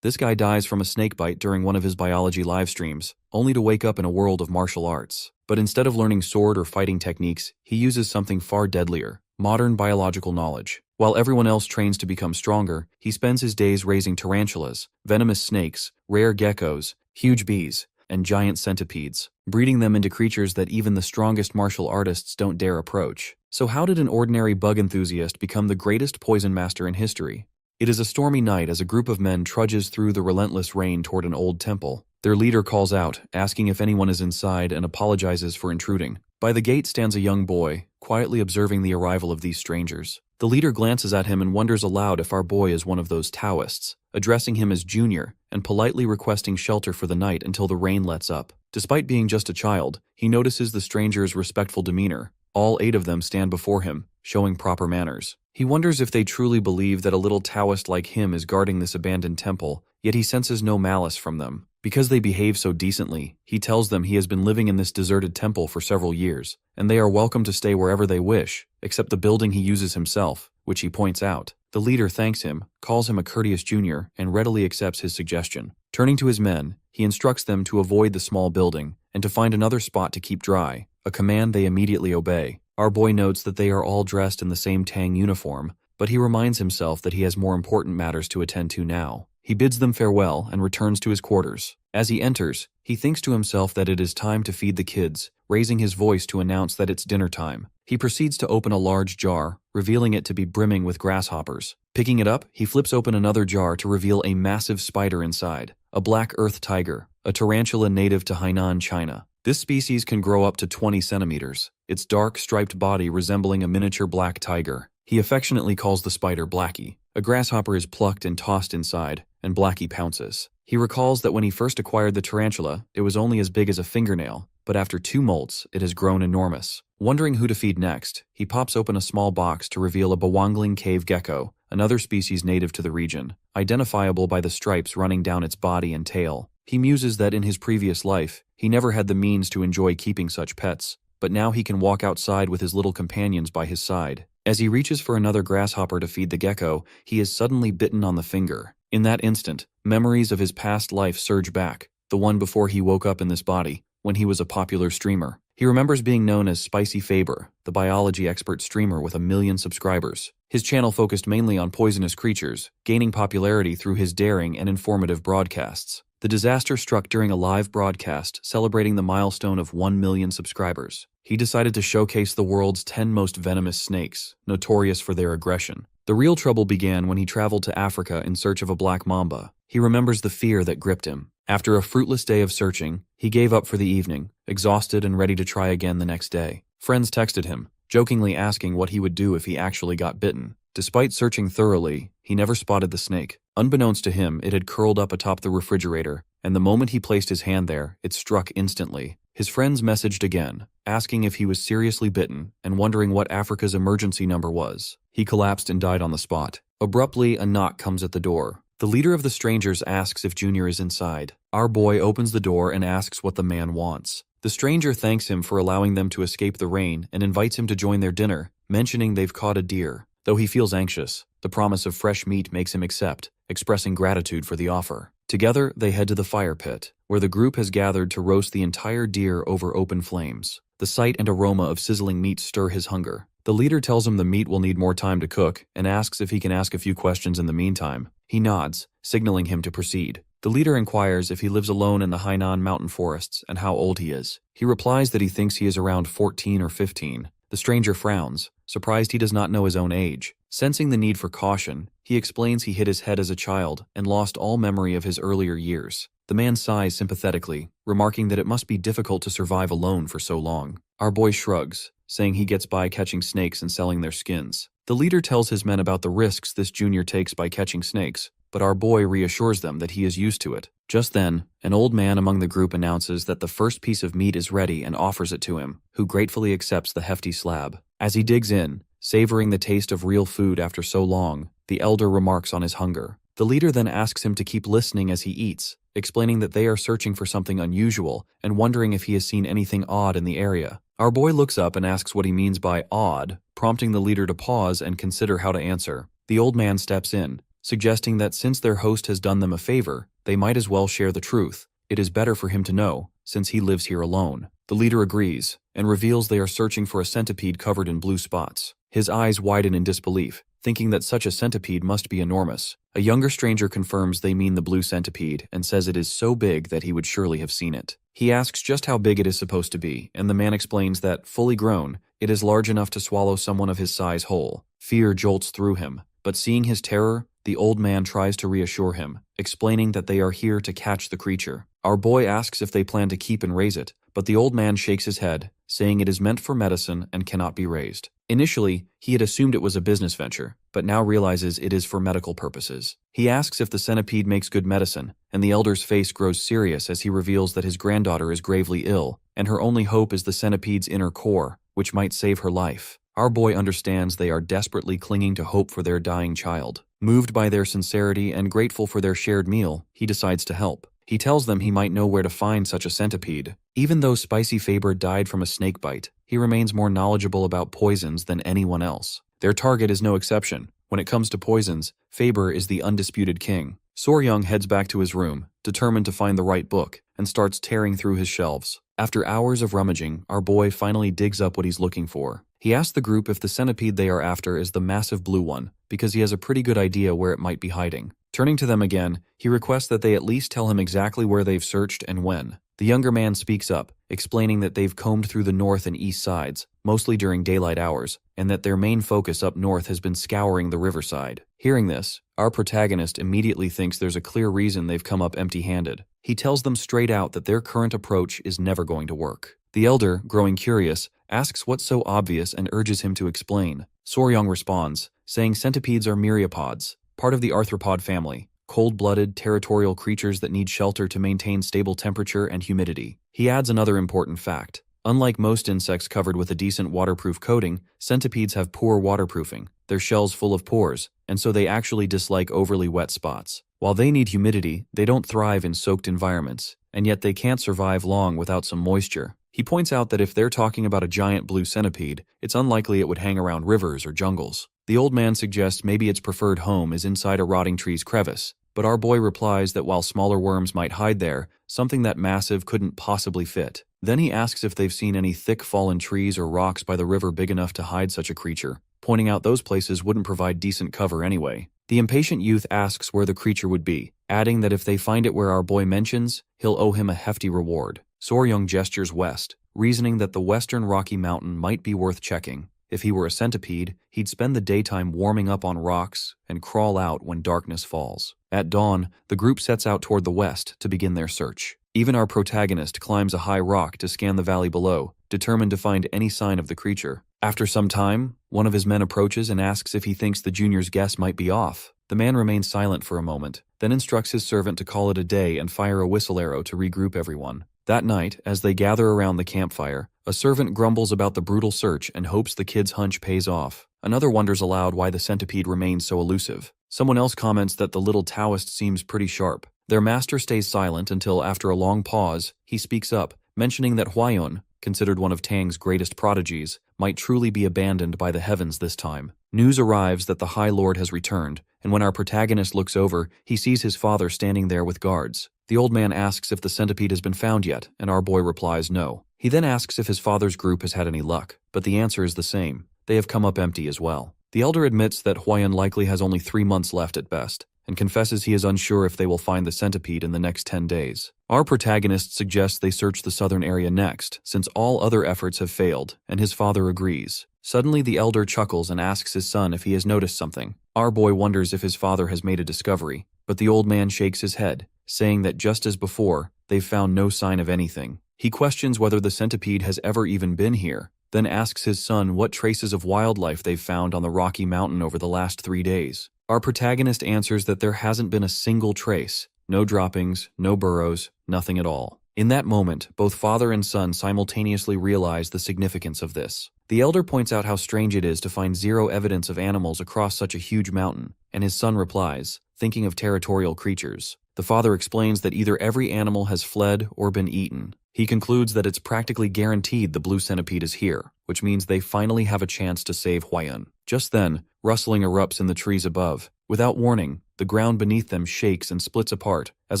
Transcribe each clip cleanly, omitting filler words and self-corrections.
This guy dies from a snakebite during one of his biology live streams, only to wake up in a world of martial arts. But instead of learning sword or fighting techniques, he uses something far deadlier: modern biological knowledge. While everyone else trains to become stronger, he spends his days raising tarantulas, venomous snakes, rare geckos, huge bees, and giant centipedes, breeding them into creatures that even the strongest martial artists don't dare approach. So how did an ordinary bug enthusiast become the greatest poison master in history? It is a stormy night as a group of men trudges through the relentless rain toward an old temple. Their leader calls out, asking if anyone is inside, and apologizes for intruding. By the gate stands a young boy, quietly observing the arrival of these strangers. The leader glances at him and wonders aloud if our boy is one of those Taoists, addressing him as Junior and politely requesting shelter for the night until the rain lets up. Despite being just a child, he notices the stranger's respectful demeanor. All 8 of them stand before him, showing proper manners. He wonders if they truly believe that a little Taoist like him is guarding this abandoned temple, yet he senses no malice from them. Because they behave so decently, he tells them he has been living in this deserted temple for several years, and they are welcome to stay wherever they wish, except the building he uses himself, which he points out. The leader thanks him, calls him a courteous junior, and readily accepts his suggestion. Turning to his men, he instructs them to avoid the small building and to find another spot to keep dry, a command they immediately obey. Our boy notes that they are all dressed in the same Tang uniform, but he reminds himself that he has more important matters to attend to now. He bids them farewell and returns to his quarters. As he enters, he thinks to himself that it is time to feed the kids, raising his voice to announce that it's dinner time. He proceeds to open a large jar, revealing it to be brimming with grasshoppers. Picking it up, he flips open another jar to reveal a massive spider inside, a black earth tiger, a tarantula native to Hainan, China. This species can grow up to 20 centimeters, its dark, striped body resembling a miniature black tiger. He affectionately calls the spider Blackie. A grasshopper is plucked and tossed inside, and Blackie pounces. He recalls that when he first acquired the tarantula, it was only as big as a fingernail, but after 2 molts, it has grown enormous. Wondering who to feed next, he pops open a small box to reveal a bewangling cave gecko, another species native to the region, identifiable by the stripes running down its body and tail. He muses that in his previous life, he never had the means to enjoy keeping such pets, but now he can walk outside with his little companions by his side. As he reaches for another grasshopper to feed the gecko, he is suddenly bitten on the finger. In that instant, memories of his past life surge back, the one before he woke up in this body, when he was a popular streamer. He remembers being known as Spicy Faber, the biology expert streamer with 1 million subscribers. His channel focused mainly on poisonous creatures, gaining popularity through his daring and informative broadcasts. The disaster struck during a live broadcast celebrating the milestone of 1 million subscribers. He decided to showcase the world's 10 most venomous snakes, notorious for their aggression. The real trouble began when he traveled to Africa in search of a black mamba. He remembers the fear that gripped him. After a fruitless day of searching, he gave up for the evening, exhausted and ready to try again the next day. Friends texted him, jokingly asking what he would do if he actually got bitten. Despite searching thoroughly, he never spotted the snake. Unbeknownst to him, it had curled up atop the refrigerator, and the moment he placed his hand there, it struck instantly. His friends messaged again, asking if he was seriously bitten and wondering what Africa's emergency number was. He collapsed and died on the spot. Abruptly, a knock comes at the door. The leader of the strangers asks if Junior is inside. Our boy opens the door and asks what the man wants. The stranger thanks him for allowing them to escape the rain and invites him to join their dinner, mentioning they've caught a deer. Though he feels anxious, the promise of fresh meat makes him accept, expressing gratitude for the offer. Together, they head to the fire pit, where the group has gathered to roast the entire deer over open flames. The sight and aroma of sizzling meat stir his hunger. The leader tells him the meat will need more time to cook and asks if he can ask a few questions in the meantime. He nods, signaling him to proceed. The leader inquires if he lives alone in the Hainan mountain forests and how old he is. He replies that he thinks he is around 14 or 15. The stranger frowns, surprised he does not know his own age. Sensing the need for caution, he explains he hit his head as a child and lost all memory of his earlier years. The man sighs sympathetically, remarking that it must be difficult to survive alone for so long. Our boy shrugs, saying he gets by catching snakes and selling their skins. The leader tells his men about the risks this junior takes by catching snakes, but our boy reassures them that he is used to it. Just then, an old man among the group announces that the first piece of meat is ready and offers it to him, who gratefully accepts the hefty slab. As he digs in, savoring the taste of real food after so long, the elder remarks on his hunger. The leader then asks him to keep listening as he eats, explaining that they are searching for something unusual and wondering if he has seen anything odd in the area. Our boy looks up and asks what he means by odd, prompting the leader to pause and consider how to answer. The old man steps in, suggesting that since their host has done them a favor, they might as well share the truth. It is better for him to know, since he lives here alone. The leader agrees, and reveals they are searching for a centipede covered in blue spots. His eyes widen in disbelief, thinking that such a centipede must be enormous. A younger stranger confirms they mean the blue centipede and says it is so big that he would surely have seen it. He asks just how big it is supposed to be, and the man explains that, fully grown, it is large enough to swallow someone of his size whole. Fear jolts through him, but seeing his terror, the old man tries to reassure him, explaining that they are here to catch the creature. Our boy asks if they plan to keep and raise it, but the old man shakes his head, saying it is meant for medicine and cannot be raised. Initially, he had assumed it was a business venture, but now realizes it is for medical purposes. He asks if the centipede makes good medicine, and the elder's face grows serious as he reveals that his granddaughter is gravely ill, and her only hope is the centipede's inner core, which might save her life. Our boy understands they are desperately clinging to hope for their dying child. Moved by their sincerity and grateful for their shared meal, he decides to help. He tells them he might know where to find such a centipede. Even though Spicy Faber died from a snake bite, he remains more knowledgeable about poisons than anyone else. Their target is no exception. When it comes to poisons, Faber is the undisputed king. Soryung heads back to his room, determined to find the right book, and starts tearing through his shelves. After hours of rummaging, our boy finally digs up what he's looking for. He asks the group if the centipede they are after is the massive blue one, because he has a pretty good idea where it might be hiding. Turning to them again, he requests that they at least tell him exactly where they've searched and when. The younger man speaks up, explaining that they've combed through the north and east sides, mostly during daylight hours, and that their main focus up north has been scouring the riverside. Hearing this, our protagonist immediately thinks there's a clear reason they've come up empty-handed. He tells them straight out that their current approach is never going to work. The elder, growing curious, asks what's so obvious and urges him to explain. Soryung responds, saying centipedes are myriapods, part of the arthropod family, cold-blooded, territorial creatures that need shelter to maintain stable temperature and humidity. He adds another important fact. Unlike most insects covered with a decent waterproof coating, centipedes have poor waterproofing, their shells full of pores, and so they actually dislike overly wet spots. While they need humidity, they don't thrive in soaked environments, and yet they can't survive long without some moisture. He points out that if they're talking about a giant blue centipede, it's unlikely it would hang around rivers or jungles. The old man suggests maybe its preferred home is inside a rotting tree's crevice, but our boy replies that while smaller worms might hide there, something that massive couldn't possibly fit. Then he asks if they've seen any thick fallen trees or rocks by the river big enough to hide such a creature, pointing out those places wouldn't provide decent cover anyway. The impatient youth asks where the creature would be, adding that if they find it where our boy mentions, he'll owe him a hefty reward. Soryung gestures west, reasoning that the western Rocky Mountain might be worth checking. If he were a centipede, he'd spend the daytime warming up on rocks and crawl out when darkness falls. At dawn, the group sets out toward the west to begin their search. Even our protagonist climbs a high rock to scan the valley below, determined to find any sign of the creature. After some time, one of his men approaches and asks if he thinks the junior's guess might be off. The man remains silent for a moment, then instructs his servant to call it a day and fire a whistle arrow to regroup everyone. That night, as they gather around the campfire, a servant grumbles about the brutal search and hopes the kid's hunch pays off. Another wonders aloud why the centipede remains so elusive. Someone else comments that the little Taoist seems pretty sharp. Their master stays silent until, after a long pause, he speaks up, mentioning that Hwayun, considered one of Tang's greatest prodigies, might truly be abandoned by the heavens this time. News arrives that the High Lord has returned, and when our protagonist looks over, he sees his father standing there with guards. The old man asks if the centipede has been found yet, and our boy replies no. He then asks if his father's group has had any luck, but the answer is the same. They have come up empty as well. The elder admits that Hwayun likely has only 3 months left at best, and confesses he is unsure if they will find the centipede in the next 10 days. Our protagonist suggests they search the southern area next, since all other efforts have failed, and his father agrees. Suddenly the elder chuckles and asks his son if he has noticed something. Our boy wonders if his father has made a discovery, but the old man shakes his head, saying that just as before, they've found no sign of anything. He questions whether the centipede has ever even been here, then asks his son what traces of wildlife they've found on the Rocky Mountain over the last 3 days. Our protagonist answers that there hasn't been a single trace, no droppings, no burrows, nothing at all. In that moment, both father and son simultaneously realize the significance of this. The elder points out how strange it is to find zero evidence of animals across such a huge mountain, and his son replies, thinking of territorial creatures. The father explains that either every animal has fled or been eaten. He concludes that it's practically guaranteed the blue centipede is here, which means they finally have a chance to save Hwayun. Just then, rustling erupts in the trees above. Without warning, the ground beneath them shakes and splits apart as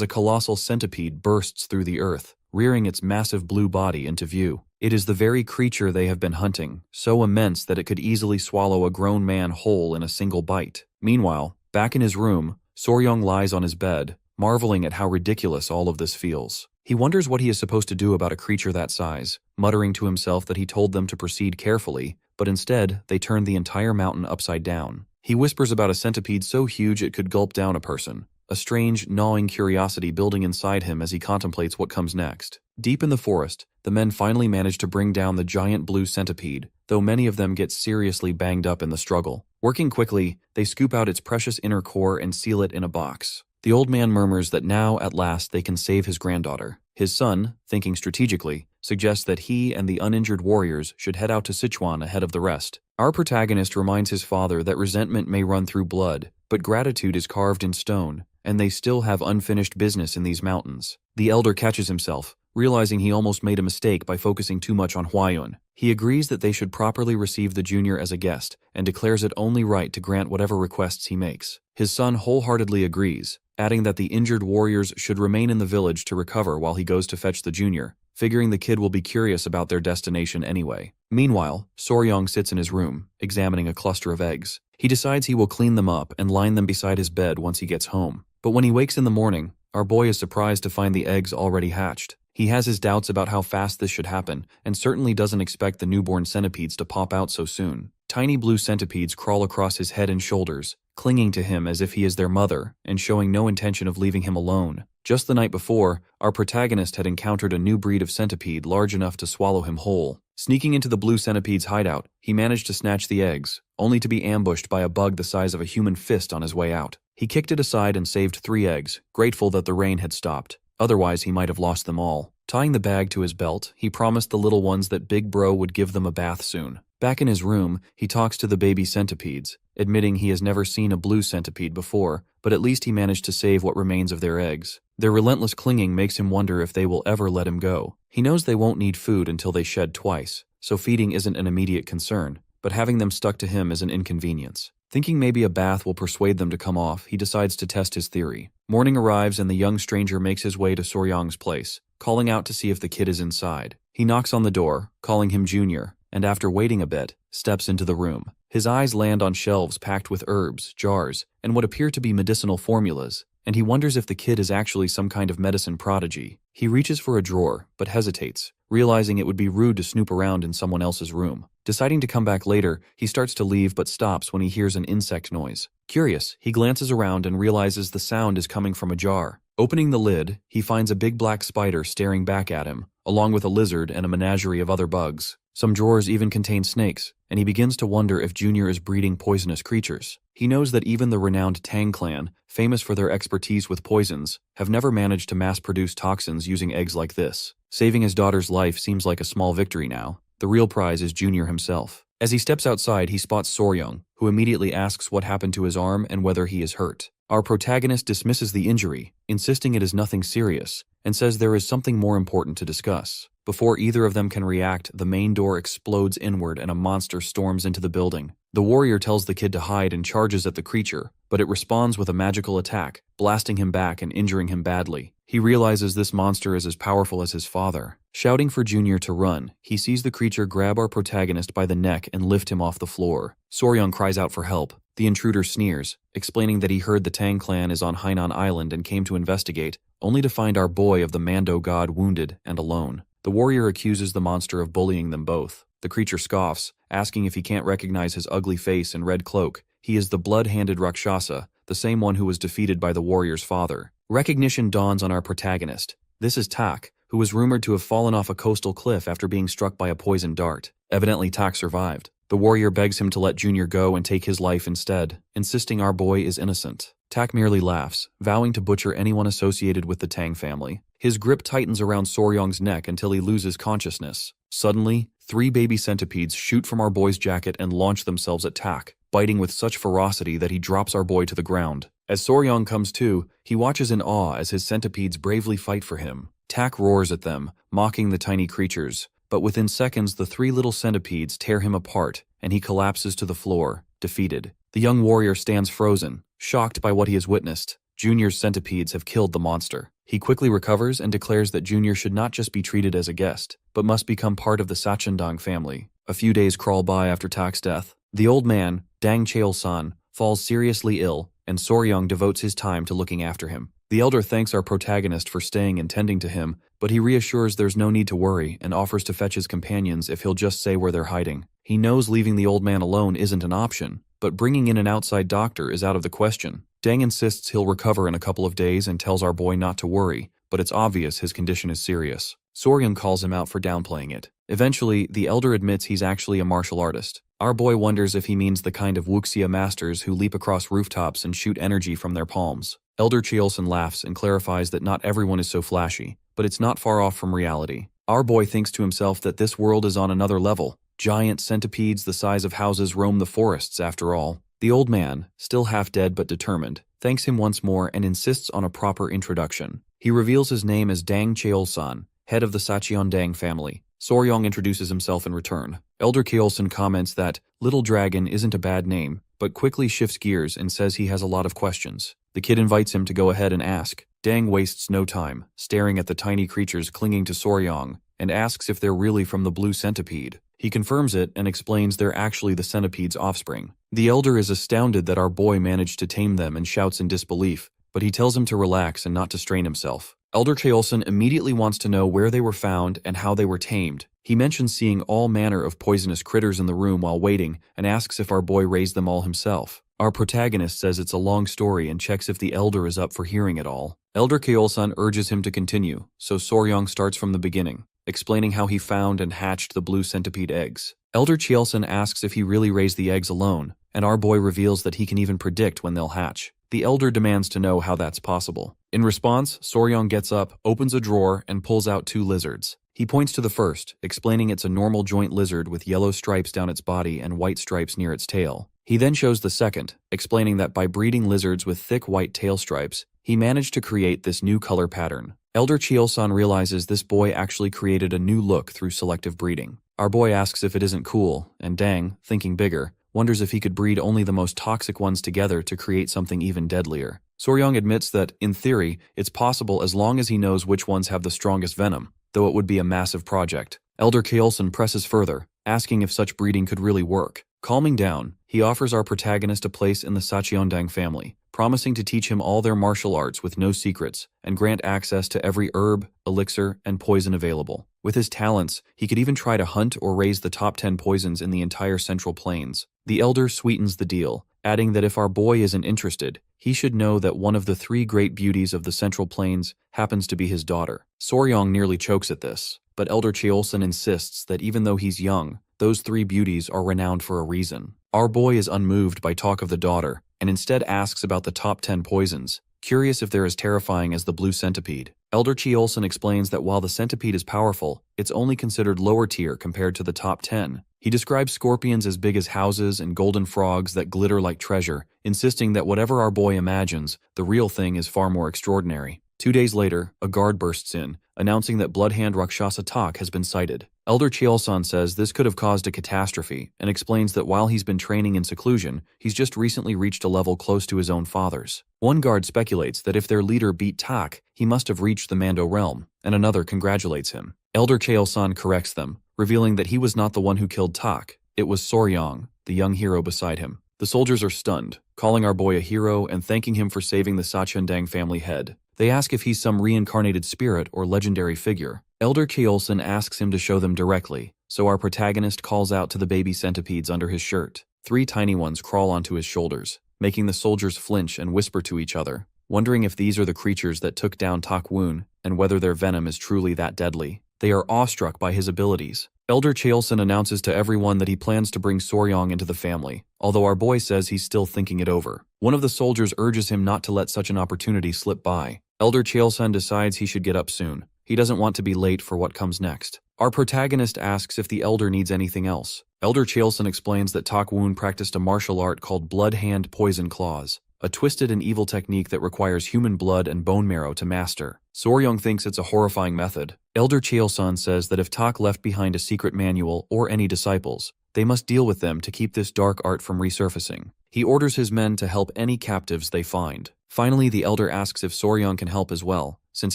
a colossal centipede bursts through the earth, rearing its massive blue body into view. It is the very creature they have been hunting, so immense that it could easily swallow a grown man whole in a single bite. Meanwhile, back in his room, Soryong lies on his bed, marveling at how ridiculous all of this feels. He wonders what he is supposed to do about a creature that size, muttering to himself that he told them to proceed carefully, but instead they turned the entire mountain upside down. He whispers about a centipede so huge it could gulp down a person, a strange, gnawing curiosity building inside him as he contemplates what comes next. Deep in the forest, the men finally manage to bring down the giant blue centipede, though many of them get seriously banged up in the struggle. Working quickly, they scoop out its precious inner core and seal it in a box. The old man murmurs that now, at last, they can save his granddaughter. His son, thinking strategically, suggests that he and the uninjured warriors should head out to Sichuan ahead of the rest. Our protagonist reminds his father that resentment may run through blood, but gratitude is carved in stone, and they still have unfinished business in these mountains. The elder catches himself, realizing he almost made a mistake by focusing too much on Huayun. He agrees that they should properly receive the junior as a guest, and declares it only right to grant whatever requests he makes. His son wholeheartedly agrees, adding that the injured warriors should remain in the village to recover while he goes to fetch the junior, figuring the kid will be curious about their destination anyway. Meanwhile, Soryong sits in his room, examining a cluster of eggs. He decides he will clean them up and line them beside his bed once he gets home. But when he wakes in the morning, our boy is surprised to find the eggs already hatched. He has his doubts about how fast this should happen, and certainly doesn't expect the newborn centipedes to pop out so soon. Tiny blue centipedes crawl across his head and shoulders, clinging to him as if he is their mother, and showing no intention of leaving him alone. Just the night before, our protagonist had encountered a new breed of centipede large enough to swallow him whole. Sneaking into the blue centipede's hideout, he managed to snatch the eggs, only to be ambushed by a bug the size of a human fist on his way out. He kicked it aside and saved 3 eggs, grateful that the rain had stopped. Otherwise, he might have lost them all. Tying the bag to his belt, he promised the little ones that Big Bro would give them a bath soon. Back in his room, he talks to the baby centipedes, admitting he has never seen a blue centipede before, but at least he managed to save what remains of their eggs. Their relentless clinging makes him wonder if they will ever let him go. He knows they won't need food until they shed twice, so feeding isn't an immediate concern, but having them stuck to him is an inconvenience. Thinking maybe a bath will persuade them to come off, he decides to test his theory. Morning arrives and the young stranger makes his way to Soryong's place, calling out to see if the kid is inside. He knocks on the door, calling him Junior, and after waiting a bit, steps into the room. His eyes land on shelves packed with herbs, jars, and what appear to be medicinal formulas, and he wonders if the kid is actually some kind of medicine prodigy. He reaches for a drawer, but hesitates, realizing it would be rude to snoop around in someone else's room. Deciding to come back later, he starts to leave but stops when he hears an insect noise. Curious, he glances around and realizes the sound is coming from a jar. Opening the lid, he finds a big black spider staring back at him, along with a lizard and a menagerie of other bugs. Some drawers even contain snakes, and he begins to wonder if Junior is breeding poisonous creatures. He knows that even the renowned Tang clan, famous for their expertise with poisons, have never managed to mass-produce toxins using eggs like this. Saving his daughter's life seems like a small victory now. The real prize is Junior himself. As he steps outside, he spots Soryong, who immediately asks what happened to his arm and whether he is hurt. Our protagonist dismisses the injury, insisting it is nothing serious, and says there is something more important to discuss. Before either of them can react, the main door explodes inward and a monster storms into the building. The warrior tells the kid to hide and charges at the creature, but it responds with a magical attack, blasting him back and injuring him badly. He realizes this monster is as powerful as his father. Shouting for Junior to run, he sees the creature grab our protagonist by the neck and lift him off the floor. Soryong cries out for help. The intruder sneers, explaining that he heard the Tang clan is on Hainan Island and came to investigate, only to find our boy of the Mando god wounded and alone. The warrior accuses the monster of bullying them both. The creature scoffs, asking if he can't recognize his ugly face and red cloak. He is the blood-handed Rakshasa, the same one who was defeated by the warrior's father. Recognition dawns on our protagonist. This is Tak, who was rumored to have fallen off a coastal cliff after being struck by a poisoned dart. Evidently Tak survived. The warrior begs him to let Junior go and take his life instead, insisting our boy is innocent. Tak merely laughs, vowing to butcher anyone associated with the Tang family. His grip tightens around Soryong's neck until he loses consciousness. Suddenly, 3 baby centipedes shoot from our boy's jacket and launch themselves at Tak, biting with such ferocity that he drops our boy to the ground. As Soryong comes to, he watches in awe as his centipedes bravely fight for him. Tak roars at them, mocking the tiny creatures, but within seconds the 3 little centipedes tear him apart, and he collapses to the floor, defeated. The young warrior stands frozen, shocked by what he has witnessed. Junior's centipedes have killed the monster. He quickly recovers and declares that Junior should not just be treated as a guest, but must become part of the Sichuan family. A few days crawl by after Tak's death. The old man, Dang Cheol-san, falls seriously ill, and Soryong devotes his time to looking after him. The elder thanks our protagonist for staying and tending to him, but he reassures there's no need to worry and offers to fetch his companions if he'll just say where they're hiding. He knows leaving the old man alone isn't an option, but bringing in an outside doctor is out of the question. Dang insists he'll recover in a couple of days and tells our boy not to worry, but it's obvious his condition is serious. Soryong calls him out for downplaying it. Eventually, the elder admits he's actually a martial artist. Our boy wonders if he means the kind of wuxia masters who leap across rooftops and shoot energy from their palms. Elder Cheolson laughs and clarifies that not everyone is so flashy, but it's not far off from reality. Our boy thinks to himself that this world is on another level. Giant centipedes the size of houses roam the forests after all. The old man, still half dead but determined, thanks him once more and insists on a proper introduction. He reveals his name as Dang Cheol-san, head of the Sichuan family. Soryong introduces himself in return. Elder Cheolson comments that Little Dragon isn't a bad name, but quickly shifts gears and says he has a lot of questions. The kid invites him to go ahead and ask. Dang wastes no time, staring at the tiny creatures clinging to Soryong, and asks if they're really from the blue centipede. He confirms it and explains they're actually the centipede's offspring. The elder is astounded that our boy managed to tame them and shouts in disbelief, but he tells him to relax and not to strain himself. Elder Cheolson immediately wants to know where they were found and how they were tamed. He mentions seeing all manner of poisonous critters in the room while waiting and asks if our boy raised them all himself. Our protagonist says it's a long story and checks if the elder is up for hearing it all. Elder Cheolson urges him to continue, so Soryong starts from the beginning, explaining how he found and hatched the blue centipede eggs. Elder Cheolson asks if he really raised the eggs alone, and our boy reveals that he can even predict when they'll hatch. The elder demands to know how that's possible. In response, Soryong gets up, opens a drawer, and pulls out 2 lizards. He points to the first, explaining it's a normal joint lizard with yellow stripes down its body and white stripes near its tail. He then shows the second, explaining that by breeding lizards with thick white tail stripes, he managed to create this new color pattern. Elder Cheolson realizes this boy actually created a new look through selective breeding. Our boy asks if it isn't cool, and Dang, thinking bigger, wonders if he could breed only the most toxic ones together to create something even deadlier. Soryong admits that, in theory, it's possible as long as he knows which ones have the strongest venom, though it would be a massive project. Elder Cheolson presses further, asking if such breeding could really work. Calming down, he offers our protagonist a place in the Sichuan family, promising to teach him all their martial arts with no secrets and grant access to every herb, elixir, and poison available. With his talents, he could even try to hunt or raise the top 10 poisons in the entire Central Plains. The elder sweetens the deal, adding that if our boy isn't interested, he should know that one of the 3 great beauties of the Central Plains happens to be his daughter. Soryong nearly chokes at this, but Elder Cheolson insists that even though he's young, those 3 beauties are renowned for a reason. Our boy is unmoved by talk of the daughter, and instead asks about the top 10 poisons, curious if they're as terrifying as the blue centipede. Elder Cheolson explains that while the centipede is powerful, it's only considered lower tier compared to the top 10. He describes scorpions as big as houses and golden frogs that glitter like treasure, insisting that whatever our boy imagines, the real thing is far more extraordinary. 2 days later, a guard bursts in, announcing that Bloodhand Rakshasa Tak has been sighted. Elder Cheolson says this could have caused a catastrophe, and explains that while he's been training in seclusion, he's just recently reached a level close to his own father's. One guard speculates that if their leader beat Tak, he must have reached the Mando realm, and another congratulates him. Elder Cheolson corrects them, revealing that he was not the one who killed Tak. It was Soryong, the young hero beside him. The soldiers are stunned, calling our boy a hero and thanking him for saving the Sichuan family head. They ask if he's some reincarnated spirit or legendary figure. Elder Cheolson asks him to show them directly, so our protagonist calls out to the baby centipedes under his shirt. 3 tiny ones crawl onto his shoulders, making the soldiers flinch and whisper to each other, wondering if these are the creatures that took down Tak Woon and whether their venom is truly that deadly. They are awestruck by his abilities. Elder Cheolson announces to everyone that he plans to bring Soryong into the family, although our boy says he's still thinking it over. One of the soldiers urges him not to let such an opportunity slip by. Elder Cheolson decides he should get up soon. He doesn't want to be late for what comes next. Our protagonist asks if the elder needs anything else. Elder Cheolson explains that Tak Woon practiced a martial art called Blood Hand Poison Claws, a twisted and evil technique that requires human blood and bone marrow to master. Soryong thinks it's a horrifying method. Elder Cheolson says that if Tak left behind a secret manual or any disciples, They must deal with them to keep this dark art from resurfacing. He orders his men to help any captives they find. Finally, the elder asks if Soryang can help as well, since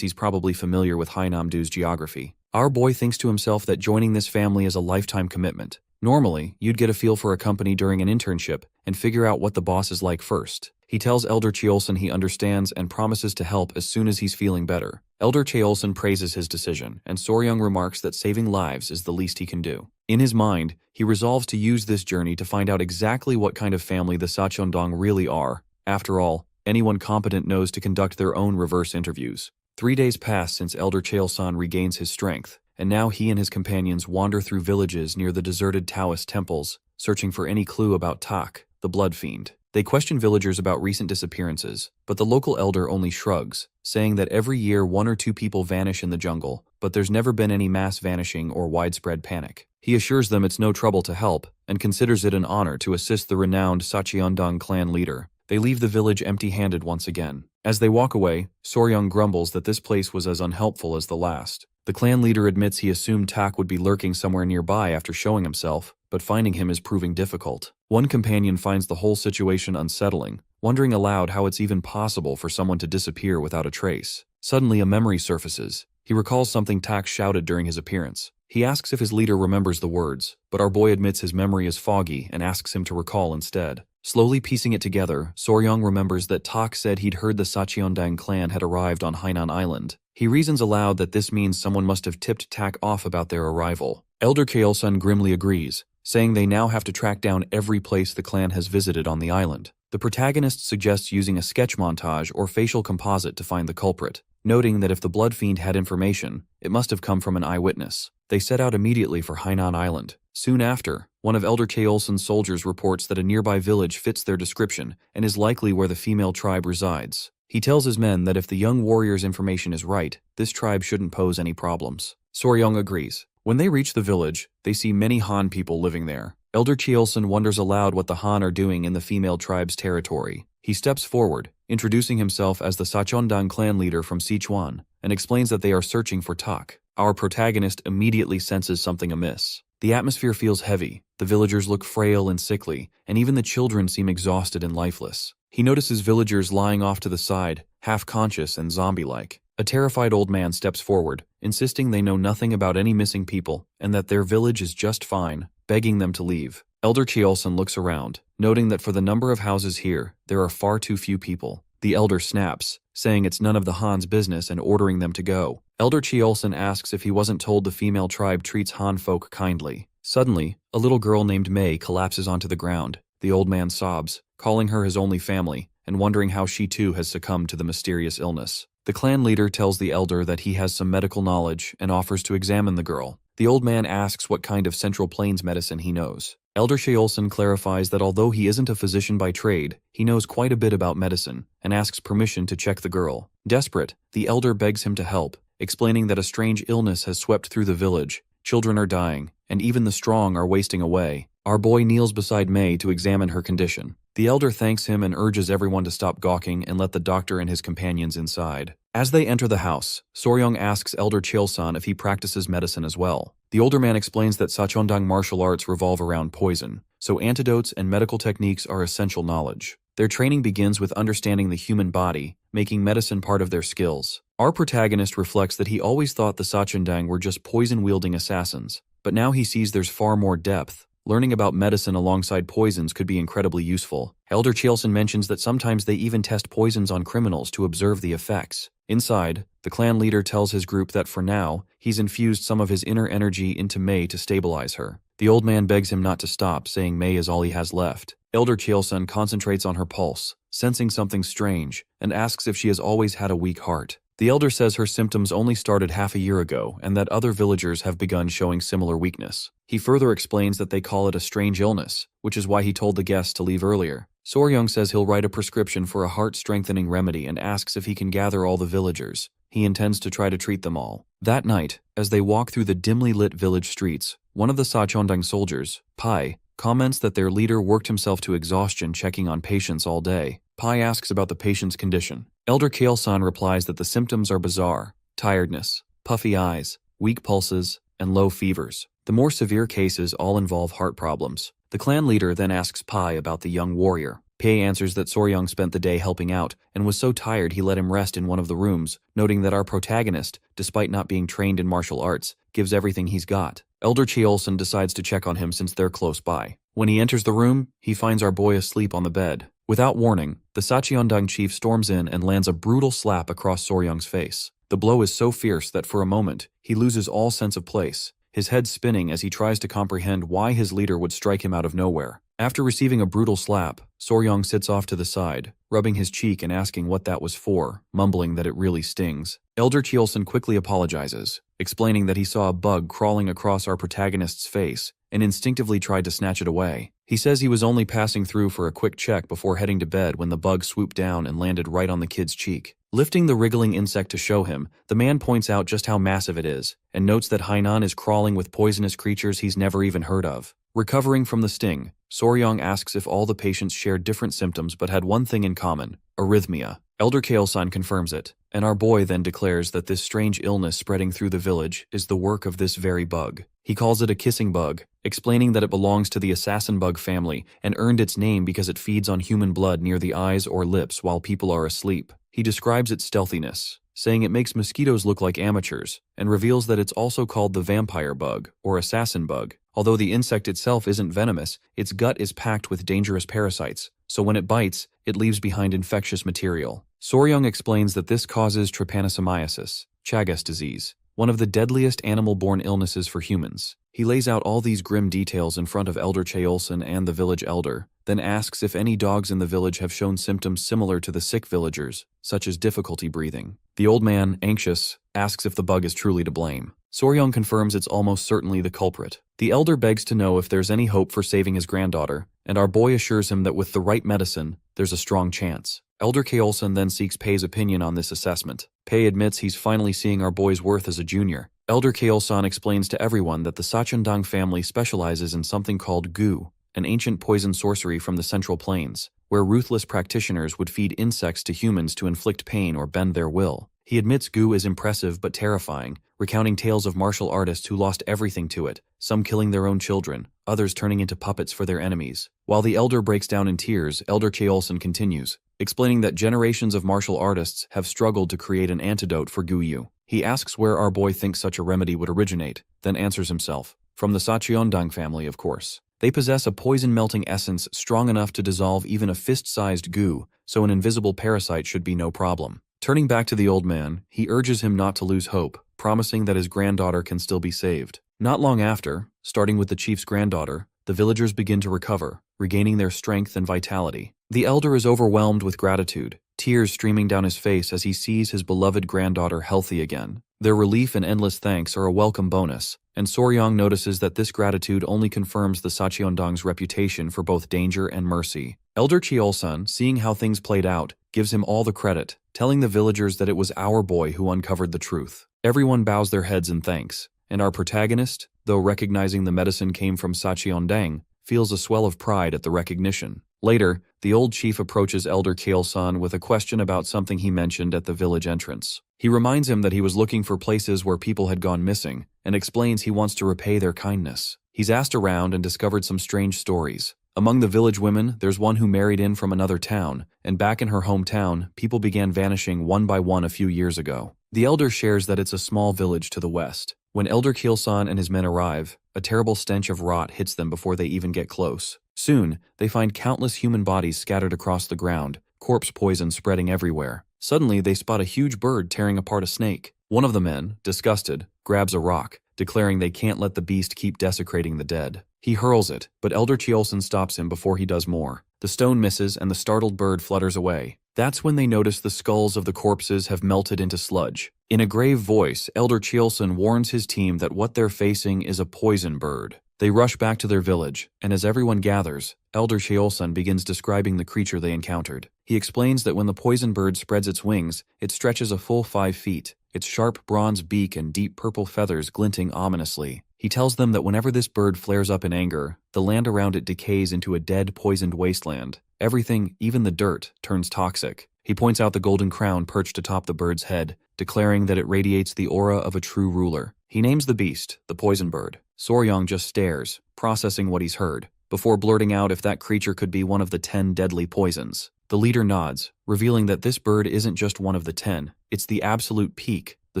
he's probably familiar with Hainamdu's geography. Our boy thinks to himself that joining this family is a lifetime commitment. Normally, you'd get a feel for a company during an internship and figure out what the boss is like first. He tells Elder Cheolson he understands and promises to help as soon as he's feeling better. Elder Cheolson praises his decision, and Soryang remarks that saving lives is the least he can do. In his mind, he resolves to use this journey to find out exactly what kind of family the Sachondong really are. After all, anyone competent knows to conduct their own reverse interviews. 3 days pass since Elder Cheolson regains his strength, and now he and his companions wander through villages near the deserted Taoist temples, searching for any clue about Tak, the blood fiend. They question villagers about recent disappearances, but the local elder only shrugs, saying that every year 1 or 2 people vanish in the jungle, but there's never been any mass vanishing or widespread panic. He assures them it's no trouble to help, and considers it an honor to assist the renowned Sacheondong clan leader. They leave the village empty-handed once again. As they walk away, Soryang grumbles that this place was as unhelpful as the last. The clan leader admits he assumed Tak would be lurking somewhere nearby after showing himself, but finding him is proving difficult. One companion finds the whole situation unsettling, wondering aloud how it's even possible for someone to disappear without a trace. Suddenly a memory surfaces. He recalls something Tak shouted during his appearance. He asks if his leader remembers the words, but our boy admits his memory is foggy and asks him to recall instead. Slowly piecing it together, Soryang remembers that Tak said he'd heard the Sacheondang clan had arrived on Hainan Island. He reasons aloud that this means someone must have tipped Tak off about their arrival. Elder Cheolsun grimly agrees, saying they now have to track down every place the clan has visited on the island. The protagonist suggests using a sketch montage or facial composite to find the culprit, noting that if the blood fiend had information, it must have come from an eyewitness. They set out immediately for Hainan Island. Soon after, one of Elder Cheolsun's soldiers reports that a nearby village fits their description and is likely where the female tribe resides. He tells his men that if the young warrior's information is right, this tribe shouldn't pose any problems. Soryang agrees. When they reach the village, they see many Han people living there. Elder Cheolsun wonders aloud what the Han are doing in the female tribe's territory. He steps forward, introducing himself as the Sachondang clan leader from Sichuan, and explains that they are searching for Tak. Our protagonist immediately senses something amiss. The atmosphere feels heavy, the villagers look frail and sickly, and even the children seem exhausted and lifeless. He notices villagers lying off to the side, half-conscious and zombie-like. A terrified old man steps forward, insisting they know nothing about any missing people and that their village is just fine, begging them to leave. Elder Cheolsun looks around, noting that for the number of houses here, there are far too few people. The elder snaps, saying it's none of the Han's business and ordering them to go. Elder Cheolsun asks if he wasn't told the female tribe treats Han folk kindly. Suddenly, a little girl named Mei collapses onto the ground. The old man sobs, calling her his only family, and wondering how she too has succumbed to the mysterious illness. The clan leader tells the elder that he has some medical knowledge and offers to examine the girl. The old man asks what kind of Central Plains medicine he knows. Elder Cheolsun clarifies that although he isn't a physician by trade, he knows quite a bit about medicine, and asks permission to check the girl. Desperate, the elder begs him to help, explaining that a strange illness has swept through the village, children are dying, and even the strong are wasting away. Our boy kneels beside Mei to examine her condition. The elder thanks him and urges everyone to stop gawking and let the doctor and his companions inside. As they enter the house, Soryang asks Elder Cheolsun if he practices medicine as well. The older man explains that Sachondang martial arts revolve around poison, so antidotes and medical techniques are essential knowledge. Their training begins with understanding the human body, making medicine part of their skills. Our protagonist reflects that he always thought the Sachondang were just poison-wielding assassins, but now he sees there's far more depth. Learning about medicine alongside poisons could be incredibly useful. Elder Cheolsun mentions that sometimes they even test poisons on criminals to observe the effects. Inside, the clan leader tells his group that for now, he's infused some of his inner energy into Mei to stabilize her. The old man begs him not to stop, saying Mei is all he has left. Elder Cheolsun concentrates on her pulse, sensing something strange, and asks if she has always had a weak heart. The elder says her symptoms only started half a year ago and that other villagers have begun showing similar weakness. He further explains that they call it a strange illness, which is why he told the guests to leave earlier. Soryang says he'll write a prescription for a heart-strengthening remedy and asks if he can gather all the villagers. He intends to try to treat them all. That night, as they walk through the dimly lit village streets, one of the Sachondang soldiers, Pai, comments that their leader worked himself to exhaustion checking on patients all day. Pai asks about the patient's condition. Elder Cheolsun replies that the symptoms are bizarre: tiredness, puffy eyes, weak pulses, and low fevers. The more severe cases all involve heart problems. The clan leader then asks Pai about the young warrior. Pai answers that Soryong spent the day helping out and was so tired he let him rest in one of the rooms, noting that our protagonist, despite not being trained in martial arts, gives everything he's got. Elder Cheolson decides to check on him since they're close by. When he enters the room, he finds our boy asleep on the bed. Without warning, the Sacheondang chief storms in and lands a brutal slap across Soryong's face. The blow is so fierce that for a moment, he loses all sense of place, his head spinning as he tries to comprehend why his leader would strike him out of nowhere. After receiving a brutal slap, Soryong sits off to the side, rubbing his cheek and asking what that was for, mumbling that it really stings. Elder Cheolson quickly apologizes, explaining that he saw a bug crawling across our protagonist's face and instinctively tried to snatch it away. He says he was only passing through for a quick check before heading to bed when the bug swooped down and landed right on the kid's cheek. Lifting the wriggling insect to show him, the man points out just how massive it is, and notes that Hainan is crawling with poisonous creatures he's never even heard of. Recovering from the sting, Soryong asks if all the patients shared different symptoms but had one thing in common: arrhythmia. Elder Kaelsan confirms it, and our boy then declares that this strange illness spreading through the village is the work of this very bug. He calls it a kissing bug, explaining that it belongs to the assassin bug family and earned its name because it feeds on human blood near the eyes or lips while people are asleep. He describes its stealthiness, saying it makes mosquitoes look like amateurs, and reveals that it's also called the vampire bug, or assassin bug. Although the insect itself isn't venomous, its gut is packed with dangerous parasites, so when it bites, it leaves behind infectious material. Soryong explains that this causes trypanosomiasis, Chagas disease, one of the deadliest animal-borne illnesses for humans. He lays out all these grim details in front of Elder Cheolson and the village elder, then asks if any dogs in the village have shown symptoms similar to the sick villagers, such as difficulty breathing. The old man, anxious, asks if the bug is truly to blame. Soryong confirms it's almost certainly the culprit. The elder begs to know if there's any hope for saving his granddaughter, and our boy assures him that with the right medicine, there's a strong chance. Elder Kaolson then seeks Pei's opinion on this assessment. Pei admits he's finally seeing our boy's worth as a junior. Elder Kaolson explains to everyone that the Sacheondang family specializes in something called gu, an ancient poison sorcery from the Central Plains, where ruthless practitioners would feed insects to humans to inflict pain or bend their will. He admits gu is impressive but terrifying, recounting tales of martial artists who lost everything to it, some killing their own children, others turning into puppets for their enemies. While the elder breaks down in tears, Elder Cheolson continues, explaining that generations of martial artists have struggled to create an antidote for Guyu. He asks where our boy thinks such a remedy would originate, then answers himself. From the Sacheondang family, of course. They possess a poison-melting essence strong enough to dissolve even a fist-sized gu, so an invisible parasite should be no problem. Turning back to the old man, he urges him not to lose hope, promising that his granddaughter can still be saved. Not long after, starting with the chief's granddaughter, the villagers begin to recover, regaining their strength and vitality. The elder is overwhelmed with gratitude, tears streaming down his face as he sees his beloved granddaughter healthy again. Their relief and endless thanks are a welcome bonus, and Soryong notices that this gratitude only confirms the Sacheondang's reputation for both danger and mercy. Elder Cheolsan, seeing how things played out, gives him all the credit, telling the villagers that it was our boy who uncovered the truth. Everyone bows their heads in thanks, and our protagonist, though recognizing the medicine came from Sacheondang, feels a swell of pride at the recognition. Later, the old chief approaches Elder Kaelsan with a question about something he mentioned at the village entrance. He reminds him that he was looking for places where people had gone missing, and explains he wants to repay their kindness. He's asked around and discovered some strange stories. Among the village women, there's one who married in from another town, and back in her hometown, people began vanishing one by one a few years ago. The elder shares that it's a small village to the west. When Elder Keelsan and his men arrive, a terrible stench of rot hits them before they even get close. Soon, they find countless human bodies scattered across the ground, corpse poison spreading everywhere. Suddenly, they spot a huge bird tearing apart a snake. One of the men, disgusted, grabs a rock, declaring they can't let the beast keep desecrating the dead. He hurls it, but Elder Cheolson stops him before he does more. The stone misses and the startled bird flutters away. That's when they notice the skulls of the corpses have melted into sludge. In a grave voice, Elder Cheolson warns his team that what they're facing is a poison bird. They rush back to their village, and as everyone gathers, Elder Cheolson begins describing the creature they encountered. He explains that when the poison bird spreads its wings, it stretches a full 5 feet, its sharp bronze beak and deep purple feathers glinting ominously. He tells them that whenever this bird flares up in anger, the land around it decays into a dead, poisoned wasteland. Everything, even the dirt, turns toxic. He points out the golden crown perched atop the bird's head, declaring that it radiates the aura of a true ruler. He names the beast, the poison bird, Soryang just stares, processing what he's heard, before blurting out if that creature could be one of the 10 deadly poisons. The leader nods, revealing that this bird isn't just one of the 10, it's the absolute peak, the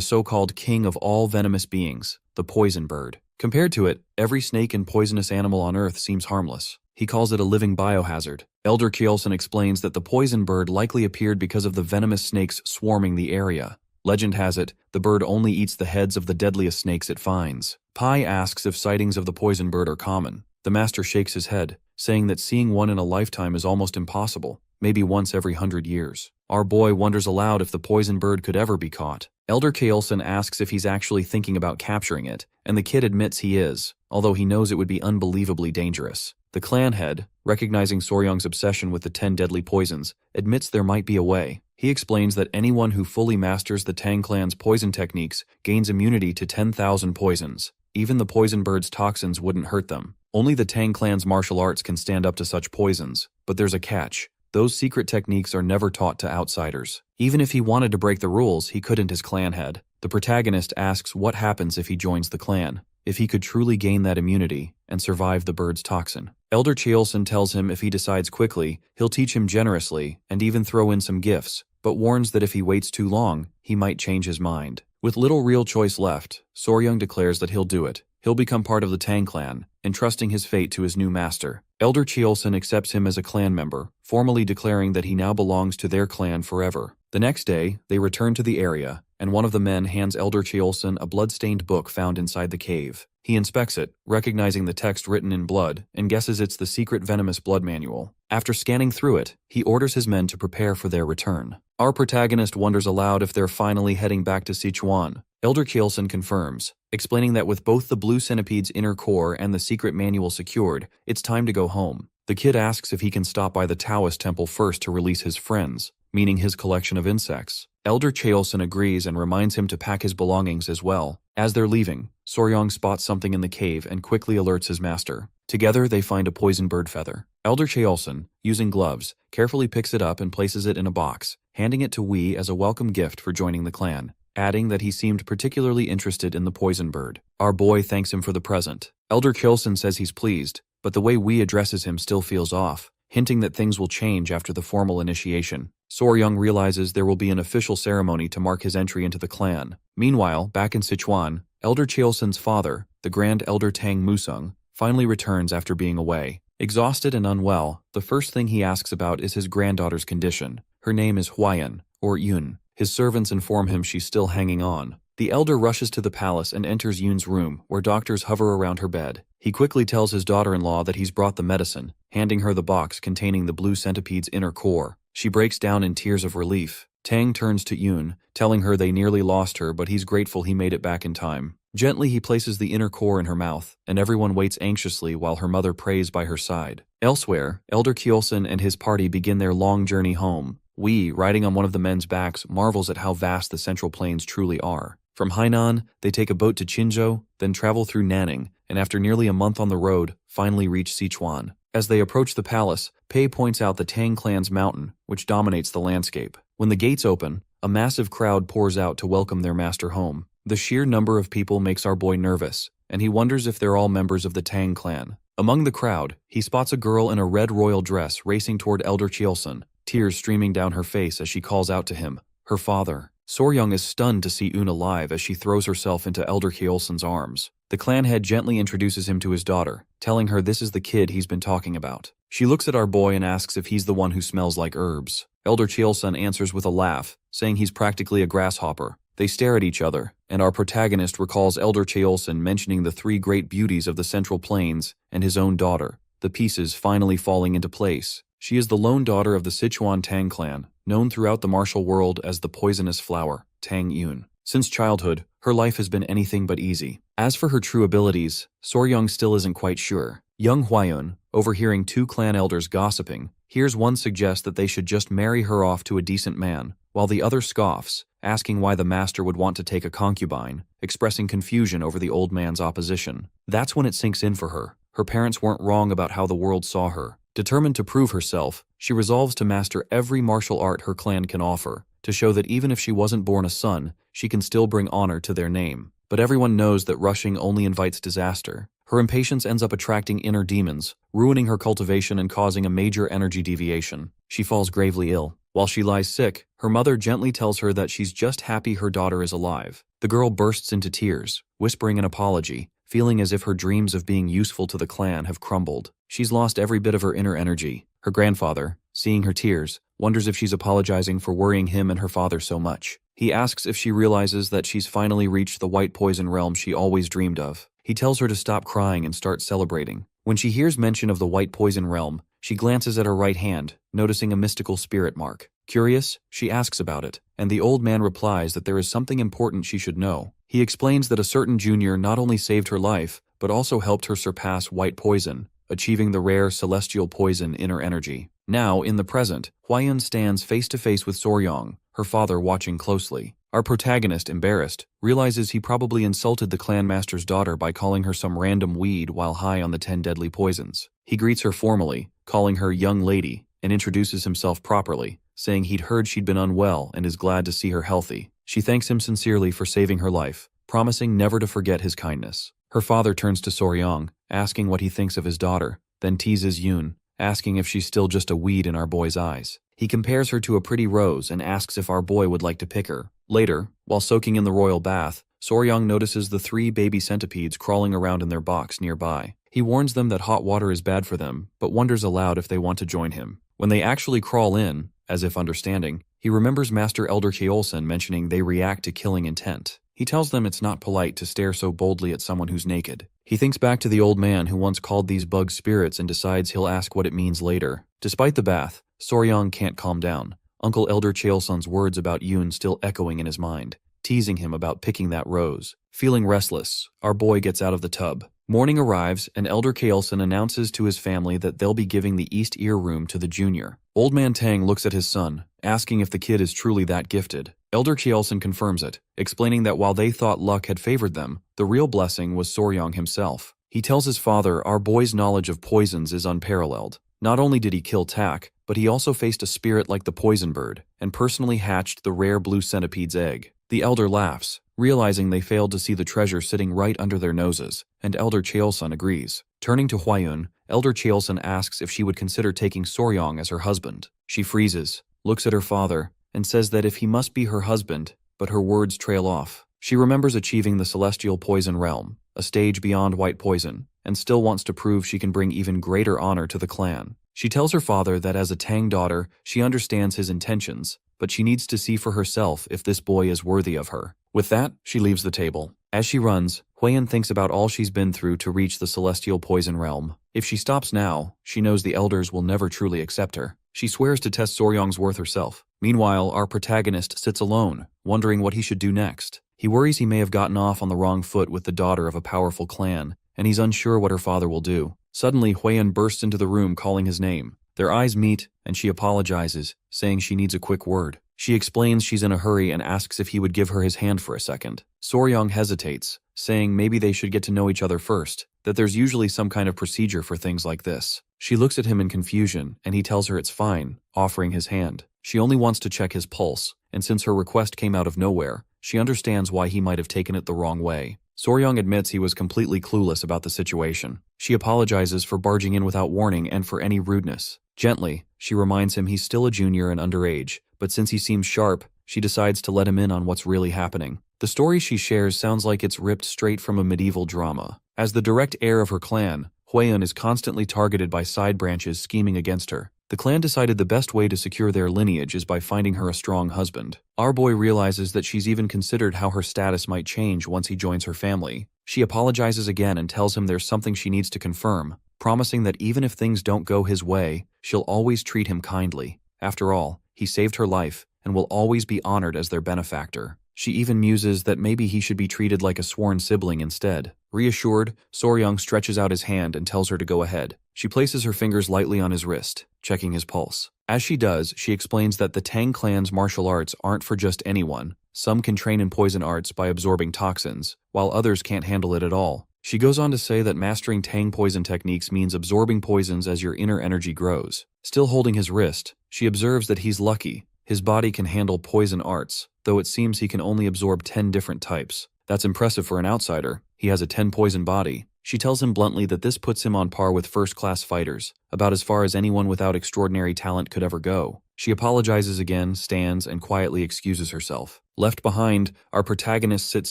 so-called king of all venomous beings, the poison bird. Compared to it, every snake and poisonous animal on Earth seems harmless. He calls it a living biohazard. Elder Kjolson explains that the poison bird likely appeared because of the venomous snakes swarming the area. Legend has it, the bird only eats the heads of the deadliest snakes it finds. Pai asks if sightings of the poison bird are common. The master shakes his head, saying that seeing one in a lifetime is almost impossible, maybe once every 100 years. Our boy wonders aloud if the poison bird could ever be caught. Elder Kjolson asks if he's actually thinking about capturing it, and the kid admits he is, although he knows it would be unbelievably dangerous. The clan head, recognizing Soryang's obsession with the 10 deadly poisons, admits there might be a way. He explains that anyone who fully masters the Tang clan's poison techniques gains immunity to 10,000 poisons. Even the poison bird's toxins wouldn't hurt them. Only the Tang clan's martial arts can stand up to such poisons, but there's a catch. Those secret techniques are never taught to outsiders. Even if he wanted to break the rules, he couldn't as clan head. The protagonist asks what happens if he joins the clan, if he could truly gain that immunity and survive the bird's toxin. Elder Kjolson tells him if he decides quickly, he'll teach him generously and even throw in some gifts, but warns that if he waits too long, he might change his mind. With little real choice left, Soryang declares that he'll do it. He'll become part of the Tang clan, entrusting his fate to his new master. Elder Kjolson accepts him as a clan member, formally declaring that he now belongs to their clan forever. The next day, they return to the area, and one of the men hands Elder Kjolson a blood-stained book found inside the cave. He inspects it, recognizing the text written in blood, and guesses it's the secret Venomous blood manual. After scanning through it, he orders his men to prepare for their return. Our protagonist wonders aloud if they're finally heading back to Sichuan. Elder Kjolson confirms, explaining that with both the blue centipede's inner core and the secret manual secured, it's time to go home. The kid asks if he can stop by the Taoist temple first to release his friends, meaning his collection of insects. Elder Kjolson agrees and reminds him to pack his belongings as well. As they're leaving, Soryang spots something in the cave and quickly alerts his master. Together, they find a poison bird feather. Elder Kjolson, using gloves, carefully picks it up and places it in a box, handing it to Wee as a welcome gift for joining the clan, adding that he seemed particularly interested in the poison bird. Our boy thanks him for the present. Elder Kjolson says he's pleased, but the way Wee addresses him still feels off, hinting that things will change after the formal initiation. Soryang realizes there will be an official ceremony to mark his entry into the clan. Meanwhile, back in Sichuan, Elder Kjolson's father, the Grand Elder Tang Musung, finally returns after being away. Exhausted and unwell, the first thing he asks about is his granddaughter's condition. Her name is Huayan, or Yun. His servants inform him she's still hanging on. The elder rushes to the palace and enters Yun's room, where doctors hover around her bed. He quickly tells his daughter-in-law that he's brought the medicine, handing her the box containing the blue centipede's inner core. She breaks down in tears of relief. Tang turns to Yun, telling her they nearly lost her, but he's grateful he made it back in time. Gently, he places the inner core in her mouth, and everyone waits anxiously while her mother prays by her side. Elsewhere, Elder Kjolson and his party begin their long journey home. Wee, riding on one of the men's backs, marvels at how vast the Central Plains truly are. From Hainan, they take a boat to Qinzhou, then travel through Nanning, and after nearly a month on the road, finally reach Sichuan. As they approach the palace, Pei points out the Tang clan's mountain, which dominates the landscape. When the gates open, a massive crowd pours out to welcome their master home. The sheer number of people makes our boy nervous, and he wonders if they're all members of the Tang clan. Among the crowd, he spots a girl in a red royal dress racing toward Elder Kjolson, tears streaming down her face as she calls out to him, her father. Soryang is stunned to see Yun alive as she throws herself into Elder Kjolson's arms. The clan head gently introduces him to his daughter, telling her this is the kid he's been talking about. She looks at our boy and asks if he's the one who smells like herbs. Elder Kjolson answers with a laugh, saying he's practically a grasshopper. They stare at each other, and our protagonist recalls Elder Kjolson mentioning the 3 great beauties of the Central Plains and his own daughter, the pieces finally falling into place. She is the lone daughter of the Sichuan Tang clan, known throughout the martial world as the poisonous flower, Tang Yun. Since childhood, her life has been anything but easy. As for her true abilities, Soryang still isn't quite sure. Young Huayun, overhearing 2 clan elders gossiping, hears one suggest that they should just marry her off to a decent man, while the other scoffs, asking why the master would want to take a concubine, expressing confusion over the old man's opposition. That's when it sinks in for her. Her parents weren't wrong about how the world saw her. Determined to prove herself, she resolves to master every martial art her clan can offer, to show that even if she wasn't born a son, she can still bring honor to their name. but everyone knows that rushing only invites disaster. Her impatience ends up attracting inner demons, ruining her cultivation and causing a major energy deviation. She falls gravely ill. While she lies sick, her mother gently tells her that she's just happy her daughter is alive. The girl bursts into tears, whispering an apology, feeling as if her dreams of being useful to the clan have crumbled. She's lost every bit of her inner energy. Her grandfather, seeing her tears, wonders if she's apologizing for worrying him and her father so much. He asks if she realizes that she's finally reached the white poison realm she always dreamed of. He tells her to stop crying and start celebrating. When she hears mention of the white poison realm, she glances at her right hand, noticing a mystical spirit mark. Curious, she asks about it, and the old man replies that there is something important she should know. He explains that a certain junior not only saved her life, but also helped her surpass white poison, achieving the rare celestial poison inner energy. Now, in the present, Huayan stands face to face with Soryong, her father watching closely. Our protagonist, embarrassed, realizes he probably insulted the clan master's daughter by calling her some random weed while high on the 10 deadly poisons. He greets her formally, calling her young lady, and introduces himself properly, saying he'd heard she'd been unwell and is glad to see her healthy. She thanks him sincerely for saving her life, promising never to forget his kindness. Her father turns to Soryong, asking what he thinks of his daughter, then teases Yoon, asking if she's still just a weed in our boy's eyes. He compares her to a pretty rose and asks if our boy would like to pick her. Later, while soaking in the royal bath, Soryong notices the 3 baby centipedes crawling around in their box nearby. He warns them that hot water is bad for them, but wonders aloud if they want to join him. When they actually crawl in, as if understanding, he remembers Master Elder Kyeolsun mentioning they react to killing intent. He tells them it's not polite to stare so boldly at someone who's naked. He thinks back to the old man who once called these bugs spirits and decides he'll ask what it means later. Despite the bath, Soryong can't calm down, Uncle Elder Cheolsun's words about Yoon still echoing in his mind, teasing him about picking that rose. Feeling restless, our boy gets out of the tub. Morning arrives, and Elder Kyeolsun announces to his family that they'll be giving the East Ear Room to the junior. Old Man Tang looks at his son, asking if the kid is truly that gifted. Elder Kyeolsun confirms it, explaining that while they thought luck had favored them, the real blessing was Soryong himself. He tells his father our boy's knowledge of poisons is unparalleled. Not only did he kill Tak, but he also faced a spirit like the poison bird, and personally hatched the rare blue centipede's egg. The elder laughs, realizing they failed to see the treasure sitting right under their noses, and Elder Cheolsun agrees. Turning to Hwayun, Elder Cheolsun asks if she would consider taking Soryong as her husband. She freezes, looks at her father, and says that if he must be her husband, but her words trail off. She remembers achieving the celestial poison realm, a stage beyond white poison, and still wants to prove she can bring even greater honor to the clan. She tells her father that as a Tang daughter, she understands his intentions, but she needs to see for herself if this boy is worthy of her. With that, she leaves the table. As she runs, Huayan thinks about all she's been through to reach the celestial poison realm. If she stops now, she knows the elders will never truly accept her. She swears to test Soryong's worth herself. Meanwhile, our protagonist sits alone, wondering what he should do next. He worries he may have gotten off on the wrong foot with the daughter of a powerful clan, and he's unsure what her father will do. Suddenly, Huayan bursts into the room calling his name. Their eyes meet, and she apologizes, saying she needs a quick word. She explains she's in a hurry and asks if he would give her his hand for a second. Soryong hesitates, saying maybe they should get to know each other first, that there's usually some kind of procedure for things like this. She looks at him in confusion, and he tells her it's fine, offering his hand. She only wants to check his pulse, and since her request came out of nowhere, she understands why he might have taken it the wrong way. Soryong admits he was completely clueless about the situation. She apologizes for barging in without warning and for any rudeness. Gently, she reminds him he's still a junior and underage, but since he seems sharp, she decides to let him in on what's really happening. The story she shares sounds like it's ripped straight from a medieval drama. As the direct heir of her clan, Huayan is constantly targeted by side branches scheming against her. The clan decided the best way to secure their lineage is by finding her a strong husband. Our boy realizes that she's even considered how her status might change once he joins her family. She apologizes again and tells him there's something she needs to confirm, promising that even if things don't go his way, she'll always treat him kindly. After all, he saved her life and will always be honored as their benefactor. She even muses that maybe he should be treated like a sworn sibling instead. Reassured, Soryong stretches out his hand and tells her to go ahead. She places her fingers lightly on his wrist, checking his pulse. As she does, she explains that the Tang clan's martial arts aren't for just anyone. Some can train in poison arts by absorbing toxins, while others can't handle it at all. She goes on to say that mastering Tang poison techniques means absorbing poisons as your inner energy grows. Still holding his wrist, she observes that he's lucky. His body can handle poison arts, though it seems he can only absorb 10 different types. That's impressive for an outsider. He has a 10-poison body. She tells him bluntly that this puts him on par with first-class fighters, about as far as anyone without extraordinary talent could ever go. She apologizes again, stands, and quietly excuses herself. Left behind, our protagonist sits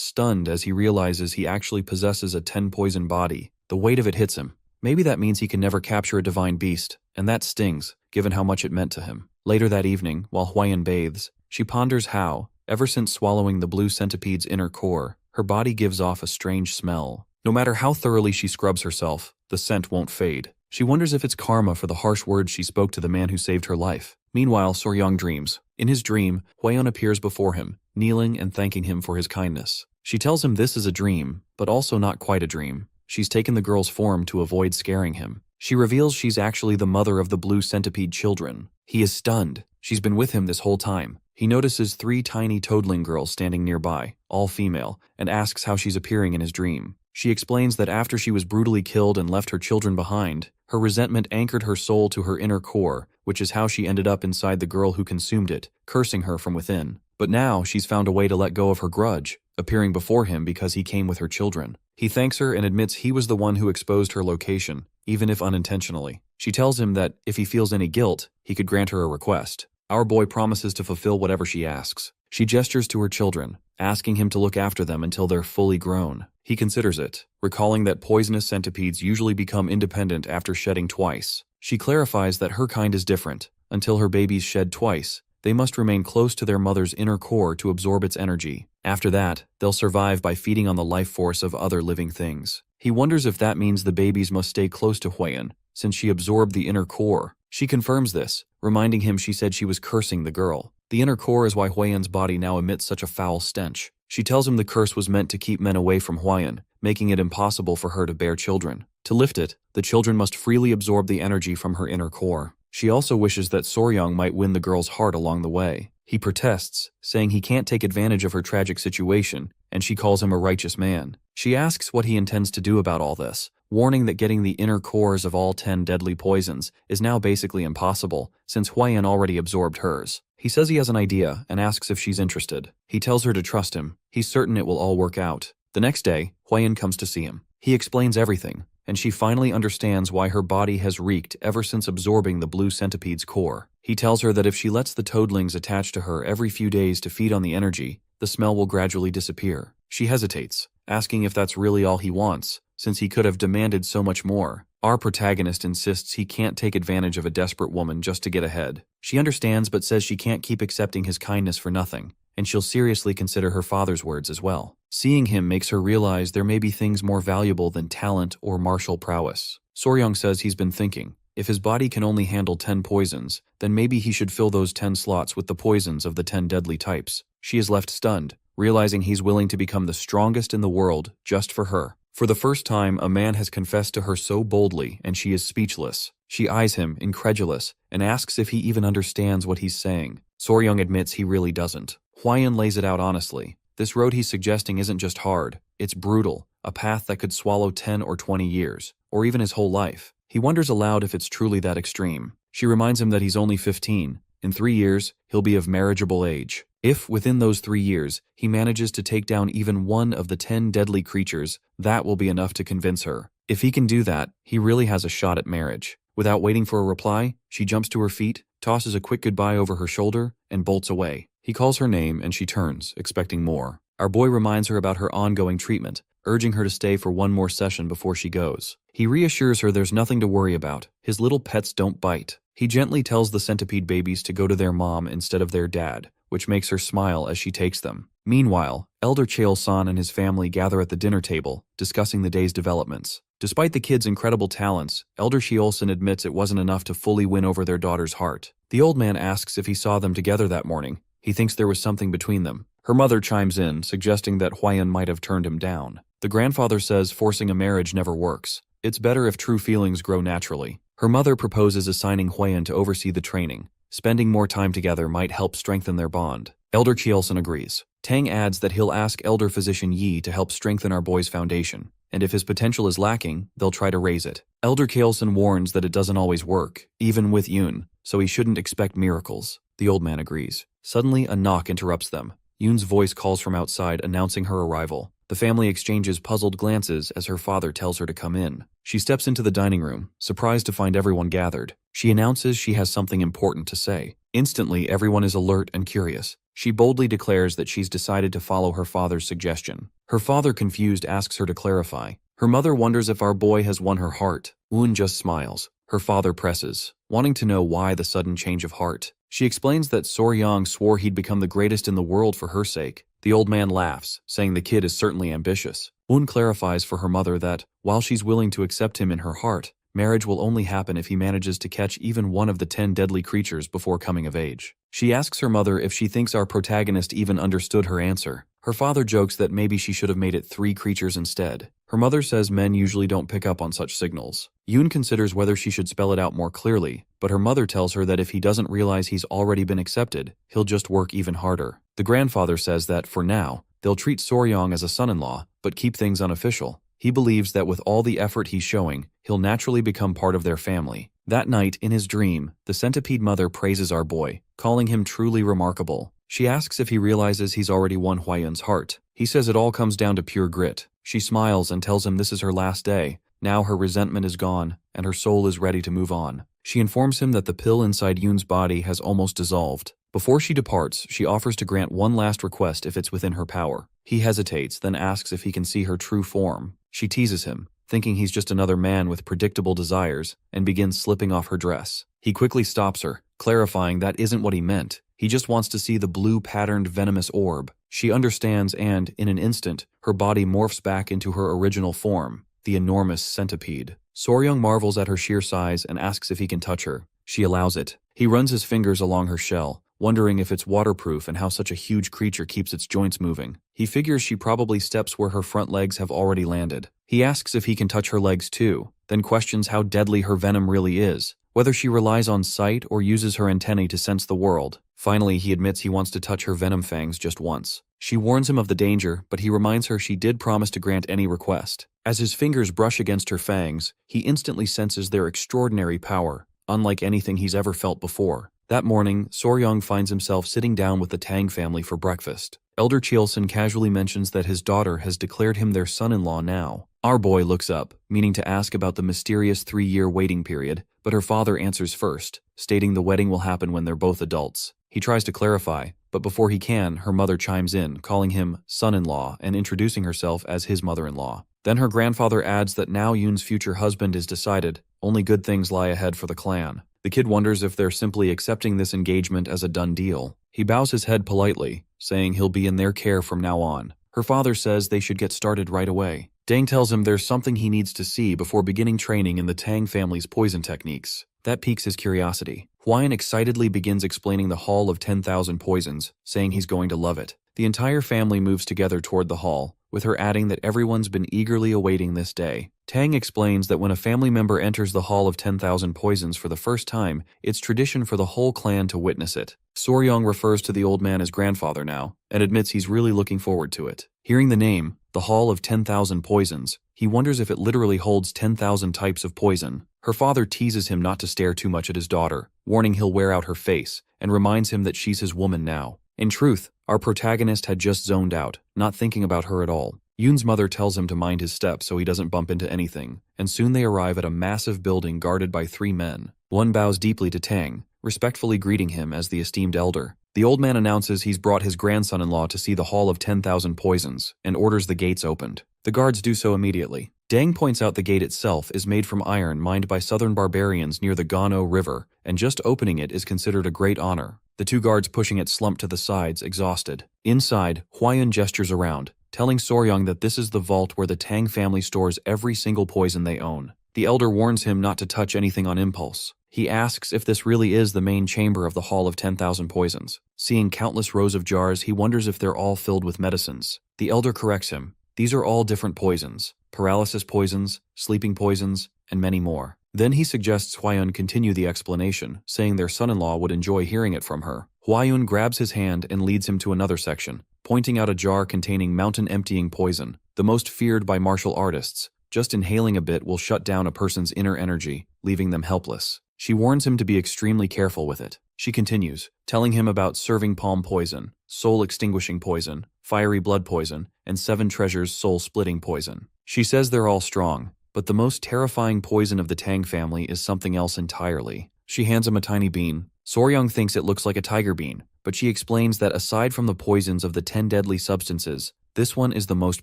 stunned as he realizes he actually possesses a 10-poison body. The weight of it hits him. Maybe that means he can never capture a divine beast, and that stings, given how much it meant to him. Later that evening, while Hwayan bathes, she ponders how, ever since swallowing the blue centipede's inner core, her body gives off a strange smell. No matter how thoroughly she scrubs herself, the scent won't fade. She wonders if it's karma for the harsh words she spoke to the man who saved her life. Meanwhile, Soryang dreams. In his dream, Hwayan appears before him, kneeling and thanking him for his kindness. She tells him this is a dream, but also not quite a dream. She's taken the girl's form to avoid scaring him. She reveals she's actually the mother of the blue centipede children. He is stunned. She's been with him this whole time. He notices 3 tiny toadling girls standing nearby, all female, and asks how she's appearing in his dream. She explains that after she was brutally killed and left her children behind, her resentment anchored her soul to her inner core, which is how she ended up inside the girl who consumed it, cursing her from within. But now she's found a way to let go of her grudge, appearing before him because he came with her children. He thanks her and admits he was the one who exposed her location, even if unintentionally. She tells him that if he feels any guilt, he could grant her a request. Our boy promises to fulfill whatever she asks. She gestures to her children, asking him to look after them until they're fully grown. He considers it, recalling that poisonous centipedes usually become independent after shedding twice. She clarifies that her kind is different. Until her babies shed twice, they must remain close to their mother's inner core to absorb its energy. After that, they'll survive by feeding on the life force of other living things. He wonders if that means the babies must stay close to Hwayan, since she absorbed the inner core. She confirms this, reminding him she said she was cursing the girl. The inner core is why Hwayan's body now emits such a foul stench. She tells him the curse was meant to keep men away from Hwayan, making it impossible for her to bear children. To lift it, the children must freely absorb the energy from her inner core. She also wishes that Soryang might win the girl's heart along the way. He protests, saying he can't take advantage of her tragic situation, and she calls him a righteous man. She asks what he intends to do about all this, warning that getting the inner cores of all 10 deadly poisons is now basically impossible, since Hwayan already absorbed hers. He says he has an idea and asks if she's interested. He tells her to trust him. He's certain it will all work out. The next day, Hwayan comes to see him. He explains everything, and she finally understands why her body has reeked ever since absorbing the blue centipede's core. He tells her that if she lets the toadlings attach to her every few days to feed on the energy, the smell will gradually disappear. She hesitates, asking if that's really all he wants, since he could have demanded so much more. Our protagonist insists he can't take advantage of a desperate woman just to get ahead. She understands but says she can't keep accepting his kindness for nothing, and she'll seriously consider her father's words as well. Seeing him makes her realize there may be things more valuable than talent or martial prowess. Soryang says he's been thinking, if his body can only handle 10 poisons, then maybe he should fill those 10 slots with the poisons of the 10 deadly types. She is left stunned, realizing he's willing to become the strongest in the world just for her. For the first time, a man has confessed to her so boldly, and she is speechless. She eyes him, incredulous, and asks if he even understands what he's saying. Soryang admits he really doesn't. Hwayan lays it out honestly. This road he's suggesting isn't just hard, it's brutal, a path that could swallow 10 or 20 years, or even his whole life. He wonders aloud if it's truly that extreme. She reminds him that he's only 15. In 3 years, he'll be of marriageable age. If, within those 3 years, he manages to take down even one of the 10 deadly creatures, that will be enough to convince her. If he can do that, he really has a shot at marriage. Without waiting for a reply, she jumps to her feet, tosses a quick goodbye over her shoulder, and bolts away. He calls her name and she turns, expecting more. Our boy reminds her about her ongoing treatment, urging her to stay for one more session before she goes. He reassures her there's nothing to worry about. His little pets don't bite. He gently tells the centipede babies to go to their mom instead of their dad, which makes her smile as she takes them. Meanwhile, Elder Cheol-san and his family gather at the dinner table, discussing the day's developments. Despite the kids' incredible talents, Elder Cheol-san admits it wasn't enough to fully win over their daughter's heart. The old man asks if he saw them together that morning. He thinks there was something between them. Her mother chimes in, suggesting that Hwayan might have turned him down. The grandfather says forcing a marriage never works. It's better if true feelings grow naturally. Her mother proposes assigning Hwayan to oversee the training. Spending more time together might help strengthen their bond. Elder Cheol-san agrees. Tang adds that he'll ask Elder Physician Yi to help strengthen our boy's foundation, and if his potential is lacking, they'll try to raise it. Elder Cheol-san warns that it doesn't always work, even with Yoon, so he shouldn't expect miracles. The old man agrees. Suddenly, a knock interrupts them. Yoon's voice calls from outside, announcing her arrival. The family exchanges puzzled glances as her father tells her to come in. She steps into the dining room, surprised to find everyone gathered. She announces she has something important to say. Instantly, everyone is alert and curious. She boldly declares that she's decided to follow her father's suggestion. Her father, confused, asks her to clarify. Her mother wonders if our boy has won her heart. Woon just smiles. Her father presses, wanting to know why the sudden change of heart. She explains that Soryang swore he'd become the greatest in the world for her sake. The old man laughs, saying the kid is certainly ambitious. Woon clarifies for her mother that, while she's willing to accept him in her heart, marriage will only happen if he manages to catch even one of the 10 deadly creatures before coming of age. She asks her mother if she thinks our protagonist even understood her answer. Her father jokes that maybe she should have made it 3 creatures instead. Her mother says men usually don't pick up on such signals. Yoon considers whether she should spell it out more clearly, but her mother tells her that if he doesn't realize he's already been accepted, he'll just work even harder. The grandfather says that, for now, they'll treat Soryang as a son-in-law, but keep things unofficial. He believes that with all the effort he's showing, he'll naturally become part of their family. That night, in his dream, the centipede mother praises our boy, calling him truly remarkable. She asks if he realizes he's already won Hwayun's heart. He says it all comes down to pure grit. She smiles and tells him this is her last day. Now her resentment is gone, and her soul is ready to move on. She informs him that the pill inside Yoon's body has almost dissolved. Before she departs, she offers to grant one last request if it's within her power. He hesitates, then asks if he can see her true form. She teases him, thinking he's just another man with predictable desires, and begins slipping off her dress. He quickly stops her, clarifying that isn't what he meant. He just wants to see the blue patterned venomous orb. She understands and, in an instant, her body morphs back into her original form, the enormous centipede. Soryang marvels at her sheer size and asks if he can touch her. She allows it. He runs his fingers along her shell, wondering if it's waterproof and how such a huge creature keeps its joints moving. He figures she probably steps where her front legs have already landed. He asks if he can touch her legs too, then questions how deadly her venom really is, whether she relies on sight or uses her antennae to sense the world. Finally, he admits he wants to touch her venom fangs just once. She warns him of the danger, but he reminds her she did promise to grant any request. As his fingers brush against her fangs, he instantly senses their extraordinary power, unlike anything he's ever felt before. That morning, Soryang finds himself sitting down with the Tang family for breakfast. Elder Cheolson casually mentions that his daughter has declared him their son-in-law now. Our boy looks up, meaning to ask about the mysterious 3-year waiting period, but her father answers first, stating the wedding will happen when they're both adults. He tries to clarify, but before he can, her mother chimes in, calling him son-in-law and introducing herself as his mother-in-law. Then her grandfather adds that now Yoon's future husband is decided, only good things lie ahead for the clan. The kid wonders if they're simply accepting this engagement as a done deal. He bows his head politely, saying he'll be in their care from now on. Her father says they should get started right away. Dang tells him there's something he needs to see before beginning training in the Tang family's poison techniques. That piques his curiosity. Hwayun excitedly begins explaining the Hall of 10,000 Poisons, saying he's going to love it. The entire family moves together toward the hall, with her adding that everyone's been eagerly awaiting this day. Tang explains that when a family member enters the Hall of 10,000 Poisons for the first time, it's tradition for the whole clan to witness it. Soryang refers to the old man as grandfather now, and admits he's really looking forward to it. Hearing the name, the Hall of 10,000 Poisons, he wonders if it literally holds 10,000 types of poison. Her father teases him not to stare too much at his daughter, warning he'll wear out her face, and reminds him that she's his woman now. In truth, our protagonist had just zoned out, not thinking about her at all. Yoon's mother tells him to mind his steps so he doesn't bump into anything, and soon they arrive at a massive building guarded by 3 men. One bows deeply to Tang, respectfully greeting him as the esteemed elder. The old man announces he's brought his grandson-in-law to see the Hall of 10,000 Poisons, and orders the gates opened. The guards do so immediately. Dang points out the gate itself is made from iron mined by southern barbarians near the Gano River, and just opening it is considered a great honor. The 2 guards pushing it slump to the sides, exhausted. Inside, Hwayun gestures around, telling Soryang that this is the vault where the Tang family stores every single poison they own. The elder warns him not to touch anything on impulse. He asks if this really is the main chamber of the Hall of 10,000 Poisons. Seeing countless rows of jars, he wonders if they're all filled with medicines. The elder corrects him. These are all different poisons. Paralysis poisons, sleeping poisons, and many more. Then he suggests Hwayun continue the explanation, saying their son-in-law would enjoy hearing it from her. Hwayun grabs his hand and leads him to another section, pointing out a jar containing mountain-emptying poison, the most feared by martial artists. Just inhaling a bit will shut down a person's inner energy, leaving them helpless. She warns him to be extremely careful with it. She continues, telling him about serving palm poison, soul-extinguishing poison, fiery blood poison, and 7 treasures soul-splitting poison. She says they're all strong, but the most terrifying poison of the Tang family is something else entirely. She hands him a tiny bean. Soryang thinks it looks like a tiger bean, but she explains that aside from the poisons of the 10 deadly substances, this one is the most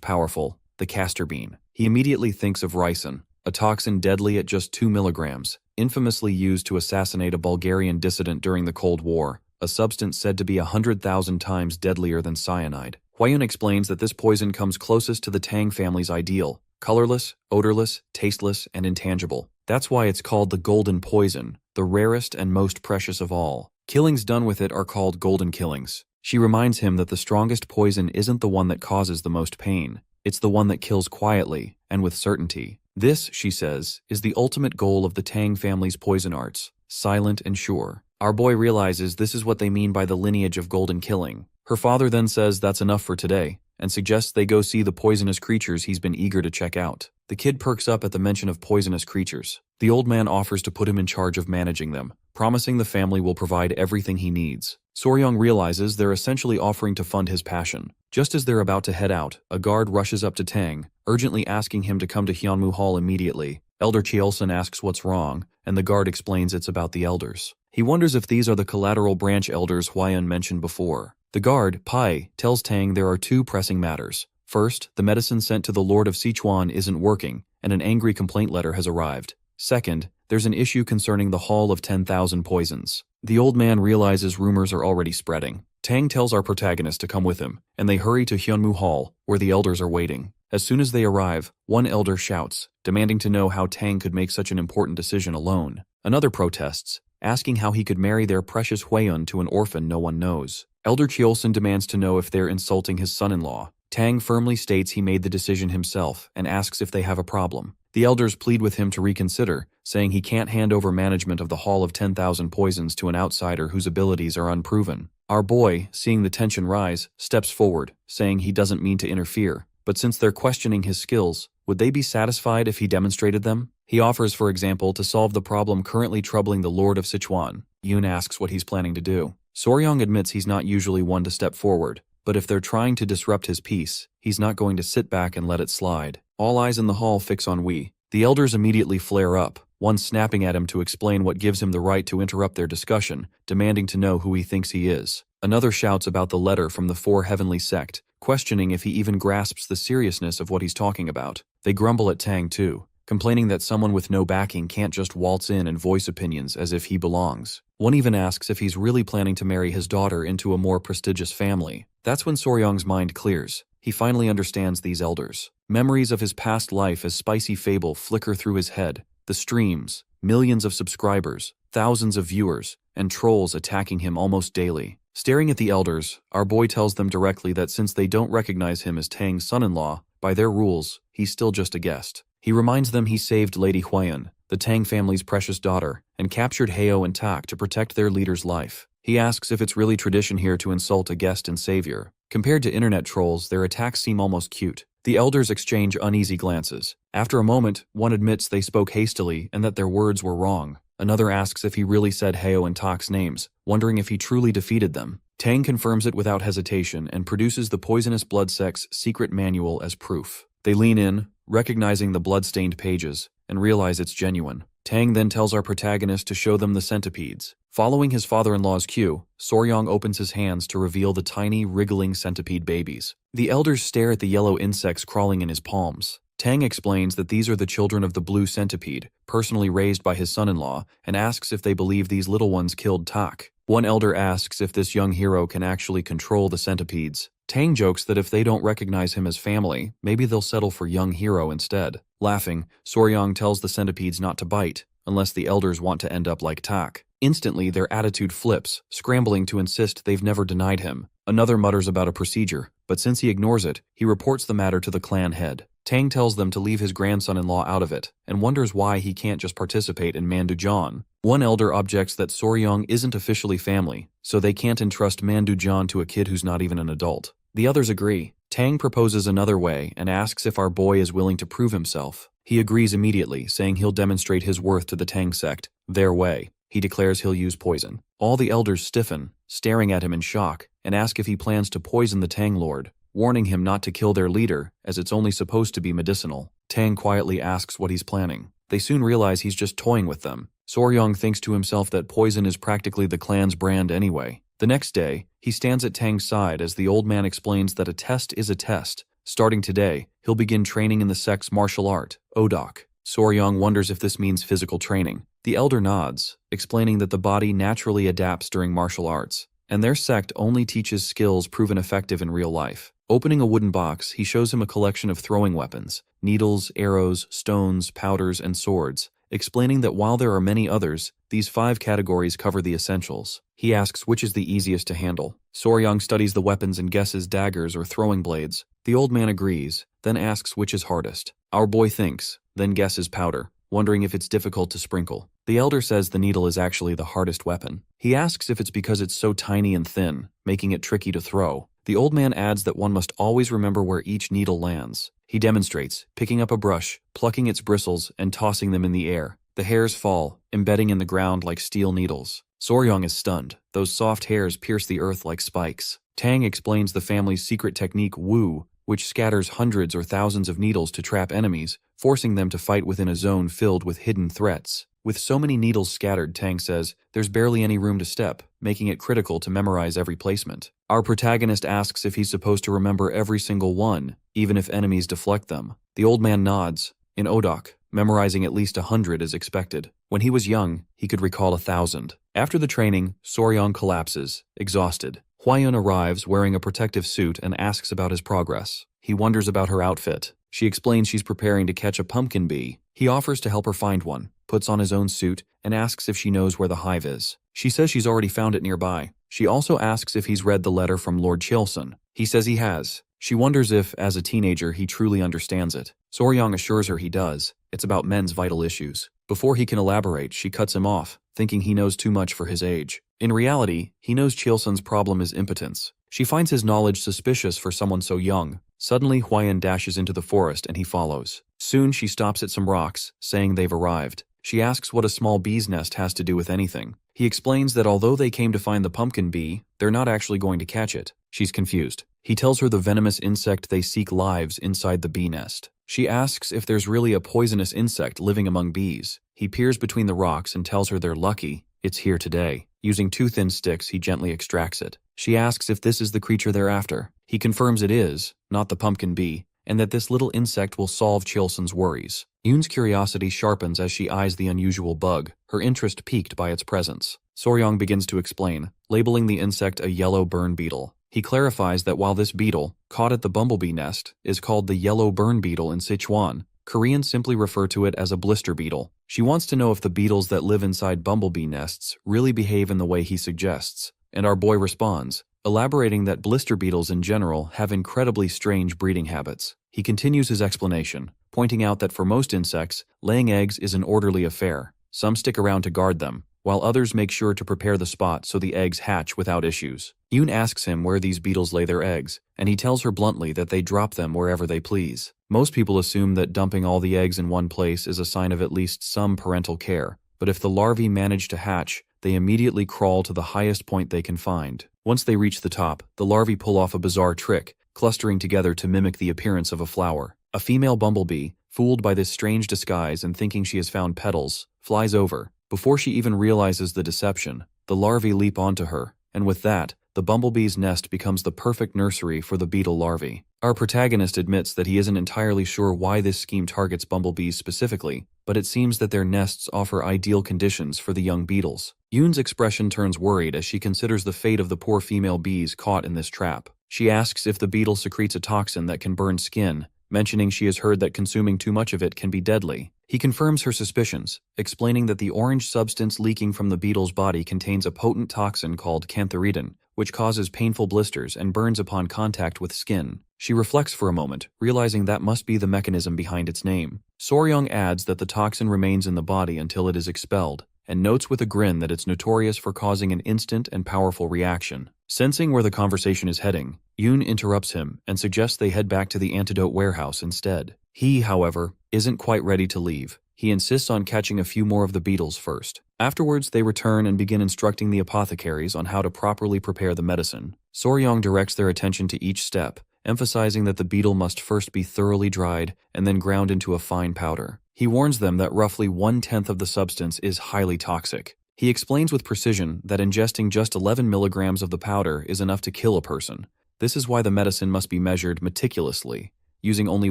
powerful, the castor bean. He immediately thinks of ricin, a toxin deadly at just 2 milligrams, infamously used to assassinate a Bulgarian dissident during the Cold War, a substance said to be 100,000 times deadlier than cyanide. Huayun explains that this poison comes closest to the Tang family's ideal, colorless, odorless, tasteless, and intangible. That's why it's called the golden poison, the rarest and most precious of all. Killings done with it are called golden killings. She reminds him that the strongest poison isn't the one that causes the most pain. It's the one that kills quietly and with certainty. This, she says, is the ultimate goal of the Tang family's poison arts, silent and sure. Our boy realizes this is what they mean by the lineage of golden killing. Her father then says that's enough for today, and suggests they go see the poisonous creatures he's been eager to check out. The kid perks up at the mention of poisonous creatures. The old man offers to put him in charge of managing them, promising the family will provide everything he needs. Soryang realizes they're essentially offering to fund his passion. Just as they're about to head out, a guard rushes up to Tang, urgently asking him to come to Hyunmu Hall immediately. Elder Cheolson asks what's wrong, and the guard explains it's about the elders. He wonders if these are the collateral branch elders Huayun mentioned before. The guard, Pai, tells Tang there are 2 pressing matters. First, the medicine sent to the Lord of Sichuan isn't working, and an angry complaint letter has arrived. Second, there's an issue concerning the Hall of 10,000 Poisons. The old man realizes rumors are already spreading. Tang tells our protagonist to come with him, and they hurry to Hyunmu Hall, where the elders are waiting. As soon as they arrive, one elder shouts, demanding to know how Tang could make such an important decision alone. Another protests, asking how he could marry their precious Huayun to an orphan no one knows. Elder Cheolson demands to know if they're insulting his son-in-law. Tang firmly states he made the decision himself and asks if they have a problem. The elders plead with him to reconsider, saying he can't hand over management of the Hall of 10,000 Poisons to an outsider whose abilities are unproven. Our boy, seeing the tension rise, steps forward, saying he doesn't mean to interfere, but since they're questioning his skills, would they be satisfied if he demonstrated them? He offers, for example, to solve the problem currently troubling the Lord of Sichuan. Yoon asks what he's planning to do. Soryang admits he's not usually one to step forward, but if they're trying to disrupt his peace, he's not going to sit back and let it slide. All eyes in the hall fix on Wee. The elders immediately flare up, one snapping at him to explain what gives him the right to interrupt their discussion, demanding to know who he thinks he is. Another shouts about the letter from the 4 Heavenly Sect, questioning if he even grasps the seriousness of what he's talking about. They grumble at Tang too, complaining that someone with no backing can't just waltz in and voice opinions as if he belongs. One even asks if he's really planning to marry his daughter into a more prestigious family. That's when Soryang's mind clears. He finally understands these elders. Memories of his past life as spicy fable flicker through his head. The streams, millions of subscribers, thousands of viewers, and trolls attacking him almost daily. Staring at the elders, our boy tells them directly that since they don't recognize him as Tang's son-in-law, by their rules, he's still just a guest. He reminds them he saved Lady Huayun, the Tang family's precious daughter, and captured Heo and Tak to protect their leader's life. He asks if it's really tradition here to insult a guest and savior. Compared to internet trolls, their attacks seem almost cute. The elders exchange uneasy glances. After a moment, one admits they spoke hastily and that their words were wrong. Another asks if he really said Heo and Tak's names, wondering if he truly defeated them. Tang confirms it without hesitation and produces the poisonous blood sect's secret manual as proof. They lean in, recognizing the blood-stained pages, and realize it's genuine. Tang then tells our protagonist to show them the centipedes. Following his father-in-law's cue, Soryang opens his hands to reveal the tiny, wriggling centipede babies. The elders stare at the yellow insects crawling in his palms. Tang explains that these are the children of the blue centipede, personally raised by his son-in-law, and asks if they believe these little ones killed Tak. One elder asks if this young hero can actually control the centipedes. Tang jokes that if they don't recognize him as family, maybe they'll settle for young hero instead. Laughing, Soryang tells the centipedes not to bite, unless the elders want to end up like Tak. Instantly, their attitude flips, scrambling to insist they've never denied him. Another mutters about a procedure, but since he ignores it, he reports the matter to the clan head. Tang tells them to leave his grandson-in-law out of it, and wonders why he can't just participate in Mandujan. One elder objects that Soryang isn't officially family, so they can't entrust Mandujan to a kid who's not even an adult. The others agree. Tang proposes another way and asks if our boy is willing to prove himself. He agrees immediately, saying he'll demonstrate his worth to the Tang sect, their way. He declares he'll use poison. All the elders stiffen, staring at him in shock, and ask if he plans to poison the Tang Lord, warning him not to kill their leader, as it's only supposed to be medicinal. Tang quietly asks what he's planning. They soon realize he's just toying with them. Soryong thinks to himself that poison is practically the clan's brand anyway. The next day, he stands at Tang's side as the old man explains that a test is a test. Starting today, he'll begin training in the sect's martial art, Odok. Soryong wonders if this means physical training. The elder nods, explaining that the body naturally adapts during martial arts, and their sect only teaches skills proven effective in real life. Opening a wooden box, he shows him a collection of throwing weapons, needles, arrows, stones, powders, and swords, explaining that while there are many others, these 5 categories cover the essentials. He asks which is the easiest to handle. Soryong studies the weapons and guesses daggers or throwing blades. The old man agrees, then asks which is hardest. Our boy thinks, then guesses powder, wondering if it's difficult to sprinkle. The elder says the needle is actually the hardest weapon. He asks if it's because it's so tiny and thin, making it tricky to throw. The old man adds that one must always remember where each needle lands. He demonstrates, picking up a brush, plucking its bristles, and tossing them in the air. The hairs fall, embedding in the ground like steel needles. Soryong is stunned. Those soft hairs pierce the earth like spikes. Tang explains the family's secret technique Wu, which scatters hundreds or thousands of needles to trap enemies, forcing them to fight within a zone filled with hidden threats. With so many needles scattered, Tang says, there's barely any room to step, making it critical to memorize every placement. Our protagonist asks if he's supposed to remember every single one, even if enemies deflect them. The old man nods. In Odok, memorizing at least 100 is expected. When he was young, he could recall 1,000. After the training, Soryong collapses, exhausted. Hwayun arrives wearing a protective suit and asks about his progress. He wonders about her outfit. She explains she's preparing to catch a pumpkin bee. He offers to help her find one, puts on his own suit, and asks if she knows where the hive is. She says she's already found it nearby. She also asks if he's read the letter from Lord Chilson. He says he has. She wonders if, as a teenager, he truly understands it. Soryong assures her he does. It's about men's vital issues. Before he can elaborate, she cuts him off, thinking he knows too much for his age. In reality, he knows Chilson's problem is impotence. She finds his knowledge suspicious for someone so young. Suddenly, Hwayun dashes into the forest and he follows. Soon, she stops at some rocks, saying they've arrived. She asks what a small bee's nest has to do with anything. He explains that although they came to find the pumpkin bee, they're not actually going to catch it. She's confused. He tells her the venomous insect they seek lives inside the bee nest. She asks if there's really a poisonous insect living among bees. He peers between the rocks and tells her they're lucky. It's here today. Using 2 thin sticks, he gently extracts it. She asks if this is the creature they're after. He confirms it is, not the pumpkin bee, and that this little insect will solve Chilson's worries. Yoon's curiosity sharpens as she eyes the unusual bug, her interest piqued by its presence. Soryong begins to explain, labeling the insect a yellow burn beetle. He clarifies that while this beetle, caught at the bumblebee nest, is called the yellow burn beetle in Sichuan, Koreans simply refer to it as a blister beetle. She wants to know if the beetles that live inside bumblebee nests really behave in the way he suggests, and our boy responds, elaborating that blister beetles in general have incredibly strange breeding habits. He continues his explanation, pointing out that for most insects, laying eggs is an orderly affair. Some stick around to guard them, while others make sure to prepare the spot so the eggs hatch without issues. Yoon asks him where these beetles lay their eggs, and he tells her bluntly that they drop them wherever they please. Most people assume that dumping all the eggs in one place is a sign of at least some parental care, but if the larvae manage to hatch, they immediately crawl to the highest point they can find. Once they reach the top, the larvae pull off a bizarre trick, clustering together to mimic the appearance of a flower. A female bumblebee, fooled by this strange disguise and thinking she has found petals, flies over. Before she even realizes the deception, the larvae leap onto her, and with that, the bumblebee's nest becomes the perfect nursery for the beetle larvae. Our protagonist admits that he isn't entirely sure why this scheme targets bumblebees specifically, but it seems that their nests offer ideal conditions for the young beetles. Yoon's expression turns worried as she considers the fate of the poor female bees caught in this trap. She asks if the beetle secretes a toxin that can burn skin, mentioning she has heard that consuming too much of it can be deadly. He confirms her suspicions, explaining that the orange substance leaking from the beetle's body contains a potent toxin called cantharidin, which causes painful blisters and burns upon contact with skin. She reflects for a moment, realizing that must be the mechanism behind its name. Soryong adds that the toxin remains in the body until it is expelled, and notes with a grin that it's notorious for causing an instant and powerful reaction. Sensing where the conversation is heading, Yoon interrupts him and suggests they head back to the antidote warehouse instead. He, however, isn't quite ready to leave. He insists on catching a few more of the beetles first. Afterwards, they return and begin instructing the apothecaries on how to properly prepare the medicine. Soryong directs their attention to each step, emphasizing that the beetle must first be thoroughly dried and then ground into a fine powder. He warns them that roughly 1/10 of the substance is highly toxic. He explains with precision that ingesting just 11 milligrams of the powder is enough to kill a person. This is why the medicine must be measured meticulously, using only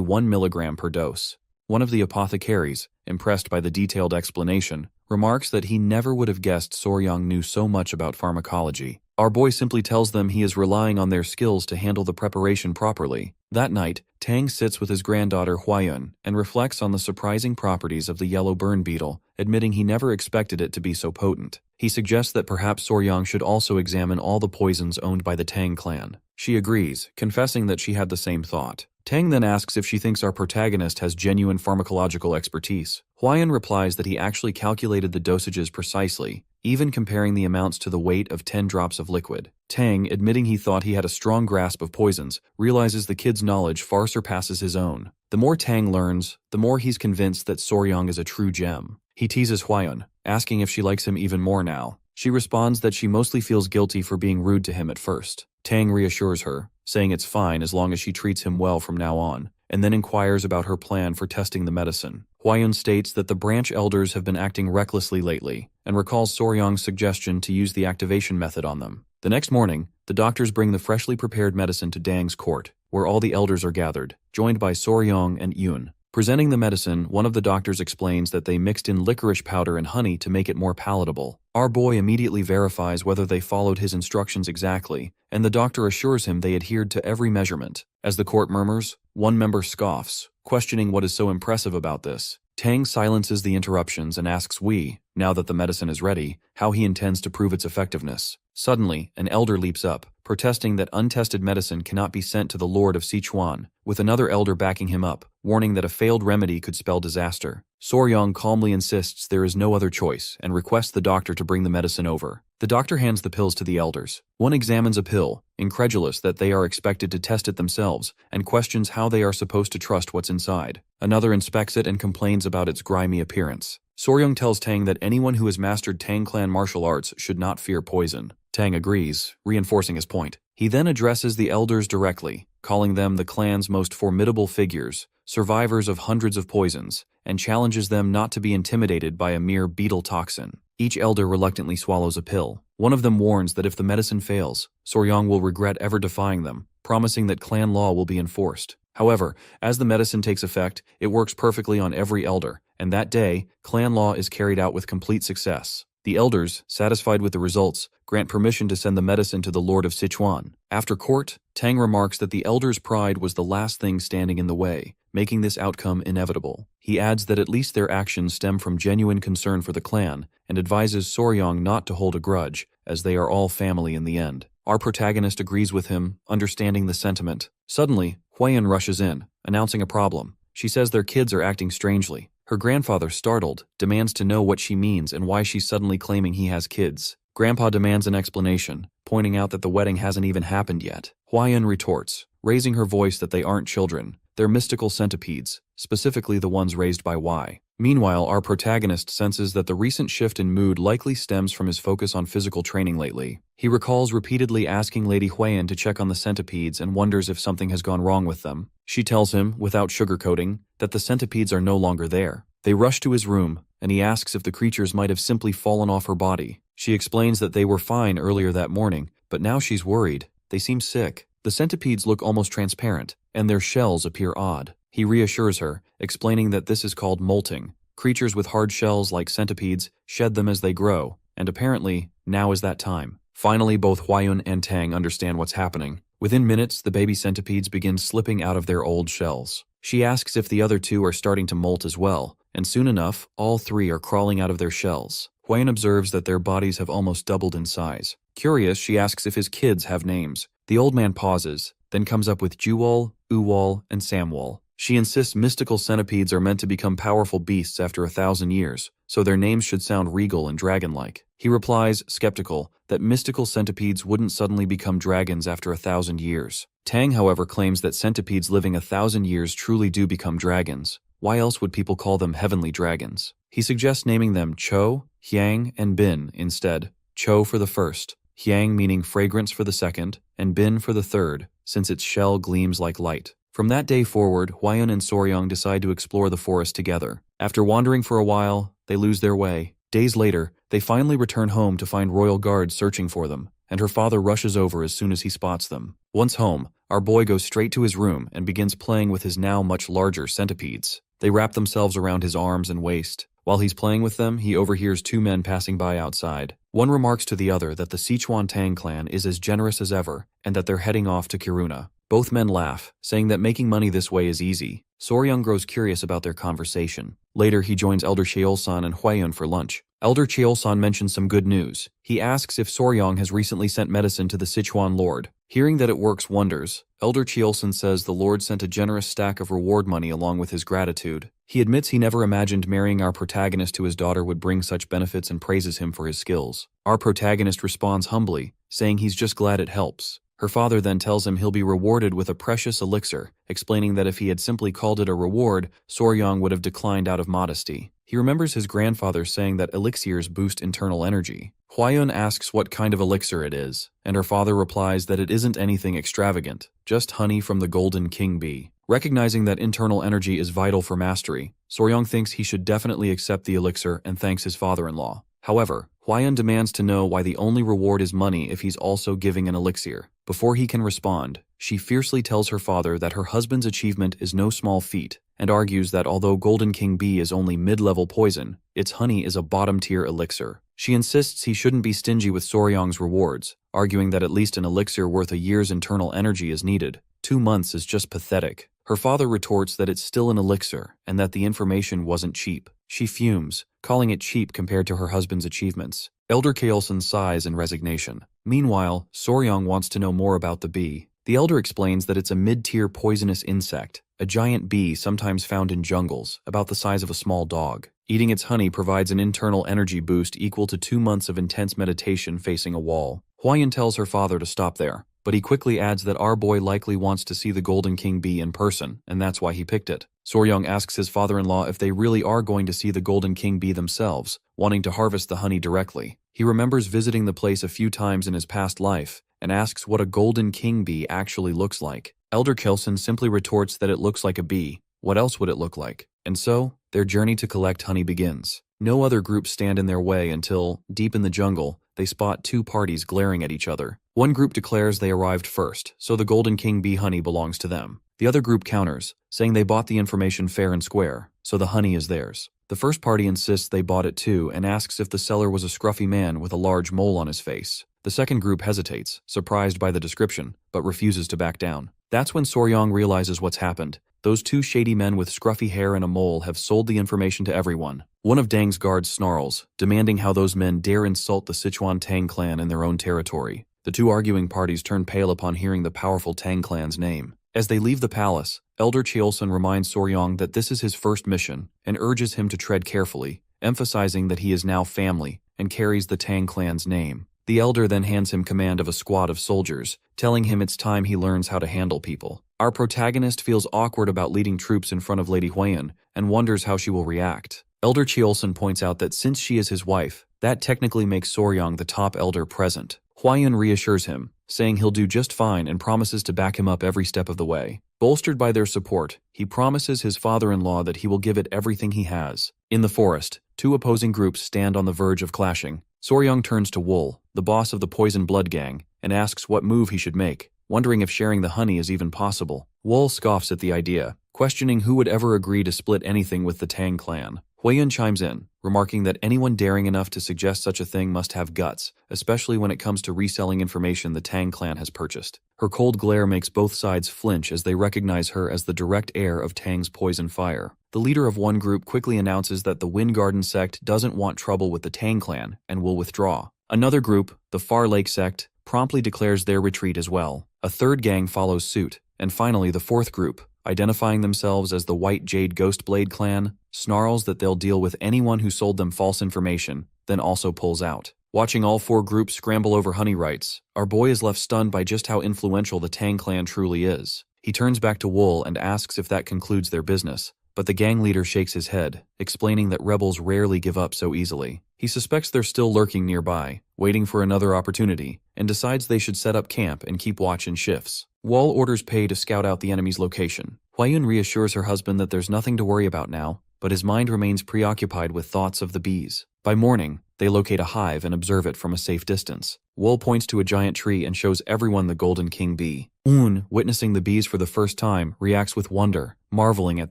1 milligram per dose. One of the apothecaries, impressed by the detailed explanation, remarks that he never would have guessed Soryong knew so much about pharmacology. Our boy simply tells them he is relying on their skills to handle the preparation properly. That night, Tang sits with his granddaughter Huayun and reflects on the surprising properties of the yellow burn beetle, admitting he never expected it to be so potent. He suggests that perhaps Soryong should also examine all the poisons owned by the Tang clan. She agrees, confessing that she had the same thought. Tang then asks if she thinks our protagonist has genuine pharmacological expertise. Huayun replies that he actually calculated the dosages precisely, even comparing the amounts to the weight of 10 drops of liquid. Tang, admitting he thought he had a strong grasp of poisons, realizes the kid's knowledge far surpasses his own. The more Tang learns, the more he's convinced that Soryong is a true gem. He teases Huayun, asking if she likes him even more now. She responds that she mostly feels guilty for being rude to him at first. Tang reassures her, saying it's fine as long as she treats him well from now on, and then inquires about her plan for testing the medicine. Huayun states that the branch elders have been acting recklessly lately, and recalls Soryong's suggestion to use the activation method on them. The next morning, the doctors bring the freshly prepared medicine to Dang's court, where all the elders are gathered, joined by Soryong and Yun. Presenting the medicine, one of the doctors explains that they mixed in licorice powder and honey to make it more palatable. Our boy immediately verifies whether they followed his instructions exactly, and the doctor assures him they adhered to every measurement. As the court murmurs, one member scoffs, questioning what is so impressive about this. Tang silences the interruptions and asks Wei, now that the medicine is ready, how he intends to prove its effectiveness. Suddenly, an elder leaps up, protesting that untested medicine cannot be sent to the Lord of Sichuan, with another elder backing him up, warning that a failed remedy could spell disaster. Soryong calmly insists there is no other choice and requests the doctor to bring the medicine over. The doctor hands the pills to the elders. One examines a pill, incredulous that they are expected to test it themselves, and questions how they are supposed to trust what's inside. Another inspects it and complains about its grimy appearance. Soryong tells Tang that anyone who has mastered Tang clan martial arts should not fear poison. Tang agrees, reinforcing his point. He then addresses the elders directly, calling them the clan's most formidable figures, survivors of hundreds of poisons, and challenges them not to be intimidated by a mere beetle toxin. Each elder reluctantly swallows a pill. One of them warns that if the medicine fails, Soryong will regret ever defying them, promising that clan law will be enforced. However, as the medicine takes effect, it works perfectly on every elder, and that day, clan law is carried out with complete success. The elders, satisfied with the results, grant permission to send the medicine to the Lord of Sichuan. After court, Tang remarks that the elders' pride was the last thing standing in the way, making this outcome inevitable. He adds that at least their actions stem from genuine concern for the clan, and advises Soryong not to hold a grudge, as they are all family in the end. Our protagonist agrees with him, understanding the sentiment. Suddenly, Huayun rushes in, announcing a problem. She says their kids are acting strangely. Her grandfather, startled, demands to know what she means and why she's suddenly claiming he has kids. Grandpa demands an explanation, pointing out that the wedding hasn't even happened yet. Huayun retorts, raising her voice that they aren't children. They're mystical centipedes, specifically the ones raised by Y. Meanwhile, our protagonist senses that the recent shift in mood likely stems from his focus on physical training lately. He recalls repeatedly asking Lady Huayun to check on the centipedes and wonders if something has gone wrong with them. She tells him, without sugarcoating, that the centipedes are no longer there. They rush to his room, and he asks if the creatures might have simply fallen off her body. She explains that they were fine earlier that morning, but now she's worried. They seem sick. The centipedes look almost transparent, and their shells appear odd. He reassures her, explaining that this is called molting. Creatures with hard shells like centipedes shed them as they grow, and apparently, now is that time. Finally, both Huayun and Tang understand what's happening. Within minutes, the baby centipedes begin slipping out of their old shells. She asks if the other two are starting to molt as well, and soon enough, all three are crawling out of their shells. Huayun observes that their bodies have almost doubled in size. Curious, she asks if his kids have names. The old man pauses, then comes up with Juwal, Uwal, and Samwal. She insists mystical centipedes are meant to become powerful beasts after 1,000 years, so their names should sound regal and dragon-like. He replies, skeptical, that mystical centipedes wouldn't suddenly become dragons after 1,000 years. Tang, however, claims that centipedes living 1,000 years truly do become dragons. Why else would people call them heavenly dragons? He suggests naming them Cho, Hyang, and Bin instead. Cho for the first, Hyang meaning fragrance for the second, and Bin for the third, since its shell gleams like light. From that day forward, Hwaeun and Soryong decide to explore the forest together. After wandering for a while, they lose their way. Days later, they finally return home to find royal guards searching for them, and her father rushes over as soon as he spots them. Once home, our boy goes straight to his room and begins playing with his now much larger centipedes. They wrap themselves around his arms and waist. While he's playing with them, he overhears two men passing by outside. One remarks to the other that the Sichuan Tang clan is as generous as ever, and that they're heading off to Kiruna. Both men laugh, saying that making money this way is easy. Soryong grows curious about their conversation. Later, he joins Elder Cheolsan and Hwaeun for lunch. Elder Cheolsan mentions some good news. He asks if Soryong has recently sent medicine to the Sichuan Lord. Hearing that it works wonders, Elder Cheolsan says the Lord sent a generous stack of reward money along with his gratitude. He admits he never imagined marrying our protagonist to his daughter would bring such benefits and praises him for his skills. Our protagonist responds humbly, saying he's just glad it helps. Her father then tells him he'll be rewarded with a precious elixir, explaining that if he had simply called it a reward, Soryong would have declined out of modesty. He remembers his grandfather saying that elixirs boost internal energy. Hwaeun asks what kind of elixir it is, and her father replies that it isn't anything extravagant, just honey from the golden king bee. Recognizing that internal energy is vital for mastery, Soryong thinks he should definitely accept the elixir and thanks his father-in-law. However, Hwaeun demands to know why the only reward is money if he's also giving an elixir. Before he can respond, she fiercely tells her father that her husband's achievement is no small feat, and argues that although Golden King Bee is only mid-level poison, its honey is a bottom-tier elixir. She insists he shouldn't be stingy with Soryong's rewards, arguing that at least an elixir worth a year's internal energy is needed. 2 months is just pathetic. Her father retorts that it's still an elixir, and that the information wasn't cheap. She fumes, calling it cheap compared to her husband's achievements. Elder Cheolsan sighs in resignation. Meanwhile, Soryong wants to know more about the bee. The elder explains that it's a mid-tier poisonous insect, a giant bee sometimes found in jungles, about the size of a small dog. Eating its honey provides an internal energy boost equal to 2 months of intense meditation facing a wall. Hwaeun tells her father to stop there, but he quickly adds that our boy likely wants to see the Golden King Bee in person, and that's why he picked it. Soryong asks his father-in-law if they really are going to see the Golden King Bee themselves, wanting to harvest the honey directly. He remembers visiting the place a few times in his past life, and asks what a Golden King Bee actually looks like. Elder Cheolsan simply retorts that it looks like a bee. What else would it look like? And so, their journey to collect honey begins. No other groups stand in their way until, deep in the jungle, they spot two parties glaring at each other. One group declares they arrived first, so the Golden King Bee honey belongs to them. The other group counters, saying they bought the information fair and square, so the honey is theirs. The first party insists they bought it too and asks if the seller was a scruffy man with a large mole on his face. The second group hesitates, surprised by the description, but refuses to back down. That's when Soryong realizes what's happened. Those two shady men with scruffy hair and a mole have sold the information to everyone. One of Dang's guards snarls, demanding how those men dare insult the Sichuan Tang clan in their own territory. The two arguing parties turn pale upon hearing the powerful Tang clan's name. As they leave the palace, Elder Cheolsan reminds Soryong that this is his first mission and urges him to tread carefully, emphasizing that he is now family and carries the Tang clan's name. The elder then hands him command of a squad of soldiers, telling him it's time he learns how to handle people. Our protagonist feels awkward about leading troops in front of Lady Hwaeun and wonders how she will react. Elder Cheolsan points out that since she is his wife, that technically makes Soryong the top elder present. Hwaeun reassures him, saying he'll do just fine and promises to back him up every step of the way. Bolstered by their support, he promises his father-in-law that he will give it everything he has. In the forest, two opposing groups stand on the verge of clashing. Soryong turns to Wool, the boss of the Poison Blood Gang, and asks what move he should make, wondering if sharing the honey is even possible. Wool scoffs at the idea, questioning who would ever agree to split anything with the Tang clan. Hwaeun chimes in, remarking that anyone daring enough to suggest such a thing must have guts, especially when it comes to reselling information the Tang clan has purchased. Her cold glare makes both sides flinch as they recognize her as the direct heir of Tang's poison fire. The leader of one group quickly announces that the Wind Garden sect doesn't want trouble with the Tang clan and will withdraw. Another group, the Far Lake sect, promptly declares their retreat as well. A third gang follows suit, and finally the fourth group, identifying themselves as the White Jade Ghostblade clan, snarls that they'll deal with anyone who sold them false information, then also pulls out. Watching all four groups scramble over honey rights, our boy is left stunned by just how influential the Tang clan truly is. He turns back to Wool and asks if that concludes their business, but the gang leader shakes his head, explaining that rebels rarely give up so easily. He suspects they're still lurking nearby, waiting for another opportunity, and decides they should set up camp and keep watch in shifts. Wall orders Pei to scout out the enemy's location. Huayun reassures her husband that there's nothing to worry about now, but his mind remains preoccupied with thoughts of the bees. By morning, they locate a hive and observe it from a safe distance. Wool points to a giant tree and shows everyone the golden king bee. Un, witnessing the bees for the first time, reacts with wonder, marveling at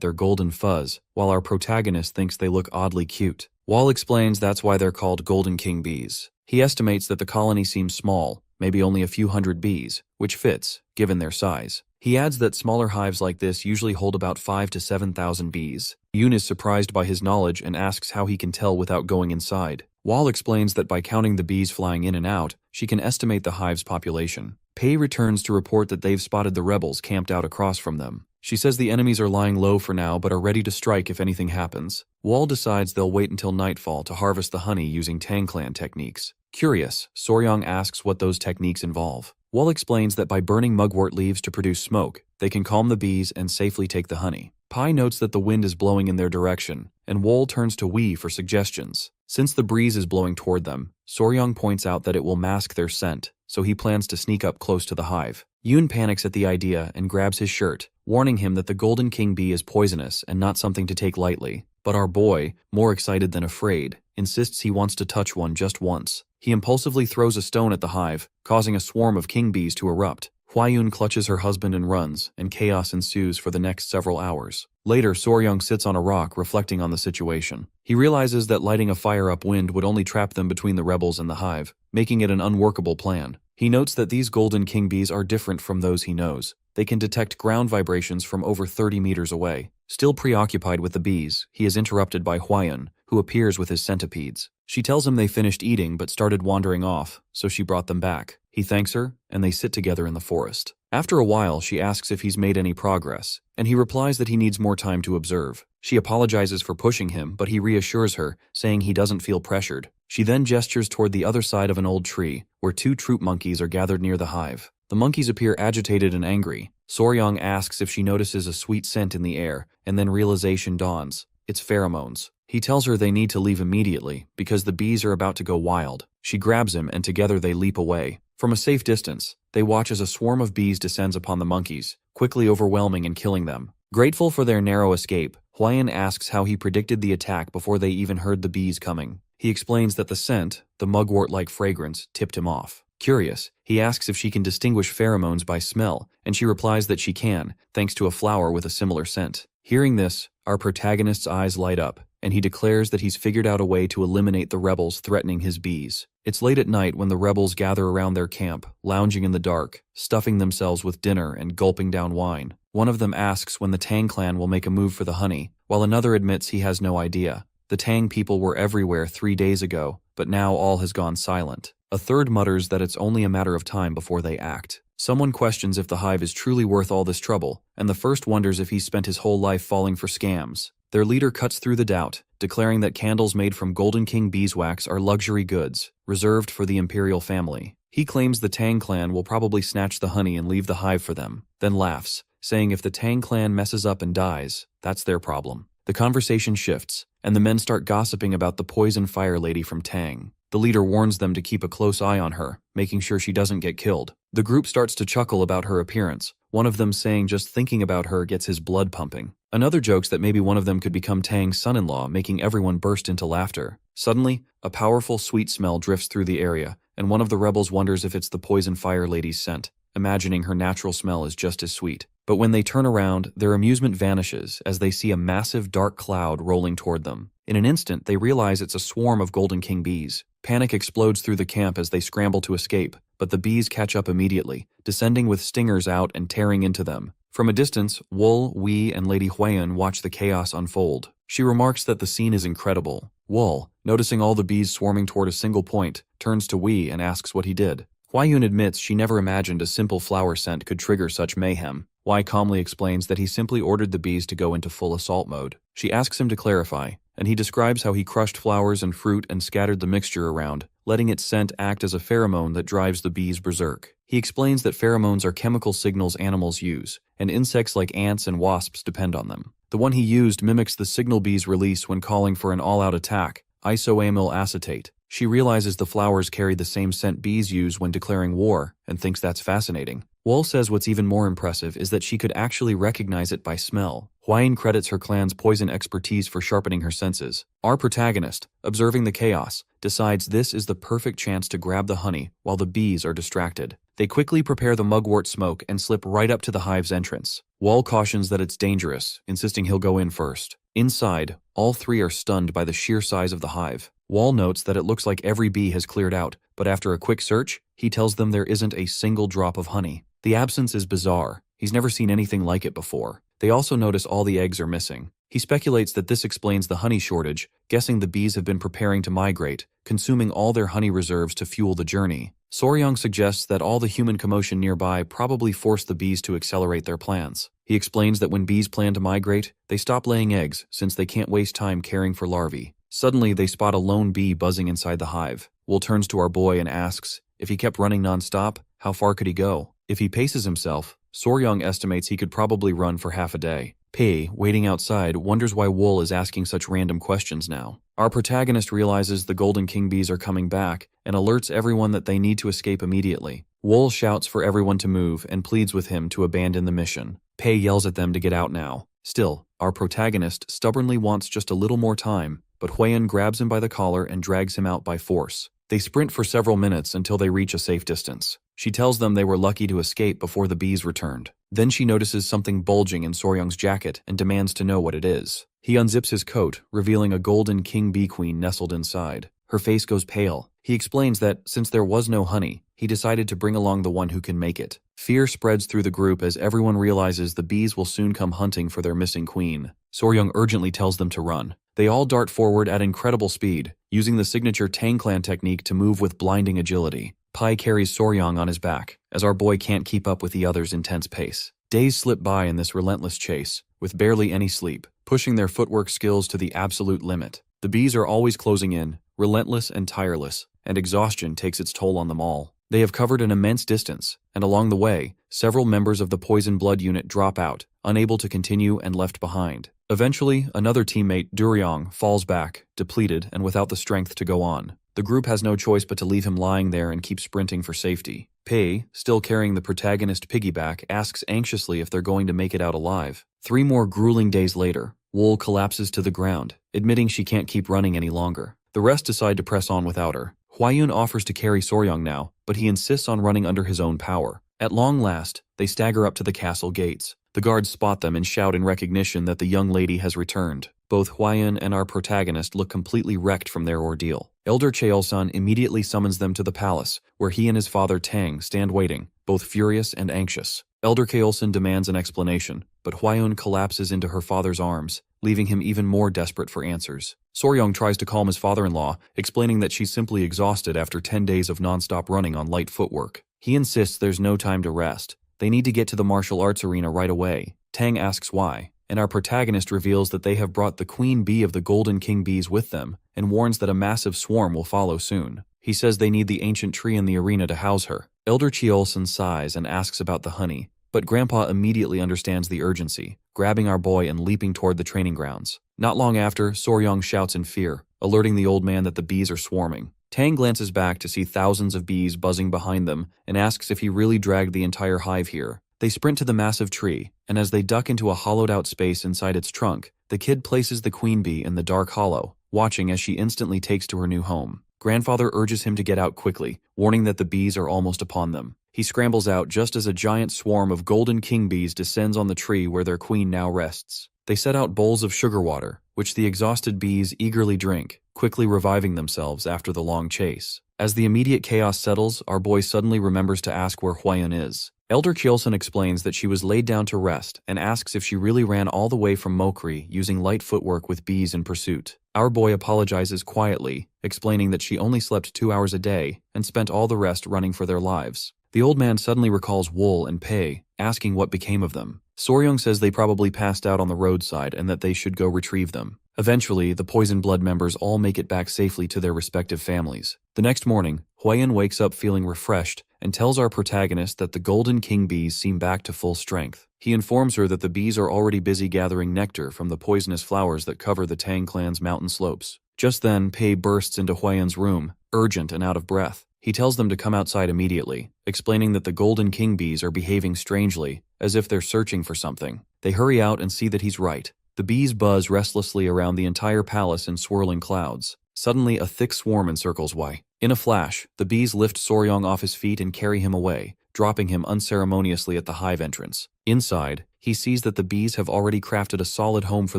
their golden fuzz, while our protagonist thinks they look oddly cute. Wall explains that's why they're called golden king bees. He estimates that the colony seems small, maybe only a few hundred bees, which fits, given their size. He adds that smaller hives like this usually hold about 5,000 to 7,000 bees. Yoon is surprised by his knowledge and asks how he can tell without going inside. Wall explains that by counting the bees flying in and out, she can estimate the hive's population. Pei returns to report that they've spotted the rebels camped out across from them. She says the enemies are lying low for now but are ready to strike if anything happens. Wall decides they'll wait until nightfall to harvest the honey using Tang clan techniques. Curious, Soryong asks what those techniques involve. Wall explains that by burning mugwort leaves to produce smoke, they can calm the bees and safely take the honey. Pai notes that the wind is blowing in their direction, and Wall turns to Wee for suggestions. Since the breeze is blowing toward them, Soryong points out that it will mask their scent, so he plans to sneak up close to the hive. Yoon panics at the idea and grabs his shirt, warning him that the golden king bee is poisonous and not something to take lightly. But our boy, more excited than afraid, insists he wants to touch one just once. He impulsively throws a stone at the hive, causing a swarm of king bees to erupt. Huayun clutches her husband and runs, and chaos ensues for the next several hours. Later, Soryong sits on a rock reflecting on the situation. He realizes that lighting a fire upwind would only trap them between the rebels and the hive, making it an unworkable plan. He notes that these golden king bees are different from those he knows. They can detect ground vibrations from over 30 meters away. Still preoccupied with the bees, he is interrupted by Huayun, who appears with his centipedes. She tells him they finished eating but started wandering off, so she brought them back. He thanks her, and they sit together in the forest. After a while, she asks if he's made any progress, and he replies that he needs more time to observe. She apologizes for pushing him, but he reassures her, saying he doesn't feel pressured. She then gestures toward the other side of an old tree, where 2 troop monkeys are gathered near the hive. The monkeys appear agitated and angry. Soryong asks if she notices a sweet scent in the air, and then realization dawns. It's pheromones. He tells her they need to leave immediately, because the bees are about to go wild. She grabs him, and together they leap away. From a safe distance, they watch as a swarm of bees descends upon the monkeys, quickly overwhelming and killing them. Grateful for their narrow escape, Huayan asks how he predicted the attack before they even heard the bees coming. He explains that the scent, the mugwort-like fragrance, tipped him off. Curious, he asks if she can distinguish pheromones by smell, and she replies that she can, thanks to a flower with a similar scent. Hearing this, our protagonist's eyes light up, and he declares that he's figured out a way to eliminate the rebels threatening his bees. It's late at night when the rebels gather around their camp, lounging in the dark, stuffing themselves with dinner and gulping down wine. One of them asks when the Tang clan will make a move for the honey, while another admits he has no idea. The Tang people were everywhere 3 days ago, but now all has gone silent. A third mutters that it's only a matter of time before they act. Someone questions if the hive is truly worth all this trouble, and the first wonders if he's spent his whole life falling for scams. Their leader cuts through the doubt, declaring that candles made from Golden King beeswax are luxury goods, reserved for the imperial family. He claims the Tang clan will probably snatch the honey and leave the hive for them, then laughs, saying if the Tang clan messes up and dies, that's their problem. The conversation shifts, and the men start gossiping about the poison fire lady from Tang. The leader warns them to keep a close eye on her, making sure she doesn't get killed. The group starts to chuckle about her appearance, one of them saying just thinking about her gets his blood pumping. Another jokes that maybe one of them could become Tang's son-in-law, making everyone burst into laughter. Suddenly, a powerful sweet smell drifts through the area, and one of the rebels wonders if it's the poison fire lady's scent, imagining her natural smell is just as sweet. But when they turn around, their amusement vanishes as they see a massive dark cloud rolling toward them. In an instant, they realize it's a swarm of Golden King bees. Panic explodes through the camp as they scramble to escape, but the bees catch up immediately, descending with stingers out and tearing into them. From a distance, Wool, Wee, and Lady Huayan watch the chaos unfold. She remarks that the scene is incredible. Wool, noticing all the bees swarming toward a single point, turns to Wee and asks what he did. Huayun admits she never imagined a simple flower scent could trigger such mayhem. Wei calmly explains that he simply ordered the bees to go into full assault mode. She asks him to clarify, and he describes how he crushed flowers and fruit and scattered the mixture around, letting its scent act as a pheromone that drives the bees berserk. He explains that pheromones are chemical signals animals use, and insects like ants and wasps depend on them. The one he used mimics the signal bees release when calling for an all-out attack, isoamyl acetate. She realizes the flowers carry the same scent bees use when declaring war, and thinks that's fascinating. Wall says what's even more impressive is that she could actually recognize it by smell. Hwayun credits her clan's poison expertise for sharpening her senses. Our protagonist, observing the chaos, decides this is the perfect chance to grab the honey while the bees are distracted. They quickly prepare the mugwort smoke and slip right up to the hive's entrance. Wall cautions that it's dangerous, insisting he'll go in first. Inside, all three are stunned by the sheer size of the hive. Wall notes that it looks like every bee has cleared out, but after a quick search, he tells them there isn't a single drop of honey. The absence is bizarre. He's never seen anything like it before. They also notice all the eggs are missing. He speculates that this explains the honey shortage, guessing the bees have been preparing to migrate, consuming all their honey reserves to fuel the journey. Soryong suggests that all the human commotion nearby probably forced the bees to accelerate their plans. He explains that when bees plan to migrate, they stop laying eggs since they can't waste time caring for larvae. Suddenly, they spot a lone bee buzzing inside the hive. Will turns to our boy and asks, if he kept running non-stop, how far could he go? If he paces himself, Soryong estimates he could probably run for half a day. Pei, waiting outside, wonders why Wool is asking such random questions now. Our protagonist realizes the Golden King bees are coming back and alerts everyone that they need to escape immediately. Wool shouts for everyone to move and pleads with him to abandon the mission. Pei yells at them to get out now. Still, our protagonist stubbornly wants just a little more time, but Hwayun grabs him by the collar and drags him out by force. They sprint for several minutes until they reach a safe distance. She tells them they were lucky to escape before the bees returned. Then she notices something bulging in Soryong's jacket and demands to know what it is. He unzips his coat, revealing a golden king bee queen nestled inside. Her face goes pale. He explains that, since there was no honey, he decided to bring along the one who can make it. Fear spreads through the group as everyone realizes the bees will soon come hunting for their missing queen. Soryong urgently tells them to run. They all dart forward at incredible speed, using the signature Tang clan technique to move with blinding agility. Pai carries Soryong on his back, as our boy can't keep up with the others' intense pace. Days slip by in this relentless chase, with barely any sleep, pushing their footwork skills to the absolute limit. The bees are always closing in, relentless and tireless, and exhaustion takes its toll on them all. They have covered an immense distance, and along the way, several members of the Poison Blood unit drop out, unable to continue and left behind. Eventually, another teammate, Duryong, falls back, depleted and without the strength to go on. The group has no choice but to leave him lying there and keep sprinting for safety. Pei, still carrying the protagonist piggyback, asks anxiously if they're going to make it out alive. 3 more grueling days later, Wool collapses to the ground, admitting she can't keep running any longer. The rest decide to press on without her. Hwayun offers to carry Soryong now, but he insists on running under his own power. At long last, they stagger up to the castle gates. The guards spot them and shout in recognition that the young lady has returned. Both Hwayun and our protagonist look completely wrecked from their ordeal. Elder Cheolsan immediately summons them to the palace, where he and his father Tang stand waiting, both furious and anxious. Elder Cheolsan demands an explanation, but Hwayun collapses into her father's arms, leaving him even more desperate for answers. Soryong tries to calm his father-in-law, explaining that she's simply exhausted after 10 days of non-stop running on light footwork. He insists there's no time to rest. They need to get to the martial arts arena right away. Tang asks why, and our protagonist reveals that they have brought the queen bee of the Golden King bees with them, and warns that a massive swarm will follow soon. He says they need the ancient tree in the arena to house her. Elder Cheolsan sighs and asks about the honey, but Grandpa immediately understands the urgency, grabbing our boy and leaping toward the training grounds. Not long after, Soryong shouts in fear, alerting the old man that the bees are swarming. Tang glances back to see thousands of bees buzzing behind them and asks if he really dragged the entire hive here. They sprint to the massive tree, and as they duck into a hollowed-out space inside its trunk, the kid places the queen bee in the dark hollow, watching as she instantly takes to her new home. Grandfather urges him to get out quickly, warning that the bees are almost upon them. He scrambles out just as a giant swarm of Golden King bees descends on the tree where their queen now rests. They set out bowls of sugar water, which the exhausted bees eagerly drink, quickly reviving themselves after the long chase. As the immediate chaos settles, our boy suddenly remembers to ask where Hwayun is. Elder Cheolsan explains that she was laid down to rest and asks if she really ran all the way from Mokri using light footwork with bees in pursuit. Our boy apologizes quietly, explaining that she only slept 2 hours a day and spent all the rest running for their lives. The old man suddenly recalls Wool and Pei, asking what became of them. Soryong says they probably passed out on the roadside and that they should go retrieve them. Eventually, the poison blood members all make it back safely to their respective families. The next morning, Huayan wakes up feeling refreshed and tells our protagonist that the golden king bees seem back to full strength. He informs her that the bees are already busy gathering nectar from the poisonous flowers that cover the Tang clan's mountain slopes. Just then, Pei bursts into Huayan's room, urgent and out of breath. He tells them to come outside immediately, explaining that the golden king bees are behaving strangely, as if they're searching for something. They hurry out and see that he's right. The bees buzz restlessly around the entire palace in swirling clouds. Suddenly, a thick swarm encircles Hui. In a flash, the bees lift Soryong off his feet and carry him away, dropping him unceremoniously at the hive entrance. Inside, he sees that the bees have already crafted a solid home for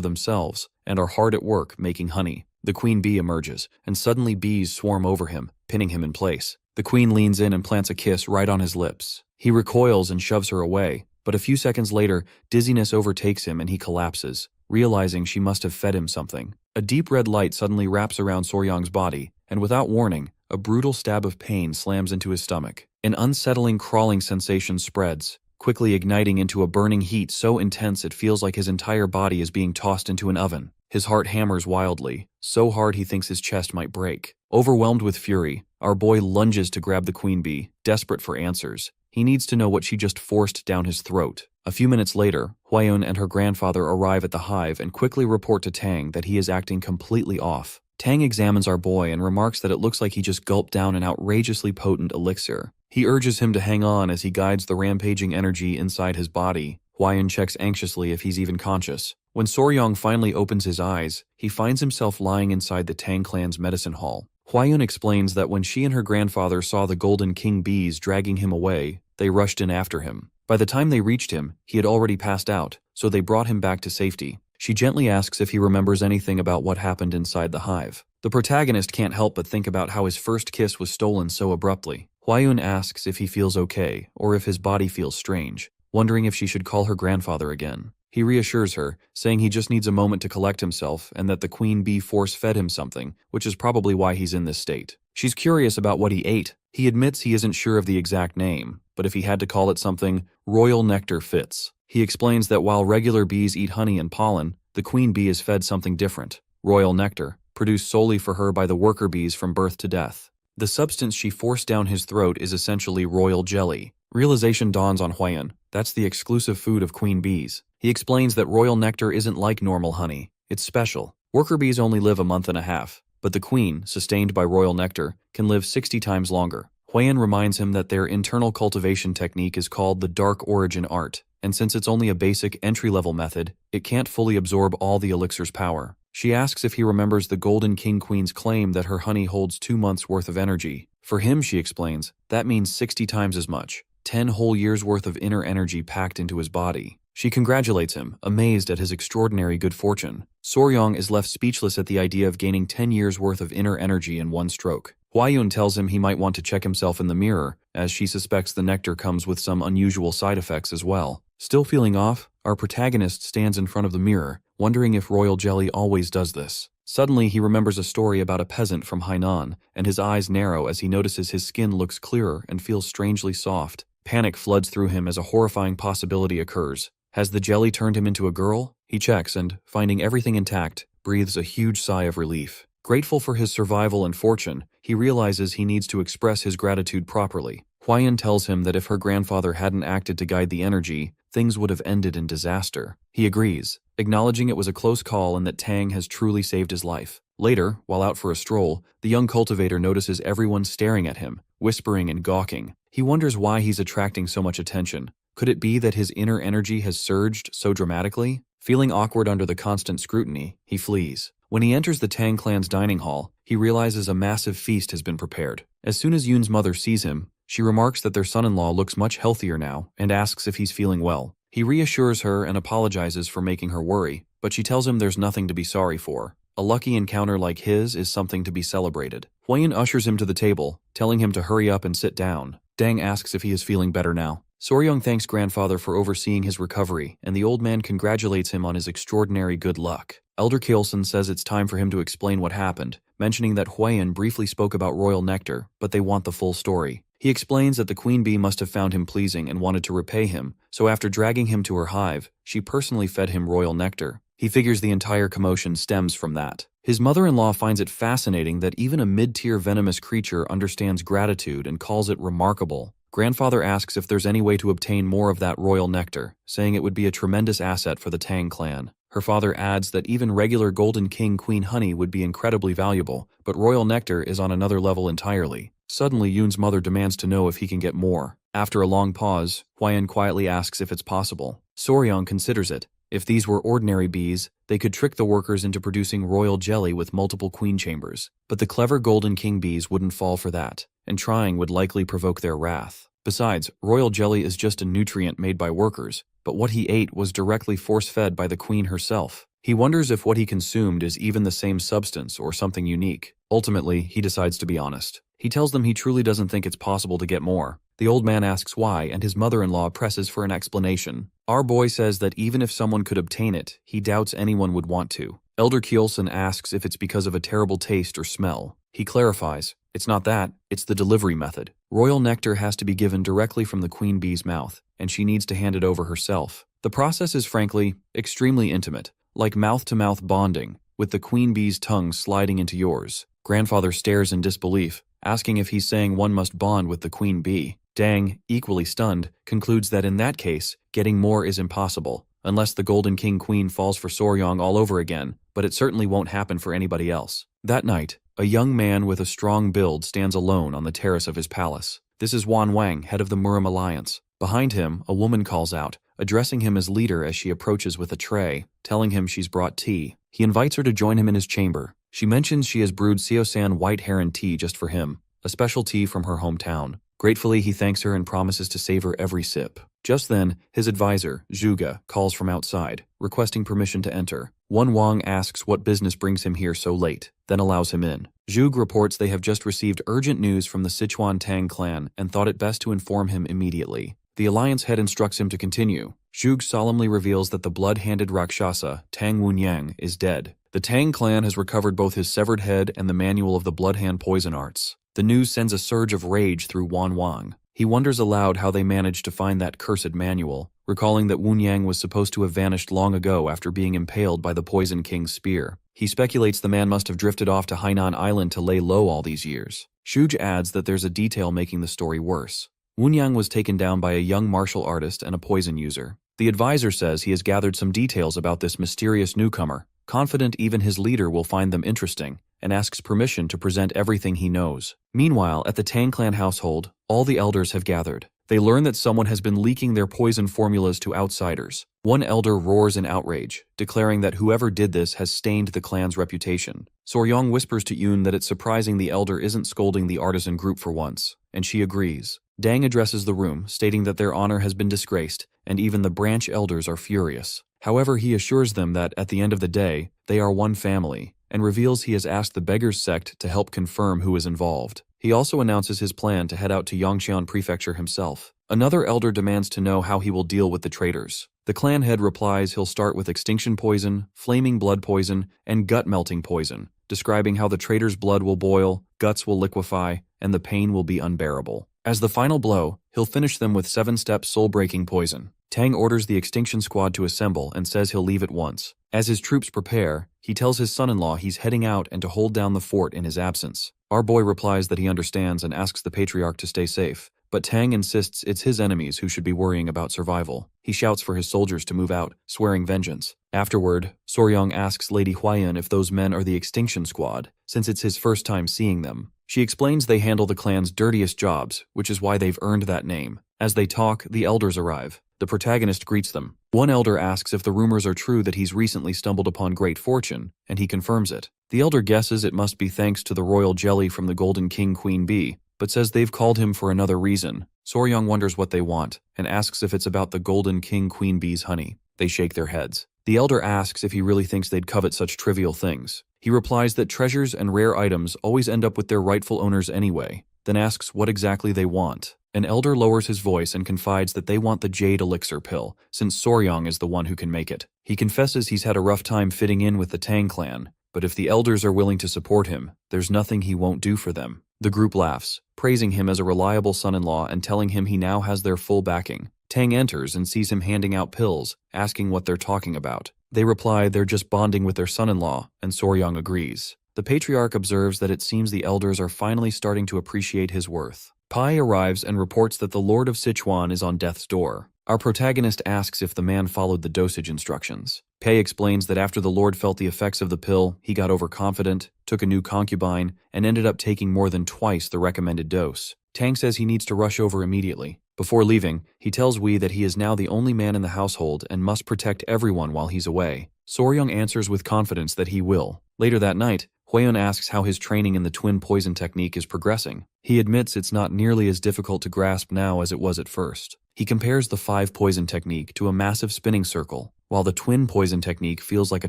themselves and are hard at work making honey. The queen bee emerges, and suddenly bees swarm over him, pinning him in place. The queen leans in and plants a kiss right on his lips. He recoils and shoves her away, but a few seconds later, dizziness overtakes him and he collapses, realizing she must have fed him something. A deep red light suddenly wraps around Soryong's body, and without warning, a brutal stab of pain slams into his stomach. An unsettling crawling sensation spreads, quickly igniting into a burning heat so intense it feels like his entire body is being tossed into an oven. His heart hammers wildly, so hard he thinks his chest might break. Overwhelmed with fury, our boy lunges to grab the queen bee, desperate for answers. He needs to know what she just forced down his throat. A few minutes later, Huayun and her grandfather arrive at the hive and quickly report to Tang that he is acting completely off. Tang examines our boy and remarks that it looks like he just gulped down an outrageously potent elixir. He urges him to hang on as he guides the rampaging energy inside his body. Huayun checks anxiously if he's even conscious. When Soryong finally opens his eyes, he finds himself lying inside the Tang clan's medicine hall. Huayun explains that when she and her grandfather saw the golden king bees dragging him away, they rushed in after him. By the time they reached him, he had already passed out, so they brought him back to safety. She gently asks if he remembers anything about what happened inside the hive. The protagonist can't help but think about how his first kiss was stolen so abruptly. Huayun asks if he feels okay, or if his body feels strange, wondering if she should call her grandfather again. He reassures her, saying he just needs a moment to collect himself and that the queen bee force-fed him something, which is probably why he's in this state. She's curious about what he ate. He admits he isn't sure of the exact name, but if he had to call it something, royal nectar fits. He explains that while regular bees eat honey and pollen, the queen bee is fed something different, royal nectar, produced solely for her by the worker bees from birth to death. The substance she forced down his throat is essentially royal jelly. Realization dawns on Huayun. That's the exclusive food of queen bees. He explains that royal nectar isn't like normal honey. It's special. Worker bees only live a month and a half, but the queen, sustained by royal nectar, can live 60 times longer. Huayun reminds him that their internal cultivation technique is called the Dark Origin Art, and since it's only a basic entry-level method, it can't fully absorb all the elixir's power. She asks if he remembers the Golden King Queen's claim that her honey holds 2 months' worth of energy. For him, she explains, that means 60 times as much, 10 whole years' worth of inner energy packed into his body. She congratulates him, amazed at his extraordinary good fortune. Soryong is left speechless at the idea of gaining 10 years' worth of inner energy in one stroke. Huayun tells him he might want to check himself in the mirror, as she suspects the nectar comes with some unusual side effects as well. Still feeling off, our protagonist stands in front of the mirror, wondering if royal jelly always does this. Suddenly, he remembers a story about a peasant from Hainan, and his eyes narrow as he notices his skin looks clearer and feels strangely soft. Panic floods through him as a horrifying possibility occurs. Has the jelly turned him into a girl? He checks and, finding everything intact, breathes a huge sigh of relief. Grateful for his survival and fortune, he realizes he needs to express his gratitude properly. Huayun tells him that if her grandfather hadn't acted to guide the energy, things would have ended in disaster. He agrees, acknowledging it was a close call and that Tang has truly saved his life. Later, while out for a stroll, the young cultivator notices everyone staring at him, whispering and gawking. He wonders why he's attracting so much attention. Could it be that his inner energy has surged so dramatically? Feeling awkward under the constant scrutiny, he flees. When he enters the Tang clan's dining hall, he realizes a massive feast has been prepared. As soon as Yoon's mother sees him, she remarks that their son-in-law looks much healthier now and asks if he's feeling well. He reassures her and apologizes for making her worry, but she tells him there's nothing to be sorry for. A lucky encounter like his is something to be celebrated. Huayun ushers him to the table, telling him to hurry up and sit down. Dang asks if he is feeling better now. Soryong thanks grandfather for overseeing his recovery, and the old man congratulates him on his extraordinary good luck. Elder Keolson says it's time for him to explain what happened, mentioning that Huayun briefly spoke about royal nectar, but they want the full story. He explains that the queen bee must have found him pleasing and wanted to repay him, so after dragging him to her hive, she personally fed him royal nectar. He figures the entire commotion stems from that. His mother-in-law finds it fascinating that even a mid-tier venomous creature understands gratitude and calls it remarkable. Grandfather asks if there's any way to obtain more of that royal nectar, saying it would be a tremendous asset for the Tang clan. Her father adds that even regular Golden King Queen honey would be incredibly valuable, but royal nectar is on another level entirely. Suddenly, Yoon's mother demands to know if he can get more. After a long pause, Hwayan quietly asks if it's possible. Soryong considers it. If these were ordinary bees, they could trick the workers into producing royal jelly with multiple queen chambers. But the clever Golden King bees wouldn't fall for that, and trying would likely provoke their wrath. Besides, royal jelly is just a nutrient made by workers, but what he ate was directly force-fed by the queen herself. He wonders if what he consumed is even the same substance or something unique. Ultimately, he decides to be honest. He tells them he truly doesn't think it's possible to get more. The old man asks why, and his mother-in-law presses for an explanation. Our boy says that even if someone could obtain it, he doubts anyone would want to. Elder Kjolson asks if it's because of a terrible taste or smell. He clarifies, it's not that, it's the delivery method. Royal nectar has to be given directly from the queen bee's mouth, and she needs to hand it over herself. The process is frankly, extremely intimate, like mouth-to-mouth bonding, with the queen bee's tongue sliding into yours. Grandfather stares in disbelief, asking if he's saying one must bond with the queen bee. Dang, equally stunned, concludes that in that case, getting more is impossible, unless the Golden King Queen falls for Soryong all over again, but it certainly won't happen for anybody else. That night, a young man with a strong build stands alone on the terrace of his palace. This is Wan Wang, head of the Murim Alliance. Behind him, a woman calls out, addressing him as leader as she approaches with a tray, telling him she's brought tea. He invites her to join him in his chamber. She mentions she has brewed Seosan white heron tea just for him, a special tea from her hometown. Gratefully, he thanks her and promises to savor every sip. Just then, his advisor, Zhuge, calls from outside, requesting permission to enter. Wan Wang asks what business brings him here so late, then allows him in. Zhuge reports they have just received urgent news from the Sichuan Tang clan and thought it best to inform him immediately. The alliance head instructs him to continue. Zhuge solemnly reveals that the blood-handed Rakshasa, Tang Wunyang, is dead. The Tang clan has recovered both his severed head and the manual of the blood-hand poison arts. The news sends a surge of rage through Wan Wang. He wonders aloud how they managed to find that cursed manual, recalling that Wunyang was supposed to have vanished long ago after being impaled by the Poison King's spear. He speculates the man must have drifted off to Hainan Island to lay low all these years. Zhuge adds that there's a detail making the story worse. Wunyang was taken down by a young martial artist and a poison user. The advisor says he has gathered some details about this mysterious newcomer, confident even his leader will find them interesting, and asks permission to present everything he knows. Meanwhile, at the Tang clan household, all the elders have gathered. They learn that someone has been leaking their poison formulas to outsiders. One elder roars in outrage, declaring that whoever did this has stained the clan's reputation. Soryong whispers to Yoon that it's surprising the elder isn't scolding the artisan group for once, and she agrees. Dang addresses the room, stating that their honor has been disgraced, and even the branch elders are furious. However, he assures them that, at the end of the day, they are one family, and reveals he has asked the Beggars sect to help confirm who is involved. He also announces his plan to head out to Yangxian Prefecture himself. Another elder demands to know how he will deal with the traitors. The clan head replies he'll start with extinction poison, flaming blood poison, and gut-melting poison, describing how the traitors' blood will boil, guts will liquefy, and the pain will be unbearable. As the final blow, he'll finish them with 7-step soul-breaking poison. Tang orders the extinction squad to assemble and says he'll leave at once. As his troops prepare, he tells his son-in-law he's heading out and to hold down the fort in his absence. Our boy replies that he understands and asks the patriarch to stay safe, but Tang insists it's his enemies who should be worrying about survival. He shouts for his soldiers to move out, swearing vengeance. Afterward, Soryong asks Lady Hwayan if those men are the extinction squad, since it's his first time seeing them. She explains they handle the clan's dirtiest jobs, which is why they've earned that name. As they talk, the elders arrive. The protagonist greets them. One elder asks if the rumors are true that he's recently stumbled upon great fortune, and he confirms it. The elder guesses it must be thanks to the royal jelly from the Golden King Queen Bee, but says they've called him for another reason. Soryong wonders what they want, and asks if it's about the Golden King Queen Bee's honey. They shake their heads. The elder asks if he really thinks they'd covet such trivial things. He replies that treasures and rare items always end up with their rightful owners anyway, then asks what exactly they want. An elder lowers his voice and confides that they want the jade elixir pill, since Soryong is the one who can make it. He confesses he's had a rough time fitting in with the Tang clan, but if the elders are willing to support him, there's nothing he won't do for them. The group laughs, praising him as a reliable son-in-law and telling him he now has their full backing. Tang enters and sees him handing out pills, asking what they're talking about. They reply they're just bonding with their son-in-law, and Soryang agrees. The patriarch observes that it seems the elders are finally starting to appreciate his worth. Pai arrives and reports that the Lord of Sichuan is on death's door. Our protagonist asks if the man followed the dosage instructions. Pei explains that after the Lord felt the effects of the pill, he got overconfident, took a new concubine, and ended up taking more than twice the recommended dose. Tang says he needs to rush over immediately. Before leaving, he tells Wei that he is now the only man in the household and must protect everyone while he's away. Soryang answers with confidence that he will. Later that night, Huiyun asks how his training in the twin poison technique is progressing. He admits it's not nearly as difficult to grasp now as it was at first. He compares the 5 poison technique to a massive spinning circle, while the twin poison technique feels like a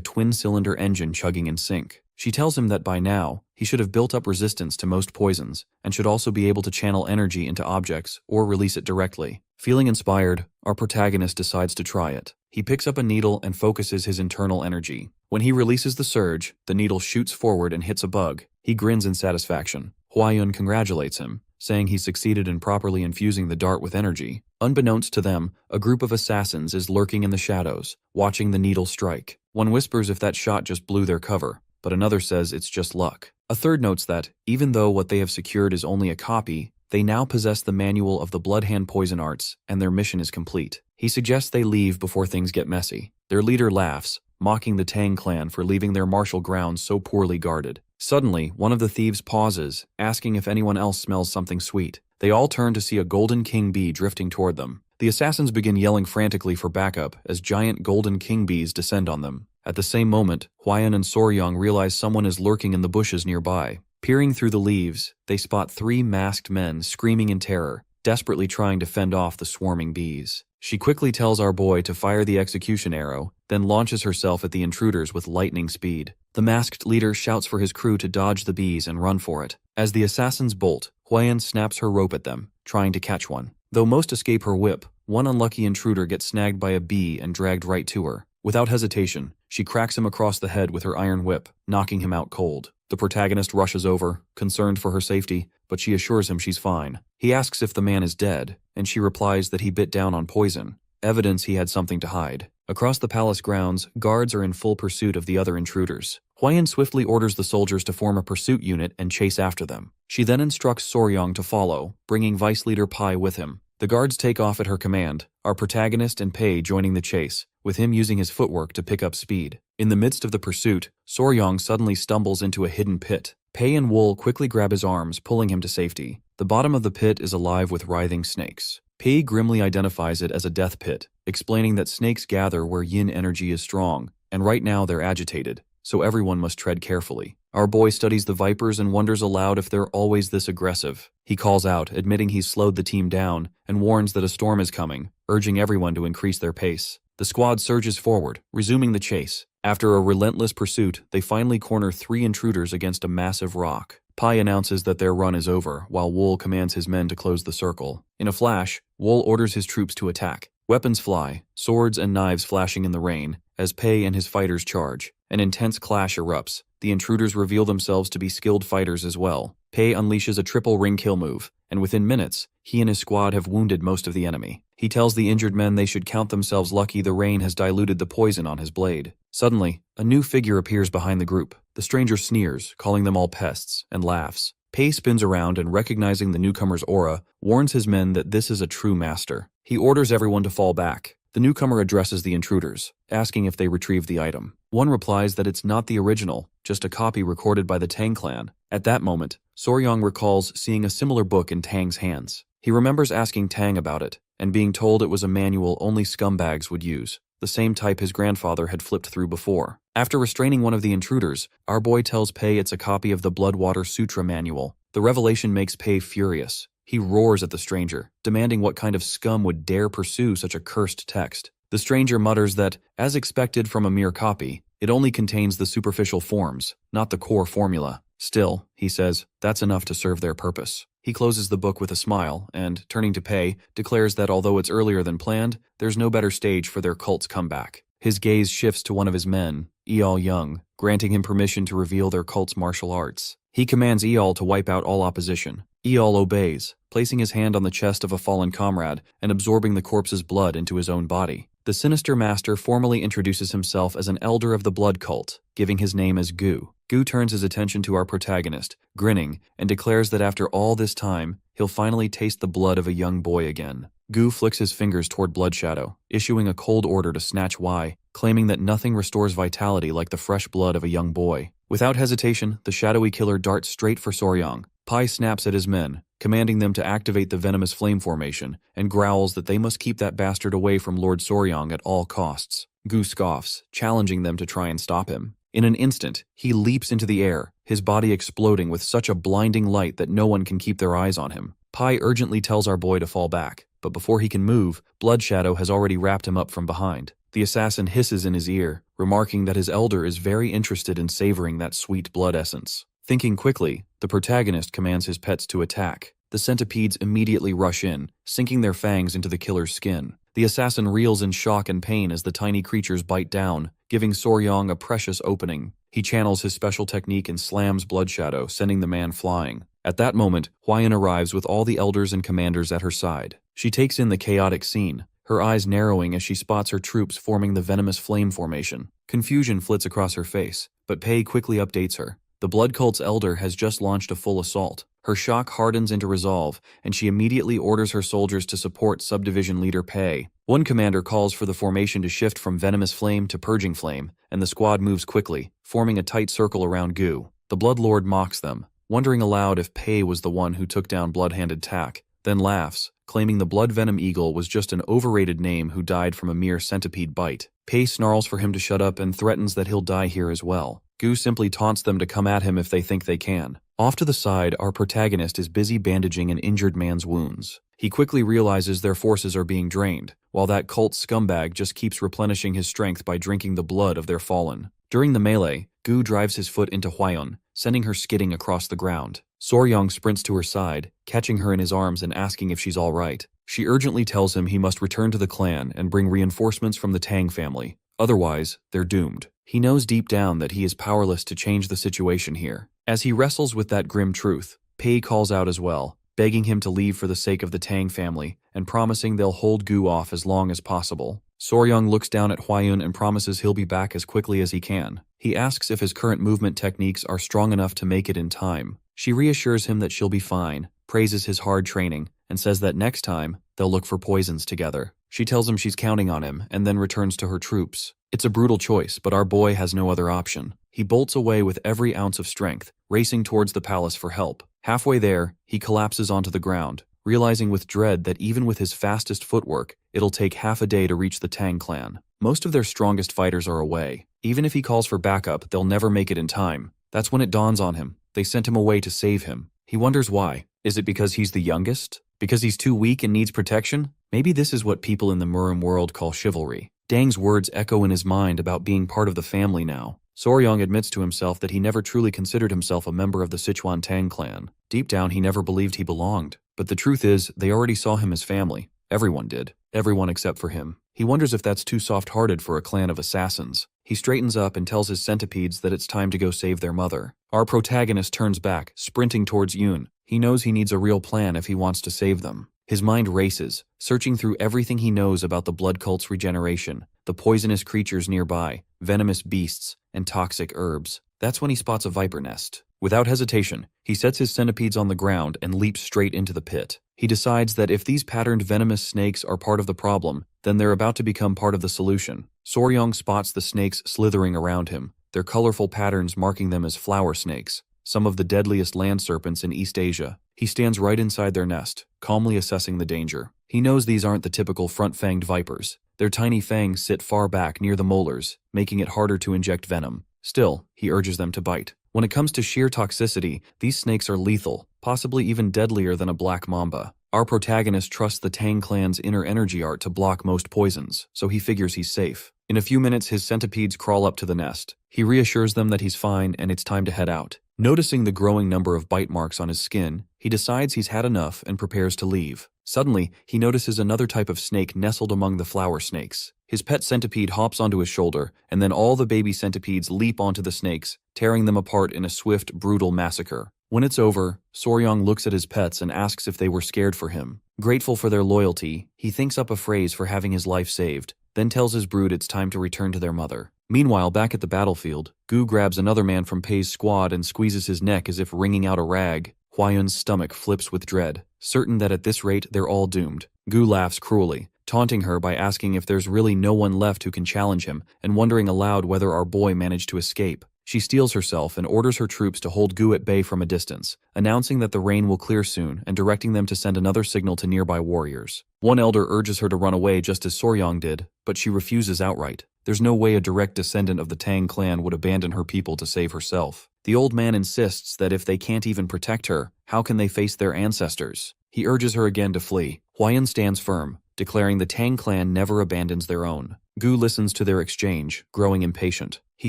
twin-cylinder engine chugging in sync. She tells him that by now, he should have built up resistance to most poisons, and should also be able to channel energy into objects or release it directly. Feeling inspired, our protagonist decides to try it. He picks up a needle and focuses his internal energy. When he releases the surge, the needle shoots forward and hits a bug. He grins in satisfaction. Huiyun congratulates him, saying he succeeded in properly infusing the dart with energy. Unbeknownst to them, a group of assassins is lurking in the shadows, watching the needle strike. One whispers if that shot just blew their cover, but another says it's just luck. A third notes that, even though what they have secured is only a copy, they now possess the manual of the Bloodhand poison arts, and their mission is complete. He suggests they leave before things get messy. Their leader laughs, mocking the Tang clan for leaving their martial grounds so poorly guarded. Suddenly, one of the thieves pauses, asking if anyone else smells something sweet. They all turn to see a golden king bee drifting toward them. The assassins begin yelling frantically for backup as giant golden king bees descend on them. At the same moment, Huiyun and Soryang realize someone is lurking in the bushes nearby. Peering through the leaves, they spot 3 masked men screaming in terror, desperately trying to fend off the swarming bees. She quickly tells our boy to fire the execution arrow, then launches herself at the intruders with lightning speed. The masked leader shouts for his crew to dodge the bees and run for it. As the assassins bolt, Huiyun snaps her rope at them, trying to catch one. Though most escape her whip, one unlucky intruder gets snagged by a bee and dragged right to her. Without hesitation, she cracks him across the head with her iron whip, knocking him out cold. The protagonist rushes over, concerned for her safety, but she assures him she's fine. He asks if the man is dead, and she replies that he bit down on poison, evidence he had something to hide. Across the palace grounds, guards are in full pursuit of the other intruders. Huiyun swiftly orders the soldiers to form a pursuit unit and chase after them. She then instructs Soryang to follow, bringing Vice Leader Pai with him. The guards take off at her command, our protagonist and Pei joining the chase, with him using his footwork to pick up speed. In the midst of the pursuit, Soryang suddenly stumbles into a hidden pit. Pei and Wool quickly grab his arms, pulling him to safety. The bottom of the pit is alive with writhing snakes. Pei grimly identifies it as a death pit, explaining that snakes gather where yin energy is strong, and right now they're agitated, so everyone must tread carefully. Our boy studies the vipers and wonders aloud if they're always this aggressive. He calls out, admitting he's slowed the team down, and warns that a storm is coming, urging everyone to increase their pace. The squad surges forward, resuming the chase. After a relentless pursuit, they finally corner 3 intruders against a massive rock. Pai announces that their run is over, while Wool commands his men to close the circle. In a flash, Wool orders his troops to attack. Weapons fly, swords and knives flashing in the rain, as Pei and his fighters charge. An intense clash erupts. The intruders reveal themselves to be skilled fighters as well. Pei unleashes a triple ring kill move, and within minutes, he and his squad have wounded most of the enemy. He tells the injured men they should count themselves lucky the rain has diluted the poison on his blade. Suddenly, a new figure appears behind the group. The stranger sneers, calling them all pests, and laughs. Pei spins around and, recognizing the newcomer's aura, warns his men that this is a true master. He orders everyone to fall back. The newcomer addresses the intruders, asking if they retrieved the item. One replies that it's not the original, just a copy recorded by the Tang clan. At that moment, Soryang recalls seeing a similar book in Tang's hands. He remembers asking Tang about it, and being told it was a manual only scumbags would use, the same type his grandfather had flipped through before. After restraining one of the intruders, our boy tells Pei it's a copy of the Bloodwater Sutra manual. The revelation makes Pei furious. He roars at the stranger, demanding what kind of scum would dare pursue such a cursed text. The stranger mutters that, as expected from a mere copy, it only contains the superficial forms, not the core formula. Still, he says, that's enough to serve their purpose. He closes the book with a smile and, turning to Pei, declares that although it's earlier than planned, there's no better stage for their cult's comeback. His gaze shifts to one of his men, Eol Young, granting him permission to reveal their cult's martial arts. He commands Eol to wipe out all opposition. Eol obeys, placing his hand on the chest of a fallen comrade and absorbing the corpse's blood into his own body. The sinister master formally introduces himself as an elder of the blood cult, giving his name as Gu. Gu turns his attention to our protagonist, grinning, and declares that after all this time, he'll finally taste the blood of a young boy again. Gu flicks his fingers toward Bloodshadow, issuing a cold order to snatch Y, claiming that nothing restores vitality like the fresh blood of a young boy. Without hesitation, the shadowy killer darts straight for Soryang. Pai snaps at his men, commanding them to activate the venomous flame formation, and growls that they must keep that bastard away from Lord Soryang at all costs. Gu scoffs, challenging them to try and stop him. In an instant, he leaps into the air, his body exploding with such a blinding light that no one can keep their eyes on him. Pai urgently tells our boy to fall back, but before he can move, Bloodshadow has already wrapped him up from behind. The assassin hisses in his ear, remarking that his elder is very interested in savoring that sweet blood essence. Thinking quickly, the protagonist commands his pets to attack. The centipedes immediately rush in, sinking their fangs into the killer's skin. The assassin reels in shock and pain as the tiny creatures bite down, giving Soryang a precious opening. He channels his special technique and slams Bloodshadow, sending the man flying. At that moment, Hwayan arrives with all the elders and commanders at her side. She takes in the chaotic scene, her eyes narrowing as she spots her troops forming the venomous flame formation. Confusion flits across her face, but Pei quickly updates her. The blood cult's elder has just launched a full assault. Her shock hardens into resolve, and she immediately orders her soldiers to support subdivision leader Pei. One commander calls for the formation to shift from venomous flame to purging flame, and the squad moves quickly, forming a tight circle around Gu. The Blood Lord mocks them, wondering aloud if Pei was the one who took down Blood-Handed Tak, then laughs, claiming the Blood Venom Eagle was just an overrated name who died from a mere centipede bite. Pei snarls for him to shut up and threatens that he'll die here as well. Gu simply taunts them to come at him if they think they can. Off to the side, our protagonist is busy bandaging an injured man's wounds. He quickly realizes their forces are being drained, while that cult scumbag just keeps replenishing his strength by drinking the blood of their fallen. During the melee, Gu drives his foot into Hwayan, sending her skidding across the ground. Soryang sprints to her side, catching her in his arms and asking if she's all right. She urgently tells him he must return to the clan and bring reinforcements from the Tang family. Otherwise, they're doomed. He knows deep down that he is powerless to change the situation here. As he wrestles with that grim truth, Pei calls out as well, begging him to leave for the sake of the Tang family and promising they'll hold Gu off as long as possible. Soryang looks down at Hwayan and promises he'll be back as quickly as he can. He asks if his current movement techniques are strong enough to make it in time. She reassures him that she'll be fine, praises his hard training, and says that next time, they'll look for poisons together. She tells him she's counting on him and then returns to her troops. It's a brutal choice, but our boy has no other option. He bolts away with every ounce of strength, racing towards the palace for help. Halfway there, he collapses onto the ground, realizing with dread that even with his fastest footwork, it'll take half a day to reach the Tang clan. Most of their strongest fighters are away. Even if he calls for backup, they'll never make it in time. That's when it dawns on him. They sent him away to save him. He wonders why. Is it because he's the youngest? Because he's too weak and needs protection? Maybe this is what people in the Murim world call chivalry. Dang's words echo in his mind about being part of the family now. Soryang admits to himself that he never truly considered himself a member of the Sichuan Tang clan. Deep down, he never believed he belonged. But the truth is, they already saw him as family. Everyone did. Everyone except for him. He wonders if that's too soft-hearted for a clan of assassins. He straightens up and tells his centipedes that it's time to go save their mother. Our protagonist turns back, sprinting towards Yoon. He knows he needs a real plan if he wants to save them. His mind races, searching through everything he knows about the blood cult's regeneration, the poisonous creatures nearby, venomous beasts, and toxic herbs. That's when he spots a viper nest. Without hesitation, he sets his centipedes on the ground and leaps straight into the pit. He decides that if these patterned venomous snakes are part of the problem, then they're about to become part of the solution. Soryang spots the snakes slithering around him, their colorful patterns marking them as flower snakes, some of the deadliest land serpents in East Asia. He stands right inside their nest, calmly assessing the danger. He knows these aren't the typical front-fanged vipers. Their tiny fangs sit far back near the molars, making it harder to inject venom. Still, he urges them to bite. When it comes to sheer toxicity, these snakes are lethal, possibly even deadlier than a black mamba. Our protagonist trusts the Tang clan's inner energy art to block most poisons, so he figures he's safe. In a few minutes, his centipedes crawl up to the nest. He reassures them that he's fine and it's time to head out. Noticing the growing number of bite marks on his skin, he decides he's had enough and prepares to leave. Suddenly, he notices another type of snake nestled among the flower snakes. His pet centipede hops onto his shoulder, and then all the baby centipedes leap onto the snakes, tearing them apart in a swift, brutal massacre. When it's over, Soryong looks at his pets and asks if they were scared for him. Grateful for their loyalty, he thinks up a phrase for having his life saved, then tells his brood it's time to return to their mother. Meanwhile, back at the battlefield, Gu grabs another man from Pei's squad and squeezes his neck as if wringing out a rag. Hwayun's stomach flips with dread, certain that at this rate they're all doomed. Gu laughs cruelly, taunting her by asking if there's really no one left who can challenge him and wondering aloud whether our boy managed to escape. She steels herself and orders her troops to hold Gu at bay from a distance, announcing that the rain will clear soon and directing them to send another signal to nearby warriors. One elder urges her to run away just as Soryong did, but she refuses outright. There's no way a direct descendant of the Tang clan would abandon her people to save herself. The old man insists that if they can't even protect her, how can they face their ancestors? He urges her again to flee. Hwayun stands firm, declaring the Tang clan never abandons their own. Gu listens to their exchange, growing impatient. He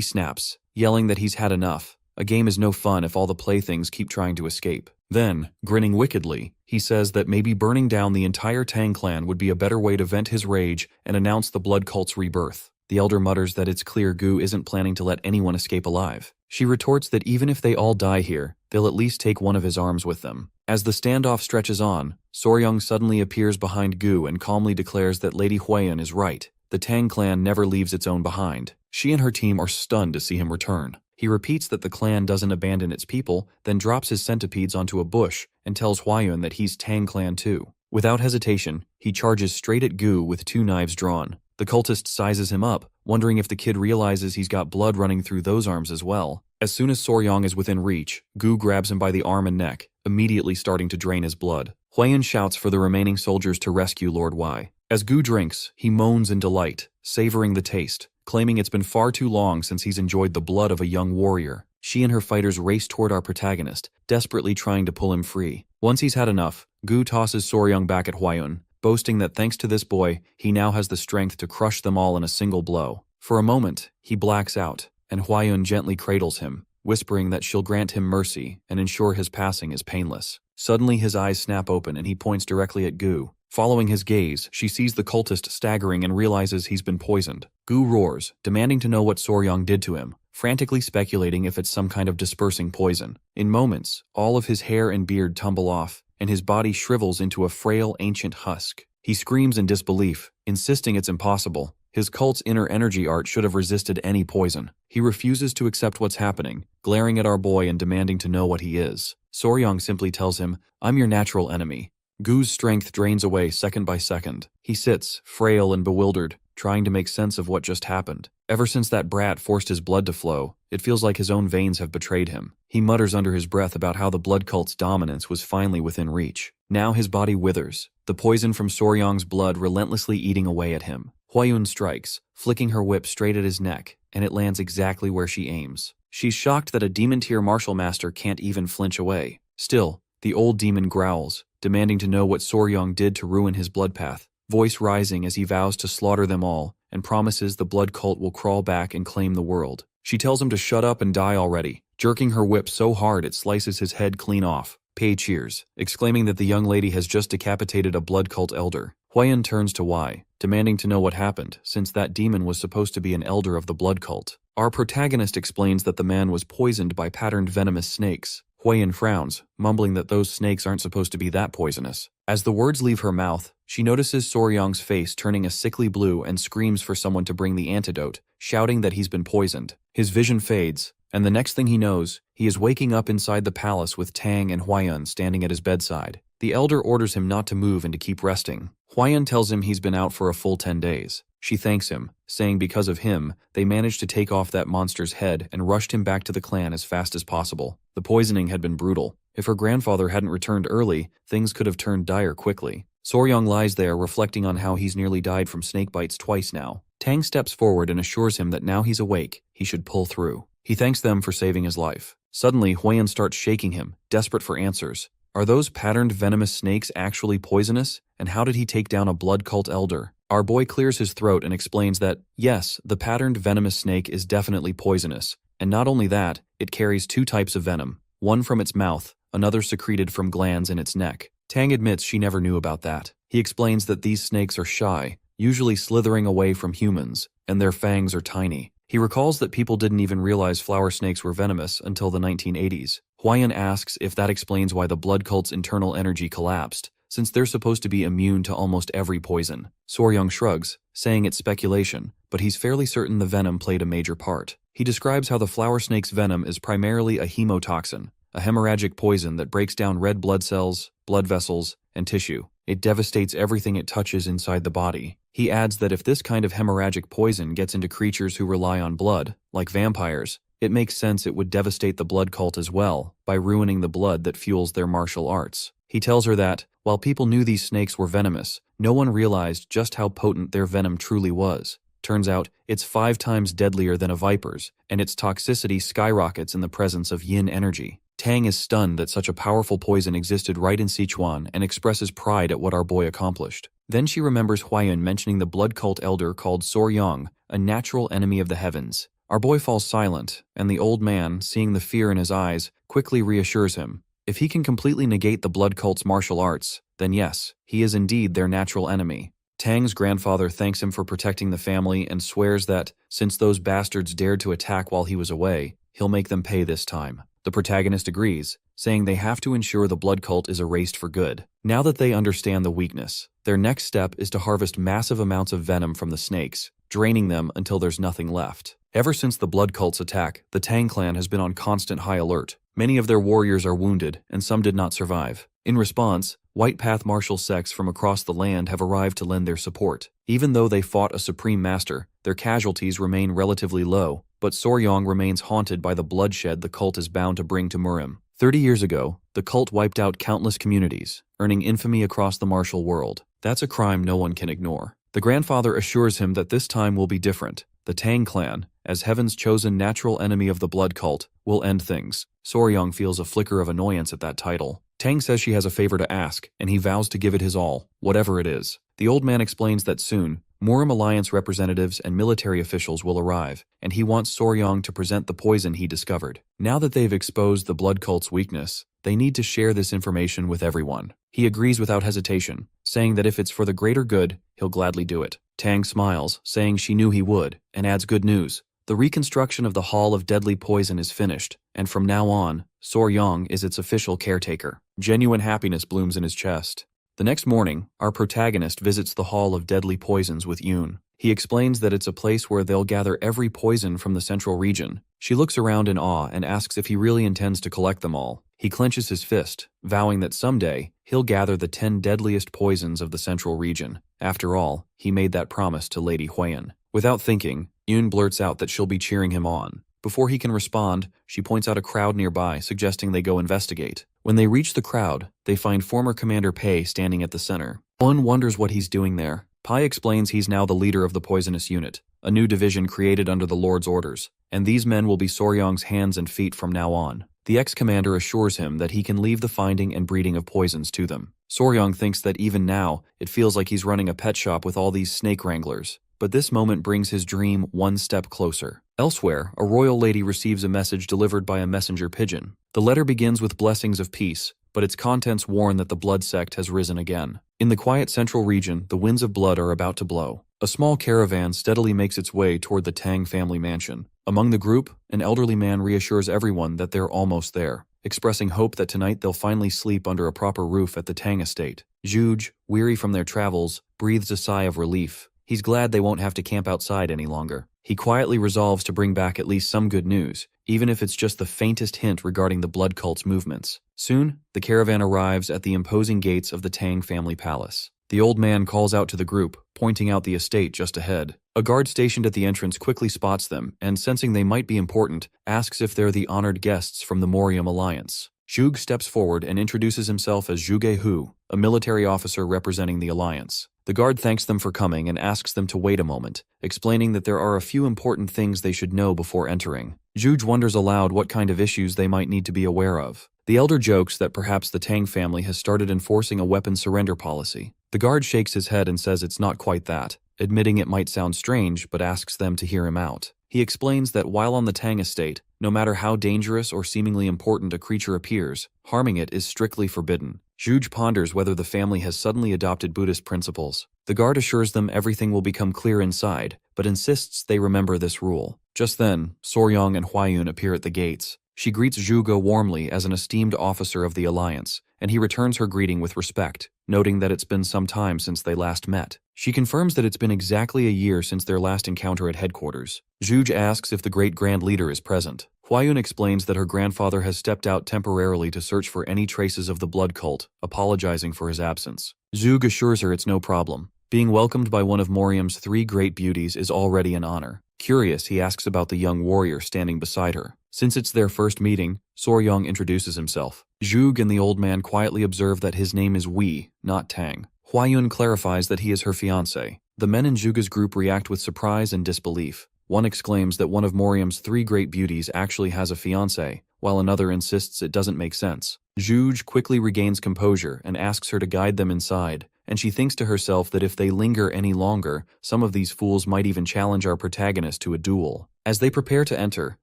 snaps, yelling that he's had enough. A game is no fun if all the playthings keep trying to escape. Then, grinning wickedly, he says that maybe burning down the entire Tang clan would be a better way to vent his rage and announce the blood cult's rebirth. The elder mutters that it's clear Gu isn't planning to let anyone escape alive. She retorts that even if they all die here, they'll at least take one of his arms with them. As the standoff stretches on, Soryong suddenly appears behind Gu and calmly declares that Lady Hwayun is right. The Tang clan never leaves its own behind. She and her team are stunned to see him return. He repeats that the clan doesn't abandon its people, then drops his centipedes onto a bush and tells Hwayun that he's Tang clan too. Without hesitation, he charges straight at Gu with 2 knives drawn. The cultist sizes him up, wondering if the kid realizes he's got blood running through those arms as well. As soon as Soryong is within reach, Gu grabs him by the arm and neck, immediately starting to drain his blood. Hwayun shouts for the remaining soldiers to rescue Lord Y. As Gu drinks, he moans in delight, savoring the taste, claiming it's been far too long since he's enjoyed the blood of a young warrior. She and her fighters race toward our protagonist, desperately trying to pull him free. Once he's had enough, Gu tosses Soryong back at Hwayun, boasting that thanks to this boy, he now has the strength to crush them all in a single blow. For a moment, he blacks out, and Hwayun gently cradles him, whispering that she'll grant him mercy and ensure his passing is painless. Suddenly his eyes snap open and he points directly at Gu. Following his gaze, she sees the cultist staggering and realizes he's been poisoned. Gu roars, demanding to know what Soryong did to him, frantically speculating if it's some kind of dispersing poison. In moments, all of his hair and beard tumble off, and his body shrivels into a frail, ancient husk. He screams in disbelief, insisting it's impossible. His cult's inner energy art should have resisted any poison. He refuses to accept what's happening, glaring at our boy and demanding to know what he is. Soryong simply tells him, "I'm your natural enemy." Gu's strength drains away second by second. He sits, frail and bewildered, trying to make sense of what just happened. Ever since that brat forced his blood to flow, it feels like his own veins have betrayed him. He mutters under his breath about how the blood cult's dominance was finally within reach. Now his body withers, the poison from Soryong's blood relentlessly eating away at him. Hwayun strikes, flicking her whip straight at his neck, and it lands exactly where she aims. She's shocked that a demon-tier martial master can't even flinch away. Still, the old demon growls, demanding to know what Soryong did to ruin his blood path, voice rising as he vows to slaughter them all and promises the blood cult will crawl back and claim the world. She tells him to shut up and die already, jerking her whip so hard it slices his head clean off. Pei cheers, exclaiming that the young lady has just decapitated a blood cult elder. Hwayun turns to Y, demanding to know what happened, since that demon was supposed to be an elder of the blood cult. Our protagonist explains that the man was poisoned by patterned venomous snakes. Hwayun frowns, mumbling that those snakes aren't supposed to be that poisonous. As the words leave her mouth, she notices Soryong's face turning a sickly blue and screams for someone to bring the antidote, shouting that he's been poisoned. His vision fades, and the next thing he knows, he is waking up inside the palace with Tang and Hwayun standing at his bedside. The elder orders him not to move and to keep resting. Hwayun tells him he's been out for a full 10 days. She thanks him, saying because of him, they managed to take off that monster's head and rushed him back to the clan as fast as possible. The poisoning had been brutal. If her grandfather hadn't returned early, things could have turned dire quickly. Soryong lies there reflecting on how he's nearly died from snake bites twice now. Tang steps forward and assures him that now he's awake, he should pull through. He thanks them for saving his life. Suddenly, Hwayun starts shaking him, desperate for answers. Are those patterned venomous snakes actually poisonous? And how did he take down a blood cult elder? Our boy clears his throat and explains that, yes, the patterned venomous snake is definitely poisonous. And not only that, it carries 2 types of venom, one from its mouth, another secreted from glands in its neck. Tang admits she never knew about that. He explains that these snakes are shy, usually slithering away from humans, and their fangs are tiny. He recalls that people didn't even realize flower snakes were venomous until the 1980s. Huayan asks if that explains why the blood cult's internal energy collapsed, since they're supposed to be immune to almost every poison. Soryang shrugs, saying it's speculation, but he's fairly certain the venom played a major part. He describes how the flower snake's venom is primarily a hemotoxin, a hemorrhagic poison that breaks down red blood cells, blood vessels, and tissue. It devastates everything it touches inside the body. He adds that if this kind of hemorrhagic poison gets into creatures who rely on blood, like vampires, it makes sense it would devastate the blood cult as well, by ruining the blood that fuels their martial arts. He tells her that, while people knew these snakes were venomous, no one realized just how potent their venom truly was. Turns out, it's 5 times deadlier than a viper's, and its toxicity skyrockets in the presence of yin energy. Tang is stunned that such a powerful poison existed right in Sichuan and expresses pride at what our boy accomplished. Then she remembers Huayan mentioning the blood cult elder called Soryang, a natural enemy of the heavens. Our boy falls silent, and the old man, seeing the fear in his eyes, quickly reassures him. If he can completely negate the blood cult's martial arts, then yes, he is indeed their natural enemy. Tang's grandfather thanks him for protecting the family and swears that, since those bastards dared to attack while he was away, he'll make them pay this time. The protagonist agrees, saying they have to ensure the blood cult is erased for good. Now that they understand the weakness, their next step is to harvest massive amounts of venom from the snakes, draining them until there's nothing left. Ever since the blood cult's attack, the Tang clan has been on constant high alert. Many of their warriors are wounded, and some did not survive. In response, White Path martial sects from across the land have arrived to lend their support. Even though they fought a supreme master, their casualties remain relatively low, but Soryang remains haunted by the bloodshed the cult is bound to bring to Murim. 30 years ago, the cult wiped out countless communities, earning infamy across the martial world. That's a crime no one can ignore. The grandfather assures him that this time will be different. The Tang clan, as heaven's chosen natural enemy of the blood cult, will end things. Soryang feels a flicker of annoyance at that title. Tang says she has a favor to ask, and he vows to give it his all, whatever it is. The old man explains that soon, Murim Alliance representatives and military officials will arrive, and he wants Soryang to present the poison he discovered. Now that they've exposed the blood cult's weakness, they need to share this information with everyone. He agrees without hesitation, saying that if it's for the greater good, he'll gladly do it. Tang smiles, saying she knew he would, and adds good news. The reconstruction of the Hall of Deadly Poison is finished, and from now on, Soryang is its official caretaker. Genuine happiness blooms in his chest. The next morning, our protagonist visits the Hall of Deadly Poisons with Yoon. He explains that it's a place where they'll gather every poison from the central region. She looks around in awe and asks if he really intends to collect them all. He clenches his fist, vowing that someday, he'll gather the 10 deadliest poisons of the central region. After all, he made that promise to Lady Huayan. Without thinking, Yoon blurts out that she'll be cheering him on. Before he can respond, she points out a crowd nearby, suggesting they go investigate. When they reach the crowd, they find former Commander Pei standing at the center. One wonders what he's doing there. Pai explains he's now the leader of the Poisonous Unit, a new division created under the Lord's orders, and these men will be Soryang's hands and feet from now on. The ex-commander assures him that he can leave the finding and breeding of poisons to them. Soryang thinks that even now, it feels like he's running a pet shop with all these snake wranglers. But this moment brings his dream one step closer. Elsewhere, a royal lady receives a message delivered by a messenger pigeon. The letter begins with blessings of peace, but its contents warn that the blood sect has risen again. In the quiet central region, the winds of blood are about to blow. A small caravan steadily makes its way toward the Tang family mansion. Among the group, an elderly man reassures everyone that they're almost there, expressing hope that tonight they'll finally sleep under a proper roof at the Tang estate. Juge, weary from their travels, breathes a sigh of relief. He's glad they won't have to camp outside any longer. He quietly resolves to bring back at least some good news, even if it's just the faintest hint regarding the blood cult's movements. Soon, the caravan arrives at the imposing gates of the Tang family palace. The old man calls out to the group, pointing out the estate just ahead. A guard stationed at the entrance quickly spots them, and sensing they might be important, asks if they're the honored guests from the Morium Alliance. Zhuge steps forward and introduces himself as Zhuge Hu, a military officer representing the alliance. The guard thanks them for coming and asks them to wait a moment, explaining that there are a few important things they should know before entering. Zhuge wonders aloud what kind of issues they might need to be aware of. The elder jokes that perhaps the Tang family has started enforcing a weapon surrender policy. The guard shakes his head and says it's not quite that, admitting it might sound strange but asks them to hear him out. He explains that while on the Tang estate, no matter how dangerous or seemingly important a creature appears, harming it is strictly forbidden. Zhuge ponders whether the family has suddenly adopted Buddhist principles. The guard assures them everything will become clear inside, but insists they remember this rule. Just then, Soryang and Huayun appear at the gates. She greets Zhuge warmly as an esteemed officer of the Alliance, and he returns her greeting with respect, noting that it's been some time since they last met. She confirms that it's been exactly a year since their last encounter at headquarters. Zhuge asks if the great Grand Leader is present. Huayun explains that her grandfather has stepped out temporarily to search for any traces of the blood cult, apologizing for his absence. Zhuge assures her it's no problem. Being welcomed by one of Morium's 3 great beauties is already an honor. Curious, he asks about the young warrior standing beside her. Since it's their first meeting, Soryong introduces himself. Zhuge and the old man quietly observe that his name is Wei, not Tang. Huayun clarifies that he is her fiancé. The men in Zhuge's group react with surprise and disbelief. One exclaims that one of Morium's 3 great beauties actually has a fiancé, while another insists it doesn't make sense. Zhuge quickly regains composure and asks her to guide them inside, and she thinks to herself that if they linger any longer, some of these fools might even challenge our protagonist to a duel. As they prepare to enter,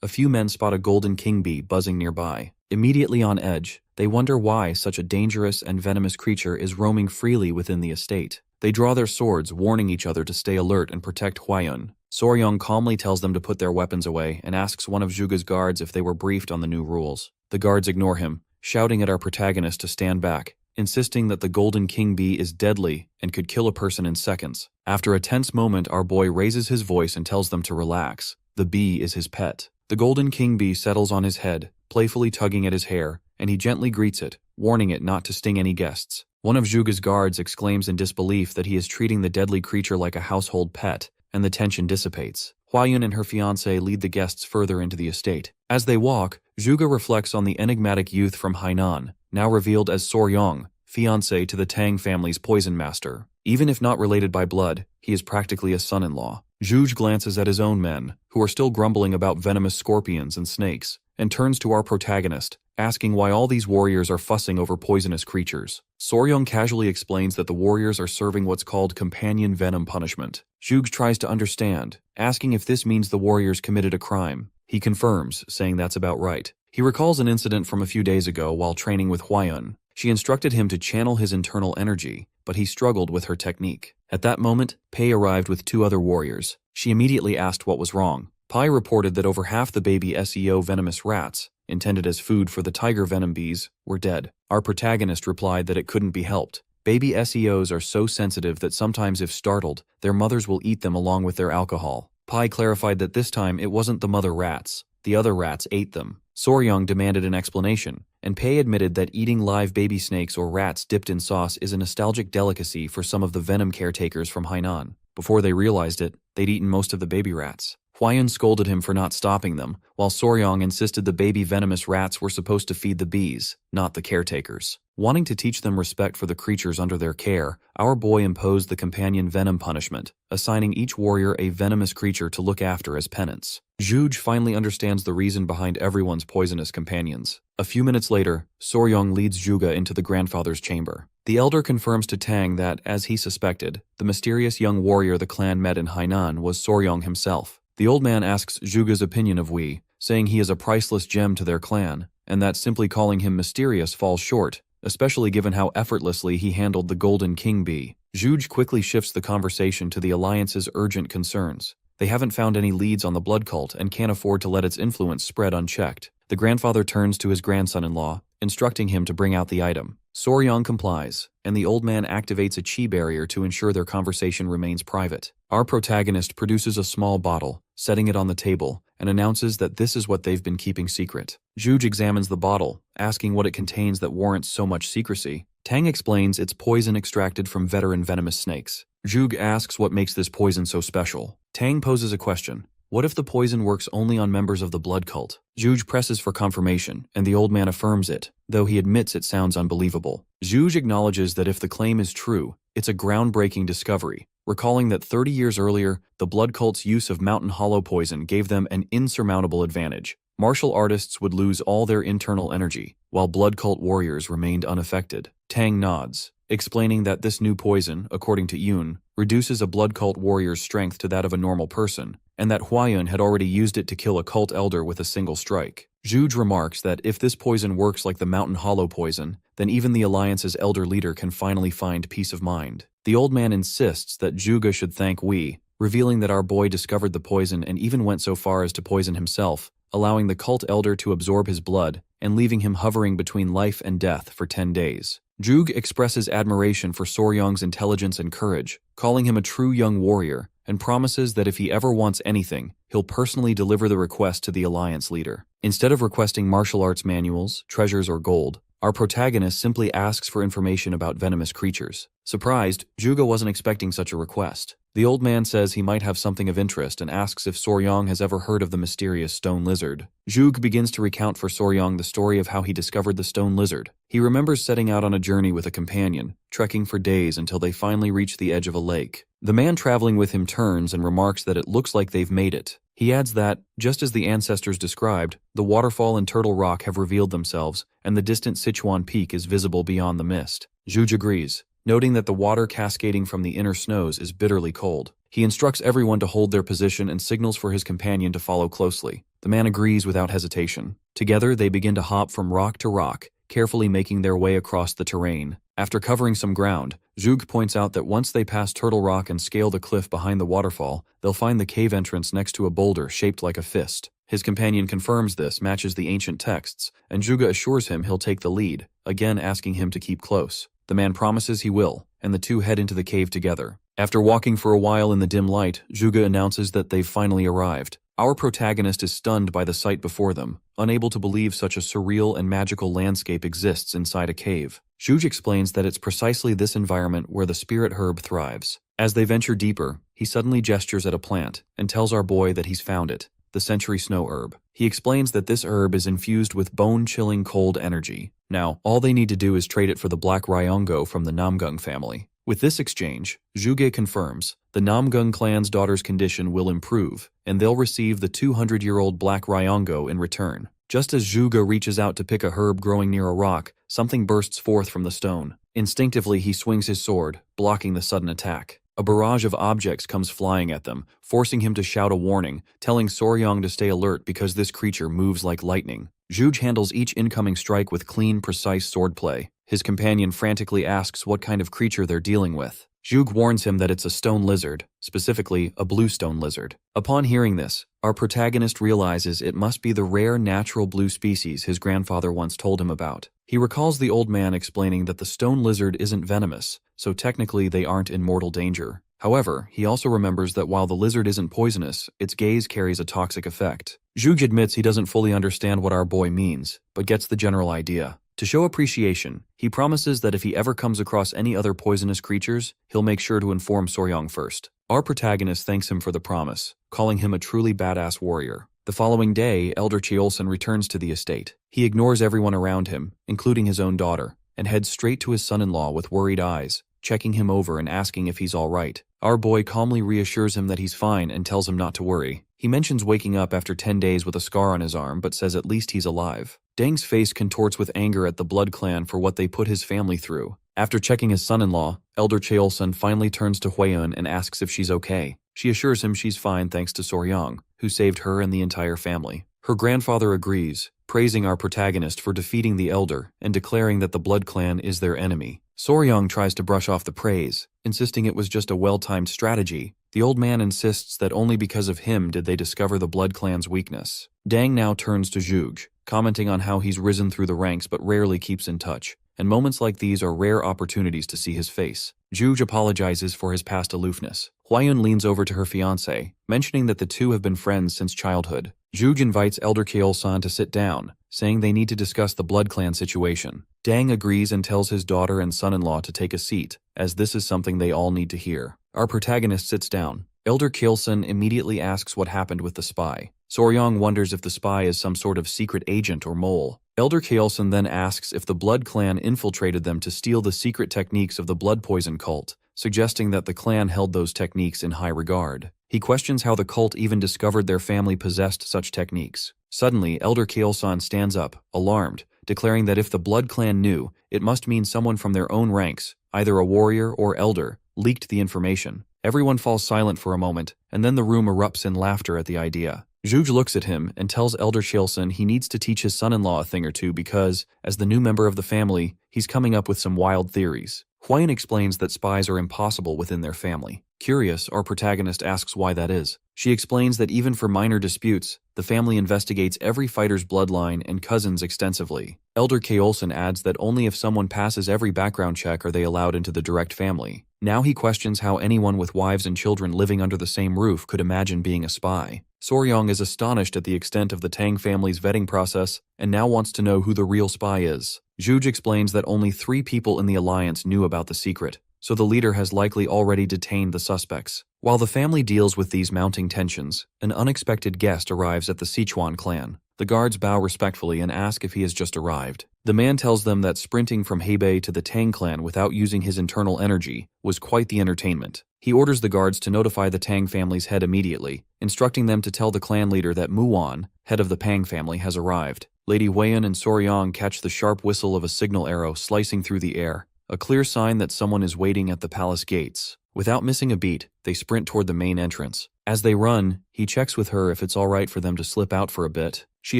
a few men spot a golden king bee buzzing nearby. Immediately on edge, they wonder why such a dangerous and venomous creature is roaming freely within the estate. They draw their swords, warning each other to stay alert and protect Huayun. Soryong calmly tells them to put their weapons away and asks one of Zhuge's guards if they were briefed on the new rules. The guards ignore him, shouting at our protagonist to stand back, insisting that the golden king bee is deadly and could kill a person in seconds. After a tense moment, our boy raises his voice and tells them to relax. The bee is his pet. The golden king bee settles on his head, playfully tugging at his hair, and he gently greets it, warning it not to sting any guests. One of Zhuge's guards exclaims in disbelief that he is treating the deadly creature like a household pet, and the tension dissipates. Huayun and her fiancé lead the guests further into the estate. As they walk, Zhuge reflects on the enigmatic youth from Hainan, now revealed as Soryong, fiancé to the Tang family's poison master. Even if not related by blood, he is practically a son-in-law. Zhuge glances at his own men, who are still grumbling about venomous scorpions and snakes, and turns to our protagonist, asking why all these warriors are fussing over poisonous creatures. Soryong casually explains that the warriors are serving what's called companion venom punishment. Zhuge tries to understand, asking if this means the warriors committed a crime. He confirms, saying that's about right. He recalls an incident from a few days ago while training with Huayun. She instructed him to channel his internal energy, but he struggled with her technique. At that moment, Pei arrived with 2 other warriors. She immediately asked what was wrong. Pai reported that over half the baby SEO venomous rats, intended as food for the tiger venom bees, were dead. Our protagonist replied that it couldn't be helped. Baby SEOs are so sensitive that sometimes if startled, their mothers will eat them along with their alcohol. Pai clarified that this time it wasn't the mother rats. The other rats ate them. Soryong demanded an explanation, and Pei admitted that eating live baby snakes or rats dipped in sauce is a nostalgic delicacy for some of the venom caretakers from Hainan. Before they realized it, they'd eaten most of the baby rats. Huayun scolded him for not stopping them, while Soryong insisted the baby venomous rats were supposed to feed the bees, not the caretakers. Wanting to teach them respect for the creatures under their care, our boy imposed the companion venom punishment, assigning each warrior a venomous creature to look after as penance. Zhuge finally understands the reason behind everyone's poisonous companions. A few minutes later, Soryong leads Zhuge into the grandfather's chamber. The elder confirms to Tang that, as he suspected, the mysterious young warrior the clan met in Hainan was Soryong himself. The old man asks Zhuge's opinion of Wei, saying he is a priceless gem to their clan, and that simply calling him mysterious falls short, especially given how effortlessly he handled the golden king bee. Zhuge quickly shifts the conversation to the Alliance's urgent concerns. They haven't found any leads on the blood cult and can't afford to let its influence spread unchecked. The grandfather turns to his grandson-in-law, instructing him to bring out the item. Soryong complies, and the old man activates a chi barrier to ensure their conversation remains private. Our protagonist produces a small bottle, setting it on the table, and announces that this is what they've been keeping secret. Zhuge examines the bottle, asking what it contains that warrants so much secrecy. Tang explains it's poison extracted from veteran venomous snakes. Zhuge asks what makes this poison so special. Tang poses a question. What if the poison works only on members of the blood cult? Zhuge presses for confirmation, and the old man affirms it, though he admits it sounds unbelievable. Zhuge acknowledges that if the claim is true, it's a groundbreaking discovery, recalling that 30 years earlier, the blood cult's use of mountain hollow poison gave them an insurmountable advantage. Martial artists would lose all their internal energy, while blood cult warriors remained unaffected. Tang nods, explaining that this new poison, according to Yoon, reduces a blood cult warrior's strength to that of a normal person, and that Huayun had already used it to kill a cult elder with a single strike. Zhuge remarks that if this poison works like the mountain hollow poison, then even the Alliance's elder leader can finally find peace of mind. The old man insists that Zhuge should thank Wei, revealing that our boy discovered the poison and even went so far as to poison himself, allowing the cult elder to absorb his blood and leaving him hovering between life and death for 10 days. Joog expresses admiration for Soryong's intelligence and courage, calling him a true young warrior, and promises that if he ever wants anything, he'll personally deliver the request to the Alliance leader. Instead of requesting martial arts manuals, treasures, or gold, our protagonist simply asks for information about venomous creatures. Surprised, Juga wasn't expecting such a request. The old man says he might have something of interest and asks if Soryong has ever heard of the mysterious stone lizard. Joog begins to recount for Soryong the story of how he discovered the stone lizard. He remembers setting out on a journey with a companion, trekking for days until they finally reach the edge of a lake. The man traveling with him turns and remarks that it looks like they've made it. He adds that, just as the ancestors described, the waterfall and Turtle Rock have revealed themselves, and the distant Sichuan peak is visible beyond the mist. Joog agrees, noting that the water cascading from the inner snows is bitterly cold. He instructs everyone to hold their position and signals for his companion to follow closely. The man agrees without hesitation. Together, they begin to hop from rock to rock, carefully making their way across the terrain. After covering some ground, Joog points out that once they pass Turtle Rock and scale the cliff behind the waterfall, they'll find the cave entrance next to a boulder shaped like a fist. His companion confirms this matches the ancient texts, and Juga assures him he'll take the lead, again asking him to keep close. The man promises he will, and the two head into the cave together. After walking for a while in the dim light, Juga announces that they've finally arrived. Our protagonist is stunned by the sight before them, unable to believe such a surreal and magical landscape exists inside a cave. Joog explains that it's precisely this environment where the spirit herb thrives. As they venture deeper, he suddenly gestures at a plant and tells our boy that he's found it, the century snow herb. He explains that this herb is infused with bone-chilling cold energy. Now, all they need to do is trade it for the black Ryongo from the Namgung family. With this exchange, Zhuge confirms the Namgung clan's daughter's condition will improve, and they'll receive the 200-year-old black Ryongo in return. Just as Zhuge reaches out to pick a herb growing near a rock, something bursts forth from the stone. Instinctively, he swings his sword, blocking the sudden attack. A barrage of objects comes flying at them, forcing him to shout a warning, telling Soryong to stay alert because this creature moves like lightning. Zhuge handles each incoming strike with clean, precise swordplay. His companion frantically asks what kind of creature they're dealing with. Zhuge warns him that it's a stone lizard, specifically a blue stone lizard. Upon hearing this, our protagonist realizes it must be the rare natural blue species his grandfather once told him about. He recalls the old man explaining that the stone lizard isn't venomous, so technically they aren't in mortal danger. However, he also remembers that while the lizard isn't poisonous, its gaze carries a toxic effect. Zhuge admits he doesn't fully understand what our boy means, but gets the general idea. To show appreciation, he promises that if he ever comes across any other poisonous creatures, he'll make sure to inform Soryong first. Our protagonist thanks him for the promise, calling him a truly badass warrior. The following day, Elder Cheolson returns to the estate. He ignores everyone around him, including his own daughter, and heads straight to his son-in-law with worried eyes, checking him over and asking if he's all right. Our boy calmly reassures him that he's fine and tells him not to worry. He mentions waking up after 10 days with a scar on his arm, but says at least he's alive. Dang's face contorts with anger at the Blood Clan for what they put his family through. After checking his son-in-law, Elder Cheolson finally turns to Huiyun and asks if she's okay. She assures him she's fine thanks to Soryong, who saved her and the entire family. Her grandfather agrees, praising our protagonist for defeating the Elder and declaring that the Blood Clan is their enemy. Soryong tries to brush off the praise, insisting it was just a well-timed strategy. The old man insists that only because of him did they discover the Blood Clan's weakness. Dang now turns to Zhuge, commenting on how he's risen through the ranks but rarely keeps in touch, and moments like these are rare opportunities to see his face. Zhuge apologizes for his past aloofness. Huiyun leans over to her fiancé, mentioning that the two have been friends since childhood. Zhuge invites Elder Cheolson to sit down, saying they need to discuss the Blood Clan situation. Dang agrees and tells his daughter and son-in-law to take a seat, as this is something they all need to hear. Our protagonist sits down. Elder Cheolson immediately asks what happened with the spy. Soryong wonders if the spy is some sort of secret agent or mole. Elder Cheolson then asks if the Blood Clan infiltrated them to steal the secret techniques of the blood poison cult, suggesting that the clan held those techniques in high regard. He questions how the cult even discovered their family possessed such techniques. Suddenly, Elder Cheolson stands up, alarmed, declaring that if the Blood Clan knew, it must mean someone from their own ranks, either a warrior or elder, leaked the information. Everyone falls silent for a moment, and then the room erupts in laughter at the idea. Zhuge looks at him and tells Elder Cheolson he needs to teach his son-in-law a thing or two because, as the new member of the family, he's coming up with some wild theories. Huiyun explains that spies are impossible within their family. Curious, our protagonist asks why that is. She explains that even for minor disputes, The family investigates every fighter's bloodline and cousins extensively. Elder Kjolson adds that only if someone passes every background check are they allowed into the direct family. Now he questions how anyone with wives and children living under the same roof could imagine being a spy. Soryong is astonished at the extent of the Tang family's vetting process and now wants to know who the real spy is. Zhuge explains that only 3 people in the alliance knew about the secret, so the leader has likely already detained the suspects. While the family deals with these mounting tensions, an unexpected guest arrives at the Sichuan clan. The guards bow respectfully and ask if he has just arrived. The man tells them that sprinting from Hebei to the Tang clan without using his internal energy was quite the entertainment. He orders the guards to notify the Tang family's head immediately, instructing them to tell the clan leader that Muwan, head of the Pang family, has arrived. Lady Huiyan and Soryong catch the sharp whistle of a signal arrow slicing through the air, a clear sign that someone is waiting at the palace gates. Without missing a beat, they sprint toward the main entrance. As they run, he checks with her if it's all right for them to slip out for a bit. She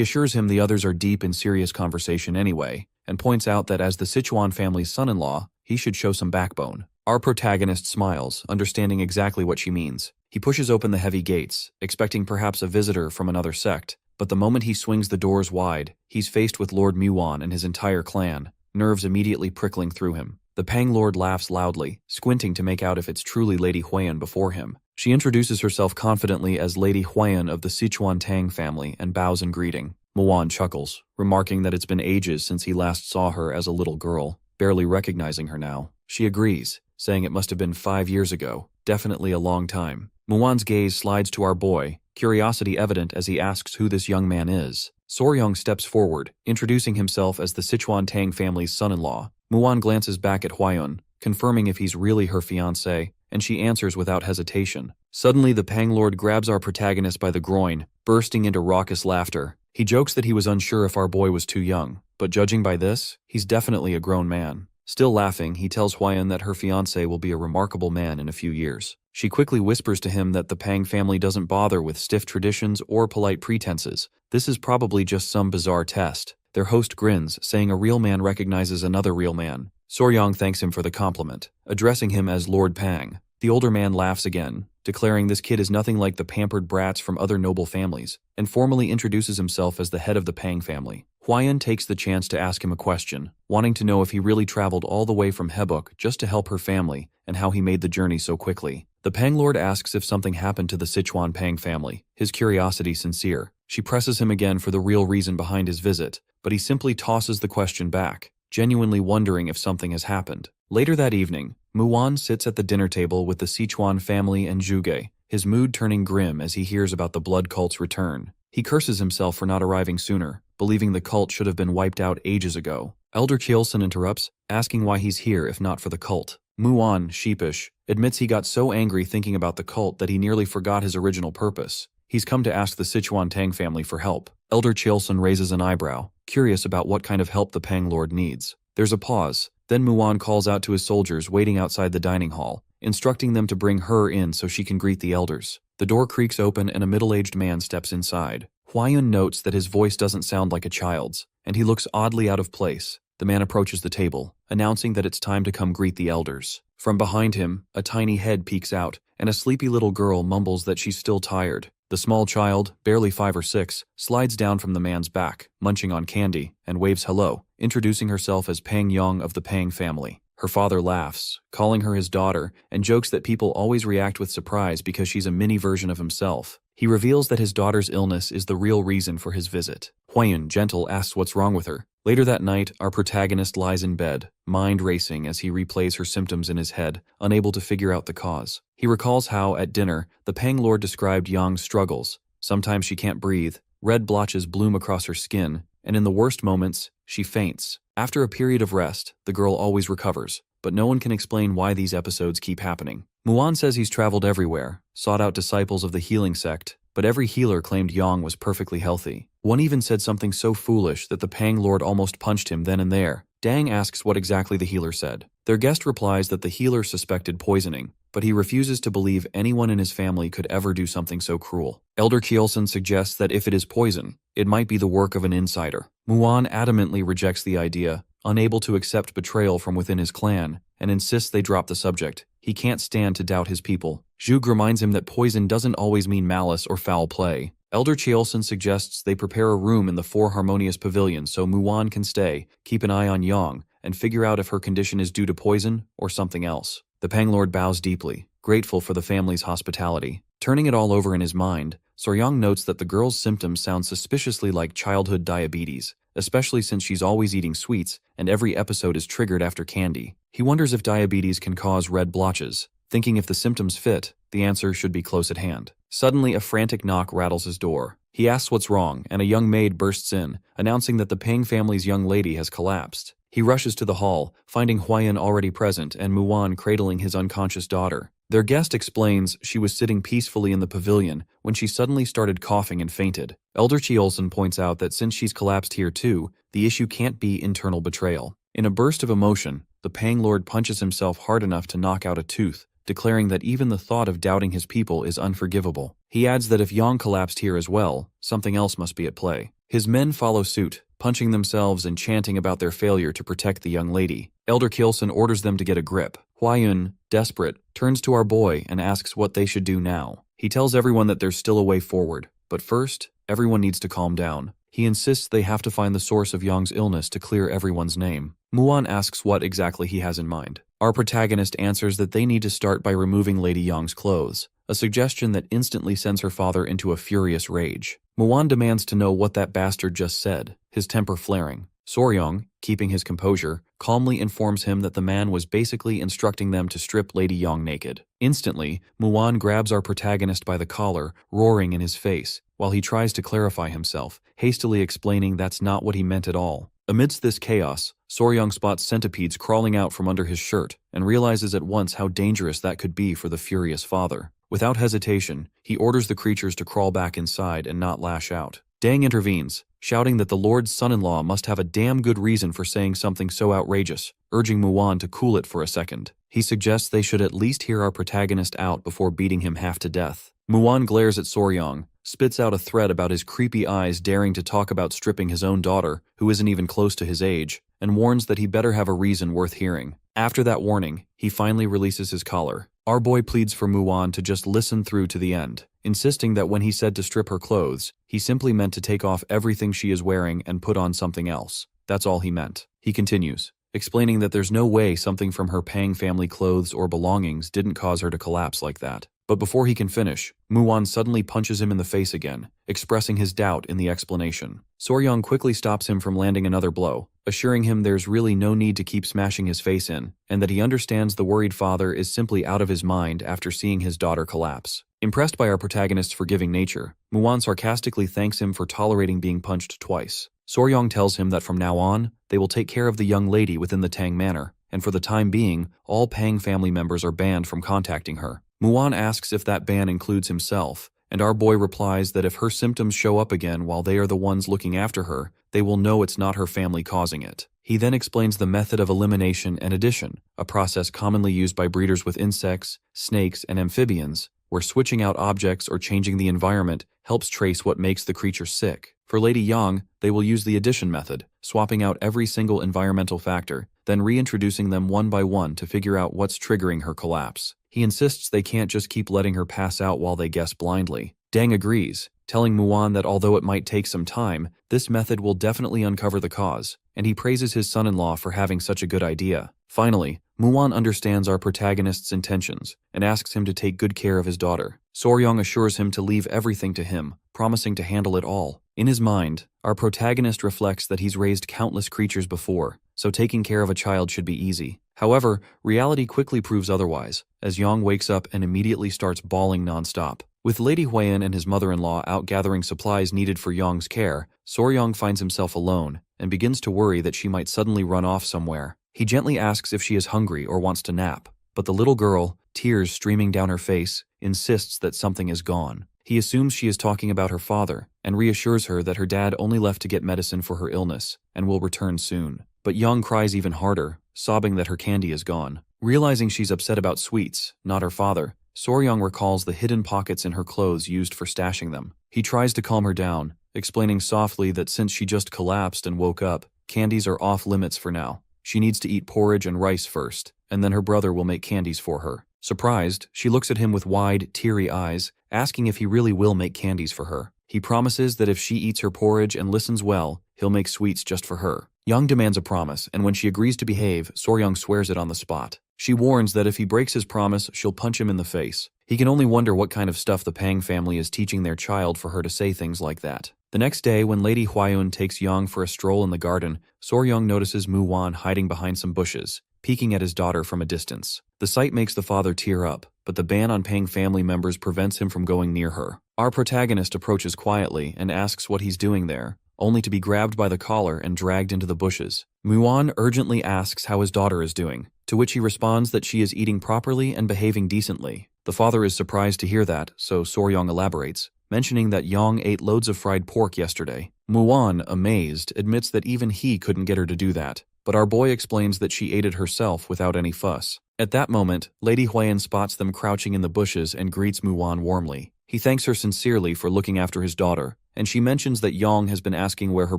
assures him the others are deep in serious conversation anyway, and points out that as the Sichuan family's son-in-law, he should show some backbone. Our protagonist smiles, understanding exactly what she means. He pushes open the heavy gates, expecting perhaps a visitor from another sect, but the moment he swings the doors wide, he's faced with Lord Muwan and his entire clan, nerves immediately prickling through him. The Pang Lord laughs loudly, squinting to make out if it's truly Lady Huiyan before him. She introduces herself confidently as Lady Huiyan of the Sichuan Tang family and bows in greeting. Muwan chuckles, remarking that it's been ages since he last saw her as a little girl, barely recognizing her now. She agrees, saying it must have been 5 years ago, definitely a long time. Muwan's gaze slides to our boy, curiosity evident as he asks who this young man is. Soryong steps forward, introducing himself as the Sichuan Tang family's son-in-law. Muwan glances back at Huiyan, confirming if he's really her fiancé, and she answers without hesitation. Suddenly, the Pang Lord grabs our protagonist by the groin, bursting into raucous laughter. He jokes that he was unsure if our boy was too young, but judging by this, he's definitely a grown man. Still laughing, he tells Huiyan that her fiancé will be a remarkable man in a few years. She quickly whispers to him that the Pang family doesn't bother with stiff traditions or polite pretenses. This is probably just some bizarre test. Their host grins, saying a real man recognizes another real man. Soryong thanks him for the compliment, addressing him as Lord Pang. The older man laughs again, declaring this kid is nothing like the pampered brats from other noble families, and formally introduces himself as the head of the Pang family. Huiyan takes the chance to ask him a question, wanting to know if he really traveled all the way from Hebuk just to help her family, and how he made the journey so quickly. The Pang Lord asks if something happened to the Sichuan Pang family, his curiosity sincere. She presses him again for the real reason behind his visit, but he simply tosses the question back, genuinely wondering if something has happened. Later that evening, Muwan sits at the dinner table with the Sichuan family and Zhuge, his mood turning grim as he hears about the blood cult's return. He curses himself for not arriving sooner, believing the cult should have been wiped out ages ago. Elder Kjolson interrupts, asking why he's here if not for the cult. Muwan, sheepish, admits he got so angry thinking about the cult that he nearly forgot his original purpose. He's come to ask the Sichuan Tang family for help. Elder Kjolson raises an eyebrow, curious about what kind of help the Pang Lord needs. There's a pause. Then Muwan calls out to his soldiers waiting outside the dining hall, instructing them to bring her in so she can greet the elders. The door creaks open and a middle-aged man steps inside. Huiyan notes that his voice doesn't sound like a child's, and he looks oddly out of place. The man approaches the table, announcing that it's time to come greet the elders. From behind him, a tiny head peeks out, and a sleepy little girl mumbles that she's still tired. The small child, barely 5 or 6, slides down from the man's back, munching on candy, and waves hello, introducing herself as Pang Yong of the Pang family. Her father laughs, calling her his daughter, and jokes that people always react with surprise because she's a mini version of himself. He reveals that his daughter's illness is the real reason for his visit. Huiyan, gentle, asks what's wrong with her. Later that night, our protagonist lies in bed, mind racing as he replays her symptoms in his head, unable to figure out the cause. He recalls how, at dinner, the Pang Lord described Yang's struggles. Sometimes she can't breathe, red blotches bloom across her skin, and in the worst moments, she faints. After a period of rest, the girl always recovers, but no one can explain why these episodes keep happening. Muwan says he's traveled everywhere, sought out disciples of the healing sect, but every healer claimed Yang was perfectly healthy. One even said something so foolish that the Pang Lord almost punched him then and there. Dang asks what exactly the healer said. Their guest replies that the healer suspected poisoning, but he refuses to believe anyone in his family could ever do something so cruel. Elder Kjolson suggests that if it is poison, it might be the work of an insider. Muwan adamantly rejects the idea, unable to accept betrayal from within his clan, and insists they drop the subject. He can't stand to doubt his people. Zhuge reminds him that poison doesn't always mean malice or foul play. Elder Cheolson suggests they prepare a room in the four harmonious pavilions so Muwan can stay, keep an eye on Yang, and figure out if her condition is due to poison or something else. The Panglord bows deeply, grateful for the family's hospitality. Turning it all over in his mind, Soryang notes that the girl's symptoms sound suspiciously like childhood diabetes, especially since she's always eating sweets and every episode is triggered after candy. He wonders if diabetes can cause red blotches. Thinking if the symptoms fit, the answer should be close at hand. Suddenly, a frantic knock rattles his door. He asks what's wrong, and a young maid bursts in, announcing that the Pang family's young lady has collapsed. He rushes to the hall, finding Huayan already present and Muwan cradling his unconscious daughter. Their guest explains she was sitting peacefully in the pavilion when she suddenly started coughing and fainted. Elder Cheolson points out that since she's collapsed here too, the issue can't be internal betrayal. In a burst of emotion, the Pang Lord punches himself hard enough to knock out a tooth, declaring that even the thought of doubting his people is unforgivable. He adds that if Yang collapsed here as well, something else must be at play. His men follow suit, punching themselves and chanting about their failure to protect the young lady. Elder Cheolson orders them to get a grip. Huayun, desperate, turns to our boy and asks what they should do now. He tells everyone that there's still a way forward, but first, everyone needs to calm down. He insists they have to find the source of Yang's illness to clear everyone's name. Muwan asks what exactly he has in mind. Our protagonist answers that they need to start by removing Lady Yang's clothes, a suggestion that instantly sends her father into a furious rage. Muwan demands to know what that bastard just said, his temper flaring. Soryang, keeping his composure, calmly informs him that the man was basically instructing them to strip Lady Yang naked. Instantly, Muwan grabs our protagonist by the collar, roaring in his face, while he tries to clarify himself, hastily explaining that's not what he meant at all. Amidst this chaos, Soryang spots centipedes crawling out from under his shirt and realizes at once how dangerous that could be for the furious father. Without hesitation, he orders the creatures to crawl back inside and not lash out. Tang intervenes, shouting that the Lord's son-in-law must have a damn good reason for saying something so outrageous, urging Muwan to cool it for a second. He suggests they should at least hear our protagonist out before beating him half to death. Muwan glares at Soryang, spits out a threat about his creepy eyes daring to talk about stripping his own daughter, who isn't even close to his age, and warns that he better have a reason worth hearing. After that warning, he finally releases his collar. Our boy pleads for Muwan to just listen through to the end, insisting that when he said to strip her clothes, he simply meant to take off everything she is wearing and put on something else. That's all he meant. He continues, explaining that there's no way something from her Pang family clothes or belongings didn't cause her to collapse like that. But before he can finish, Muwan suddenly punches him in the face again, expressing his doubt in the explanation. Soryang quickly stops him from landing another blow, assuring him there's really no need to keep smashing his face in, and that he understands the worried father is simply out of his mind after seeing his daughter collapse. Impressed by our protagonist's forgiving nature, Muwan sarcastically thanks him for tolerating being punched twice. Soryang tells him that from now on, they will take care of the young lady within the Tang manor, and for the time being, all Pang family members are banned from contacting her. Muwan asks if that ban includes himself, and our boy replies that if her symptoms show up again while they are the ones looking after her, they will know it's not her family causing it. He then explains the method of elimination and addition, a process commonly used by breeders with insects, snakes, and amphibians, where switching out objects or changing the environment helps trace what makes the creature sick. For Lady Yang, they will use the addition method, swapping out every single environmental factor, then reintroducing them one by one to figure out what's triggering her collapse. He insists they can't just keep letting her pass out while they guess blindly. Tang agrees, telling Muwan that although it might take some time, this method will definitely uncover the cause, and he praises his son-in-law for having such a good idea. Finally, Muwan understands our protagonist's intentions and asks him to take good care of his daughter. Soryang assures him to leave everything to him, promising to handle it all. In his mind, our protagonist reflects that he's raised countless creatures before, so taking care of a child should be easy. However, reality quickly proves otherwise, as Yang wakes up and immediately starts bawling nonstop. With Lady Huayan and his mother-in-law out gathering supplies needed for Yang's care, Soryang finds himself alone and begins to worry that she might suddenly run off somewhere. He gently asks if she is hungry or wants to nap, but the little girl, tears streaming down her face, insists that something is gone. He assumes she is talking about her father and reassures her that her dad only left to get medicine for her illness and will return soon. But Yang cries even harder, sobbing that her candy is gone. Realizing she's upset about sweets, not her father, Soryang recalls the hidden pockets in her clothes used for stashing them. He tries to calm her down, explaining softly that since she just collapsed and woke up, candies are off limits for now. She needs to eat porridge and rice first, and then her brother will make candies for her. Surprised, she looks at him with wide, teary eyes, asking if he really will make candies for her. He promises that if she eats her porridge and listens well, he'll make sweets just for her. Young demands a promise, and when she agrees to behave, Soryang swears it on the spot. She warns that if he breaks his promise, she'll punch him in the face. He can only wonder what kind of stuff the Pang family is teaching their child for her to say things like that. The next day, when Lady Huayun takes Yang for a stroll in the garden, Soryang notices Mu Wan hiding behind some bushes, peeking at his daughter from a distance. The sight makes the father tear up, but the ban on Pang family members prevents him from going near her. Our protagonist approaches quietly and asks what he's doing there, only to be grabbed by the collar and dragged into the bushes. Mu Wan urgently asks how his daughter is doing, to which he responds that she is eating properly and behaving decently. The father is surprised to hear that, so Soryang elaborates, mentioning that Yang ate loads of fried pork yesterday. Mu Wan, amazed, admits that even he couldn't get her to do that, but our boy explains that she ate it herself without any fuss. At that moment, Lady Huayan spots them crouching in the bushes and greets Mu Wan warmly. He thanks her sincerely for looking after his daughter, and she mentions that Yang has been asking where her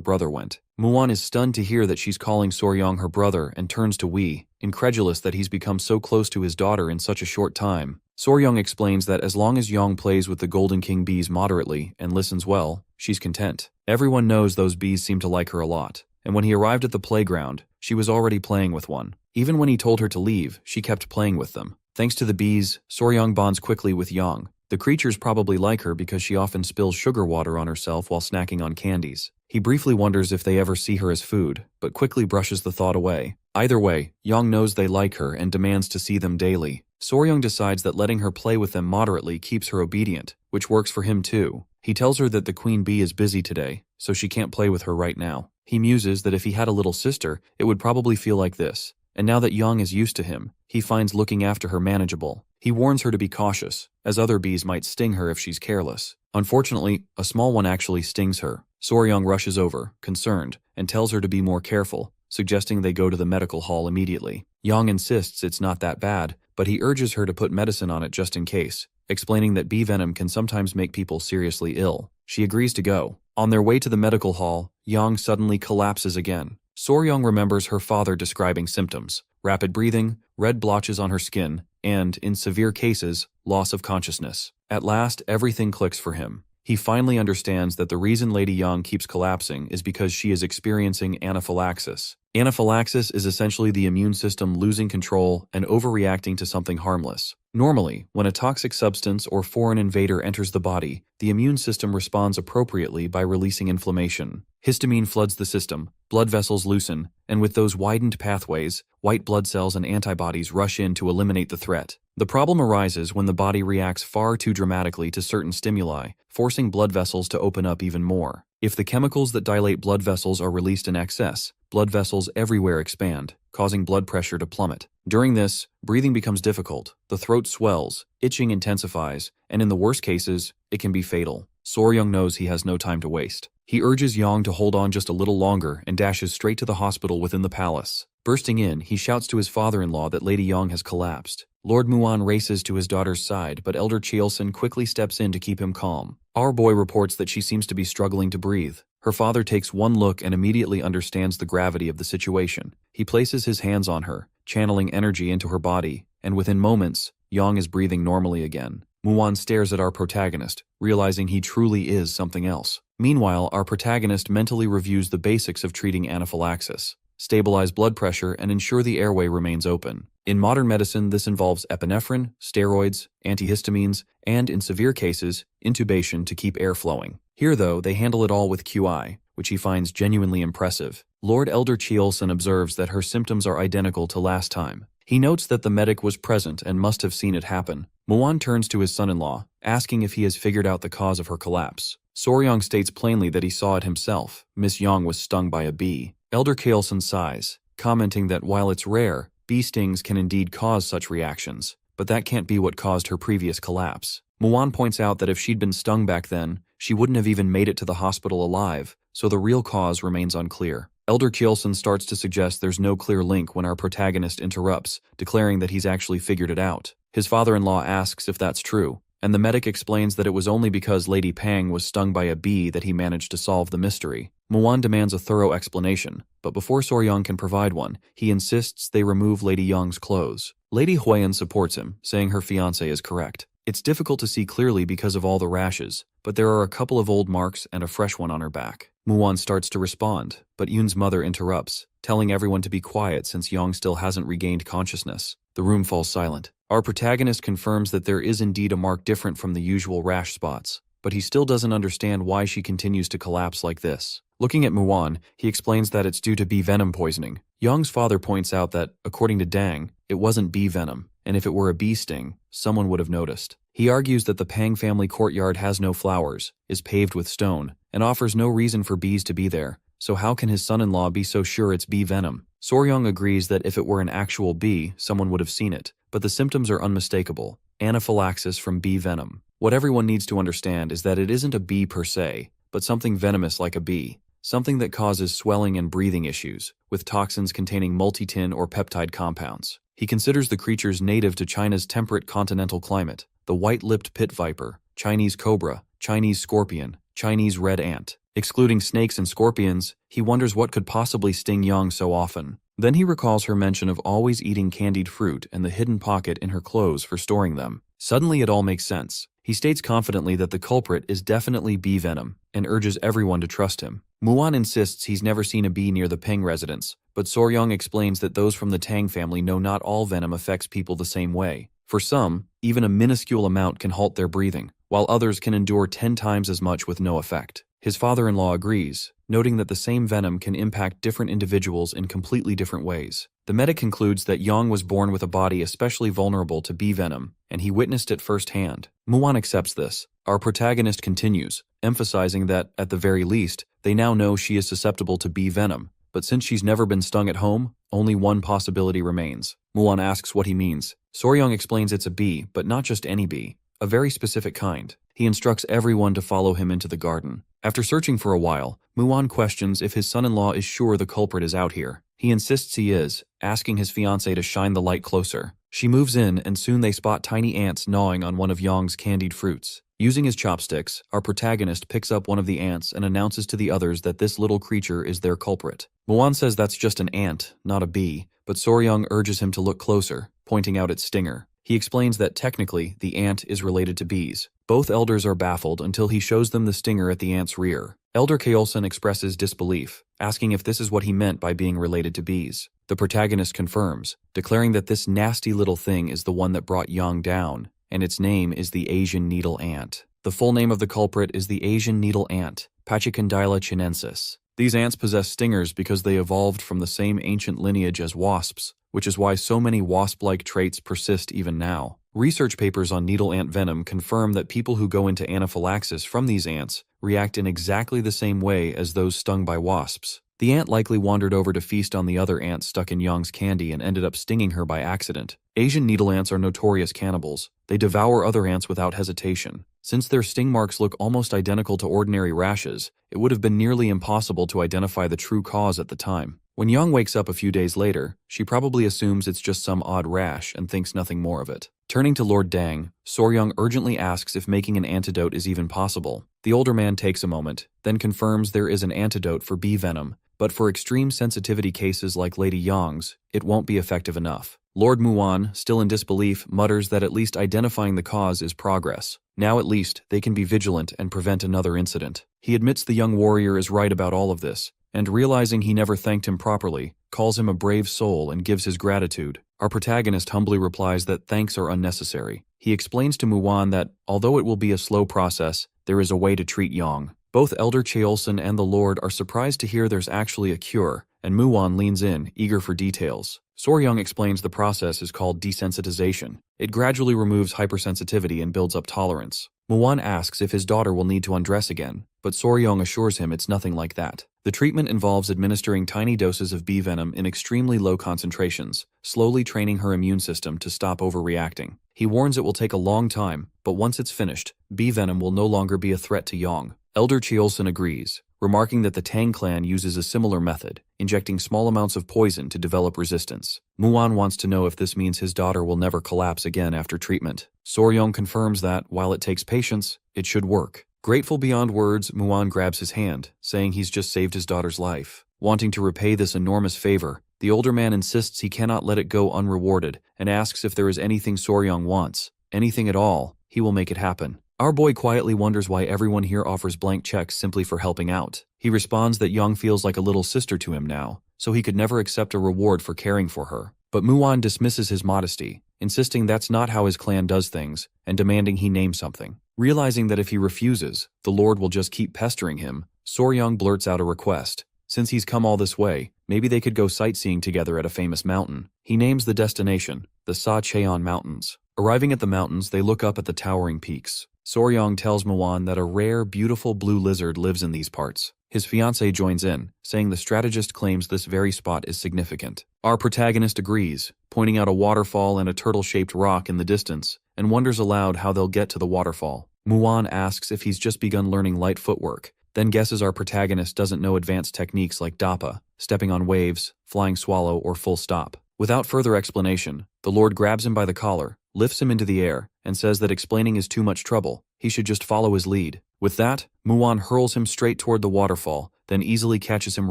brother went. Mu Wan is stunned to hear that she's calling Soryang her brother and turns to Wee, incredulous that he's become so close to his daughter in such a short time. Soryang explains that as long as Yang plays with the Golden King bees moderately and listens well, she's content. Everyone knows those bees seem to like her a lot, and when he arrived at the playground, she was already playing with one. Even when he told her to leave, she kept playing with them. Thanks to the bees, Soryang bonds quickly with Yang. The creatures probably like her because she often spills sugar water on herself while snacking on candies. He briefly wonders if they ever see her as food, but quickly brushes the thought away. Either way, Yang knows they like her and demands to see them daily. Soryang decides that letting her play with them moderately keeps her obedient, which works for him too. He tells her that the queen bee is busy today, so she can't play with her right now. He muses that if he had a little sister, it would probably feel like this. And now that Yang is used to him, he finds looking after her manageable. He warns her to be cautious, as other bees might sting her if she's careless. Unfortunately, a small one actually stings her. Soryang rushes over, concerned, and tells her to be more careful, suggesting they go to the medical hall immediately. Yang insists it's not that bad, but he urges her to put medicine on it just in case, explaining that bee venom can sometimes make people seriously ill. She agrees to go. On their way to the medical hall, Yang suddenly collapses again. Soryang remembers her father describing symptoms: rapid breathing, red blotches on her skin, and, in severe cases, loss of consciousness. At last, everything clicks for him. He finally understands that the reason Lady Yang keeps collapsing is because she is experiencing anaphylaxis. Anaphylaxis is essentially the immune system losing control and overreacting to something harmless. Normally, when a toxic substance or foreign invader enters the body, the immune system responds appropriately by releasing inflammation. Histamine floods the system, blood vessels loosen, and with those widened pathways, white blood cells and antibodies rush in to eliminate the threat. The problem arises when the body reacts far too dramatically to certain stimuli, forcing blood vessels to open up even more. If the chemicals that dilate blood vessels are released in excess, blood vessels everywhere expand, causing blood pressure to plummet. During this, breathing becomes difficult, the throat swells, itching intensifies, and in the worst cases, it can be fatal. Soryang knows he has no time to waste. He urges Yang to hold on just a little longer and dashes straight to the hospital within the palace. Bursting in, he shouts to his father-in-law that Lady Yang has collapsed. Lord Muan races to his daughter's side, but Elder Cheolson quickly steps in to keep him calm. Our boy reports that she seems to be struggling to breathe. Her father takes one look and immediately understands the gravity of the situation. He places his hands on her, channeling energy into her body, and within moments, Yang is breathing normally again. Muan stares at our protagonist, realizing he truly is something else. Meanwhile, our protagonist mentally reviews the basics of treating anaphylaxis: stabilize blood pressure and ensure the airway remains open. In modern medicine, this involves epinephrine, steroids, antihistamines, and, in severe cases, intubation to keep air flowing. Here, though, they handle it all with QI, which he finds genuinely impressive. Lord Elder Cheolson observes that her symptoms are identical to last time. He notes that the medic was present and must have seen it happen. Muan turns to his son-in-law, asking if he has figured out the cause of her collapse. Soryang states plainly that he saw it himself. Miss Yang was stung by a bee. Elder Cheolson sighs, commenting that while it's rare, bee stings can indeed cause such reactions, but that can't be what caused her previous collapse. Muan points out that if she'd been stung back then, she wouldn't have even made it to the hospital alive, so the real cause remains unclear. Elder Cheolson starts to suggest there's no clear link when our protagonist interrupts, declaring that he's actually figured it out. His father-in-law asks if that's true, and the medic explains that it was only because Lady Pang was stung by a bee that he managed to solve the mystery. Muan demands a thorough explanation, but before Soryang can provide one, he insists they remove Lady Yang's clothes. Lady Huayan supports him, saying her fiancé is correct. It's difficult to see clearly because of all the rashes, but there are a couple of old marks and a fresh one on her back. Muan starts to respond, but Yoon's mother interrupts, telling everyone to be quiet since Yang still hasn't regained consciousness. The room falls silent. Our protagonist confirms that there is indeed a mark different from the usual rash spots, but he still doesn't understand why she continues to collapse like this. Looking at Muan, he explains that it's due to bee venom poisoning. Yang's father points out that, according to Tang, it wasn't bee venom, and if it were a bee sting, someone would have noticed. He argues that the Pang family courtyard has no flowers, is paved with stone, and offers no reason for bees to be there, so how can his son-in-law be so sure it's bee venom? Soryong agrees that if it were an actual bee, someone would have seen it, but the symptoms are unmistakable: anaphylaxis from bee venom. What everyone needs to understand is that it isn't a bee per se, but something venomous like a bee. Something that causes swelling and breathing issues, with toxins containing multitin or peptide compounds. He considers the creatures native to China's temperate continental climate: the white-lipped pit viper, Chinese cobra, Chinese scorpion, Chinese red ant. Excluding snakes and scorpions, he wonders what could possibly sting Yang so often. Then he recalls her mention of always eating candied fruit and the hidden pocket in her clothes for storing them. Suddenly it all makes sense. He states confidently that the culprit is definitely bee venom, and urges everyone to trust him. Muan insists he's never seen a bee near the Peng residence, but Soryong explains that those from the Tang family know not all venom affects people the same way. For some, even a minuscule amount can halt their breathing, while others can endure 10 times as much with no effect. His father-in-law agrees, noting that the same venom can impact different individuals in completely different ways. The medic concludes that Yang was born with a body especially vulnerable to bee venom, and he witnessed it firsthand. Muan accepts this. Our protagonist continues, emphasizing that, at the very least, they now know she is susceptible to bee venom, but since she's never been stung at home, only one possibility remains. Muan asks what he means. Soryong explains it's a bee, but not just any bee, a very specific kind. He instructs everyone to follow him into the garden. After searching for a while, Muan questions if his son-in-law is sure the culprit is out here. He insists he is, asking his fiancée to shine the light closer. She moves in, and soon they spot tiny ants gnawing on one of Yang's candied fruits. Using his chopsticks, our protagonist picks up one of the ants and announces to the others that this little creature is their culprit. Muan says that's just an ant, not a bee, but Soryong urges him to look closer, pointing out its stinger. He explains that technically, the ant is related to bees. Both elders are baffled until he shows them the stinger at the ant's rear. Elder Keolson expresses disbelief, asking if this is what he meant by being related to bees. The protagonist confirms, declaring that this nasty little thing is the one that brought Yang down, and its name is the Asian needle ant. The full name of the culprit is the Asian needle ant, Pachycondyla chinensis. These ants possess stingers because they evolved from the same ancient lineage as wasps, which is why so many wasp-like traits persist even now. Research papers on needle ant venom confirm that people who go into anaphylaxis from these ants react in exactly the same way as those stung by wasps. The ant likely wandered over to feast on the other ants stuck in Yang's candy and ended up stinging her by accident. Asian needle ants are notorious cannibals. They devour other ants without hesitation. Since their sting marks look almost identical to ordinary rashes, it would have been nearly impossible to identify the true cause at the time. When Yang wakes up a few days later, she probably assumes it's just some odd rash and thinks nothing more of it. Turning to Lord Tang, Soryong urgently asks if making an antidote is even possible. The older man takes a moment, then confirms there is an antidote for bee venom, but for extreme sensitivity cases like Lady Yang's, it won't be effective enough. Lord Muan, still in disbelief, mutters that at least identifying the cause is progress. Now at least, they can be vigilant and prevent another incident. He admits the young warrior is right about all of this, and realizing he never thanked him properly, calls him a brave soul and gives his gratitude. Our protagonist humbly replies that thanks are unnecessary. He explains to Muan that, although it will be a slow process, there is a way to treat Yang. Both Elder Cheolson and the Lord are surprised to hear there's actually a cure, and Muan leans in, eager for details. Soryong explains the process is called desensitization. It gradually removes hypersensitivity and builds up tolerance. Muan asks if his daughter will need to undress again, but Soryong assures him it's nothing like that. The treatment involves administering tiny doses of bee venom in extremely low concentrations, slowly training her immune system to stop overreacting. He warns it will take a long time, but once it's finished, bee venom will no longer be a threat to Yang. Elder Cheolson agrees, remarking that the Tang clan uses a similar method, injecting small amounts of poison to develop resistance. Muan wants to know if this means his daughter will never collapse again after treatment. Soryong confirms that, while it takes patience, it should work. Grateful beyond words, Muan grabs his hand, saying he's just saved his daughter's life. Wanting to repay this enormous favor, the older man insists he cannot let it go unrewarded and asks if there is anything Soryong wants. Anything at all, he he will make it happen. Our boy quietly wonders why everyone here offers blank checks simply for helping out. He responds that Young feels like a little sister to him now, so he could never accept a reward for caring for her. But Muan dismisses his modesty, insisting that's not how his clan does things, and demanding he name something. Realizing that if he refuses, the Lord will just keep pestering him, Soryang blurts out a request. Since he's come all this way, maybe they could go sightseeing together at a famous mountain. He names the destination, the Sa Cheon Mountains. Arriving at the mountains, they look up at the towering peaks. Soryang tells Muan that a rare, beautiful blue lizard lives in these parts. His fiancée joins in, saying the strategist claims this very spot is significant. Our protagonist agrees, pointing out a waterfall and a turtle-shaped rock in the distance, and wonders aloud how they'll get to the waterfall. Muan asks if he's just begun learning light footwork, then guesses our protagonist doesn't know advanced techniques like dappa, stepping on waves, flying swallow, or full stop. Without further explanation, the Lord grabs him by the collar, lifts him into the air, and says that explaining is too much trouble. He should just follow his lead. With that, Muan hurls him straight toward the waterfall, then easily catches him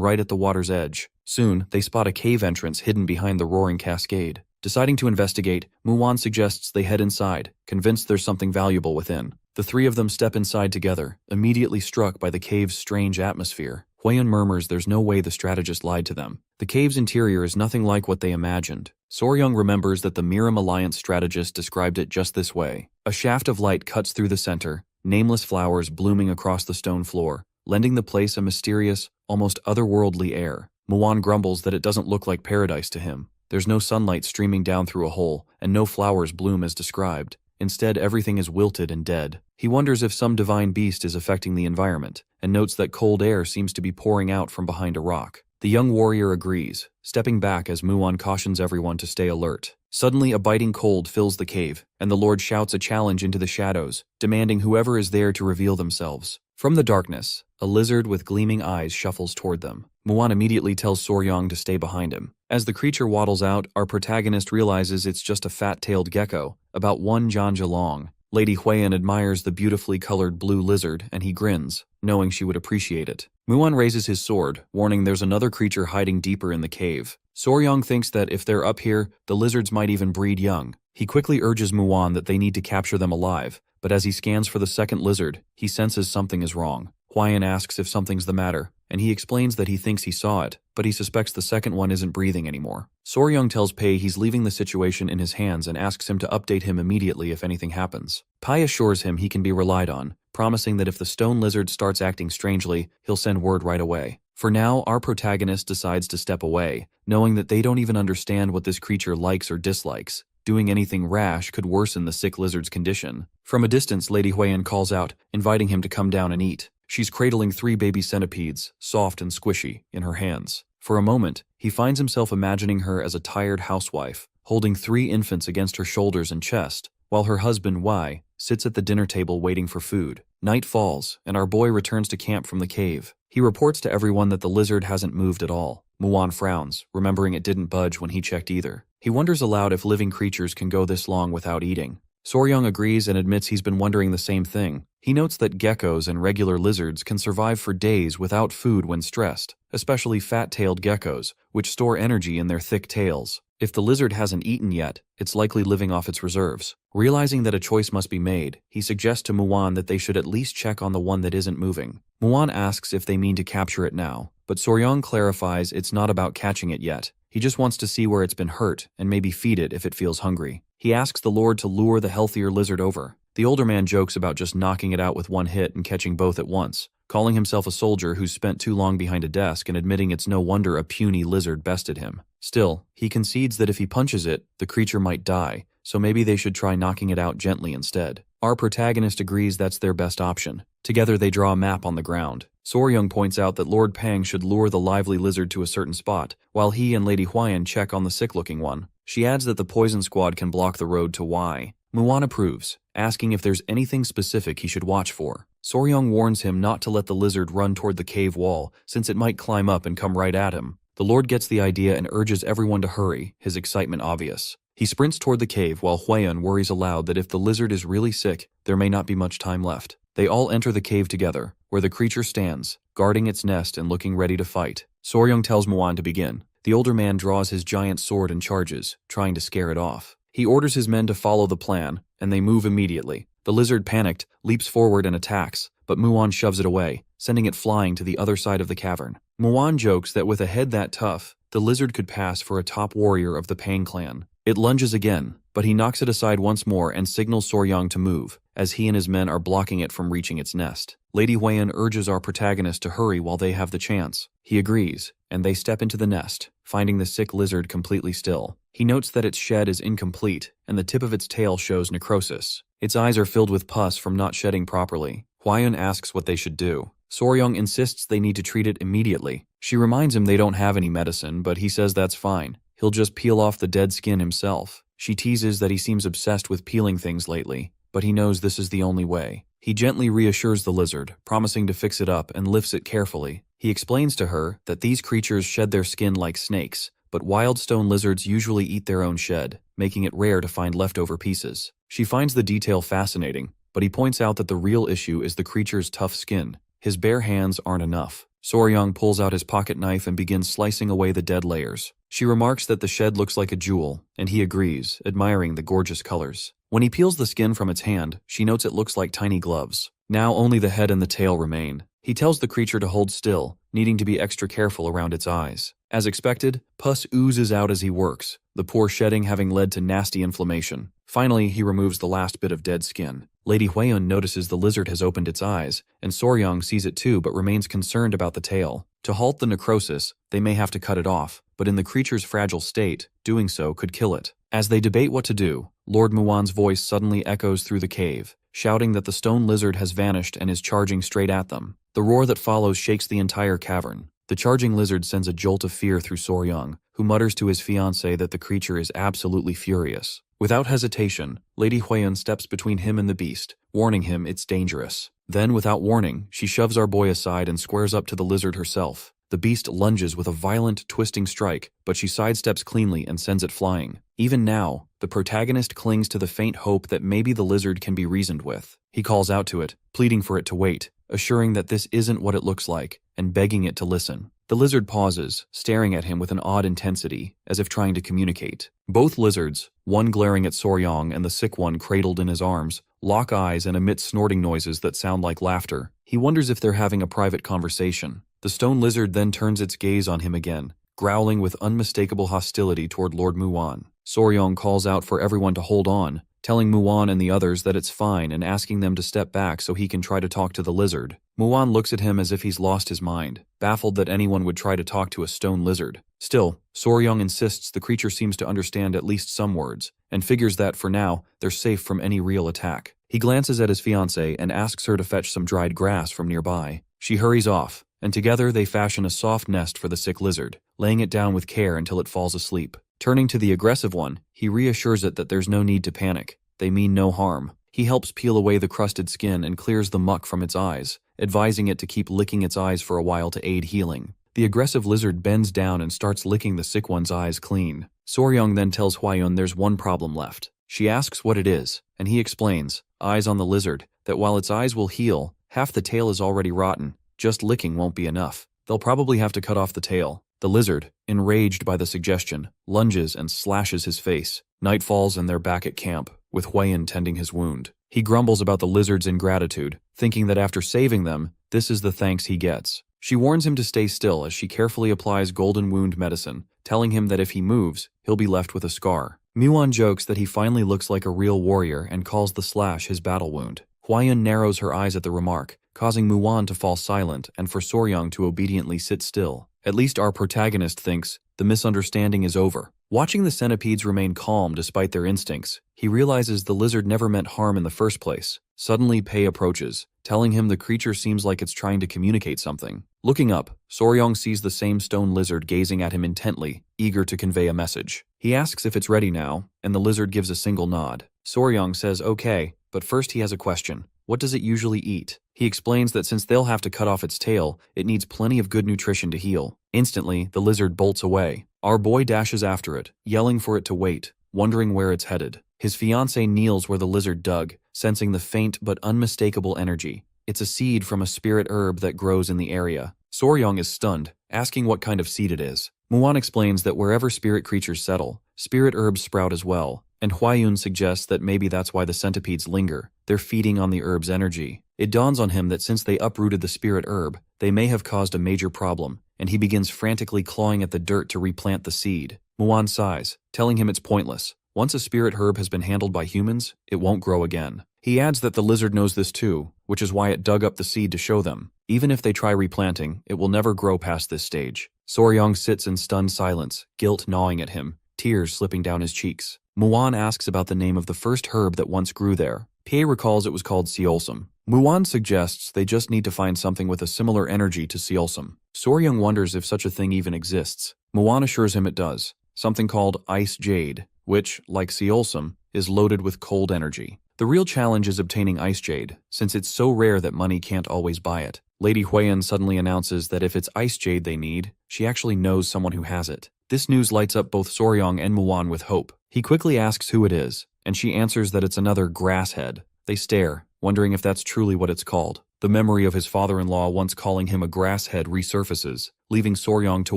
right at the water's edge. Soon, they spot a cave entrance hidden behind the roaring cascade. Deciding to investigate, Muan suggests they head inside, convinced there's something valuable within. The three of them step inside together, immediately struck by the cave's strange atmosphere. Huiyan murmurs there's no way the strategist lied to them. The cave's interior is nothing like what they imagined. Soryang remembers that the Miram Alliance strategist described it just this way. A shaft of light cuts through the center, nameless flowers blooming across the stone floor, lending the place a mysterious, almost otherworldly air. Muan grumbles that it doesn't look like paradise to him. There's no sunlight streaming down through a hole, and no flowers bloom as described. Instead, everything is wilted and dead. He wonders if some divine beast is affecting the environment, and notes that cold air seems to be pouring out from behind a rock. The young warrior agrees, stepping back as Muan cautions everyone to stay alert. Suddenly, a biting cold fills the cave, and the Lord shouts a challenge into the shadows, demanding whoever is there to reveal themselves. From the darkness, a lizard with gleaming eyes shuffles toward them. Muan immediately tells Soryang to stay behind him. As the creature waddles out, our protagonist realizes it's just a fat-tailed gecko, about 1 janja long. Lady Huiyan admires the beautifully colored blue lizard, and he grins, knowing she would appreciate it. Muan raises his sword, warning there's another creature hiding deeper in the cave. Soryang thinks that if they're up here, the lizards might even breed young. He quickly urges Muan that they need to capture them alive, but as he scans for the second lizard, he senses something is wrong. Huiyan asks if something's the matter, and he explains that he thinks he saw it, but he suspects the second one isn't breathing anymore. Soryang tells Pei he's leaving the situation in his hands and asks him to update him immediately if anything happens. Pai assures him he can be relied on, promising that if the stone lizard starts acting strangely, he'll send word right away. For now, our protagonist decides to step away, knowing that they don't even understand what this creature likes or dislikes. Doing anything rash could worsen the sick lizard's condition. From a distance, Lady Huiyan calls out, inviting him to come down and eat. She's cradling 3 baby centipedes, soft and squishy, in her hands. For a moment, he finds himself imagining her as a tired housewife, holding 3 infants against her shoulders and chest, while her husband, Wai, sits at the dinner table waiting for food. Night falls, and our boy returns to camp from the cave. He reports to everyone that the lizard hasn't moved at all. Muan frowns, remembering it didn't budge when he checked either. He wonders aloud if living creatures can go this long without eating. Soryang agrees and admits he's been wondering the same thing. He notes that geckos and regular lizards can survive for days without food when stressed, especially fat-tailed geckos, which store energy in their thick tails. If the lizard hasn't eaten yet, it's likely living off its reserves. Realizing that a choice must be made, he suggests to Muan that they should at least check on the one that isn't moving. Muan asks if they mean to capture it now, but Soryang clarifies it's not about catching it yet. He just wants to see where it's been hurt and maybe feed it if it feels hungry. He asks the Lord to lure the healthier lizard over. The older man jokes about just knocking it out with one hit and catching both at once, calling himself a soldier who's spent too long behind a desk and admitting it's no wonder a puny lizard bested him. Still, he concedes that if he punches it, the creature might die, so maybe they should try knocking it out gently instead. Our protagonist agrees that's their best option. Together they draw a map on the ground. Soryang points out that Lord Pang should lure the lively lizard to a certain spot, while he and Lady Huiyan check on the sick-looking one. She adds that the poison squad can block the road to Wai. Muan approves, asking if there's anything specific he should watch for. Soryang warns him not to let the lizard run toward the cave wall, since it might climb up and come right at him. The Lord gets the idea and urges everyone to hurry, his excitement obvious. He sprints toward the cave while Huiyan worries aloud that if the lizard is really sick, there may not be much time left. They all enter the cave together, where the creature stands, guarding its nest and looking ready to fight. Soryang tells Muan to begin. The older man draws his giant sword and charges, trying to scare it off. He orders his men to follow the plan, and they move immediately. The lizard, panicked, leaps forward and attacks, but Muan shoves it away, sending it flying to the other side of the cavern. Muan jokes that with a head that tough, the lizard could pass for a top warrior of the Pang clan. It lunges again, but he knocks it aside once more and signals Soryang to move, as he and his men are blocking it from reaching its nest. Lady Huiyan urges our protagonist to hurry while they have the chance. He agrees, and they step into the nest, finding the sick lizard completely still. He notes that its shed is incomplete, and the tip of its tail shows necrosis. Its eyes are filled with pus from not shedding properly. Huiyan asks what they should do. Soryang insists they need to treat it immediately. She reminds him they don't have any medicine, but he says that's fine. He'll just peel off the dead skin himself. She teases that he seems obsessed with peeling things lately, but he knows this is the only way. He gently reassures the lizard, promising to fix it up, and lifts it carefully. He explains to her that these creatures shed their skin like snakes, but wild stone lizards usually eat their own shed, making it rare to find leftover pieces. She finds the detail fascinating, but he points out that the real issue is the creature's tough skin. His bare hands aren't enough. Soryang pulls out his pocket knife and begins slicing away the dead layers. She remarks that the shed looks like a jewel, and he agrees, admiring the gorgeous colors. When he peels the skin from its hand, she notes it looks like tiny gloves. Now only the head and the tail remain. He tells the creature to hold still, needing to be extra careful around its eyes. As expected, pus oozes out as he works, the poor shedding having led to nasty inflammation. Finally, he removes the last bit of dead skin. Lady Huiyan notices the lizard has opened its eyes, and Soryang sees it too but remains concerned about the tail. To halt the necrosis, they may have to cut it off, but in the creature's fragile state, doing so could kill it. As they debate what to do, Lord Muan's voice suddenly echoes through the cave, shouting that the stone lizard has vanished and is charging straight at them. The roar that follows shakes the entire cavern. The charging lizard sends a jolt of fear through Soryang, who mutters to his fiancée that the creature is absolutely furious. Without hesitation, Lady Huiyan steps between him and the beast, warning him it's dangerous. Then, without warning, she shoves our boy aside and squares up to the lizard herself. The beast lunges with a violent, twisting strike, but she sidesteps cleanly and sends it flying. Even now, the protagonist clings to the faint hope that maybe the lizard can be reasoned with. He calls out to it, pleading for it to wait, assuring that this isn't what it looks like, and begging it to listen. The lizard pauses, staring at him with an odd intensity, as if trying to communicate. Both lizards, one glaring at Soryang and the sick one cradled in his arms, lock eyes and emit snorting noises that sound like laughter. He wonders if they're having a private conversation. The stone lizard then turns its gaze on him again, growling with unmistakable hostility toward Lord Muan. Soryang calls out for everyone to hold on, telling Muan and the others that it's fine and asking them to step back so he can try to talk to the lizard. Muan looks at him as if he's lost his mind, baffled that anyone would try to talk to a stone lizard. Still, Soryang insists the creature seems to understand at least some words, and figures that, for now, they're safe from any real attack. He glances at his fiancée and asks her to fetch some dried grass from nearby. She hurries off, and together they fashion a soft nest for the sick lizard, laying it down with care until it falls asleep. Turning to the aggressive one, he reassures it that there's no need to panic. They mean no harm. He helps peel away the crusted skin and clears the muck from its eyes, advising it to keep licking its eyes for a while to aid healing. The aggressive lizard bends down and starts licking the sick one's eyes clean. Soryang then tells Huiyan there's one problem left. She asks what it is, and he explains, eyes on the lizard, that while its eyes will heal, half the tail is already rotten. Just licking won't be enough. They'll probably have to cut off the tail. The lizard, enraged by the suggestion, lunges and slashes his face. Night falls and they're back at camp, with Huiyan tending his wound. He grumbles about the lizard's ingratitude, thinking that after saving them, this is the thanks he gets. She warns him to stay still as she carefully applies golden wound medicine, telling him that if he moves, he'll be left with a scar. Muan jokes that he finally looks like a real warrior and calls the slash his battle wound. Huiyan narrows her eyes at the remark, causing Muan to fall silent and for Soryang to obediently sit still. At least our protagonist thinks the misunderstanding is over. Watching the centipedes remain calm despite their instincts, he realizes the lizard never meant harm in the first place. Suddenly, Pei approaches, telling him the creature seems like it's trying to communicate something. Looking up, Soryang sees the same stone lizard gazing at him intently, eager to convey a message. He asks if it's ready now, and the lizard gives a single nod. Soryang says okay, but first he has a question. What does it usually eat? He explains that since they'll have to cut off its tail, it needs plenty of good nutrition to heal. Instantly, the lizard bolts away. Our boy dashes after it, yelling for it to wait, wondering where it's headed. His fiancée kneels where the lizard dug, sensing the faint but unmistakable energy. It's a seed from a spirit herb that grows in the area. Soryang is stunned, asking what kind of seed it is. Muan explains that wherever spirit creatures settle, spirit herbs sprout as well, and Huiyan suggests that maybe that's why the centipedes linger. they're feeding on the herb's energy. It dawns on him that since they uprooted the spirit herb, they may have caused a major problem, and he begins frantically clawing at the dirt to replant the seed. Muan sighs, telling him it's pointless. Once a spirit herb has been handled by humans, it won't grow again. He adds that the lizard knows this too, which is why it dug up the seed to show them. Even if they try replanting, it will never grow past this stage. Soryong sits in stunned silence, guilt gnawing at him, tears slipping down his cheeks. Muan asks about the name of the first herb that once grew there. Pie recalls it was called Seolsum. Muan suggests they just need to find something with a similar energy to Seolsum. Soryong wonders if such a thing even exists. Muan assures him it does, something called Ice Jade, which, like Seolsum, is loaded with cold energy. The real challenge is obtaining Ice Jade, since it's so rare that money can't always buy it. Lady Huiyan suddenly announces that if it's Ice Jade they need, she actually knows someone who has it. This news lights up both Soryong and Muan with hope. He quickly asks who it is, and she answers that it's another grass head. They stare, wondering if that's truly what it's called. The memory of his father-in-law once calling him a grass head resurfaces, leaving Soryong to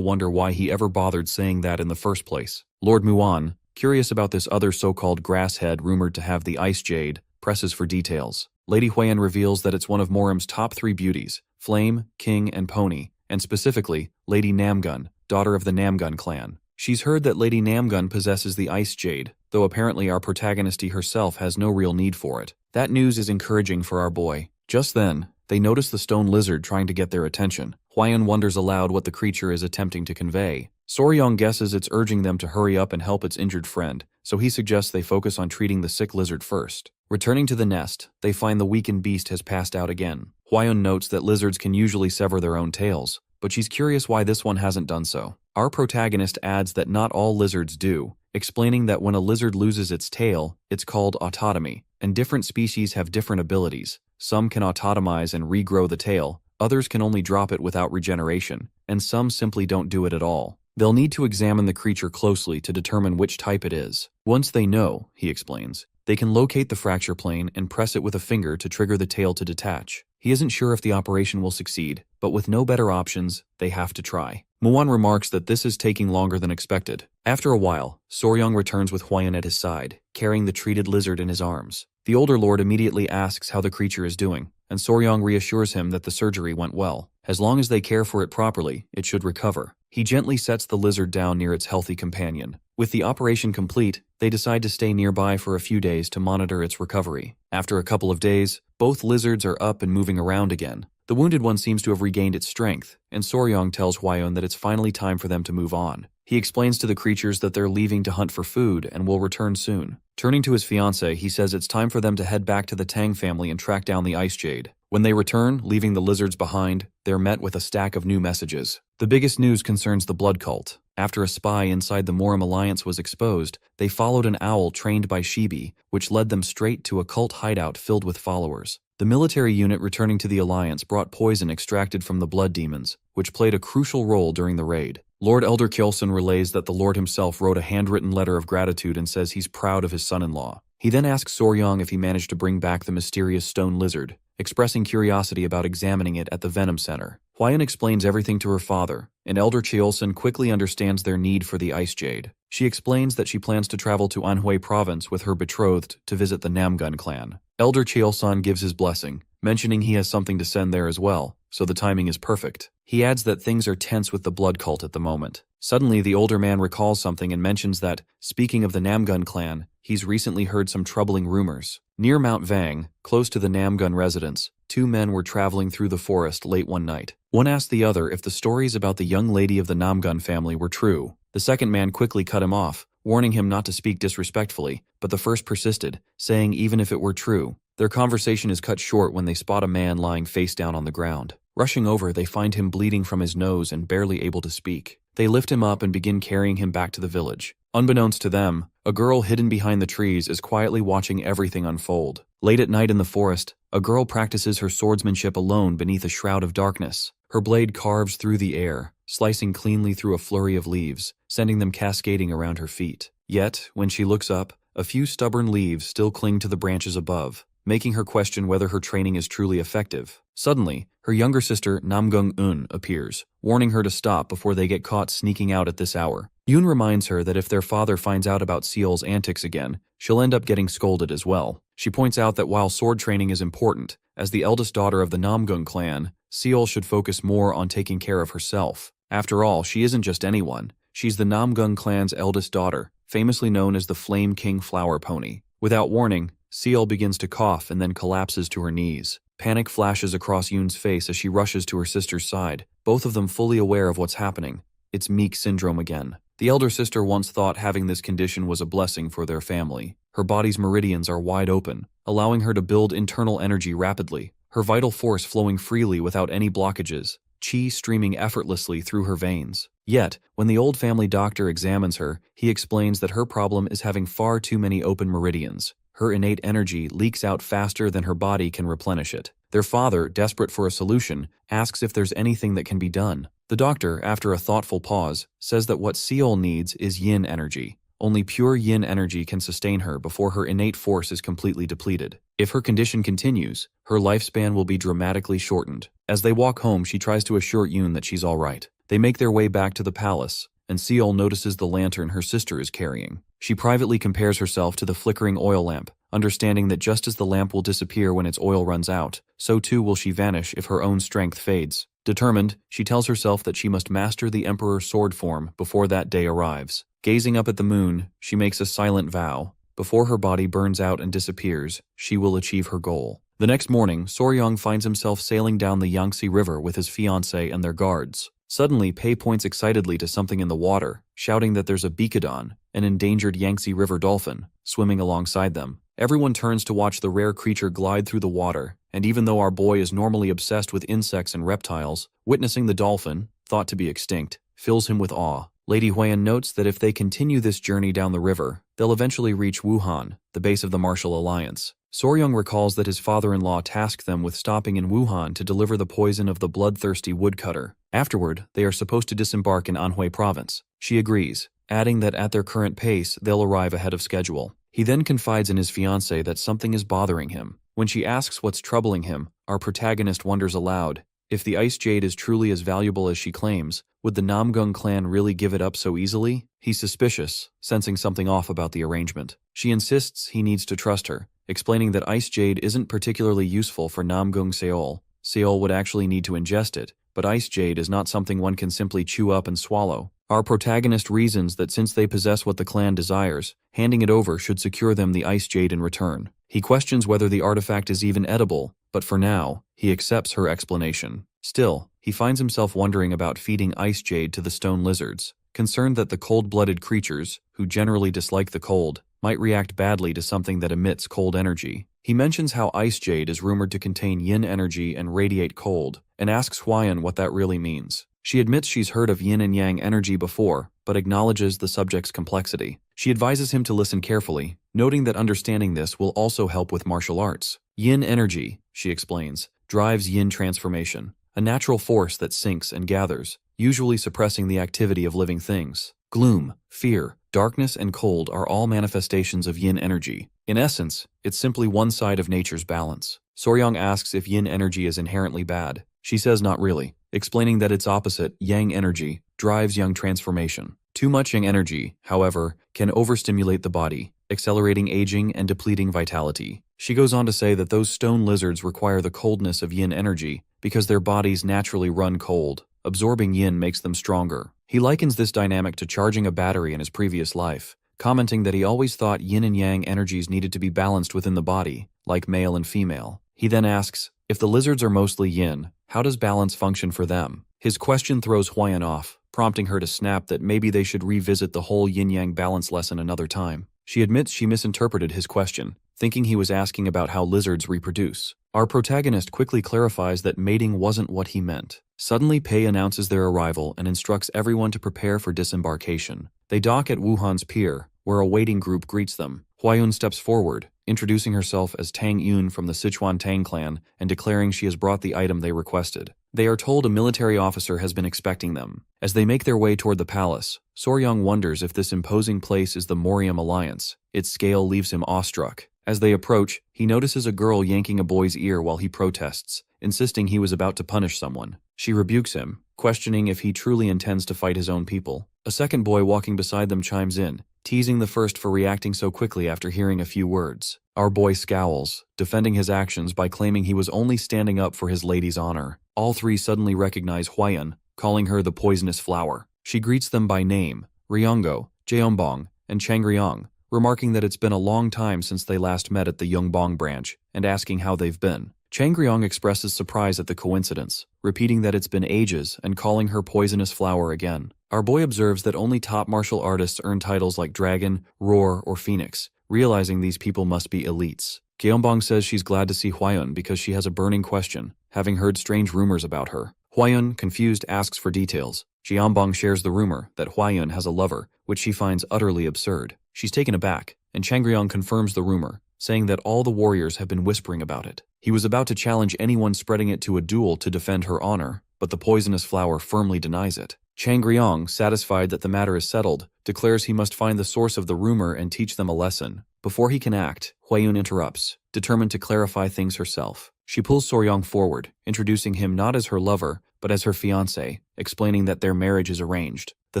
wonder why he ever bothered saying that in the first place. Lord Muan, curious about this other so-called grass head rumored to have the Ice Jade, presses for details. Lady Huiyan reveals that it's one of Morim's top 3 beauties, Flame, King, and Pony, and specifically, Lady Namgun, daughter of the Namgun clan. She's heard that Lady Namgun possesses the Ice Jade, though apparently our protagonist herself has no real need for it. That news is encouraging for our boy. Just then, they notice the stone lizard trying to get their attention. Huiyan wonders aloud what the creature is attempting to convey. Soryong guesses it's urging them to hurry up and help its injured friend, so he suggests they focus on treating the sick lizard first. Returning to the nest, they find the weakened beast has passed out again. Huiyan notes that lizards can usually sever their own tails, but she's curious why this one hasn't done so. Our protagonist adds that not all lizards do, explaining that when a lizard loses its tail, it's called autotomy, and different species have different abilities. Some can autotomize and regrow the tail, others can only drop it without regeneration, and some simply don't do it at all. They'll need to examine the creature closely to determine which type it is. Once they know, he explains, they can locate the fracture plane and press it with a finger to trigger the tail to detach. He isn't sure if the operation will succeed, but with no better options, they have to try. Muan remarks that this is taking longer than expected. After a while, Soryong returns with Huiyan at his side, carrying the treated lizard in his arms. The older lord immediately asks how the creature is doing, and Soryong reassures him that the surgery went well. As long as they care for it properly, it should recover. He gently sets the lizard down near its healthy companion. With the operation complete, they decide to stay nearby for a few days to monitor its recovery. After a couple of days, both lizards are up and moving around again. The wounded one seems to have regained its strength, and Soryong tells Huiyan that it's finally time for them to move on. He explains to the creatures that they're leaving to hunt for food and will return soon. Turning to his fiancée, he says it's time for them to head back to the Tang family and track down the Ice Jade. When they return, leaving the lizards behind, they're met with a stack of new messages. The biggest news concerns the blood cult. After a spy inside the Morim Alliance was exposed, they followed an owl trained by Shibi, which led them straight to a cult hideout filled with followers. The military unit returning to the Alliance brought poison extracted from the blood demons, which played a crucial role during the raid. Lord Elder Kjolson relays that the Lord himself wrote a handwritten letter of gratitude and says he's proud of his son-in-law. He then asks Soryong if he managed to bring back the mysterious stone lizard, expressing curiosity about examining it at the Venom Center. Huiyan explains everything to her father, and Elder Cheolson quickly understands their need for the Ice Jade. She explains that she plans to travel to Anhui Province with her betrothed to visit the Namgun clan. Elder Cheolson gives his blessing, mentioning he has something to send there as well, so the timing is perfect. He adds that things are tense with the blood cult at the moment. Suddenly, the older man recalls something and mentions that, speaking of the Namgun clan, he's recently heard some troubling rumors. Near Mount Vang, close to the Namgun residence, 2 men were traveling through the forest late one night. One asked the other if the stories about the young lady of the Namgun family were true. The second man quickly cut him off, warning him not to speak disrespectfully, but the first persisted, saying even if it were true. Their conversation is cut short when they spot a man lying face down on the ground. Rushing over, they find him bleeding from his nose and barely able to speak. They lift him up and begin carrying him back to the village. Unbeknownst to them, a girl hidden behind the trees is quietly watching everything unfold. Late at night in the forest, a girl practices her swordsmanship alone beneath a shroud of darkness. Her blade carves through the air, slicing cleanly through a flurry of leaves, sending them cascading around her feet. Yet, when she looks up, a few stubborn leaves still cling to the branches above. making her question whether her training is truly effective. Suddenly, her younger sister Namgung-eun appears, warning her to stop before they get caught sneaking out at this hour. Yoon reminds her that if their father finds out about Seol's antics again, she'll end up getting scolded as well. She points out that while sword training is important, as the eldest daughter of the Namgung clan, Seol should focus more on taking care of herself. After all, she isn't just anyone. She's the Namgung clan's eldest daughter, famously known as the Flame King Flower Pony. Without warning, Seol begins to cough and then collapses to her knees. Panic flashes across Yoon's face as she rushes to her sister's side, both of them fully aware of what's happening. It's Meek syndrome again. The elder sister once thought having this condition was a blessing for their family. Her body's meridians are wide open, allowing her to build internal energy rapidly, her vital force flowing freely without any blockages, chi streaming effortlessly through her veins. Yet, when the old family doctor examines her, he explains that her problem is having far too many open meridians. Her innate energy leaks out faster than her body can replenish it. Their father, desperate for a solution, asks if there's anything that can be done. The doctor, after a thoughtful pause, says that what Seol needs is yin energy. Only pure yin energy can sustain her before her innate force is completely depleted. If her condition continues, her lifespan will be dramatically shortened. As they walk home, she tries to assure Yoon that she's all right. They make their way back to the palace, and Seol notices the lantern her sister is carrying. She privately compares herself to the flickering oil lamp, understanding that just as the lamp will disappear when its oil runs out, so too will she vanish if her own strength fades. Determined, she tells herself that she must master the Emperor's sword form before that day arrives. Gazing up at the moon, she makes a silent vow. Before her body burns out and disappears, she will achieve her goal. The next morning, Soryong finds himself sailing down the Yangtze River with his fiancée and their guards. Suddenly, Pei points excitedly to something in the water, shouting that there's a Bikadon, an endangered Yangtze River dolphin, swimming alongside them. Everyone turns to watch the rare creature glide through the water, and even though our boy is normally obsessed with insects and reptiles, witnessing the dolphin, thought to be extinct, fills him with awe. Lady Huiyan notes that if they continue this journey down the river, they'll eventually reach Wuhan, the base of the Martial Alliance. Soryong recalls that his father-in-law tasked them with stopping in Wuhan to deliver the poison of the bloodthirsty woodcutter. Afterward, they are supposed to disembark in Anhui province. She agrees, adding that at their current pace, they'll arrive ahead of schedule. He then confides in his fiancée that something is bothering him. When she asks what's troubling him, our protagonist wonders aloud, if the ice jade is truly as valuable as she claims, would the Namgung clan really give it up so easily? He's suspicious, sensing something off about the arrangement. She insists he needs to trust her, explaining that ice jade isn't particularly useful for Namgung Seol. Seol would actually need to ingest it, but ice jade is not something one can simply chew up and swallow. Our protagonist reasons that since they possess what the clan desires, handing it over should secure them the ice jade in return. He questions whether the artifact is even edible, but for now, he accepts her explanation. Still, he finds himself wondering about feeding ice jade to the stone lizards, concerned that the cold-blooded creatures, who generally dislike the cold, might react badly to something that emits cold energy. He mentions how ice jade is rumored to contain yin energy and radiate cold, and asks Huiyan what that really means. She admits she's heard of yin and yang energy before, but acknowledges the subject's complexity. She advises him to listen carefully, noting that understanding this will also help with martial arts. Yin energy, she explains, drives yin transformation, a natural force that sinks and gathers, usually suppressing the activity of living things. Gloom, fear, darkness, and cold are all manifestations of yin energy. In essence, it's simply one side of nature's balance. Soryong asks if yin energy is inherently bad. She says not really, explaining that its opposite, yang energy, drives yang transformation. Too much yang energy, however, can overstimulate the body, accelerating aging and depleting vitality. She goes on to say that those stone lizards require the coldness of yin energy because their bodies naturally run cold. Absorbing yin makes them stronger. He likens this dynamic to charging a battery in his previous life, commenting that he always thought yin and yang energies needed to be balanced within the body, like male and female. He then asks, if the lizards are mostly yin, how does balance function for them? His question throws Huiyan off, prompting her to snap that maybe they should revisit the whole yin-yang balance lesson another time. She admits she misinterpreted his question, thinking he was asking about how lizards reproduce. Our protagonist quickly clarifies that mating wasn't what he meant. Suddenly, Pei announces their arrival and instructs everyone to prepare for disembarkation. They dock at Wuhan's pier, where a waiting group greets them. Huiyun steps forward, introducing herself as Tang Yun from the Sichuan Tang clan and declaring she has brought the item they requested. They are told a military officer has been expecting them. As they make their way toward the palace, Soryong wonders if this imposing place is the Morium Alliance. Its scale leaves him awestruck. As they approach, he notices a girl yanking a boy's ear while he protests, insisting he was about to punish someone. She rebukes him, questioning if he truly intends to fight his own people. A second boy walking beside them chimes in, teasing the first for reacting so quickly after hearing a few words. Our boy scowls, defending his actions by claiming he was only standing up for his lady's honor. All three suddenly recognize Huayan, calling her the poisonous flower. She greets them by name, Ryongo, Jeonbong, and Changryong, remarking that it's been a long time since they last met at the Yongbong branch, and asking how they've been. Changryong expresses surprise at the coincidence, repeating that it's been ages and calling her poisonous flower again. Our boy observes that only top martial artists earn titles like Dragon, Roar, or Phoenix, realizing these people must be elites. Gyeongbong says she's glad to see Hwayun because she has a burning question, having heard strange rumors about her. Hwayun, confused, asks for details. Jeonbong shares the rumor that Hwayun has a lover, which she finds utterly absurd. She's taken aback, and Changryong confirms the rumor, saying that all the warriors have been whispering about it. He was about to challenge anyone spreading it to a duel to defend her honor, but the poisonous flower firmly denies it. Changryong, satisfied that the matter is settled, declares he must find the source of the rumor and teach them a lesson. Before he can act, Hwayun interrupts, determined to clarify things herself. She pulls Soryong forward, introducing him not as her lover, but as her fiancé, explaining that their marriage is arranged. The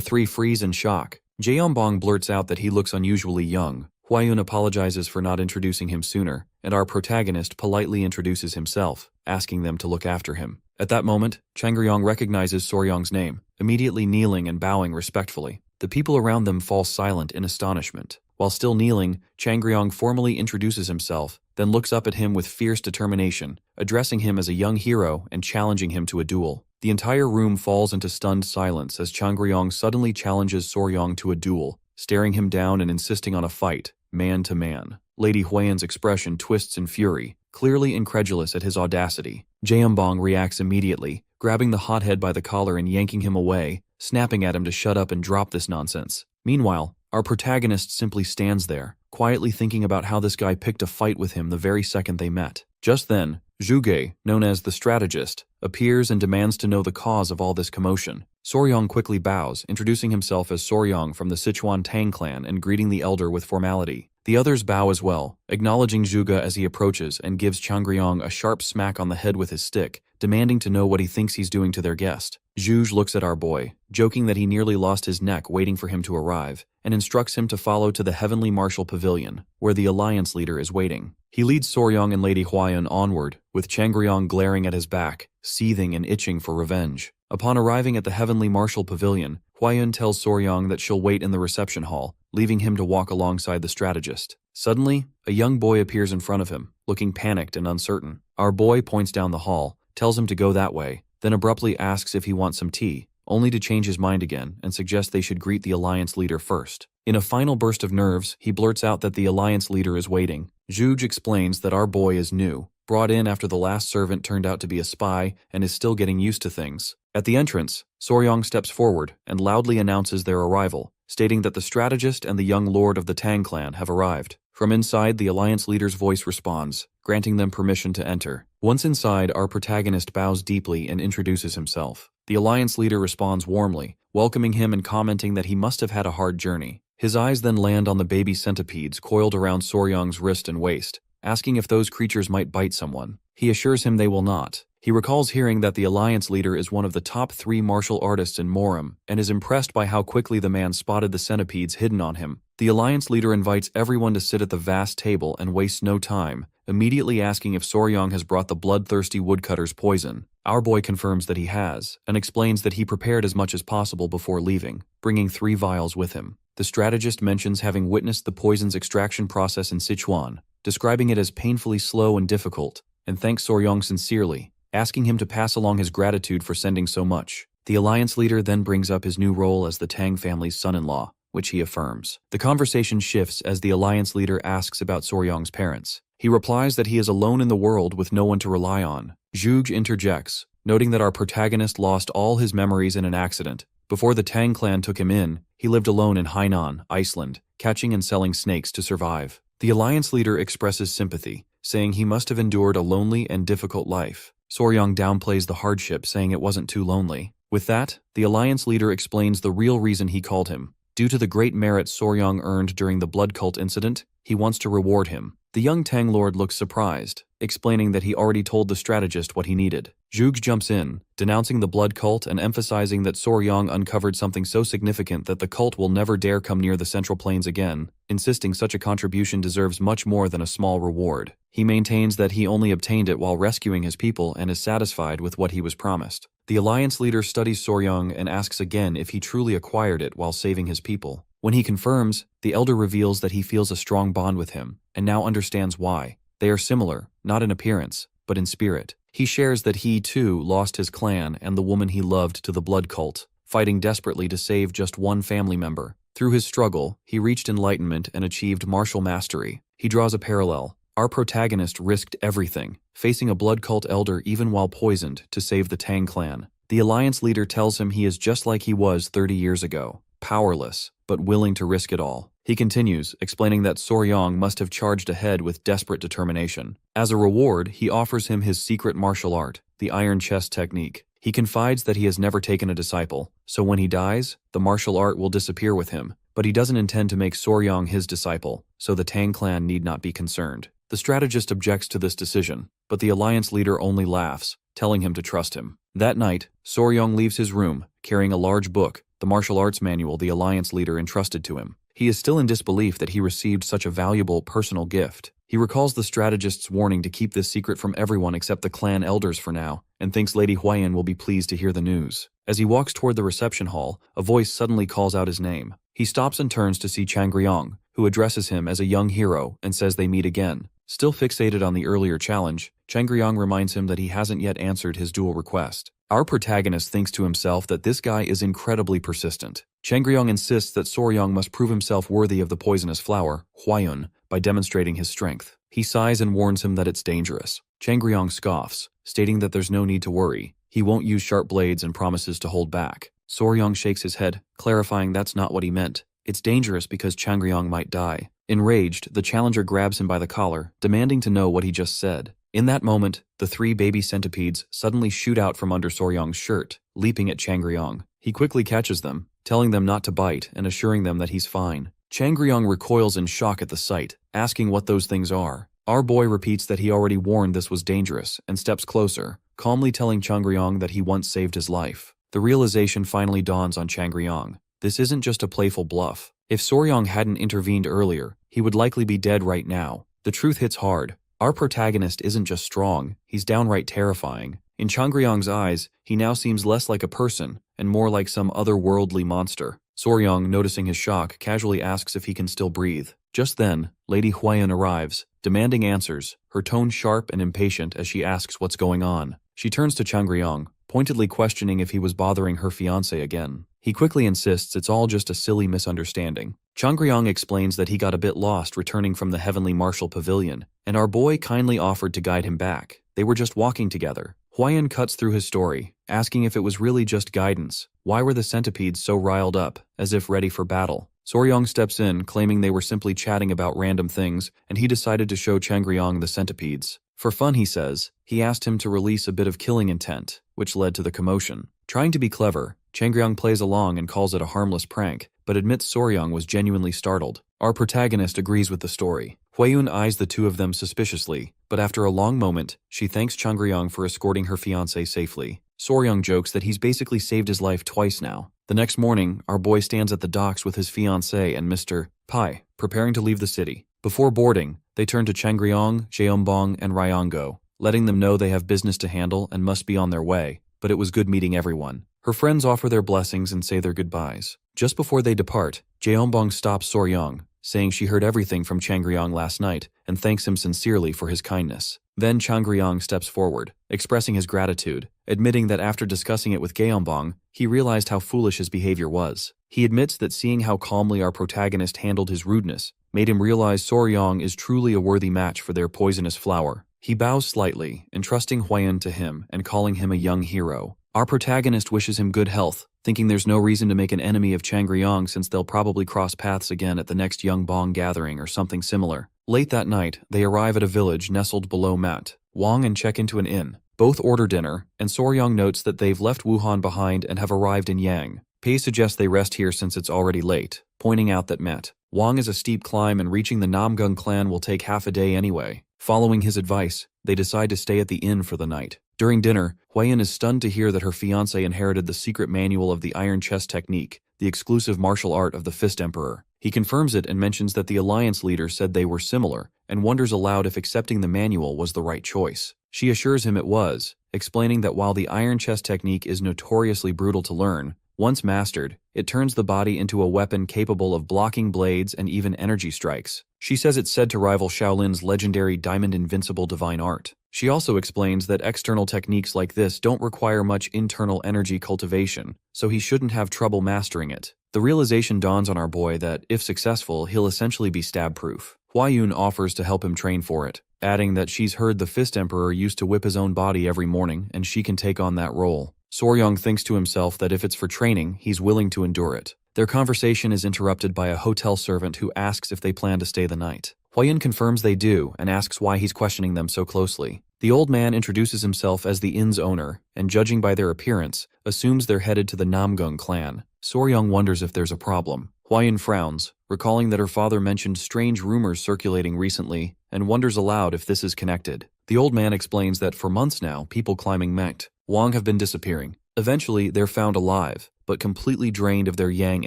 three freeze in shock. Jeonbong blurts out that he looks unusually young. Hwayun apologizes for not introducing him sooner, and our protagonist politely introduces himself, asking them to look after him. At that moment, Changryong recognizes Soryong's name, immediately kneeling and bowing respectfully. The people around them fall silent in astonishment. While still kneeling, Changryong formally introduces himself, then looks up at him with fierce determination, addressing him as a young hero and challenging him to a duel. The entire room falls into stunned silence as Changryong suddenly challenges Soryong to a duel, staring him down and insisting on a fight, man to man. Lady Hwayun's expression twists in fury, clearly incredulous at his audacity. Jeonbong reacts immediately, grabbing the hothead by the collar and yanking him away, snapping at him to shut up and drop this nonsense. Meanwhile, our protagonist simply stands there, quietly thinking about how this guy picked a fight with him the very second they met. Just then, Zhuge, known as the strategist, appears and demands to know the cause of all this commotion. Soryong quickly bows, introducing himself as Soryong from the Sichuan Tang clan and greeting the elder with formality. The others bow as well, acknowledging Zhuge as he approaches and gives Changryong a sharp smack on the head with his stick, demanding to know what he thinks he's doing to their guest. Zhuge looks at our boy, joking that he nearly lost his neck waiting for him to arrive, and instructs him to follow to the Heavenly Martial Pavilion, where the Alliance leader is waiting. He leads Soryong and Lady Hwayun onward, with Changryong glaring at his back, seething and itching for revenge. Upon arriving at the Heavenly Martial Pavilion, Hwayun tells Soryong that she'll wait in the reception hall, leaving him to walk alongside the strategist. Suddenly, a young boy appears in front of him, looking panicked and uncertain. Our boy points down the hall, tells him to go that way, then abruptly asks if he wants some tea, only to change his mind again and suggest they should greet the Alliance leader first. In a final burst of nerves, he blurts out that the Alliance leader is waiting. Zhuge explains that our boy is new, brought in after the last servant turned out to be a spy and is still getting used to things. At the entrance, Soryong steps forward and loudly announces their arrival, stating that the strategist and the young lord of the Tang clan have arrived. From inside, the Alliance leader's voice responds, granting them permission to enter. Once inside, our protagonist bows deeply and introduces himself. The Alliance leader responds warmly, welcoming him and commenting that he must have had a hard journey. His eyes then land on the baby centipedes coiled around Soryong's wrist and waist, asking if those creatures might bite someone. He assures him they will not. He recalls hearing that the Alliance leader is one of the top 3 martial artists in Morim, and is impressed by how quickly the man spotted the centipedes hidden on him. The Alliance leader invites everyone to sit at the vast table and wastes no time, immediately asking if Soryong has brought the bloodthirsty woodcutter's poison. Our boy confirms that he has, and explains that he prepared as much as possible before leaving, bringing 3 vials with him. The strategist mentions having witnessed the poison's extraction process in Sichuan, describing it as painfully slow and difficult, and thanks Soryong sincerely, asking him to pass along his gratitude for sending so much. The Alliance leader then brings up his new role as the Tang family's son-in-law, which he affirms. The conversation shifts as the Alliance leader asks about Soryong's parents. He replies that he is alone in the world with no one to rely on. Zhuge interjects, noting that our protagonist lost all his memories in an accident. Before the Tang clan took him in, he lived alone in Hainan, Iceland, catching and selling snakes to survive. The Alliance leader expresses sympathy, saying he must have endured a lonely and difficult life. Soryong downplays the hardship, saying it wasn't too lonely. With that, the Alliance leader explains the real reason he called him, Due to the great merit Soryang earned during the blood cult incident, he wants to reward him. The young Tang Lord looks surprised, explaining that he already told the strategist what he needed. Zhuge jumps in, denouncing the blood cult and emphasizing that Soryang uncovered something so significant that the cult will never dare come near the Central Plains again, insisting such a contribution deserves much more than a small reward. He maintains that he only obtained it while rescuing his people and is satisfied with what he was promised. The Alliance leader studies Soryang and asks again if he truly acquired it while saving his people. When he confirms, the elder reveals that he feels a strong bond with him, and now understands why. They are similar, not in appearance, but in spirit. He shares that he, too, lost his clan and the woman he loved to the blood cult, fighting desperately to save just one family member. Through his struggle, he reached enlightenment and achieved martial mastery. He draws a parallel. Our protagonist risked everything, facing a blood cult elder even while poisoned, to save the Tang clan. The Alliance leader tells him he is just like he was 30 years ago, powerless, but willing to risk it all. He continues, explaining that Soryang must have charged ahead with desperate determination. As a reward, he offers him his secret martial art, the iron chest technique. He confides that he has never taken a disciple, so when he dies, the martial art will disappear with him, but he doesn't intend to make Soryang his disciple, so the Tang clan need not be concerned. The strategist objects to this decision, but the Alliance leader only laughs, telling him to trust him. That night, Soryang leaves his room, carrying a large book, the martial arts manual the Alliance leader entrusted to him. He is still in disbelief that he received such a valuable personal gift. He recalls the strategist's warning to keep this secret from everyone except the clan elders for now, and thinks Lady Huayan will be pleased to hear the news. As he walks toward the reception hall, a voice suddenly calls out his name. He stops and turns to see Changryong, who addresses him as a young hero and says they meet again. Still fixated on the earlier challenge, Changryong reminds him that he hasn't yet answered his duel request. Our protagonist thinks to himself that this guy is incredibly persistent. Changryong insists that Soryang must prove himself worthy of the poisonous flower, Huayun, by demonstrating his strength. He sighs and warns him that it's dangerous. Changryong scoffs, stating that there's no need to worry. He won't use sharp blades and promises to hold back. Soryang shakes his head, clarifying that's not what he meant. It's dangerous because Changryong might die. Enraged, the challenger grabs him by the collar, demanding to know what he just said. In that moment, the 3 baby centipedes suddenly shoot out from under Soryang's shirt, leaping at Changryong. He quickly catches them, telling them not to bite and assuring them that he's fine. Changryong recoils in shock at the sight, asking what those things are. Our boy repeats that he already warned this was dangerous and steps closer, calmly telling Changryong that he once saved his life. The realization finally dawns on Changryong. This isn't just a playful bluff. If Soryang hadn't intervened earlier, he would likely be dead right now. The truth hits hard. Our protagonist isn't just strong, he's downright terrifying. In Changryong's eyes, he now seems less like a person and more like some otherworldly monster. Soryang, noticing his shock, casually asks if he can still breathe. Just then, Lady Huayan arrives, demanding answers, her tone sharp and impatient as she asks what's going on. She turns to Changryong, pointedly questioning if he was bothering her fiancé again. He quickly insists it's all just a silly misunderstanding. Changryong explains that he got a bit lost returning from the Heavenly Martial Pavilion, and our boy kindly offered to guide him back. They were just walking together. Huayan cuts through his story, asking if it was really just guidance. Why were the centipedes so riled up, as if ready for battle? Soryang steps in, claiming they were simply chatting about random things, and he decided to show Changryong the centipedes. For fun, he says, he asked him to release a bit of killing intent, which led to the commotion. Trying to be clever, Changryong plays along and calls it a harmless prank, but admits Soryang was genuinely startled. Our protagonist agrees with the story. Huayun eyes the two of them suspiciously, but after a long moment, she thanks Changryong for escorting her fiancé safely. Soryang jokes that he's basically saved his life twice now. The next morning, our boy stands at the docks with his fiancé and Mr. Pai, preparing to leave the city. Before boarding, they turn to Changryong, Jeombong, and Ryango, letting them know they have business to handle and must be on their way, but it was good meeting everyone. Her friends offer their blessings and say their goodbyes. Just before they depart, Jeombong stops Soryang, saying she heard everything from Changryong last night and thanks him sincerely for his kindness. Then Changryong steps forward, expressing his gratitude, admitting that after discussing it with Jeombong, he realized how foolish his behavior was. He admits that seeing how calmly our protagonist handled his rudeness made him realize Soryang is truly a worthy match for their poisonous flower. He bows slightly, entrusting Huayan to him and calling him a young hero. Our protagonist wishes him good health, thinking there's no reason to make an enemy of Changryong since they'll probably cross paths again at the next Young Bong gathering or something similar. Late that night, they arrive at a village nestled below Mat Wang and check into an inn. Both order dinner, and Soryang notes that they've left Wuhan behind and have arrived in Yang. Pei suggests they rest here since it's already late, pointing out that Met Wang is a steep climb and reaching the Namgung clan will take half a day anyway. Following his advice, they decide to stay at the inn for the night. During dinner, Huiyin is stunned to hear that her fiancé inherited the secret manual of the Iron Chest technique, the exclusive martial art of the Fist Emperor. He confirms it and mentions that the alliance leader said they were similar, and wonders aloud if accepting the manual was the right choice. She assures him it was, explaining that while the Iron Chest technique is notoriously brutal to learn, once mastered, it turns the body into a weapon capable of blocking blades and even energy strikes. She says it's said to rival Shaolin's legendary Diamond Invincible Divine Art. She also explains that external techniques like this don't require much internal energy cultivation, so he shouldn't have trouble mastering it. The realization dawns on our boy that, if successful, he'll essentially be stab-proof. Huiyun offers to help him train for it, adding that she's heard the Fist Emperor used to whip his own body every morning and she can take on that role. Soryong thinks to himself that if it's for training, he's willing to endure it. Their conversation is interrupted by a hotel servant who asks if they plan to stay the night. Huiyun confirms they do and asks why he's questioning them so closely. The old man introduces himself as the inn's owner and, judging by their appearance, assumes they're headed to the Namgung clan. Soryong wonders if there's a problem. Huiyun frowns, recalling that her father mentioned strange rumors circulating recently, and wonders aloud if this is connected. The old man explains that for months now, people climbing Mengte Wang have been disappearing. Eventually, they're found alive, but completely drained of their yang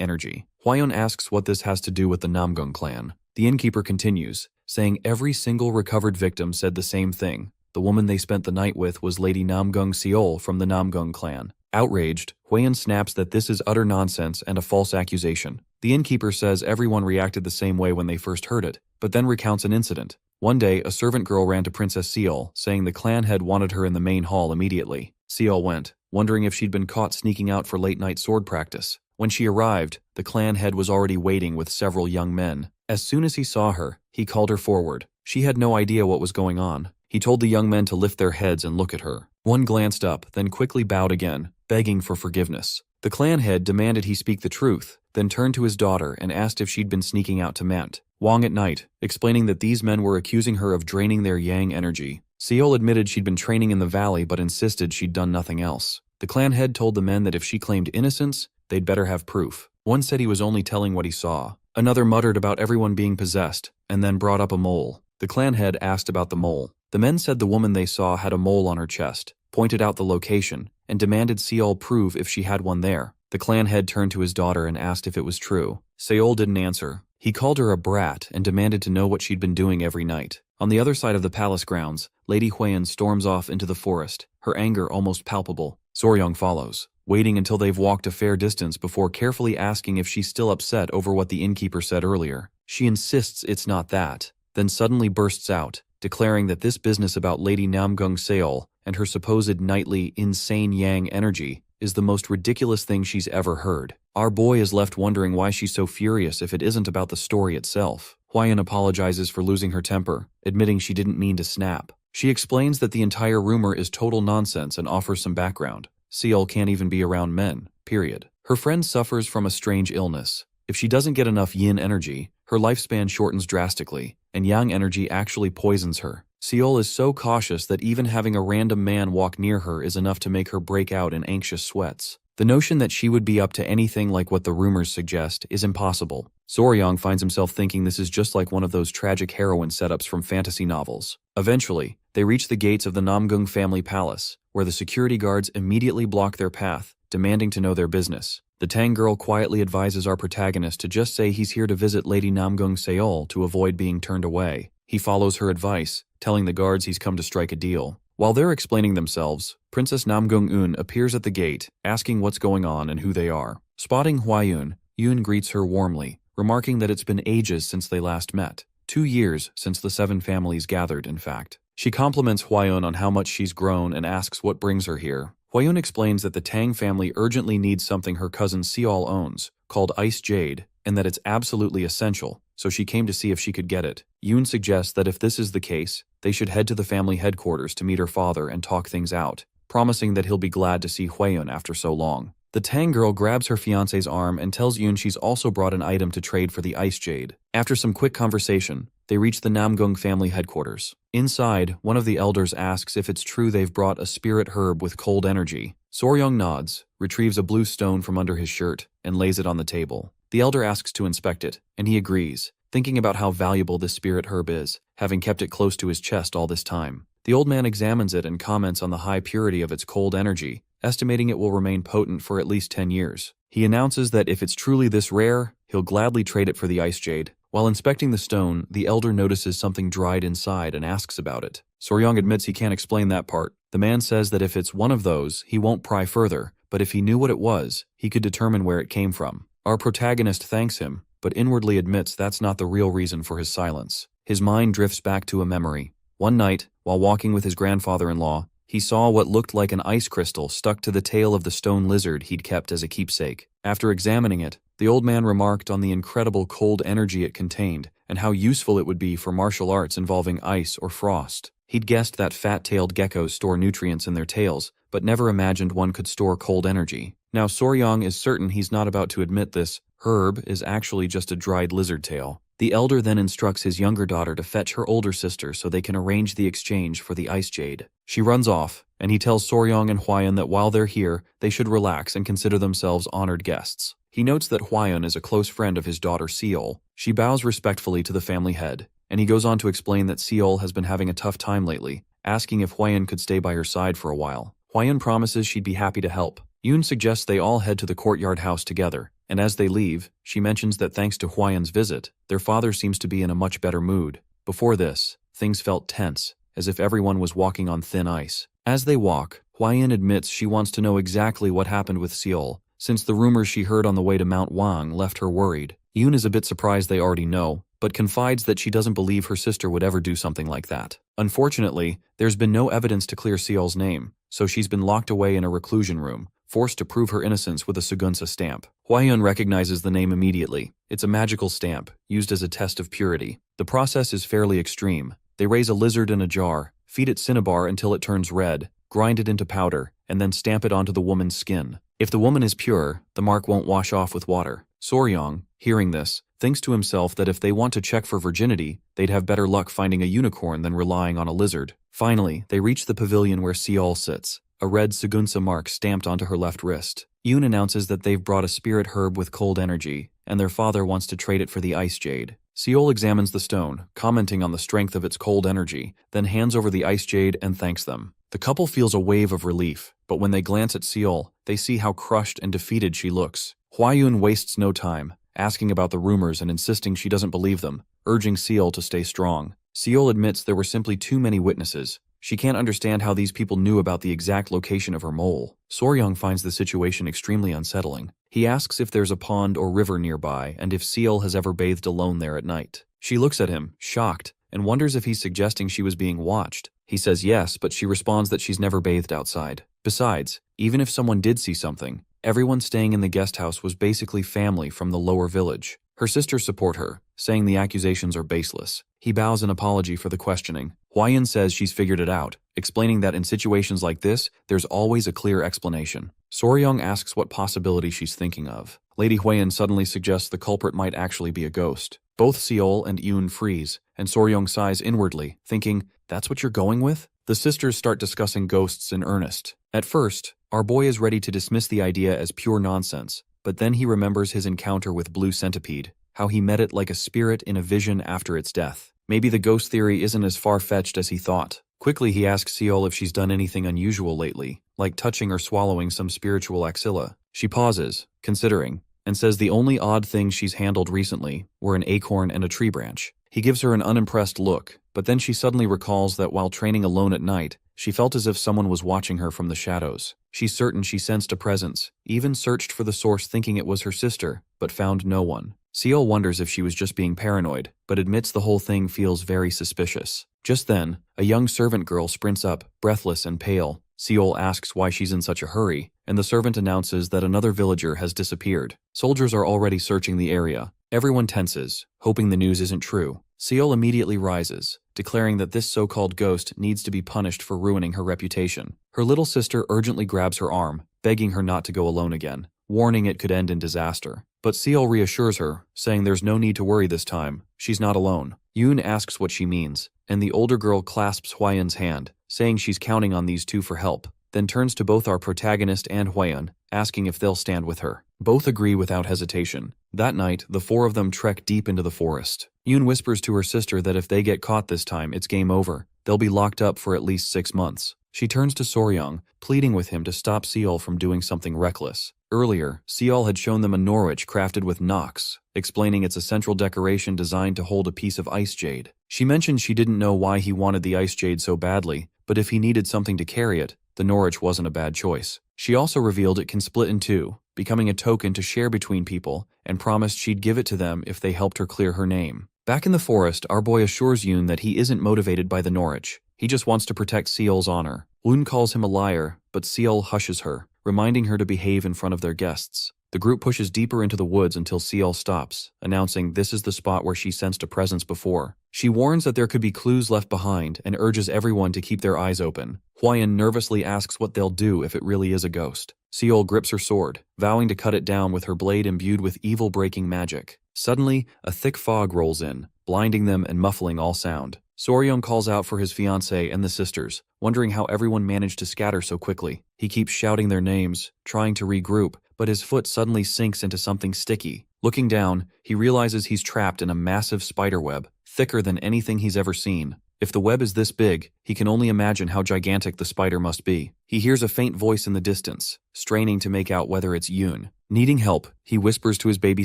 energy. Huiyun asks what this has to do with the Namgung clan. The innkeeper continues, saying every single recovered victim said the same thing. The woman they spent the night with was Lady Namgung Seol from the Namgung clan. Outraged, Huiyun snaps that this is utter nonsense and a false accusation. The innkeeper says everyone reacted the same way when they first heard it, but then recounts an incident. One day, a servant girl ran to Princess Seol, saying the clan head wanted her in the main hall immediately. Seol went, wondering if she'd been caught sneaking out for late-night sword practice. When she arrived, the clan head was already waiting with several young men. As soon as he saw her, he called her forward. She had no idea what was going on. He told the young men to lift their heads and look at her. One glanced up, then quickly bowed again, begging for forgiveness. The clan head demanded he speak the truth, then turned to his daughter and asked if she'd been sneaking out to Mengte Wang at night, explaining that these men were accusing her of draining their yang energy. Seol admitted she'd been training in the valley but insisted she'd done nothing else. The clan head told the men that if she claimed innocence, they'd better have proof. One said he was only telling what he saw. Another muttered about everyone being possessed, and then brought up a mole. The clan head asked about the mole. The men said the woman they saw had a mole on her chest, pointed out the location, and demanded Seol prove if she had one there. The clan head turned to his daughter and asked if it was true. Seol didn't answer. He called her a brat and demanded to know what she'd been doing every night. On the other side of the palace grounds, Lady Huiyun storms off into the forest, her anger almost palpable. Soryong follows, waiting until they've walked a fair distance before carefully asking if she's still upset over what the innkeeper said earlier. She insists it's not that, then suddenly bursts out, declaring that this business about Lady Namgung Seol and her supposed nightly insane yang energy is the most ridiculous thing she's ever heard. Our boy is left wondering why she's so furious if it isn't about the story itself. Huiyun apologizes for losing her temper, admitting she didn't mean to snap. She explains that the entire rumor is total nonsense and offers some background. Seol can't even be around men, period. Her friend suffers from a strange illness. If she doesn't get enough yin energy, her lifespan shortens drastically, and yang energy actually poisons her. Seol is so cautious that even having a random man walk near her is enough to make her break out in anxious sweats. The notion that she would be up to anything like what the rumors suggest is impossible. Soryong finds himself thinking this is just like one of those tragic heroine setups from fantasy novels. Eventually, they reach the gates of the Namgung family palace, where the security guards immediately block their path, demanding to know their business. The Tang girl quietly advises our protagonist to just say he's here to visit Lady Namgung Seol to avoid being turned away. He follows her advice, telling the guards he's come to strike a deal. While they're explaining themselves, Princess Namgung-un appears at the gate, asking what's going on and who they are. Spotting Huiyun, Yun greets her warmly, remarking that it's been ages since they last met. 2 years since the 7 families gathered, in fact. She compliments Huiyun on how much she's grown and asks what brings her here. Huiyun explains that the Tang family urgently needs something her cousin Seol owns, called Ice Jade, and that it's absolutely essential, so she came to see if she could get it. Yoon suggests that if this is the case, they should head to the family headquarters to meet her father and talk things out, promising that he'll be glad to see Huiyun after so long. The Tang girl grabs her fiancé's arm and tells Yoon she's also brought an item to trade for the Ice Jade. After some quick conversation, they reach the Namgung family headquarters. Inside, one of the elders asks if it's true they've brought a spirit herb with cold energy. Soryong nods, retrieves a blue stone from under his shirt, and lays it on the table. The elder asks to inspect it, and he agrees, thinking about how valuable this spirit herb is, having kept it close to his chest all this time. The old man examines it and comments on the high purity of its cold energy, estimating it will remain potent for at least 10 years. He announces that if it's truly this rare, he'll gladly trade it for the ice jade. While inspecting the stone, the elder notices something dried inside and asks about it. Soryong admits he can't explain that part. The man says that if it's one of those, he won't pry further, but if he knew what it was, he could determine where it came from. Our protagonist thanks him, but inwardly admits that's not the real reason for his silence. His mind drifts back to a memory. One night, while walking with his grandfather-in-law, he saw what looked like an ice crystal stuck to the tail of the stone lizard he'd kept as a keepsake. After examining it, the old man remarked on the incredible cold energy it contained and how useful it would be for martial arts involving ice or frost. He'd guessed that fat-tailed geckos store nutrients in their tails, but never imagined one could store cold energy. Now Soryong is certain he's not about to admit this herb is actually just a dried lizard tail. The elder then instructs his younger daughter to fetch her older sister so they can arrange the exchange for the ice jade. She runs off, and he tells Soryong and Hwaeun that while they're here, they should relax and consider themselves honored guests. He notes that Hwaeun is a close friend of his daughter Seol. She bows respectfully to the family head, and he goes on to explain that Seol has been having a tough time lately, asking if Hwaeun could stay by her side for a while. Hwaeun promises she'd be happy to help. Yoon suggests they all head to the courtyard house together, and as they leave, she mentions that thanks to Hwaeun's visit, their father seems to be in a much better mood. Before this, things felt tense, as if everyone was walking on thin ice. As they walk, Hwaeun admits she wants to know exactly what happened with Seol, since the rumors she heard on the way to Mount Wang left her worried. Yoon is a bit surprised they already know, but confides that she doesn't believe her sister would ever do something like that. Unfortunately, there's been no evidence to clear Seol's name, so she's been locked away in a reclusion room, forced to prove her innocence with a Sugunsa stamp. Hwaeun recognizes the name immediately. It's a magical stamp, used as a test of purity. The process is fairly extreme. They raise a lizard in a jar, feed it cinnabar until it turns red, grind it into powder, and then stamp it onto the woman's skin. If the woman is pure, the mark won't wash off with water. Soryong, hearing this, thinks to himself that if they want to check for virginity, they'd have better luck finding a unicorn than relying on a lizard. Finally, they reach the pavilion where Seol sits, a red Sugunsa mark stamped onto her left wrist. Yoon announces that they've brought a spirit herb with cold energy, and their father wants to trade it for the ice jade. Seol examines the stone, commenting on the strength of its cold energy, then hands over the ice jade and thanks them. The couple feels a wave of relief, but when they glance at Seol, they see how crushed and defeated she looks. Hwaeun wastes no time, asking about the rumors and insisting she doesn't believe them, urging Seol to stay strong. Seol admits there were simply too many witnesses. She can't understand how these people knew about the exact location of her mole. Soryong finds the situation extremely unsettling. He asks if there's a pond or river nearby and if Seol has ever bathed alone there at night. She looks at him, shocked, and wonders if he's suggesting she was being watched. He says yes, but she responds that she's never bathed outside. Besides, even if someone did see something, everyone staying in the guest house was basically family from the lower village. Her sisters support her, saying the accusations are baseless. He bows in apology for the questioning. Hwaeun says she's figured it out, explaining that in situations like this, there's always a clear explanation. Soryong asks what possibility she's thinking of. Lady Hwaeun suddenly suggests the culprit might actually be a ghost. Both Seol and Yoon freeze, and Soryong sighs inwardly, thinking, that's what you're going with? The sisters start discussing ghosts in earnest. At first, our boy is ready to dismiss the idea as pure nonsense, but then he remembers his encounter with Blue Centipede, how he met it like a spirit in a vision after its death. Maybe the ghost theory isn't as far-fetched as he thought. Quickly he asks Seol if she's done anything unusual lately, like touching or swallowing some spiritual axilla. She pauses, considering, and says the only odd things she's handled recently were an acorn and a tree branch. He gives her an unimpressed look, but then she suddenly recalls that while training alone at night, she felt as if someone was watching her from the shadows. She's certain she sensed a presence, even searched for the source thinking it was her sister, but found no one. Seol wonders if she was just being paranoid, but admits the whole thing feels very suspicious. Just then, a young servant girl sprints up, breathless and pale. Seol asks why she's in such a hurry, and the servant announces that another villager has disappeared. Soldiers are already searching the area. Everyone tenses, hoping the news isn't true. Seol immediately rises, declaring that this so-called ghost needs to be punished for ruining her reputation. Her little sister urgently grabs her arm, begging her not to go alone again, warning it could end in disaster. But Seol reassures her, saying there's no need to worry this time. She's not alone. Yoon asks what she means, and the older girl clasps Hwaeun's hand, saying she's counting on these two for help. then turns to both our protagonist and Huayan, asking if they'll stand with her. Both agree without hesitation. That night, the four of them trek deep into the forest. Yoon whispers to her sister that if they get caught this time, it's game over. They'll be locked up for at least 6 months. She turns to Soryang, pleading with him to stop Seol from doing something reckless. Earlier, Seol had shown them a Norwich crafted with Nox, explaining it's a central decoration designed to hold a piece of ice jade. She mentioned she didn't know why he wanted the ice jade so badly, but if he needed something to carry it, the Norwich wasn't a bad choice. She also revealed it can split in two, becoming a token to share between people, and promised she'd give it to them if they helped her clear her name. Back in the forest, our boy assures Yoon that he isn't motivated by the Norwich. He just wants to protect Seol's honor. Woon calls him a liar, but Seol hushes her, reminding her to behave in front of their guests. The group pushes deeper into the woods until Seol stops, announcing this is the spot where she sensed a presence before. She warns that there could be clues left behind and urges everyone to keep their eyes open. Huayan nervously asks what they'll do if it really is a ghost. Seol grips her sword, vowing to cut it down with her blade imbued with evil-breaking magic. Suddenly, a thick fog rolls in, blinding them and muffling all sound. Soryang calls out for his fiancée and the sisters, wondering how everyone managed to scatter so quickly. He keeps shouting their names, trying to regroup, but his foot suddenly sinks into something sticky. Looking down, he realizes he's trapped in a massive spider web, thicker than anything he's ever seen. If the web is this big, he can only imagine how gigantic the spider must be. He hears a faint voice in the distance, straining to make out whether it's Yoon. Needing help, he whispers to his baby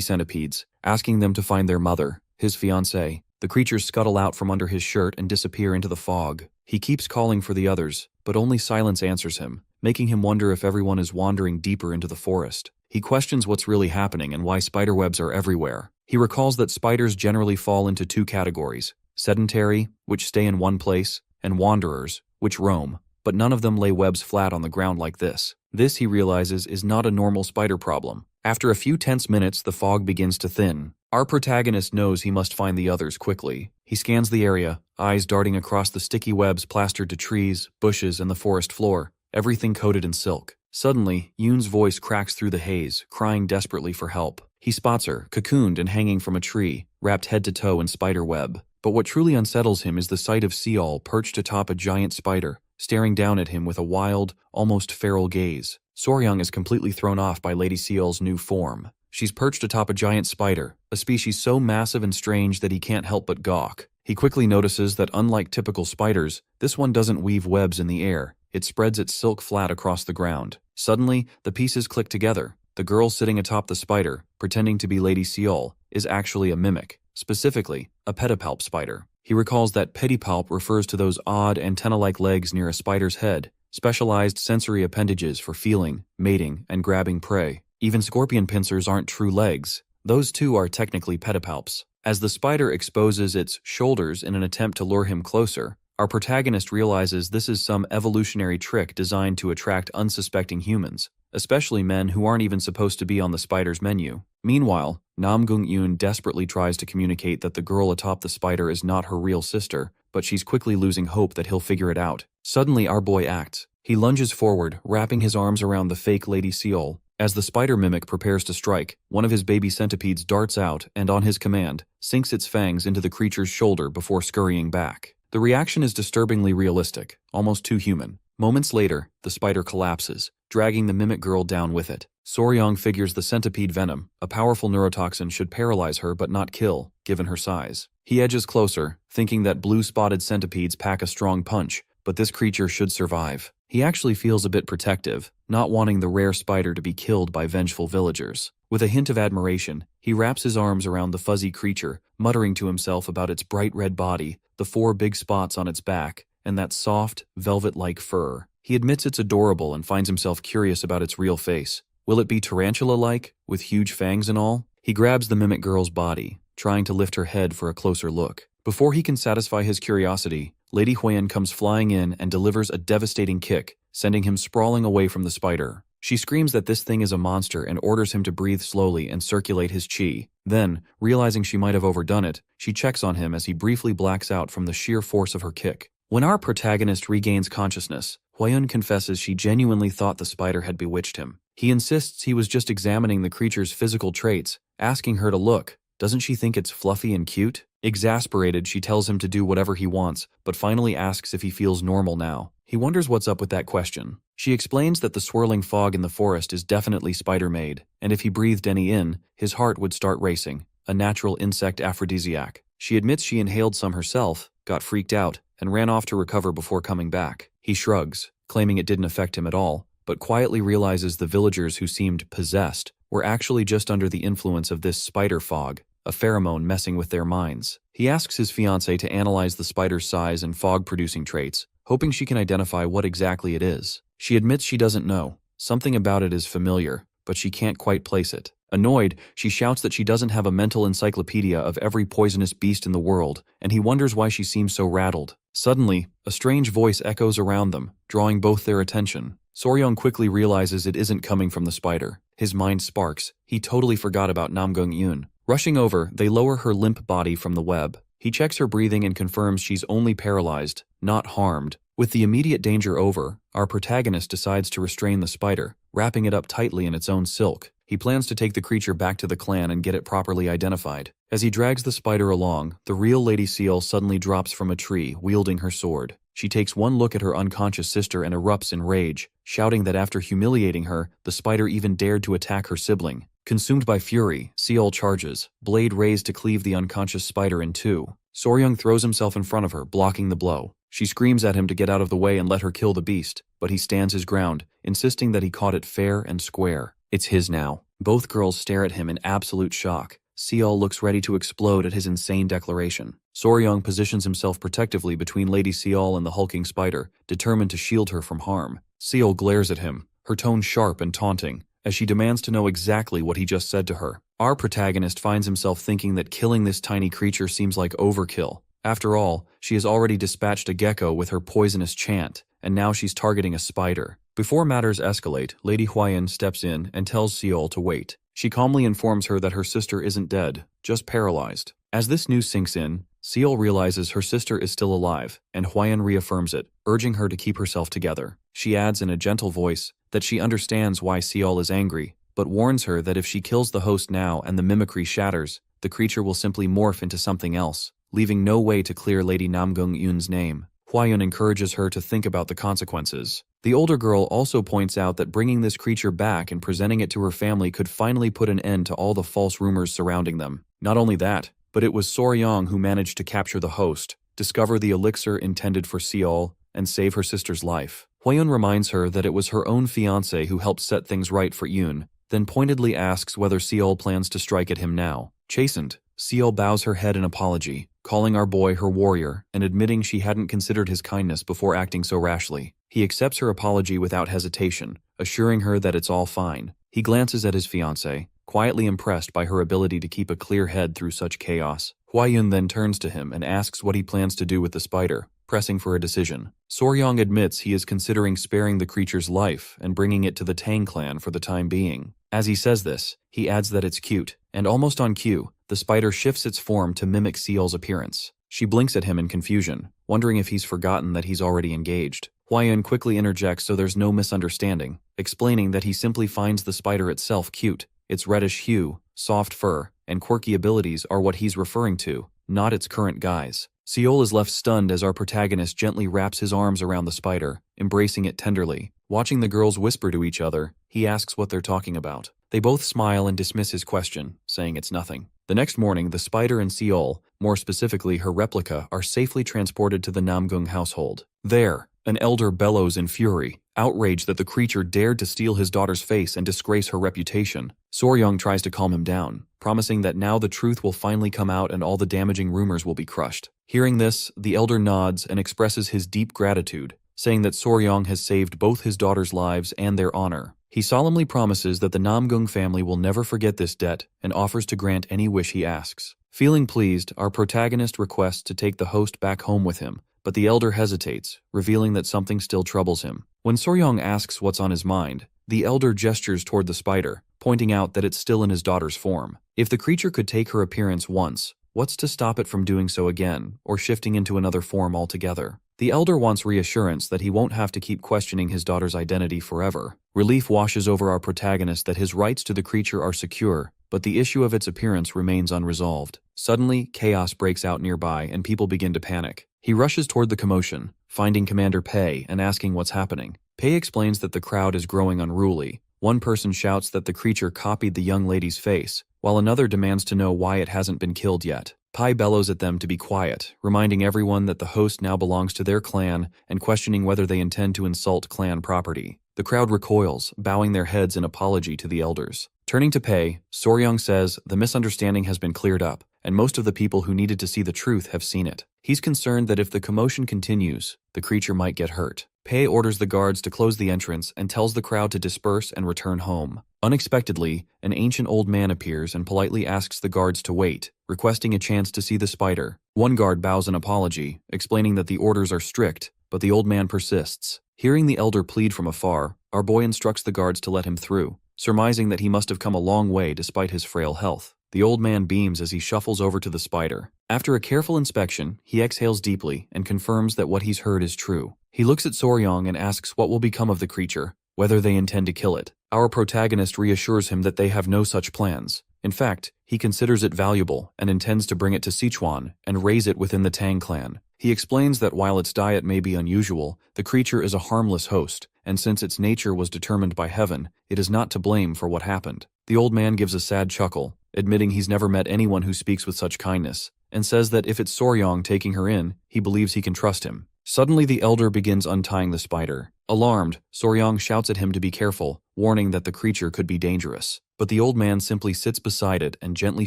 centipedes, asking them to find their mother, his fiancée. The creatures scuttle out from under his shirt and disappear into the fog. He keeps calling for the others, but only silence answers him, making him wonder if everyone is wandering deeper into the forest. He questions what's really happening and why spiderwebs are everywhere. He recalls that spiders generally fall into two categories: sedentary, which stay in one place, and wanderers, which roam. But none of them lay webs flat on the ground like this. This, he realizes, is not a normal spider problem. After a few tense minutes, the fog begins to thin. Our protagonist knows he must find the others quickly. He scans the area, eyes darting across the sticky webs plastered to trees, bushes, and the forest floor, everything coated in silk. Suddenly, Yoon's voice cracks through the haze, crying desperately for help. He spots her, cocooned and hanging from a tree, wrapped head to toe in spider web. But what truly unsettles him is the sight of Seol perched atop a giant spider, staring down at him with a wild, almost feral gaze. Soryang is completely thrown off by Lady Seol's new form. She's perched atop a giant spider, a species so massive and strange that he can't help but gawk. He quickly notices that unlike typical spiders, this one doesn't weave webs in the air. It spreads its silk flat across the ground. Suddenly, the pieces click together. The girl sitting atop the spider, pretending to be Lady Seol, is actually a mimic, specifically, a pedipalp spider. He recalls that pedipalp refers to those odd antenna-like legs near a spider's head, specialized sensory appendages for feeling, mating, and grabbing prey. Even scorpion pincers aren't true legs. Those too are technically pedipalps. As the spider exposes its shoulders in an attempt to lure him closer, our protagonist realizes this is some evolutionary trick designed to attract unsuspecting humans, especially men who aren't even supposed to be on the spider's menu. Meanwhile, Namgung Yoon desperately tries to communicate that the girl atop the spider is not her real sister, but she's quickly losing hope that he'll figure it out. Suddenly, our boy acts. He lunges forward, wrapping his arms around the fake Lady Seol. As the spider mimic prepares to strike, one of his baby centipedes darts out and, on his command, sinks its fangs into the creature's shoulder before scurrying back. The reaction is disturbingly realistic, almost too human. Moments later, the spider collapses, dragging the mimic girl down with it. Soryang figures the centipede venom, a powerful neurotoxin, should paralyze her but not kill, given her size. He edges closer, thinking that blue-spotted centipedes pack a strong punch, but this creature should survive. He actually feels a bit protective, not wanting the rare spider to be killed by vengeful villagers. With a hint of admiration, he wraps his arms around the fuzzy creature, muttering to himself about its bright red body, the 4 big spots on its back, and that soft, velvet-like fur. He admits it's adorable and finds himself curious about its real face. Will it be tarantula-like, with huge fangs and all? He grabs the mimic girl's body, trying to lift her head for a closer look. Before he can satisfy his curiosity, Lady Huayan comes flying in and delivers a devastating kick, sending him sprawling away from the spider. She screams that this thing is a monster and orders him to breathe slowly and circulate his chi. Then, realizing she might have overdone it, she checks on him as he briefly blacks out from the sheer force of her kick. When our protagonist regains consciousness, Huayan confesses she genuinely thought the spider had bewitched him. He insists he was just examining the creature's physical traits, asking her to look. Doesn't she think it's fluffy and cute? Exasperated, she tells him to do whatever he wants, but finally asks if he feels normal now. He wonders what's up with that question. She explains that the swirling fog in the forest is definitely spider-made, and if he breathed any in, his heart would start racing, a natural insect aphrodisiac. She admits she inhaled some herself, got freaked out, and ran off to recover before coming back. He shrugs, claiming it didn't affect him at all, but quietly realizes the villagers who seemed possessed were actually just under the influence of this spider fog, a pheromone messing with their minds. He asks his fiancée to analyze the spider's size and fog-producing traits, hoping she can identify what exactly it is. She admits she doesn't know. Something about it is familiar, but she can't quite place it. Annoyed, she shouts that she doesn't have a mental encyclopedia of every poisonous beast in the world, and he wonders why she seems so rattled. Suddenly, a strange voice echoes around them, drawing both their attention. Soryong quickly realizes it isn't coming from the spider. His mind sparks. He totally forgot about Namgung-eun. Rushing over, they lower her limp body from the web. He checks her breathing and confirms she's only paralyzed, not harmed. With the immediate danger over, our protagonist decides to restrain the spider, wrapping it up tightly in its own silk. He plans to take the creature back to the clan and get it properly identified. As he drags the spider along, the real Lady Seal suddenly drops from a tree, wielding her sword. She takes one look at her unconscious sister and erupts in rage, shouting that after humiliating her, the spider even dared to attack her sibling. Consumed by fury, Seal charges, blade raised to cleave the unconscious spider in two. Soryong throws himself in front of her, blocking the blow. She screams at him to get out of the way and let her kill the beast, but he stands his ground, insisting that he caught it fair and square. It's his now. Both girls stare at him in absolute shock. Seal looks ready to explode at his insane declaration. Soryong positions himself protectively between Lady Seal and the hulking spider, determined to shield her from harm. Seal glares at him, her tone sharp and taunting, as she demands to know exactly what he just said to her. Our protagonist finds himself thinking that killing this tiny creature seems like overkill. After all, she has already dispatched a gecko with her poisonous chant, and now she's targeting a spider. Before matters escalate, Lady Huayan steps in and tells Seol to wait. She calmly informs her that her sister isn't dead, just paralyzed. As this news sinks in, Seol realizes her sister is still alive, and Huayan reaffirms it, urging her to keep herself together. She adds in a gentle voice that she understands why Seol is angry, but warns her that if she kills the host now and the mimicry shatters, the creature will simply morph into something else, leaving no way to clear Lady Namgung-eun's name. Huayan encourages her to think about the consequences. The older girl also points out that bringing this creature back and presenting it to her family could finally put an end to all the false rumors surrounding them. Not only that, but it was Soryong who managed to capture the host, discover the elixir intended for Seol, and save her sister's life. Huayan reminds her that it was her own fiancé who helped set things right for Yoon, then pointedly asks whether Seol plans to strike at him now. Chastened, Seol bows her head in apology, calling our boy her warrior and admitting she hadn't considered his kindness before acting so rashly. He accepts her apology without hesitation, assuring her that it's all fine. He glances at his fiancée, quietly impressed by her ability to keep a clear head through such chaos. Huayan then turns to him and asks what he plans to do with the spider, pressing for a decision. Soryong admits he is considering sparing the creature's life and bringing it to the Tang clan for the time being. As he says this, he adds that it's cute, and almost on cue, the spider shifts its form to mimic Seol's appearance. She blinks at him in confusion, wondering if he's forgotten that he's already engaged. Huayan quickly interjects so there's no misunderstanding, explaining that he simply finds the spider itself cute. Its reddish hue, soft fur, and quirky abilities are what he's referring to, not its current guise. Seol is left stunned as our protagonist gently wraps his arms around the spider, embracing it tenderly. Watching the girls whisper to each other, he asks what they're talking about. They both smile and dismiss his question, saying it's nothing. The next morning, the spider and Seol, more specifically her replica, are safely transported to the Namgung household. There, an elder bellows in fury, outraged that the creature dared to steal his daughter's face and disgrace her reputation. Soryong tries to calm him down, promising that now the truth will finally come out and all the damaging rumors will be crushed. Hearing this, the elder nods and expresses his deep gratitude, saying that Soryong has saved both his daughter's lives and their honor. He solemnly promises that the Namgung family will never forget this debt and offers to grant any wish he asks. Feeling pleased, our protagonist requests to take the host back home with him, but the elder hesitates, revealing that something still troubles him. When Soryong asks what's on his mind, the elder gestures toward the spider, pointing out that it's still in his daughter's form. If the creature could take her appearance once, what's to stop it from doing so again, or shifting into another form altogether? The elder wants reassurance that he won't have to keep questioning his daughter's identity forever. Relief washes over our protagonist that his rights to the creature are secure, but the issue of its appearance remains unresolved. Suddenly, chaos breaks out nearby and people begin to panic. He rushes toward the commotion, finding Commander Pei and asking what's happening. Pei explains that the crowd is growing unruly. One person shouts that the creature copied the young lady's face, while another demands to know why it hasn't been killed yet. Pai bellows at them to be quiet, reminding everyone that the host now belongs to their clan and questioning whether they intend to insult clan property. The crowd recoils, bowing their heads in apology to the elders. Turning to Pei, Soryong says the misunderstanding has been cleared up, and most of the people who needed to see the truth have seen it. He's concerned that if the commotion continues, the creature might get hurt. Pei orders the guards to close the entrance and tells the crowd to disperse and return home. Unexpectedly, an ancient old man appears and politely asks the guards to wait, requesting a chance to see the spider. One guard bows an apology, explaining that the orders are strict, but the old man persists. Hearing the elder plead from afar, our boy instructs the guards to let him through, surmising that he must have come a long way despite his frail health. The old man beams as he shuffles over to the spider. After a careful inspection, he exhales deeply and confirms that what he's heard is true. He looks at Soryong and asks what will become of the creature, whether they intend to kill it. Our protagonist reassures him that they have no such plans. In fact, he considers it valuable and intends to bring it to Sichuan and raise it within the Tang clan. He explains that while its diet may be unusual, the creature is a harmless host, and since its nature was determined by heaven, it is not to blame for what happened. The old man gives a sad chuckle, admitting he's never met anyone who speaks with such kindness, and says that if it's Soryong taking her in, he believes he can trust him. Suddenly the elder begins untying the spider. Alarmed, Soryong shouts at him to be careful, warning that the creature could be dangerous. But the old man simply sits beside it and gently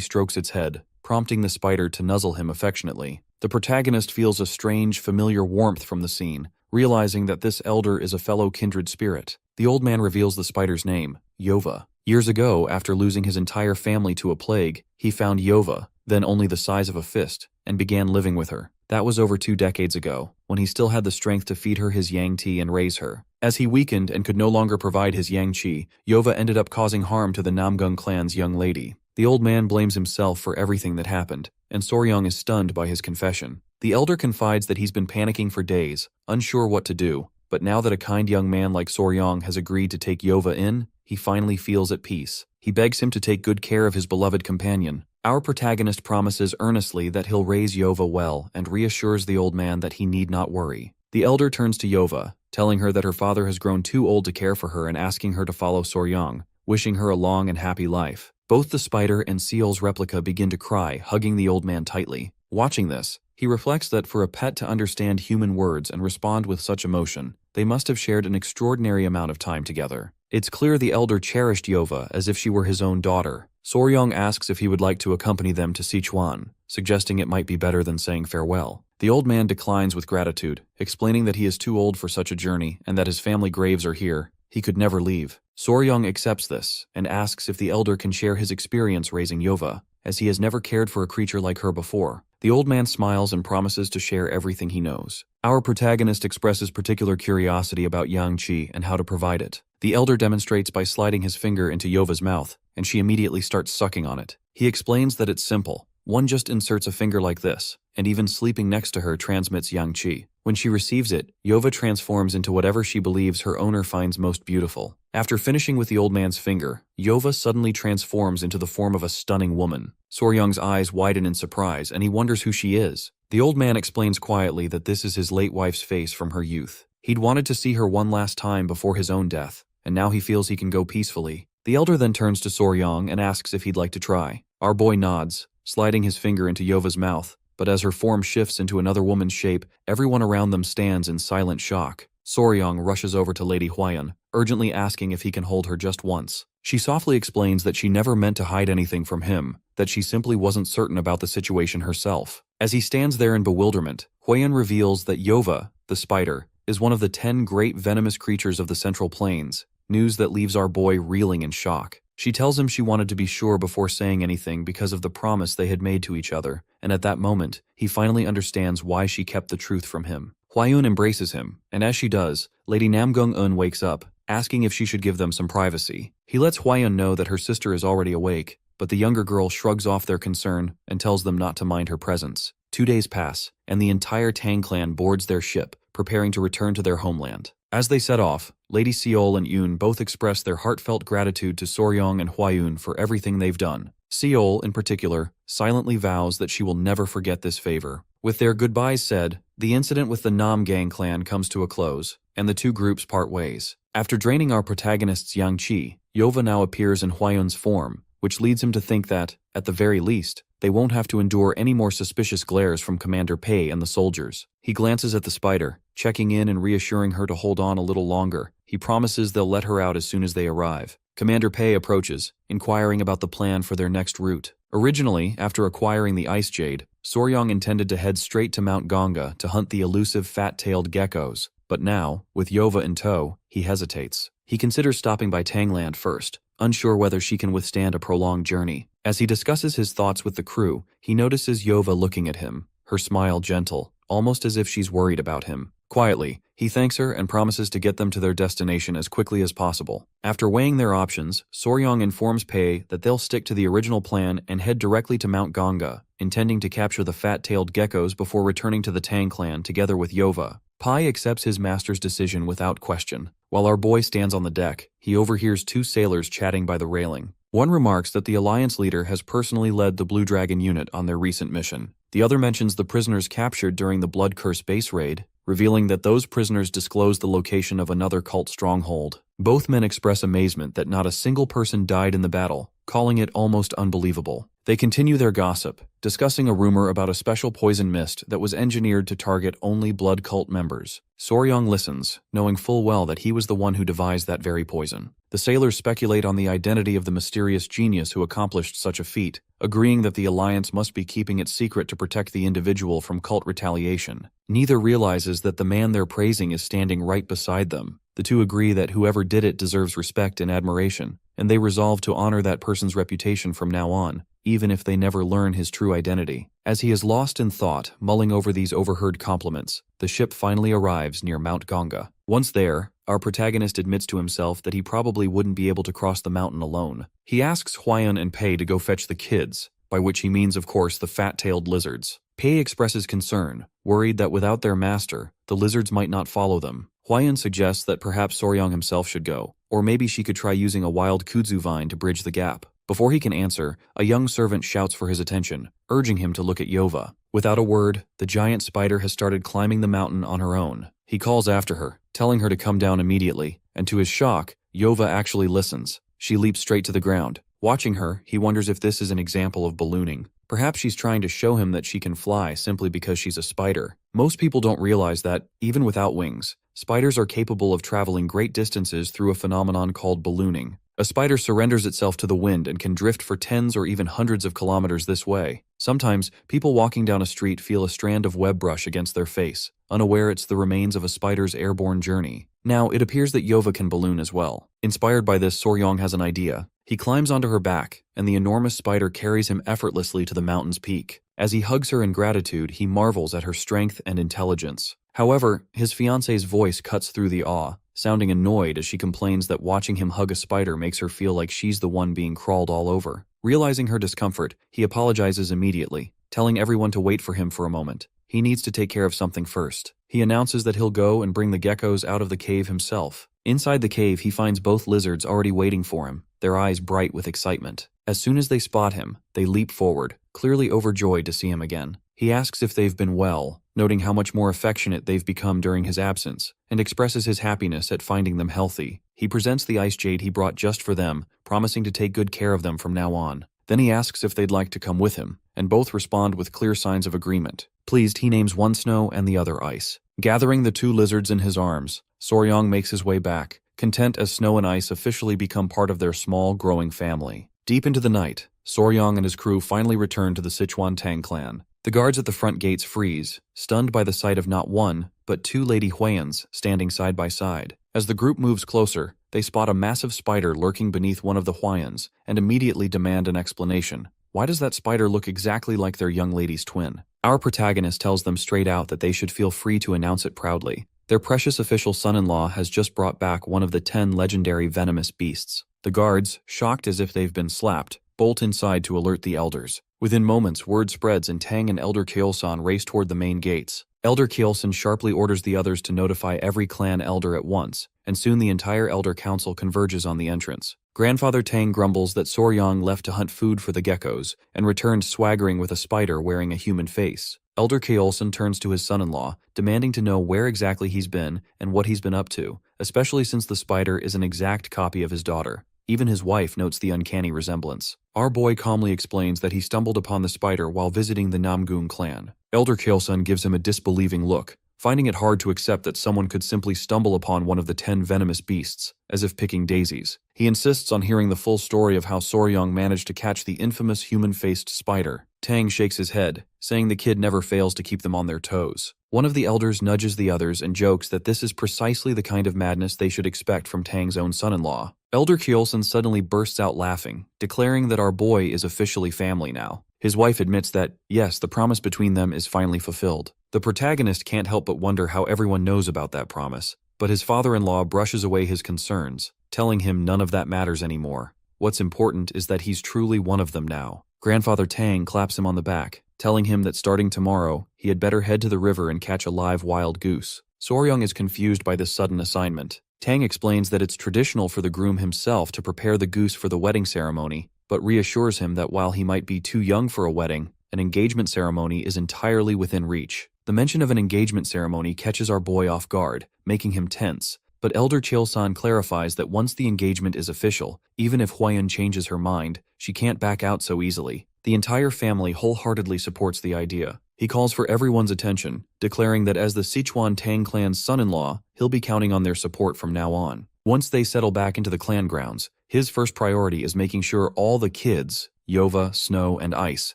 strokes its head, prompting the spider to nuzzle him affectionately. The protagonist feels a strange, familiar warmth from the scene, realizing that this elder is a fellow kindred spirit. The old man reveals the spider's name, Yova. Years ago, after losing his entire family to a plague, he found Yova, then only the size of a fist, and began living with her. That was over 2 decades ago, when he still had the strength to feed her his yang tea and raise her. As he weakened and could no longer provide his yang qi, Yova ended up causing harm to the Namgung clan's young lady. The old man blames himself for everything that happened, and Soryong is stunned by his confession. The elder confides that he's been panicking for days, unsure what to do, but now that a kind young man like Soryong has agreed to take Yova in, he finally feels at peace. He begs him to take good care of his beloved companion. Our protagonist promises earnestly that he'll raise Yova well and reassures the old man that he need not worry. The elder turns to Yova, telling her that her father has grown too old to care for her and asking her to follow Soryong, wishing her a long and happy life. Both the spider and Seol's replica begin to cry, hugging the old man tightly. Watching this, he reflects that for a pet to understand human words and respond with such emotion, they must have shared an extraordinary amount of time together. It's clear the elder cherished Yova as if she were his own daughter. Soryong asks if he would like to accompany them to Sichuan, suggesting it might be better than saying farewell. The old man declines with gratitude, explaining that he is too old for such a journey and that his family graves are here. He could never leave. Soryong accepts this and asks if the elder can share his experience raising Yova, as he has never cared for a creature like her before. The old man smiles and promises to share everything he knows. Our protagonist expresses particular curiosity about yang qi and how to provide it. The elder demonstrates by sliding his finger into Yova's mouth, and she immediately starts sucking on it. He explains that it's simple. One just inserts a finger like this, and even sleeping next to her transmits yang qi. When she receives it, Yova transforms into whatever she believes her owner finds most beautiful. After finishing with the old man's finger, Yova suddenly transforms into the form of a stunning woman. Soryong's eyes widen in surprise, and he wonders who she is. The old man explains quietly that this is his late wife's face from her youth. He'd wanted to see her one last time before his own death, and now he feels he can go peacefully. The elder then turns to Soryong and asks if he'd like to try. Our boy nods, sliding his finger into Yova's mouth, but as her form shifts into another woman's shape, everyone around them stands in silent shock. Soryong rushes over to Lady Hwaeun, urgently asking if he can hold her just once. She softly explains that she never meant to hide anything from him, that she simply wasn't certain about the situation herself. As he stands there in bewilderment, Hwaeun reveals that Yova, the spider, is one of the 10 great venomous creatures of the Central Plains, news that leaves our boy reeling in shock. She tells him she wanted to be sure before saying anything because of the promise they had made to each other, and at that moment, he finally understands why she kept the truth from him. Hwaeun embraces him, and as she does, Lady Namgung-eun wakes up, asking if she should give them some privacy. He lets Hwaeun know that her sister is already awake, but the younger girl shrugs off their concern and tells them not to mind her presence. 2 days pass, and the entire Tang clan boards their ship, preparing to return to their homeland. As they set off, Lady Seol and Yoon both express their heartfelt gratitude to Soryong and Hwaeun for everything they've done. Seol, in particular, silently vows that she will never forget this favor. With their goodbyes said, The incident with the Nam Gang clan comes to a close, and the two groups part ways. After draining our protagonist's yang qi, Yova now appears in Huayun's form, which leads him to think that, at the very least, they won't have to endure any more suspicious glares from Commander Pei and the soldiers. He glances at the spider, checking in and reassuring her to hold on a little longer. He promises they'll let her out as soon as they arrive. Commander Pei approaches, inquiring about the plan for their next route. Originally, after acquiring the Ice Jade, Soryong intended to head straight to Mount Ganga to hunt the elusive fat-tailed geckos, but now, with Yova in tow, he hesitates. He considers stopping by Tangland first, unsure whether she can withstand a prolonged journey. As he discusses his thoughts with the crew, he notices Yova looking at him, her smile gentle, almost as if she's worried about him. Quietly, he thanks her and promises to get them to their destination as quickly as possible. After weighing their options, Soryong informs Pei that they'll stick to the original plan and head directly to Mount Ganga, intending to capture the fat-tailed geckos before returning to the Tang clan together with Yova. Pai accepts his master's decision without question. While our boy stands on the deck, he overhears two sailors chatting by the railing. One remarks that the Alliance leader has personally led the Blue Dragon unit on their recent mission. The other mentions the prisoners captured during the Blood Curse base raid, revealing that those prisoners disclosed the location of another cult stronghold. Both men express amazement that not a single person died in the battle, calling it almost unbelievable. They continue their gossip, discussing a rumor about a special poison mist that was engineered to target only blood cult members. Soryong listens, knowing full well that he was the one who devised that very poison. The sailors speculate on the identity of the mysterious genius who accomplished such a feat, agreeing that the Alliance must be keeping it secret to protect the individual from cult retaliation. Neither realizes that the man they're praising is standing right beside them. The two agree that whoever did it deserves respect and admiration, and they resolve to honor that person's reputation from now on, even if they never learn his true identity. As he is lost in thought, mulling over these overheard compliments, the ship finally arrives near Mount Ganga. Once there, our protagonist admits to himself that he probably wouldn't be able to cross the mountain alone. He asks Huayun and Pei to go fetch the kids, by which he means, of course, the fat-tailed lizards. Pei expresses concern, worried that without their master, the lizards might not follow them. Huayun suggests that perhaps Soryong himself should go, or maybe she could try using a wild kudzu vine to bridge the gap. Before he can answer, a young servant shouts for his attention, urging him to look at Yova. Without a word, the giant spider has started climbing the mountain on her own. He calls after her, telling her to come down immediately, and to his shock, Yova actually listens. She leaps straight to the ground. Watching her, he wonders if this is an example of ballooning. Perhaps she's trying to show him that she can fly simply because she's a spider. Most people don't realize that, even without wings, spiders are capable of traveling great distances through a phenomenon called ballooning. A spider surrenders itself to the wind and can drift for tens or even hundreds of kilometers this way. Sometimes, people walking down a street feel a strand of web brush against their face, unaware it's the remains of a spider's airborne journey. Now, it appears that Yova can balloon as well. Inspired by this, Soryong has an idea. He climbs onto her back, and the enormous spider carries him effortlessly to the mountain's peak. As he hugs her in gratitude, he marvels at her strength and intelligence. However, his fiancée's voice cuts through the awe, sounding annoyed as she complains that watching him hug a spider makes her feel like she's the one being crawled all over. Realizing her discomfort, he apologizes immediately, telling everyone to wait for him for a moment. He needs to take care of something first. He announces that he'll go and bring the geckos out of the cave himself. Inside the cave, he finds both lizards already waiting for him, their eyes bright with excitement. As soon as they spot him, they leap forward, clearly overjoyed to see him again. He asks if they've been well, noting how much more affectionate they've become during his absence, and expresses his happiness at finding them healthy. He presents the ice jade he brought just for them, promising to take good care of them from now on. Then he asks if they'd like to come with him, and both respond with clear signs of agreement. Pleased, he names one snow and the other ice. Gathering the two lizards in his arms, Soryong makes his way back, content as snow and ice officially become part of their small, growing family. Deep into the night, Soryong and his crew finally return to the Sichuan Tang clan. The guards at the front gates freeze, stunned by the sight of not one, but two Lady Huayans standing side by side. As the group moves closer, they spot a massive spider lurking beneath one of the Huayans and immediately demand an explanation. Why does that spider look exactly like their young lady's twin? Our protagonist tells them straight out that they should feel free to announce it proudly. Their precious official son-in-law has just brought back one of the 10 legendary venomous beasts. The guards, shocked as if they've been slapped, bolt inside to alert the elders. Within moments, word spreads and Tang and Elder Kyeolsan race toward the main gates. Elder Kyeolsan sharply orders the others to notify every clan elder at once, and soon the entire elder council converges on the entrance. Grandfather Tang grumbles that Soryong left to hunt food for the geckos and returned swaggering with a spider wearing a human face. Elder Kjolson turns to his son-in-law, demanding to know where exactly he's been and what he's been up to, especially since the spider is an exact copy of his daughter. Even his wife notes the uncanny resemblance. Our boy calmly explains that he stumbled upon the spider while visiting the Namgung clan. Elder Kjolson gives him a disbelieving look, finding it hard to accept that someone could simply stumble upon one of the 10 venomous beasts, as if picking daisies. He insists on hearing the full story of how Soryong managed to catch the infamous human-faced spider. Tang shakes his head, saying the kid never fails to keep them on their toes. One of the elders nudges the others and jokes that this is precisely the kind of madness they should expect from Tang's own son-in-law. Elder Kjolson suddenly bursts out laughing, declaring that our boy is officially family now. His wife admits that, yes, the promise between them is finally fulfilled. The protagonist can't help but wonder how everyone knows about that promise, but his father-in-law brushes away his concerns, telling him none of that matters anymore. What's important is that he's truly one of them now. Grandfather Tang claps him on the back, telling him that starting tomorrow, he had better head to the river and catch a live wild goose. Soryong is confused by this sudden assignment. Tang explains that it's traditional for the groom himself to prepare the goose for the wedding ceremony, but reassures him that while he might be too young for a wedding, an engagement ceremony is entirely within reach. The mention of an engagement ceremony catches our boy off guard, making him tense, but Elder Cheolsan clarifies that once the engagement is official, even if Huayan changes her mind, she can't back out so easily. The entire family wholeheartedly supports the idea. He calls for everyone's attention, declaring that as the Sichuan Tang clan's son-in-law, he'll be counting on their support from now on. Once they settle back into the clan grounds, his first priority is making sure all the kids, Yova, Snow, and Ice,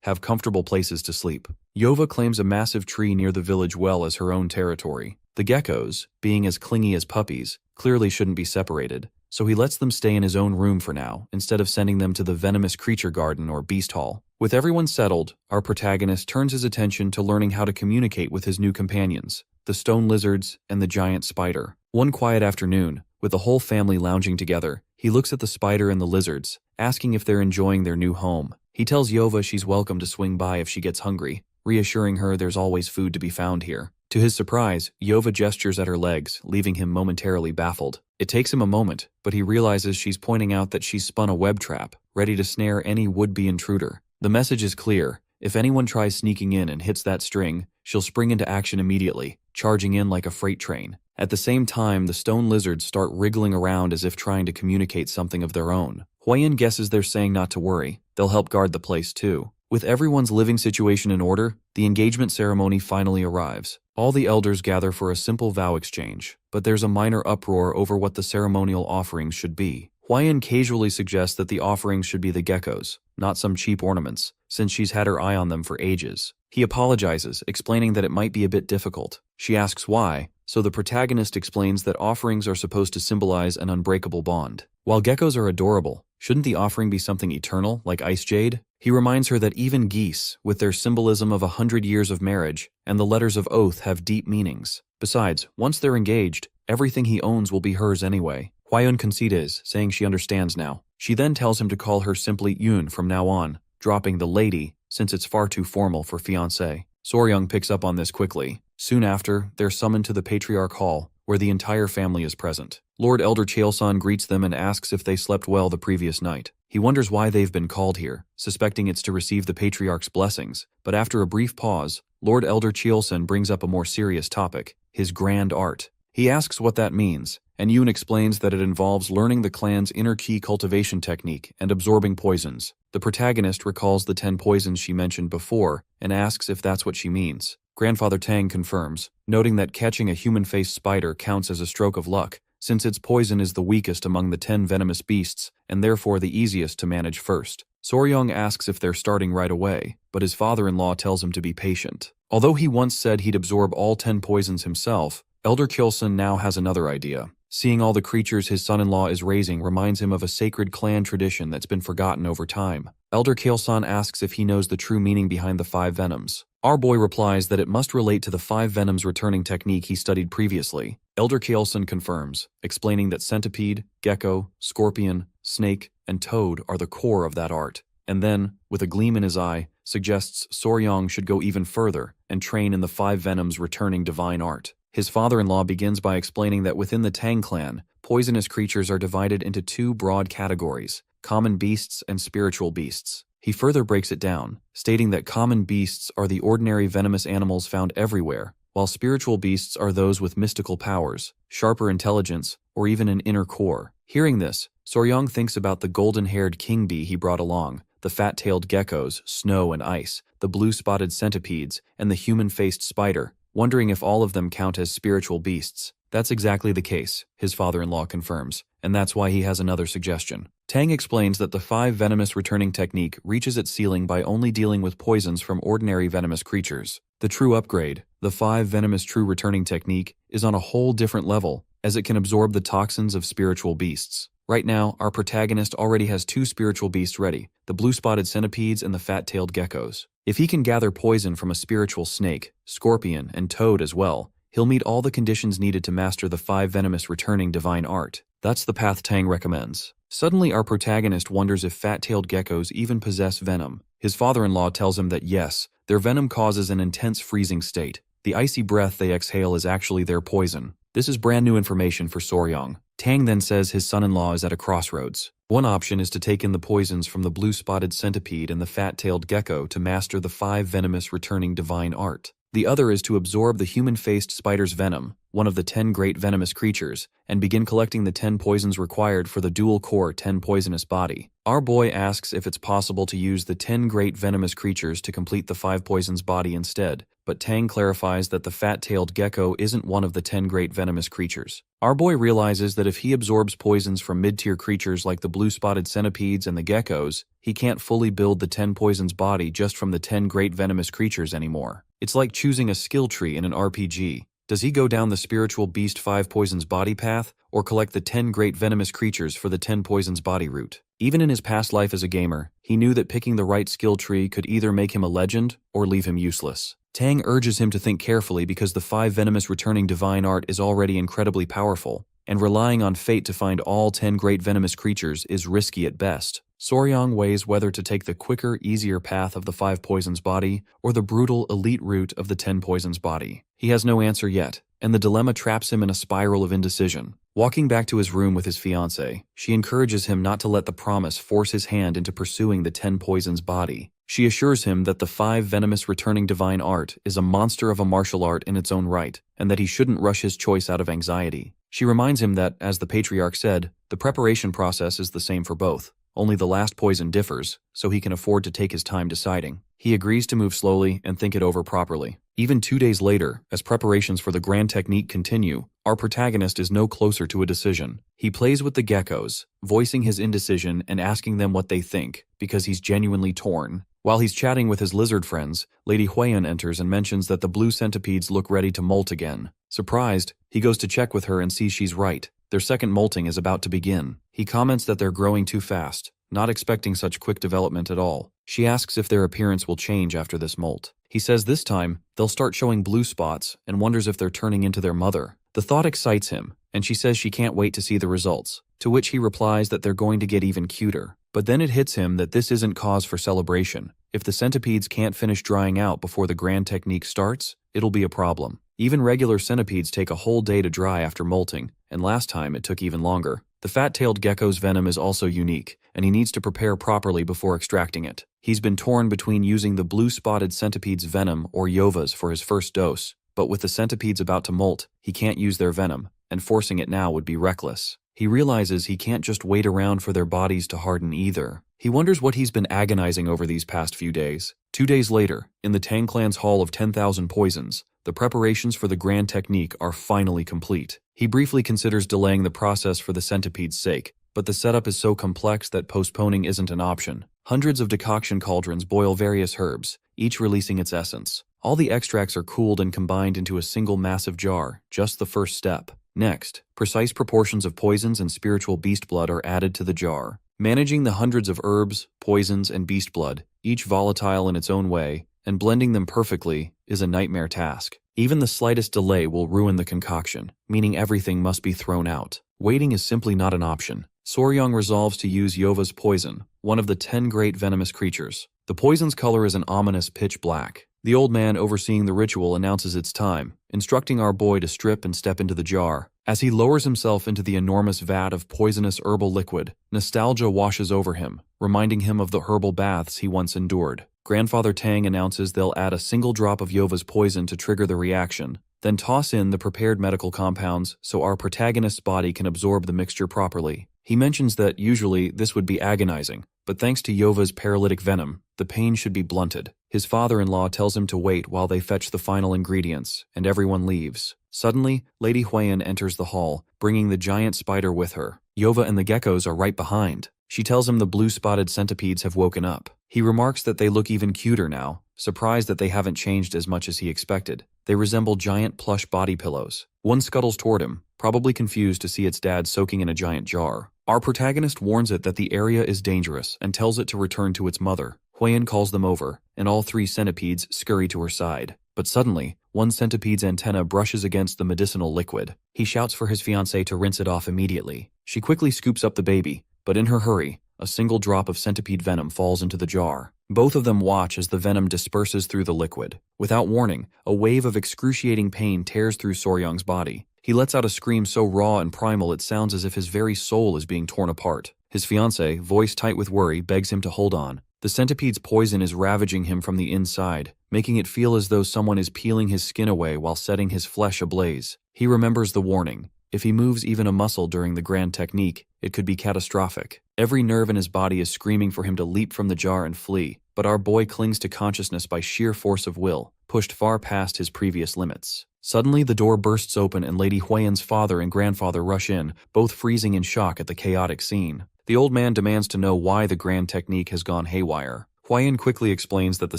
have comfortable places to sleep. Yova claims a massive tree near the village well as her own territory. The geckos, being as clingy as puppies, clearly shouldn't be separated, so he lets them stay in his own room for now, instead of sending them to the venomous creature garden or beast hall. With everyone settled, our protagonist turns his attention to learning how to communicate with his new companions, the stone lizards and the giant spider. One quiet afternoon, with the whole family lounging together, he looks at the spider and the lizards, asking if they're enjoying their new home. He tells Yova she's welcome to swing by if she gets hungry, reassuring her there's always food to be found here. To his surprise, Yova gestures at her legs, leaving him momentarily baffled. It takes him a moment, but he realizes she's pointing out that she's spun a web trap, ready to snare any would-be intruder. The message is clear. If anyone tries sneaking in and hits that string, she'll spring into action immediately, charging in like a freight train. At the same time, the stone lizards start wriggling around as if trying to communicate something of their own. Huayan guesses they're saying not to worry. They'll help guard the place too. With everyone's living situation in order, the engagement ceremony finally arrives. All the elders gather for a simple vow exchange, but there's a minor uproar over what the ceremonial offerings should be. Huayan casually suggests that the offerings should be the geckos, not some cheap ornaments, since she's had her eye on them for ages. He apologizes, explaining that it might be a bit difficult. She asks why, so the protagonist explains that offerings are supposed to symbolize an unbreakable bond. While geckos are adorable, shouldn't the offering be something eternal, like ice jade? He reminds her that even geese, with their symbolism of 100 years of marriage and the letters of oath, have deep meanings. Besides, once they're engaged, everything he owns will be hers anyway. Huayan concedes, saying she understands now. She then tells him to call her simply Yun from now on, dropping the lady, since it's far too formal for fiancé. Soryong picks up on this quickly. Soon after, they're summoned to the Patriarch Hall, where the entire family is present. Lord Elder Cheolsan greets them and asks if they slept well the previous night. He wonders why they've been called here, suspecting it's to receive the Patriarch's blessings, but after a brief pause, Lord Elder Cheolsan brings up a more serious topic, his grand art. He asks what that means, and Yoon explains that it involves learning the clan's inner key cultivation technique and absorbing poisons. The protagonist recalls the 10 poisons she mentioned before and asks if that's what she means. Grandfather Tang confirms, noting that catching a human-faced spider counts as a stroke of luck, since its poison is the weakest among the 10 venomous beasts and therefore the easiest to manage first. Soryong asks if they're starting right away, but his father-in-law tells him to be patient. Although he once said he'd absorb all 10 poisons himself, Elder Kjolson now has another idea. Seeing all the creatures his son-in-law is raising reminds him of a sacred clan tradition that's been forgotten over time. Elder Kjolson asks if he knows the true meaning behind the 5 venoms. Our boy replies that it must relate to the 5 venoms returning technique he studied previously. Elder Kjolson confirms, explaining that centipede, gecko, scorpion, snake, and toad are the core of that art, and then, with a gleam in his eye, suggests Soryong should go even further and train in the 5 venoms returning divine art. His father-in-law begins by explaining that within the Tang clan, poisonous creatures are divided into 2 broad categories, common beasts and spiritual beasts. He further breaks it down, stating that common beasts are the ordinary venomous animals found everywhere, while spiritual beasts are those with mystical powers, sharper intelligence, or even an inner core. Hearing this, Soryang thinks about the golden-haired king bee he brought along, the fat-tailed geckos, snow and ice, the blue-spotted centipedes, and the human-faced spider, wondering if all of them count as spiritual beasts. That's exactly the case, his father-in-law confirms, and that's why he has another suggestion. Tang explains that the 5 venomous returning technique reaches its ceiling by only dealing with poisons from ordinary venomous creatures. The true upgrade, the 5 venomous true returning technique, is on a whole different level, as it can absorb the toxins of spiritual beasts. Right now, our protagonist already has 2 spiritual beasts ready, the blue-spotted centipedes and the fat-tailed geckos. If he can gather poison from a spiritual snake, scorpion, and toad as well, he'll meet all the conditions needed to master the 5 venomous returning divine art. That's the path Tang recommends. Suddenly, our protagonist wonders if fat-tailed geckos even possess venom. His father-in-law tells him that yes, their venom causes an intense freezing state. The icy breath they exhale is actually their poison. This is brand new information for Soryang. Tang then says his son-in-law is at a crossroads. One option is to take in the poisons from the blue-spotted centipede and the fat-tailed gecko to master the 5 venomous returning divine art. The other is to absorb the human-faced spider's venom, one of the 10 great venomous creatures, and begin collecting the 10 poisons required for the dual-core 10 poisonous body. Our boy asks if it's possible to use the 10 great venomous creatures to complete the 5 poisons body instead, but Tang clarifies that the fat-tailed gecko isn't one of the 10 great venomous creatures. Our boy realizes that if he absorbs poisons from mid-tier creatures like the blue-spotted centipedes and the geckos, he can't fully build the 10 poisons body just from the 10 great venomous creatures anymore. It's like choosing a skill tree in an RPG. Does he go down the spiritual beast 5 poisons body path, or collect the 10 great venomous creatures for the 10 poisons body route? Even in his past life as a gamer, he knew that picking the right skill tree could either make him a legend or leave him useless. Tang urges him to think carefully because the 5 venomous returning divine art is already incredibly powerful, and relying on fate to find all 10 great venomous creatures is risky at best. Soryang weighs whether to take the quicker, easier path of the 5 poisons body or the brutal, elite route of the 10 poisons body. He has no answer yet, and the dilemma traps him in a spiral of indecision. Walking back to his room with his fiancée, she encourages him not to let the promise force his hand into pursuing the 10 poisons body. She assures him that the 5 venomous returning divine art is a monster of a martial art in its own right, and that he shouldn't rush his choice out of anxiety. She reminds him that, as the patriarch said, the preparation process is the same for both. Only the last poison differs, so he can afford to take his time deciding. He agrees to move slowly and think it over properly. Even 2 days later, as preparations for the grand technique continue, our protagonist is no closer to a decision. He plays with the geckos, voicing his indecision and asking them what they think, because he's genuinely torn. While he's chatting with his lizard friends, Lady Huiyan enters and mentions that the blue centipedes look ready to molt again. Surprised, he goes to check with her and sees she's right. Their second molting is about to begin. He comments that they're growing too fast, not expecting such quick development at all. She asks if their appearance will change after this molt. He says this time, they'll start showing blue spots and wonders if they're turning into their mother. The thought excites him, and she says she can't wait to see the results, to which he replies that they're going to get even cuter. But then it hits him that this isn't cause for celebration. If the centipedes can't finish drying out before the grand technique starts, it'll be a problem. Even regular centipedes take a whole day to dry after molting, and last time it took even longer. The fat-tailed gecko's venom is also unique, and he needs to prepare properly before extracting it. He's been torn between using the blue-spotted centipede's venom or Yova's for his first dose, but with the centipedes about to molt, he can't use their venom, and forcing it now would be reckless. He realizes he can't just wait around for their bodies to harden either. He wonders what he's been agonizing over these past few days. 2 days later, in the Tang clan's Hall of 10,000 Poisons, the preparations for the grand technique are finally complete. He briefly considers delaying the process for the centipede's sake, but the setup is so complex that postponing isn't an option. Hundreds of decoction cauldrons boil various herbs, each releasing its essence. All the extracts are cooled and combined into a single massive jar, just the first step. Next, precise proportions of poisons and spiritual beast blood are added to the jar. Managing the hundreds of herbs, poisons, and beast blood, each volatile in its own way, and blending them perfectly is a nightmare task. Even the slightest delay will ruin the concoction, meaning everything must be thrown out. Waiting is simply not an option. Soryang resolves to use Yova's poison, one of the 10 great venomous creatures. The poison's color is an ominous pitch black. The old man overseeing the ritual announces it's time, instructing our boy to strip and step into the jar. As he lowers himself into the enormous vat of poisonous herbal liquid, nostalgia washes over him, reminding him of the herbal baths he once endured. Grandfather Tang announces they'll add a single drop of Yova's poison to trigger the reaction, then toss in the prepared medical compounds so our protagonist's body can absorb the mixture properly. He mentions that usually this would be agonizing, but thanks to Yova's paralytic venom, the pain should be blunted. His father-in-law tells him to wait while they fetch the final ingredients, and everyone leaves. Suddenly, Lady Huiyan enters the hall, bringing the giant spider with her. Yova and the geckos are right behind. She tells him the blue-spotted centipedes have woken up. He remarks that they look even cuter now, surprised that they haven't changed as much as he expected. They resemble giant plush body pillows. One scuttles toward him, probably confused to see its dad soaking in a giant jar. Our protagonist warns it that the area is dangerous and tells it to return to its mother. Huiyan calls them over, and all three centipedes scurry to her side. But suddenly, one centipede's antenna brushes against the medicinal liquid. He shouts for his fiancée to rinse it off immediately. She quickly scoops up the baby, but in her hurry, a single drop of centipede venom falls into the jar. Both of them watch as the venom disperses through the liquid. Without warning, a wave of excruciating pain tears through Soryang's body. He lets out a scream so raw and primal it sounds as if his very soul is being torn apart. His fiancée, voice tight with worry, begs him to hold on. The centipede's poison is ravaging him from the inside, making it feel as though someone is peeling his skin away while setting his flesh ablaze. He remembers the warning. If he moves even a muscle during the grand technique, it could be catastrophic. Every nerve in his body is screaming for him to leap from the jar and flee, but our boy clings to consciousness by sheer force of will, pushed far past his previous limits. Suddenly, the door bursts open and Lady Huiyan's father and grandfather rush in, both freezing in shock at the chaotic scene. The old man demands to know why the grand technique has gone haywire. Huiyan quickly explains that the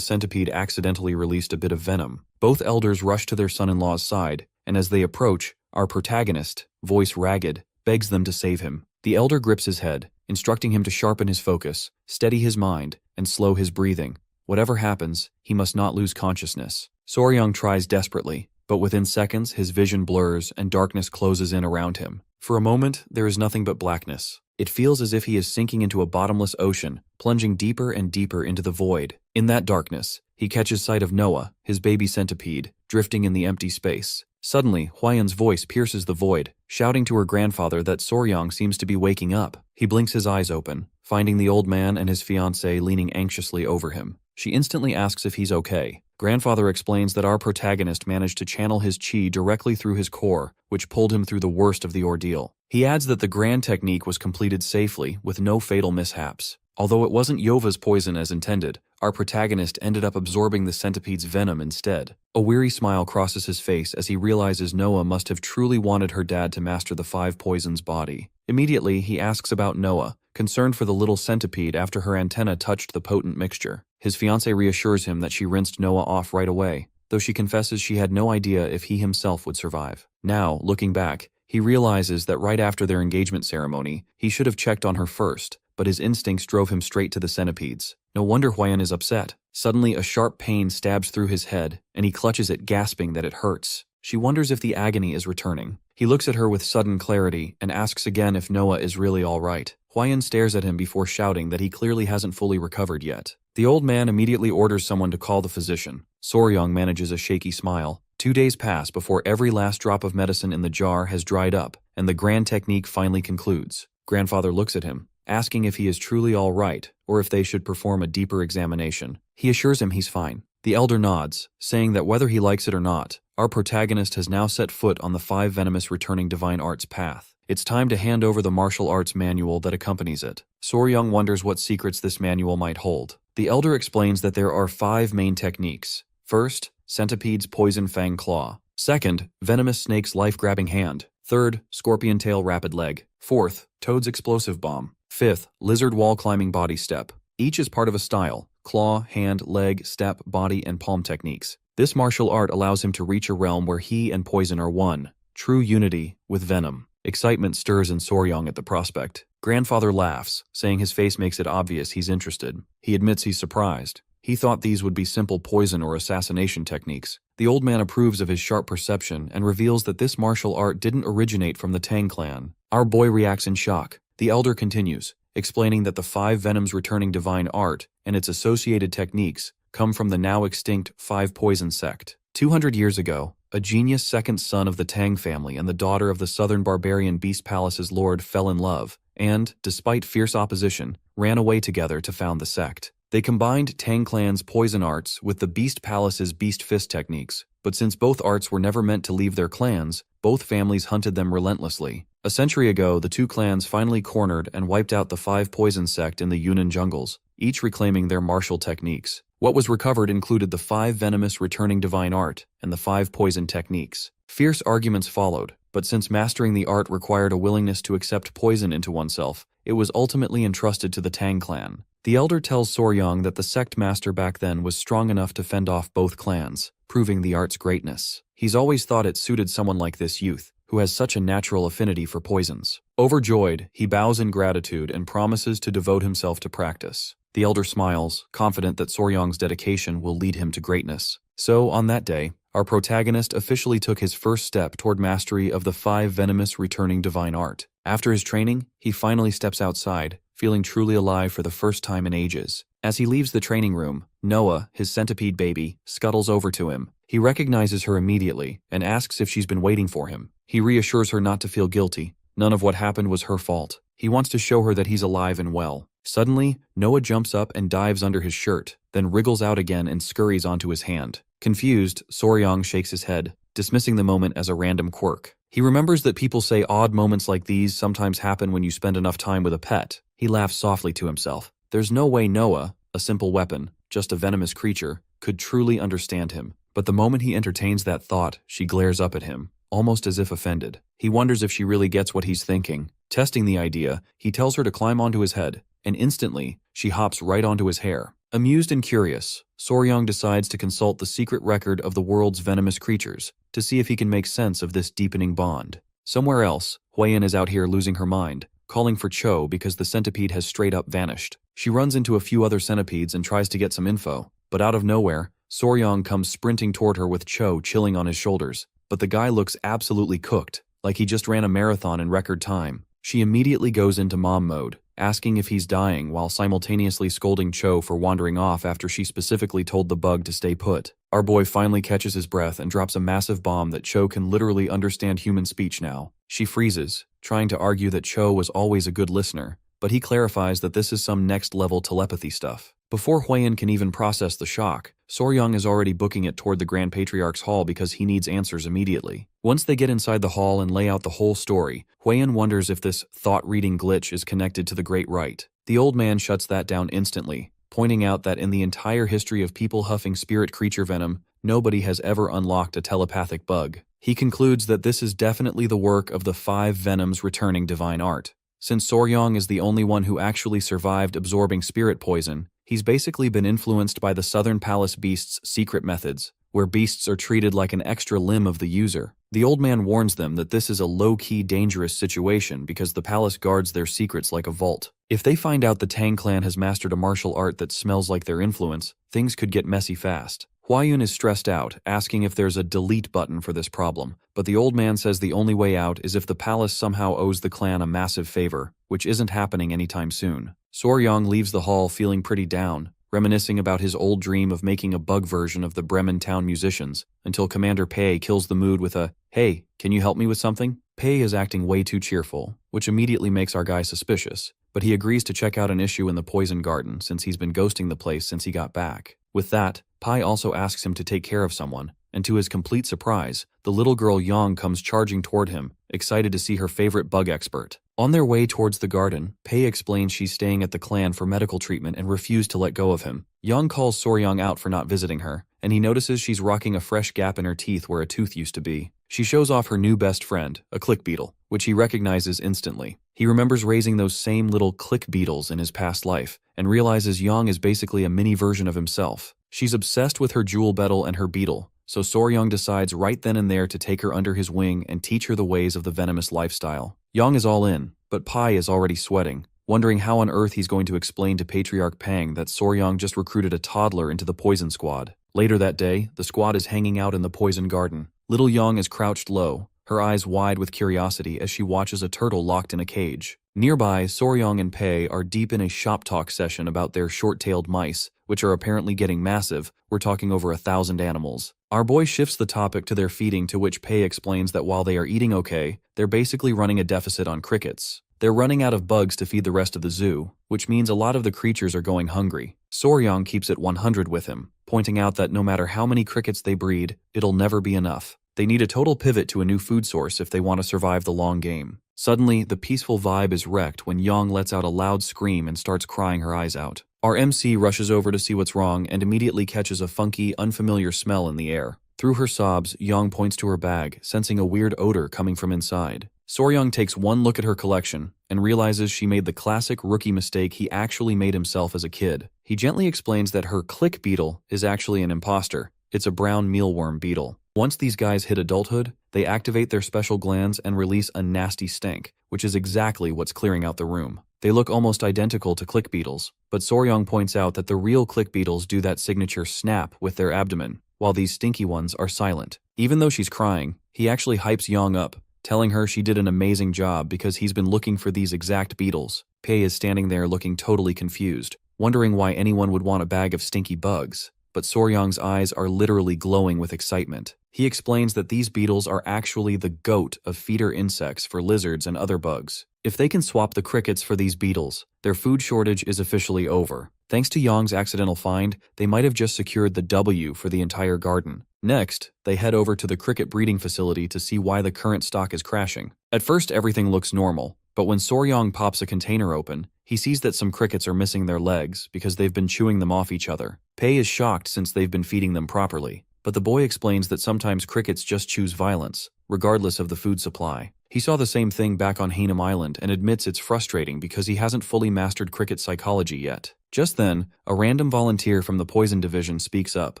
centipede accidentally released a bit of venom. Both elders rush to their son-in-law's side, and as they approach, our protagonist, voice ragged, begs them to save him. The elder grips his head, instructing him to sharpen his focus, steady his mind, and slow his breathing. Whatever happens, he must not lose consciousness. Soryang tries desperately, but within seconds his vision blurs and darkness closes in around him. For a moment, there is nothing but blackness. It feels as if he is sinking into a bottomless ocean, plunging deeper and deeper into the void. In that darkness, he catches sight of Noah, his baby centipede, drifting in the empty space. Suddenly, Huiyan's voice pierces the void, shouting to her grandfather that Soryang seems to be waking up. He blinks his eyes open, finding the old man and his fiancée leaning anxiously over him. She instantly asks if he's okay. Grandfather explains that our protagonist managed to channel his chi directly through his core, which pulled him through the worst of the ordeal. He adds that the grand technique was completed safely, with no fatal mishaps. Although it wasn't Yova's poison as intended, our protagonist ended up absorbing the centipede's venom instead. A weary smile crosses his face as he realizes Noah must have truly wanted her dad to master the 5 poisons body. Immediately, he asks about Noah, concerned for the little centipede after her antenna touched the potent mixture. His fiancée reassures him that she rinsed Noah off right away, though she confesses she had no idea if he himself would survive. Now, looking back, he realizes that right after their engagement ceremony, he should have checked on her first, but his instincts drove him straight to the centipedes. No wonder Huiyan is upset. Suddenly, a sharp pain stabs through his head, and he clutches it, gasping that it hurts. She wonders if the agony is returning. He looks at her with sudden clarity and asks again if Noah is really all right. Huiyan stares at him before shouting that he clearly hasn't fully recovered yet. The old man immediately orders someone to call the physician. Soryang manages a shaky smile. 2 days pass before every last drop of medicine in the jar has dried up, and the grand technique finally concludes. Grandfather looks at him, asking if he is truly all right, or if they should perform a deeper examination. He assures him he's fine. The elder nods, saying that whether he likes it or not, our protagonist has now set foot on the 5 venomous returning divine arts path. It's time to hand over the martial arts manual that accompanies it. Soryang wonders what secrets this manual might hold. The elder explains that there are 5 main techniques. First, centipede's poison fang claw. Second, venomous snake's life-grabbing hand. Third, scorpion tail rapid leg. Fourth, toad's explosive bomb. Fifth, lizard wall climbing body step. Each is part of a style: claw, hand, leg, step, body, and palm techniques. This martial art allows him to reach a realm where he and poison are one. True unity with venom. Excitement stirs in Soryang at the prospect. Grandfather laughs, saying his face makes it obvious he's interested. He admits he's surprised. He thought these would be simple poison or assassination techniques. The old man approves of his sharp perception and reveals that this martial art didn't originate from the Tang clan. Our boy reacts in shock. The elder continues, explaining that the 5 venoms returning divine art and its associated techniques come from the now extinct Five Poison sect. 200 years ago, a genius second son of the Tang family and the daughter of the southern barbarian Beast Palace's lord fell in love, and, despite fierce opposition, ran away together to found the sect. They combined Tang clan's poison arts with the Beast Palace's beast fist techniques, but since both arts were never meant to leave their clans, both families hunted them relentlessly. A century ago, the two clans finally cornered and wiped out the Five Poison sect in the Yunnan jungles, each reclaiming their martial techniques. What was recovered included the Five Venomous returning divine art and the Five Poison techniques. Fierce arguments followed, but since mastering the art required a willingness to accept poison into oneself, it was ultimately entrusted to the Tang clan. The elder tells Soryang that the sect master back then was strong enough to fend off both clans, proving the art's greatness. He's always thought it suited someone like this youth, who has such a natural affinity for poisons. Overjoyed, he bows in gratitude and promises to devote himself to practice. The elder smiles, confident that Soryang's dedication will lead him to greatness. So, on that day, our protagonist officially took his first step toward mastery of the Five Venomous returning divine art. After his training, he finally steps outside, feeling truly alive for the first time in ages. As he leaves the training room, Noah, his centipede baby, scuttles over to him. He recognizes her immediately and asks if she's been waiting for him. He reassures her not to feel guilty. None of what happened was her fault. He wants to show her that he's alive and well. Suddenly, Noah jumps up and dives under his shirt, then wriggles out again and scurries onto his hand. Confused, Soryang shakes his head, dismissing the moment as a random quirk. He remembers that people say odd moments like these sometimes happen when you spend enough time with a pet. He laughs softly to himself. There's no way Noah, a simple weapon, just a venomous creature, could truly understand him. But the moment he entertains that thought, she glares up at him, almost as if offended. He wonders if she really gets what he's thinking. Testing the idea, he tells her to climb onto his head, and instantly, she hops right onto his hair. Amused and curious, Soryang decides to consult the secret record of the world's venomous creatures to see if he can make sense of this deepening bond. Somewhere else, Huiyin is out here losing her mind, calling for Cho because the centipede has straight up vanished. She runs into a few other centipedes and tries to get some info, but out of nowhere, Soryang comes sprinting toward her with Cho chilling on his shoulders. But the guy looks absolutely cooked, like he just ran a marathon in record time. She immediately goes into mom mode, asking if he's dying while simultaneously scolding Cho for wandering off after she specifically told the bug to stay put. Our boy finally catches his breath and drops a massive bomb that Cho can literally understand human speech now. She freezes, trying to argue that Cho was always a good listener, but he clarifies that this is some next-level telepathy stuff. Before Huiyin can even process the shock, Soryang is already booking it toward the Grand Patriarch's hall because he needs answers immediately. Once they get inside the hall and lay out the whole story, Huiyin wonders if this thought-reading glitch is connected to the Great Rite. The old man shuts that down instantly, pointing out that in the entire history of people huffing spirit creature venom, nobody has ever unlocked a telepathic bug. He concludes that this is definitely the work of the Five Venoms returning divine art. Since Soryang is the only one who actually survived absorbing spirit poison, he's basically been influenced by the Southern Palace Beast's secret methods, where beasts are treated like an extra limb of the user. The old man warns them that this is a low-key dangerous situation because the palace guards their secrets like a vault. If they find out the Tang clan has mastered a martial art that smells like their influence, things could get messy fast. Huiyin is stressed out, asking if there's a delete button for this problem, but the old man says the only way out is if the palace somehow owes the clan a massive favor, which isn't happening anytime soon. Soryang leaves the hall feeling pretty down, reminiscing about his old dream of making a bug version of the Bremen town musicians, until Commander Pei kills the mood with a, "Hey, can you help me with something?" Pei is acting way too cheerful, which immediately makes our guy suspicious, but he agrees to check out an issue in the poison garden since he's been ghosting the place since he got back. With that, Pai also asks him to take care of someone, and to his complete surprise, the little girl Yang comes charging toward him, excited to see her favorite bug expert. On their way towards the garden, Pei explains she's staying at the clan for medical treatment and refused to let go of him. Yang calls Soryang out for not visiting her, and he notices she's rocking a fresh gap in her teeth where a tooth used to be. She shows off her new best friend, a click beetle, which he recognizes instantly. He remembers raising those same little click beetles in his past life, and realizes Yang is basically a mini version of himself. She's obsessed with her jewel beetle and her beetle, so Soryang decides right then and there to take her under his wing and teach her the ways of the venomous lifestyle. Yang is all in, but Pai is already sweating, wondering how on earth he's going to explain to Patriarch Pang that Soryang just recruited a toddler into the poison squad. Later that day, the squad is hanging out in the poison garden. Little Yang is crouched low, her eyes wide with curiosity as she watches a turtle locked in a cage. Nearby, Soryang and Pei are deep in a shop talk session about their short-tailed mice, which are apparently getting massive. We're talking over 1,000 animals. Our boy shifts the topic to their feeding, to which Pei explains that while they are eating okay, they're basically running a deficit on crickets. They're running out of bugs to feed the rest of the zoo, which means a lot of the creatures are going hungry. Soryang keeps it 100 with him, pointing out that no matter how many crickets they breed, it'll never be enough. They need a total pivot to a new food source if they want to survive the long game. Suddenly, the peaceful vibe is wrecked when Yang lets out a loud scream and starts crying her eyes out. Our MC rushes over to see what's wrong and immediately catches a funky, unfamiliar smell in the air. Through her sobs, Yang points to her bag, sensing a weird odor coming from inside. Soryang takes one look at her collection and realizes she made the classic rookie mistake he actually made himself as a kid. He gently explains that her click beetle is actually an imposter. It's a brown mealworm beetle. Once these guys hit adulthood, they activate their special glands and release a nasty stank, which is exactly what's clearing out the room. They look almost identical to click beetles, but Soryang points out that the real click beetles do that signature snap with their abdomen, while these stinky ones are silent. Even though she's crying, he actually hypes Yang up, telling her she did an amazing job because he's been looking for these exact beetles. Pei is standing there looking totally confused, wondering why anyone would want a bag of stinky bugs. But Soryang's eyes are literally glowing with excitement. He explains that these beetles are actually the goat of feeder insects for lizards and other bugs. If they can swap the crickets for these beetles, their food shortage is officially over. Thanks to Yang's accidental find, they might have just secured the W for the entire garden. Next, they head over to the cricket breeding facility to see why the current stock is crashing. At first, everything looks normal, but when Soryang pops a container open, he sees that some crickets are missing their legs because they've been chewing them off each other. Pei is shocked since they've been feeding them properly, but the boy explains that sometimes crickets just choose violence, regardless of the food supply. He saw the same thing back on Hainan Island and admits it's frustrating because he hasn't fully mastered cricket psychology yet. Just then, a random volunteer from the poison division speaks up,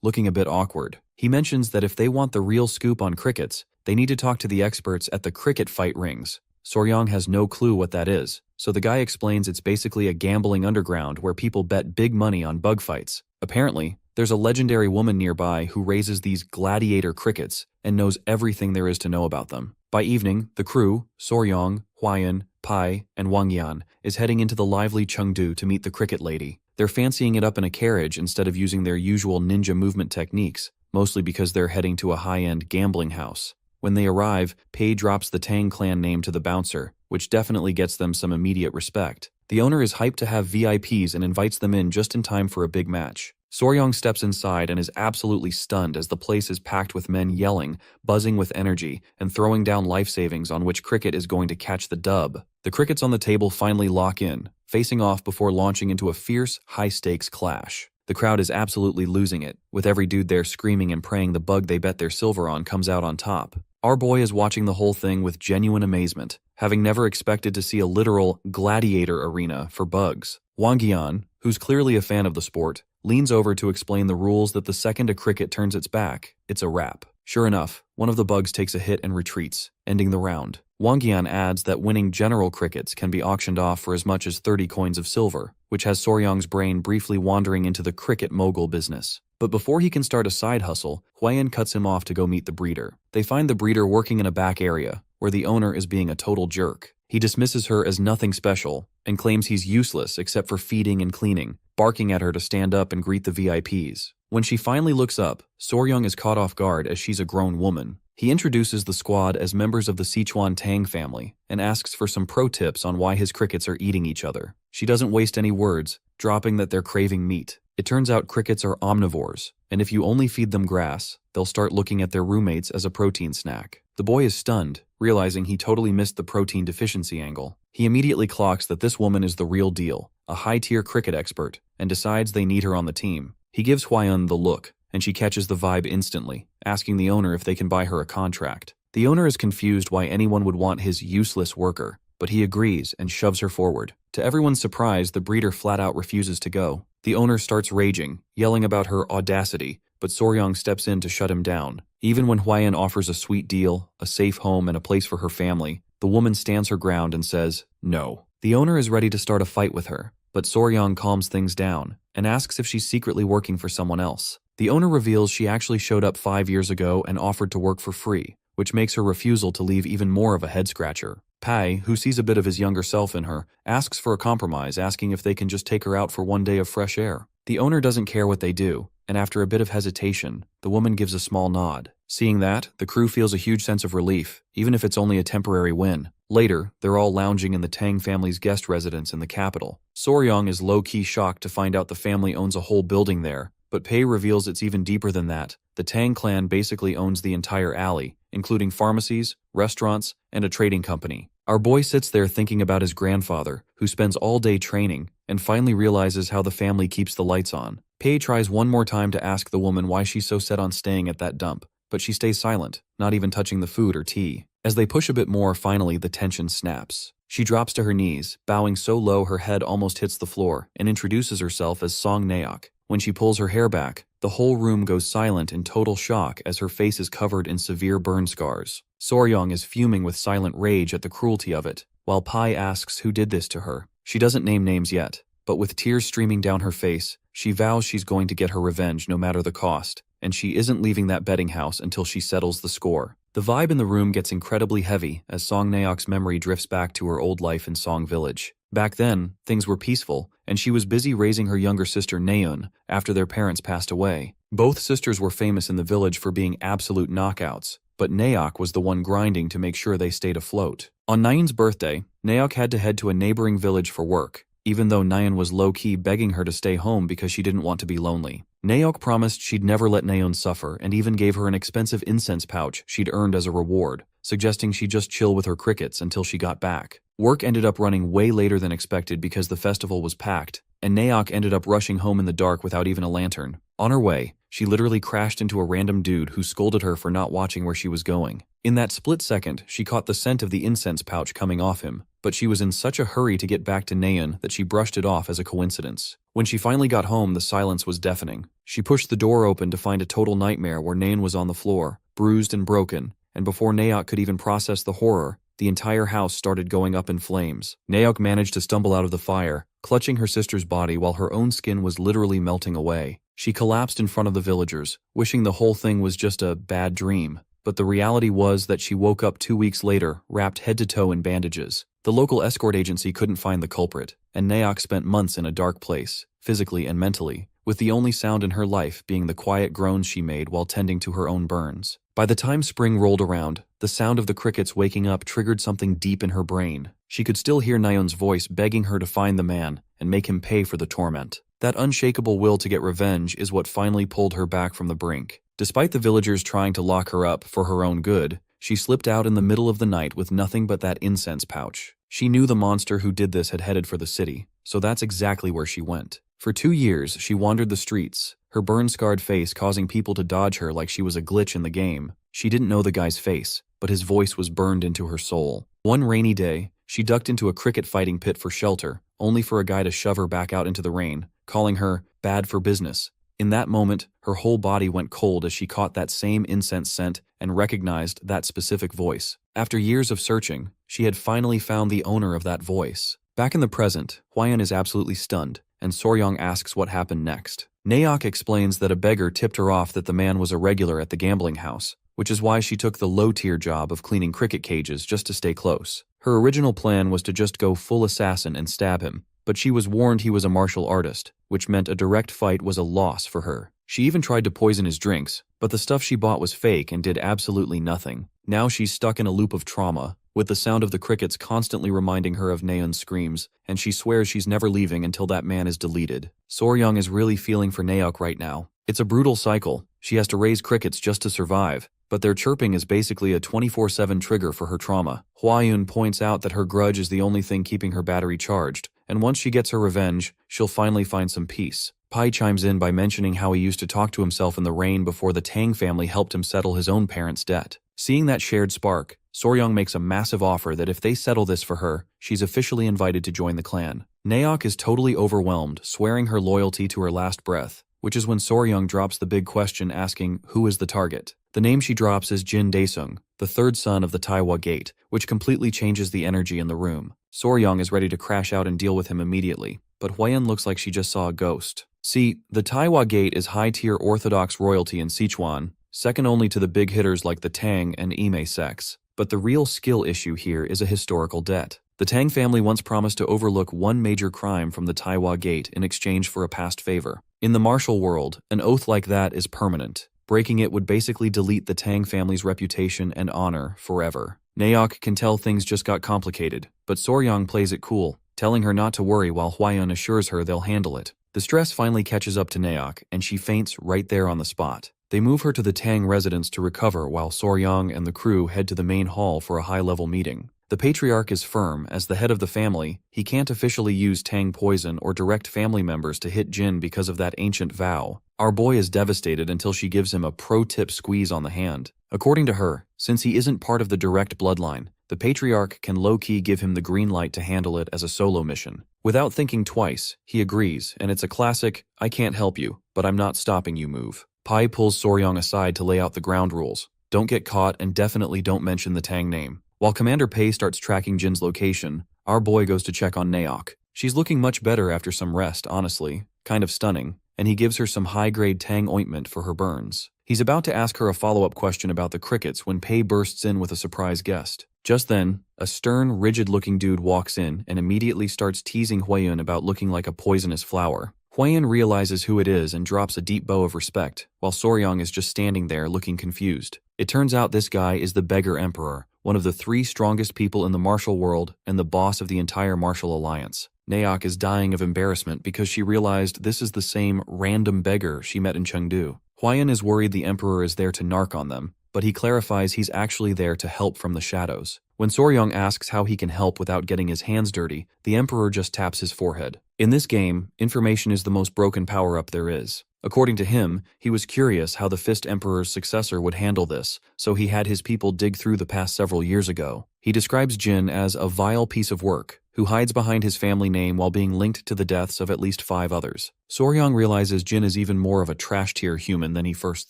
looking a bit awkward. He mentions that if they want the real scoop on crickets, they need to talk to the experts at the cricket fight rings. Soryang has no clue what that is, so the guy explains it's basically a gambling underground where people bet big money on bug fights. Apparently, there's a legendary woman nearby who raises these gladiator crickets and knows everything there is to know about them. By evening, the crew, Soryang, Huayan, Pai, and Wang Yan, is heading into the lively Chengdu to meet the cricket lady. They're fancying it up in a carriage instead of using their usual ninja movement techniques, mostly because they're heading to a high-end gambling house. When they arrive, Pei drops the Tang clan name to the bouncer, which definitely gets them some immediate respect. The owner is hyped to have VIPs and invites them in just in time for a big match. Soryang steps inside and is absolutely stunned as the place is packed with men yelling, buzzing with energy, and throwing down life savings on which cricket is going to catch the dub. The crickets on the table finally lock in, facing off before launching into a fierce, high-stakes clash. The crowd is absolutely losing it, with every dude there screaming and praying the bug they bet their silver on comes out on top. Our boy is watching the whole thing with genuine amazement, having never expected to see a literal gladiator arena for bugs. Wang Yan, who's clearly a fan of the sport, leans over to explain the rules that the second a cricket turns its back, it's a wrap. Sure enough, one of the bugs takes a hit and retreats, ending the round. Wang Yan adds that winning general crickets can be auctioned off for as much as 30 coins of silver, which has Soryang's brain briefly wandering into the cricket mogul business. But before he can start a side hustle, Huayan cuts him off to go meet the breeder. They find the breeder working in a back area, where the owner is being a total jerk. He dismisses her as nothing special, and claims he's useless except for feeding and cleaning, barking at her to stand up and greet the VIPs. When she finally looks up, Soryang is caught off guard as she's a grown woman. He introduces the squad as members of the Sichuan Tang family, and asks for some pro tips on why his crickets are eating each other. She doesn't waste any words, dropping that they're craving meat. It turns out crickets are omnivores, and if you only feed them grass, they'll start looking at their roommates as a protein snack. The boy is stunned, realizing he totally missed the protein deficiency angle. He immediately clocks that this woman is the real deal, a high-tier cricket expert, and decides they need her on the team. He gives Huayan the look, and she catches the vibe instantly, asking the owner if they can buy her a contract. The owner is confused why anyone would want his useless worker, but he agrees and shoves her forward. To everyone's surprise, the breeder flat-out refuses to go. The owner starts raging, yelling about her audacity, but Soryang steps in to shut him down. Even when Huayan offers a sweet deal, a safe home, and a place for her family, the woman stands her ground and says, no. The owner is ready to start a fight with her, but Soryang calms things down and asks if she's secretly working for someone else. The owner reveals she actually showed up 5 years ago and offered to work for free, which makes her refusal to leave even more of a head-scratcher. Pai, who sees a bit of his younger self in her, asks for a compromise, asking if they can just take her out for one day of fresh air. The owner doesn't care what they do, and after a bit of hesitation, the woman gives a small nod. Seeing that, the crew feels a huge sense of relief, even if it's only a temporary win. Later, they're all lounging in the Tang family's guest residence in the capital. Soryong is low-key shocked to find out the family owns a whole building there, but Pei reveals it's even deeper than that. The Tang clan basically owns the entire alley, including pharmacies, restaurants, and a trading company. Our boy sits there thinking about his grandfather, who spends all day training, and finally realizes how the family keeps the lights on. Pei tries one more time to ask the woman why she's so set on staying at that dump, but she stays silent, not even touching the food or tea. As they push a bit more, finally the tension snaps. She drops to her knees, bowing so low her head almost hits the floor, and introduces herself as Song Naok. When she pulls her hair back, the whole room goes silent in total shock as her face is covered in severe burn scars. Soryong is fuming with silent rage at the cruelty of it, while Pai asks who did this to her. She doesn't name names yet, but with tears streaming down her face, she vows she's going to get her revenge no matter the cost, and she isn't leaving that betting house until she settles the score. The vibe in the room gets incredibly heavy as Song Naok's memory drifts back to her old life in Song Village. Back then, things were peaceful, and she was busy raising her younger sister Naeun after their parents passed away. Both sisters were famous in the village for being absolute knockouts, but Naok was the one grinding to make sure they stayed afloat. On Naeun's birthday, Naok had to head to a neighboring village for work, even though Naeun was low-key begging her to stay home because she didn't want to be lonely. Naok promised she'd never let Naeun suffer and even gave her an expensive incense pouch she'd earned as a reward, suggesting she just chill with her crickets until she got back. Work ended up running way later than expected because the festival was packed, and Naok ended up rushing home in the dark without even a lantern. On her way, she literally crashed into a random dude who scolded her for not watching where she was going. In that split second, she caught the scent of the incense pouch coming off him, but she was in such a hurry to get back to Naeun that she brushed it off as a coincidence. When she finally got home, the silence was deafening. She pushed the door open to find a total nightmare where Naeun was on the floor, bruised and broken, and before Naok could even process the horror, the entire house started going up in flames. Naok managed to stumble out of the fire, clutching her sister's body while her own skin was literally melting away. She collapsed in front of the villagers, wishing the whole thing was just a bad dream. But the reality was that she woke up 2 weeks later, wrapped head to toe in bandages. The local escort agency couldn't find the culprit, and Naok spent months in a dark place, physically and mentally, with the only sound in her life being the quiet groans she made while tending to her own burns. By the time spring rolled around, the sound of the crickets waking up triggered something deep in her brain. She could still hear Naeun's voice begging her to find the man and make him pay for the torment. That unshakable will to get revenge is what finally pulled her back from the brink. Despite the villagers trying to lock her up for her own good, she slipped out in the middle of the night with nothing but that incense pouch. She knew the monster who did this had headed for the city, so that's exactly where she went. For 2 years, she wandered the streets, her burn-scarred face causing people to dodge her like she was a glitch in the game. She didn't know the guy's face, but his voice was burned into her soul. One rainy day, she ducked into a cricket fighting pit for shelter, only for a guy to shove her back out into the rain, calling her bad for business. In that moment, her whole body went cold as she caught that same incense scent and recognized that specific voice. After years of searching, she had finally found the owner of that voice. Back in the present, Hwaeun is absolutely stunned, and Soryong asks what happened next. Naok explains that a beggar tipped her off that the man was a regular at the gambling house, which is why she took the low-tier job of cleaning cricket cages just to stay close. Her original plan was to just go full assassin and stab him, but she was warned he was a martial artist, which meant a direct fight was a loss for her. She even tried to poison his drinks, but the stuff she bought was fake and did absolutely nothing. Now she's stuck in a loop of trauma, with the sound of the crickets constantly reminding her of Naeun's screams, and she swears she's never leaving until that man is deleted. Soryong is really feeling for Naok right now. It's a brutal cycle. She has to raise crickets just to survive, but their chirping is basically a 24/7 trigger for her trauma. Hwaeun points out that her grudge is the only thing keeping her battery charged, and once she gets her revenge, she'll finally find some peace. Pai chimes in by mentioning how he used to talk to himself in the rain before the Tang family helped him settle his own parents' debt. Seeing that shared spark, Soryong makes a massive offer that if they settle this for her, she's officially invited to join the clan. Naok is totally overwhelmed, swearing her loyalty to her last breath, which is when Soryong drops the big question asking who is the target. The name she drops is Jin Daesung, the third son of the Taiwa Gate, which completely changes the energy in the room. Soryong is ready to crash out and deal with him immediately, but Hwaeun looks like she just saw a ghost. See, the Taiwa Gate is high-tier Orthodox royalty in Sichuan, second only to the big hitters like the Tang and Ime sects. But the real skill issue here is a historical debt. The Tang family once promised to overlook one major crime from the Taiwa Gate in exchange for a past favor. In the martial world, an oath like that is permanent. Breaking it would basically delete the Tang family's reputation and honor forever. Naok can tell things just got complicated, but Soryang plays it cool, telling her not to worry while Hwaeun assures her they'll handle it. The stress finally catches up to Naok, and she faints right there on the spot. They move her to the Tang residence to recover while Soryang and the crew head to the main hall for a high-level meeting. The patriarch is firm. As the head of the family, he can't officially use Tang poison or direct family members to hit Jin because of that ancient vow. Our boy is devastated until she gives him a pro-tip squeeze on the hand. According to her, since he isn't part of the direct bloodline, the patriarch can low-key give him the green light to handle it as a solo mission. Without thinking twice, he agrees, and it's a classic, "I can't help you, but I'm not stopping you" move. Pai pulls Soryang aside to lay out the ground rules. Don't get caught and definitely don't mention the Tang name. While Commander Pei starts tracking Jin's location, our boy goes to check on Naok. She's looking much better after some rest, honestly, kind of stunning, and he gives her some high-grade Tang ointment for her burns. He's about to ask her a follow-up question about the crickets when Pei bursts in with a surprise guest. Just then, a stern, rigid-looking dude walks in and immediately starts teasing Hwaeun about looking like a poisonous flower. Hwaeun realizes who it is and drops a deep bow of respect, while Soryang is just standing there looking confused. It turns out this guy is the Beggar Emperor, one of the 3 strongest people in the martial world and the boss of the entire martial alliance. Naok is dying of embarrassment because she realized this is the same random beggar she met in Chengdu. Hwaeun is worried the Emperor is there to narc on them, but he clarifies he's actually there to help from the shadows. When Soryang asks how he can help without getting his hands dirty, the Emperor just taps his forehead. In this game, information is the most broken power-up there is. According to him, he was curious how the Fist Emperor's successor would handle this, so he had his people dig through the past several years ago. He describes Jin as a vile piece of work, who hides behind his family name while being linked to the deaths of at least 5 others. Soryang realizes Jin is even more of a trash-tier human than he first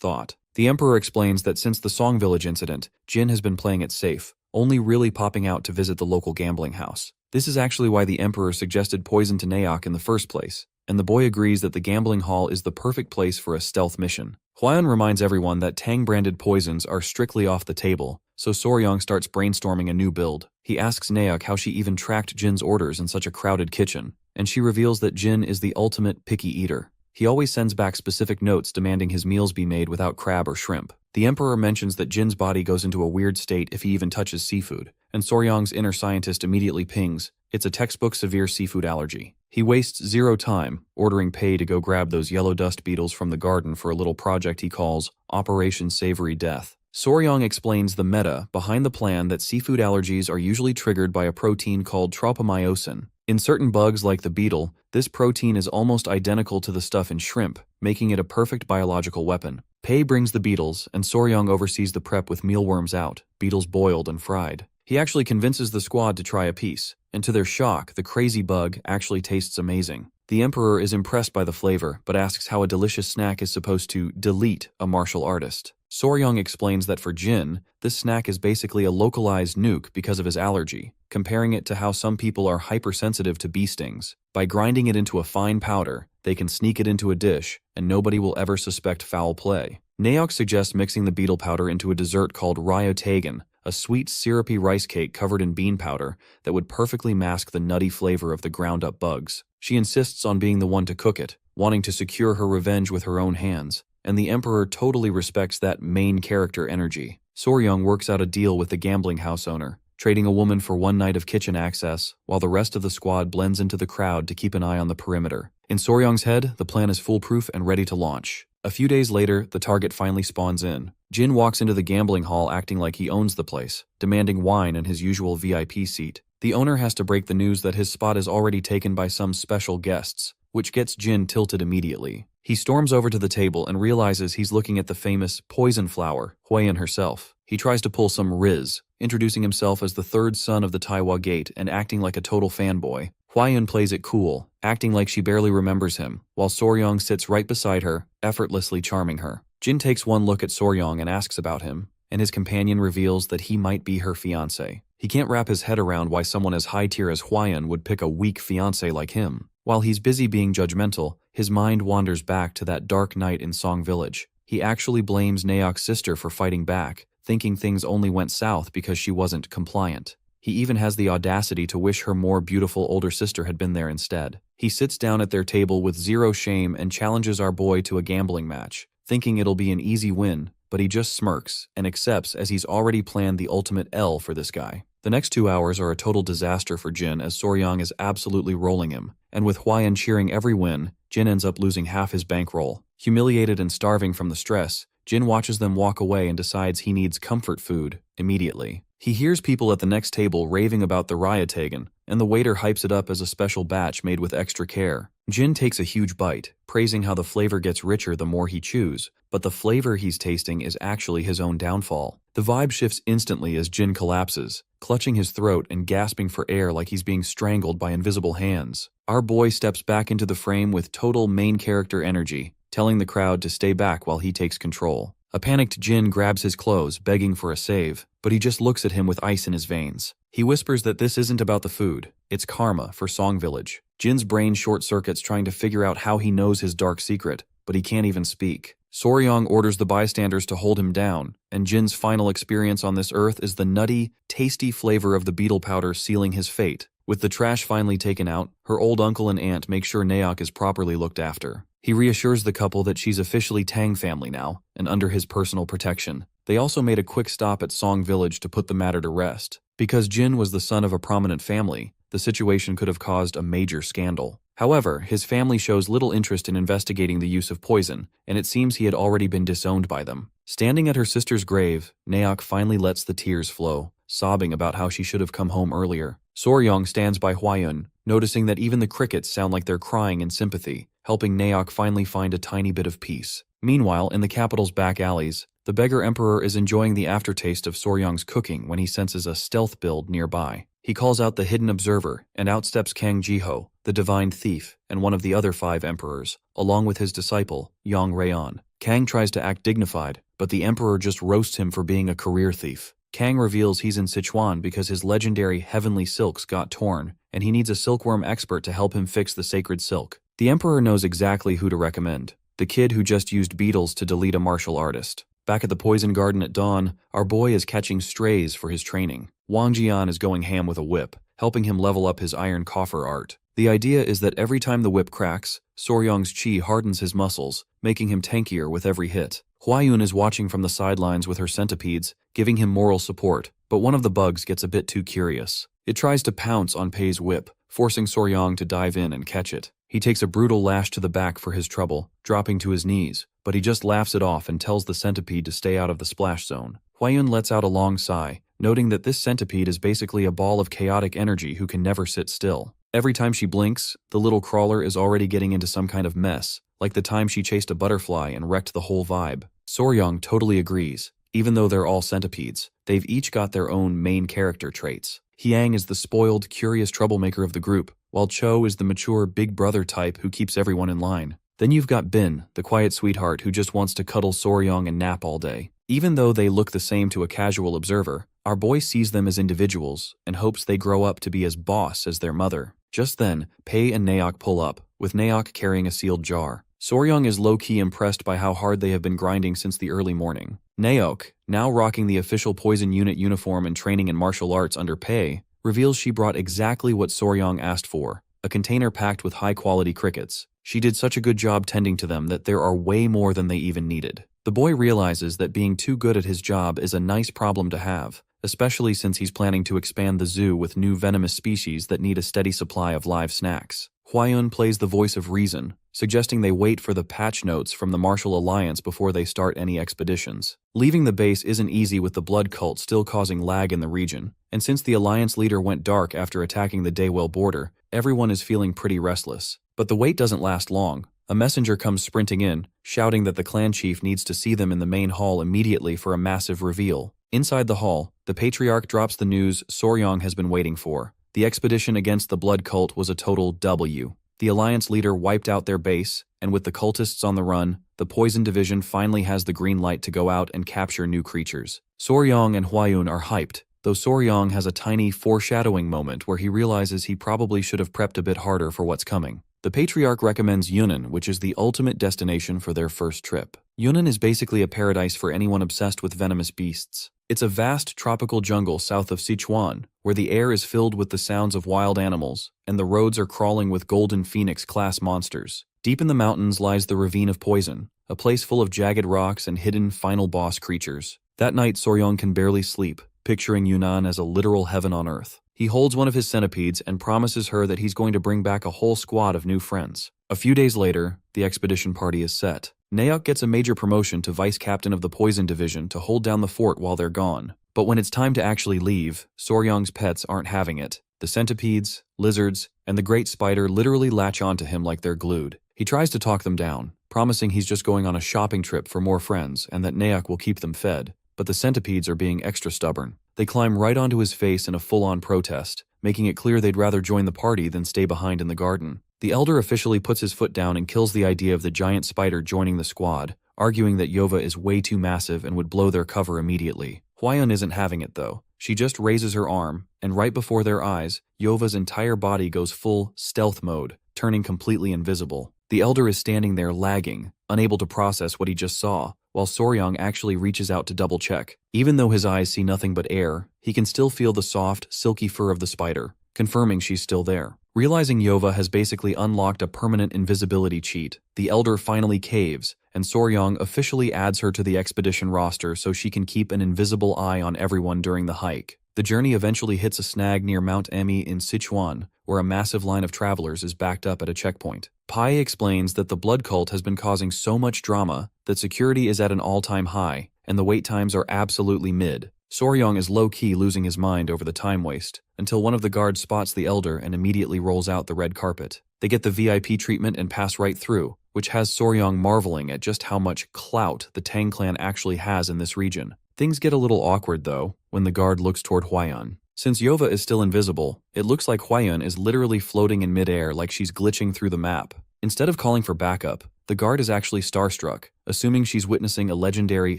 thought. The Emperor explains that since the Song Village incident, Jin has been playing it safe, only really popping out to visit the local gambling house. This is actually why the Emperor suggested poison to Naok in the first place, and the boy agrees that the gambling hall is the perfect place for a stealth mission. Hwaeun reminds everyone that Tang-branded poisons are strictly off the table, so Soryang starts brainstorming a new build. He asks Naok how she even tracked Jin's orders in such a crowded kitchen, and she reveals that Jin is the ultimate picky eater. He always sends back specific notes demanding his meals be made without crab or shrimp. The Emperor mentions that Jin's body goes into a weird state if he even touches seafood, and Soryang's inner scientist immediately pings, it's a textbook severe seafood allergy. He wastes 0 time, ordering Pei to go grab those yellow dust beetles from the garden for a little project he calls Operation Savory Death. Soryang explains the meta behind the plan that seafood allergies are usually triggered by a protein called tropomyosin. In certain bugs like the beetle, this protein is almost identical to the stuff in shrimp, making it a perfect biological weapon. Pei brings the beetles, and Soryang oversees the prep with mealworms out, beetles boiled and fried. He actually convinces the squad to try a piece, and to their shock, the crazy bug actually tastes amazing. The Emperor is impressed by the flavor, but asks how a delicious snack is supposed to delete a martial artist. Soryang explains that for Jin, this snack is basically a localized nuke because of his allergy, comparing it to how some people are hypersensitive to bee stings. By grinding it into a fine powder, they can sneak it into a dish, and nobody will ever suspect foul play. Naok suggests mixing the beetle powder into a dessert called ryotagan, a sweet, syrupy rice cake covered in bean powder that would perfectly mask the nutty flavor of the ground-up bugs. She insists on being the one to cook it, wanting to secure her revenge with her own hands, and the Emperor totally respects that main character energy. Soryang works out a deal with the gambling house owner, trading a woman for 1 night of kitchen access, while the rest of the squad blends into the crowd to keep an eye on the perimeter. In Soryang's head, the plan is foolproof and ready to launch. A few days later, the target finally spawns in. Jin walks into the gambling hall acting like he owns the place, demanding wine and his usual VIP seat. The owner has to break the news that his spot is already taken by some special guests, which gets Jin tilted immediately. He storms over to the table and realizes he's looking at the famous poison flower, Hwaeun herself. He tries to pull some riz, introducing himself as the 3rd son of the Taiwa Gate and acting like a total fanboy. Hwaeun plays it cool, acting like she barely remembers him, while Soryang sits right beside her, effortlessly charming her. Jin takes one look at Soryang and asks about him, and his companion reveals that he might be her fiancé. He can't wrap his head around why someone as high tier as Hwaeun would pick a weak fiancé like him. While he's busy being judgmental, his mind wanders back to that dark night in Song Village. He actually blames Naok's sister for fighting back, thinking things only went south because she wasn't compliant. He even has the audacity to wish her more beautiful older sister had been there instead. He sits down at their table with zero shame and challenges our boy to a gambling match, thinking it'll be an easy win, but he just smirks and accepts as he's already planned the ultimate L for this guy. The next 2 hours are a total disaster for Jin as Soryang is absolutely rolling him, and with Hwayan cheering every win, Jin ends up losing half his bankroll. Humiliated and starving from the stress, Jin watches them walk away and decides he needs comfort food immediately. He hears people at the next table raving about the Ryatagen, and the waiter hypes it up as a special batch made with extra care. Jin takes a huge bite, praising how the flavor gets richer the more he chews, but the flavor he's tasting is actually his own downfall. The vibe shifts instantly as Jin collapses, clutching his throat and gasping for air like he's being strangled by invisible hands. Our boy steps back into the frame with total main character energy, telling the crowd to stay back while he takes control. A panicked Jin grabs his clothes, begging for a save, but he just looks at him with ice in his veins. He whispers that this isn't about the food, it's karma for Song Village. Jin's brain short-circuits trying to figure out how he knows his dark secret, but he can't even speak. Soryang orders the bystanders to hold him down, and Jin's final experience on this earth is the nutty, tasty flavor of the beetle powder sealing his fate. With the trash finally taken out, her old uncle and aunt make sure Naok is properly looked after. He reassures the couple that she's officially Tang family now, and under his personal protection. They also made a quick stop at Song Village to put the matter to rest. Because Jin was the son of a prominent family, the situation could have caused a major scandal. However, his family shows little interest in investigating the use of poison, and it seems he had already been disowned by them. Standing at her sister's grave, Naok finally lets the tears flow, sobbing about how she should have come home earlier. Soryang stands by Hwayun, noticing that even the crickets sound like they're crying in sympathy, helping Naok finally find a tiny bit of peace. Meanwhile, in the capital's back alleys, the beggar emperor is enjoying the aftertaste of Soryang's cooking when he senses a stealth build nearby. He calls out the hidden observer, and outsteps Kang Jiho, the divine thief, and one of the other 5 emperors, along with his disciple, Yang Rayon. Kang tries to act dignified, but the emperor just roasts him for being a career thief. Kang reveals he's in Sichuan because his legendary heavenly silks got torn, and he needs a silkworm expert to help him fix the sacred silk. The emperor knows exactly who to recommend, the kid who just used beetles to delete a martial artist. Back at the poison garden at dawn, our boy is catching strays for his training. Wang Jian is going ham with a whip, helping him level up his iron coffer art. The idea is that every time the whip cracks, Soryang's chi hardens his muscles, making him tankier with every hit. Hwayun is watching from the sidelines with her centipedes, giving him moral support, but one of the bugs gets a bit too curious. It tries to pounce on Pei's whip, forcing Soryang to dive in and catch it. He takes a brutal lash to the back for his trouble, dropping to his knees, but he just laughs it off and tells the centipede to stay out of the splash zone. Hwayun lets out a long sigh, noting that this centipede is basically a ball of chaotic energy who can never sit still. Every time she blinks, the little crawler is already getting into some kind of mess, like the time she chased a butterfly and wrecked the whole vibe. Soryang totally agrees. Even though they're all centipedes, they've each got their own main character traits. Hyang is the spoiled, curious troublemaker of the group, while Cho is the mature big brother type who keeps everyone in line. Then you've got Bin, the quiet sweetheart who just wants to cuddle Soryang and nap all day. Even though they look the same to a casual observer, our boy sees them as individuals and hopes they grow up to be as boss as their mother. Just then, Pei and Naok pull up, with Naok carrying a sealed jar. Soryang is low-key impressed by how hard they have been grinding since the early morning. Naok, now rocking the official Poison Unit uniform and training in martial arts under Pei, reveals she brought exactly what Soryang asked for, a container packed with high-quality crickets. She did such a good job tending to them that there are way more than they even needed. The boy realizes that being too good at his job is a nice problem to have, especially since he's planning to expand the zoo with new venomous species that need a steady supply of live snacks. Hwayun plays the voice of reason, suggesting they wait for the patch notes from the Martial Alliance before they start any expeditions. Leaving the base isn't easy with the blood cult still causing lag in the region, and since the Alliance leader went dark after attacking the Daywell border, everyone is feeling pretty restless. But the wait doesn't last long. A messenger comes sprinting in, shouting that the clan chief needs to see them in the main hall immediately for a massive reveal. Inside the hall, the patriarch drops the news Soryang has been waiting for. The expedition against the blood cult was a total W. The Alliance leader wiped out their base, and with the cultists on the run, the Poison Division finally has the green light to go out and capture new creatures. Soryang and Hwayun are hyped, though Soryang has a tiny foreshadowing moment where he realizes he probably should have prepped a bit harder for what's coming. The patriarch recommends Yunnan, which is the ultimate destination for their first trip. Yunnan is basically a paradise for anyone obsessed with venomous beasts. It's a vast tropical jungle south of Sichuan, where the air is filled with the sounds of wild animals, and the roads are crawling with golden phoenix-class monsters. Deep in the mountains lies the Ravine of Poison, a place full of jagged rocks and hidden final boss creatures. That night, Soryong can barely sleep, picturing Yunnan as a literal heaven on earth. He holds one of his centipedes and promises her that he's going to bring back a whole squad of new friends. A few days later, the expedition party is set. Naok gets a major promotion to vice captain of the Poison Division to hold down the fort while they're gone. But when it's time to actually leave, Soryong's pets aren't having it. The centipedes, lizards, and the great spider literally latch onto him like they're glued. He tries to talk them down, promising he's just going on a shopping trip for more friends and that Naok will keep them fed. But the centipedes are being extra stubborn. They climb right onto his face in a full-on protest, making it clear they'd rather join the party than stay behind in the garden. The elder officially puts his foot down and kills the idea of the giant spider joining the squad, arguing that Yova is way too massive and would blow their cover immediately. Hwaeun isn't having it though. She just raises her arm, and right before their eyes, Yova's entire body goes full stealth mode, turning completely invisible. The elder is standing there lagging, unable to process what he just saw, while Soryong actually reaches out to double-check. Even though his eyes see nothing but air, he can still feel the soft, silky fur of the spider, confirming she's still there. Realizing Yova has basically unlocked a permanent invisibility cheat, the elder finally caves, and Soryong officially adds her to the expedition roster so she can keep an invisible eye on everyone during the hike. The journey eventually hits a snag near Mount Emi in Sichuan, where a massive line of travelers is backed up at a checkpoint. Pai explains that the blood cult has been causing so much drama that security is at an all-time high, and the wait times are absolutely mid. Soryong is low-key losing his mind over the time waste, until one of the guards spots the elder and immediately rolls out the red carpet. They get the VIP treatment and pass right through, which has Soryong marveling at just how much clout the Tang clan actually has in this region. Things get a little awkward though, when the guard looks toward Hwaeun. Since Yova is still invisible, it looks like Hwaeun is literally floating in midair like she's glitching through the map. Instead of calling for backup, the guard is actually starstruck, assuming she's witnessing a legendary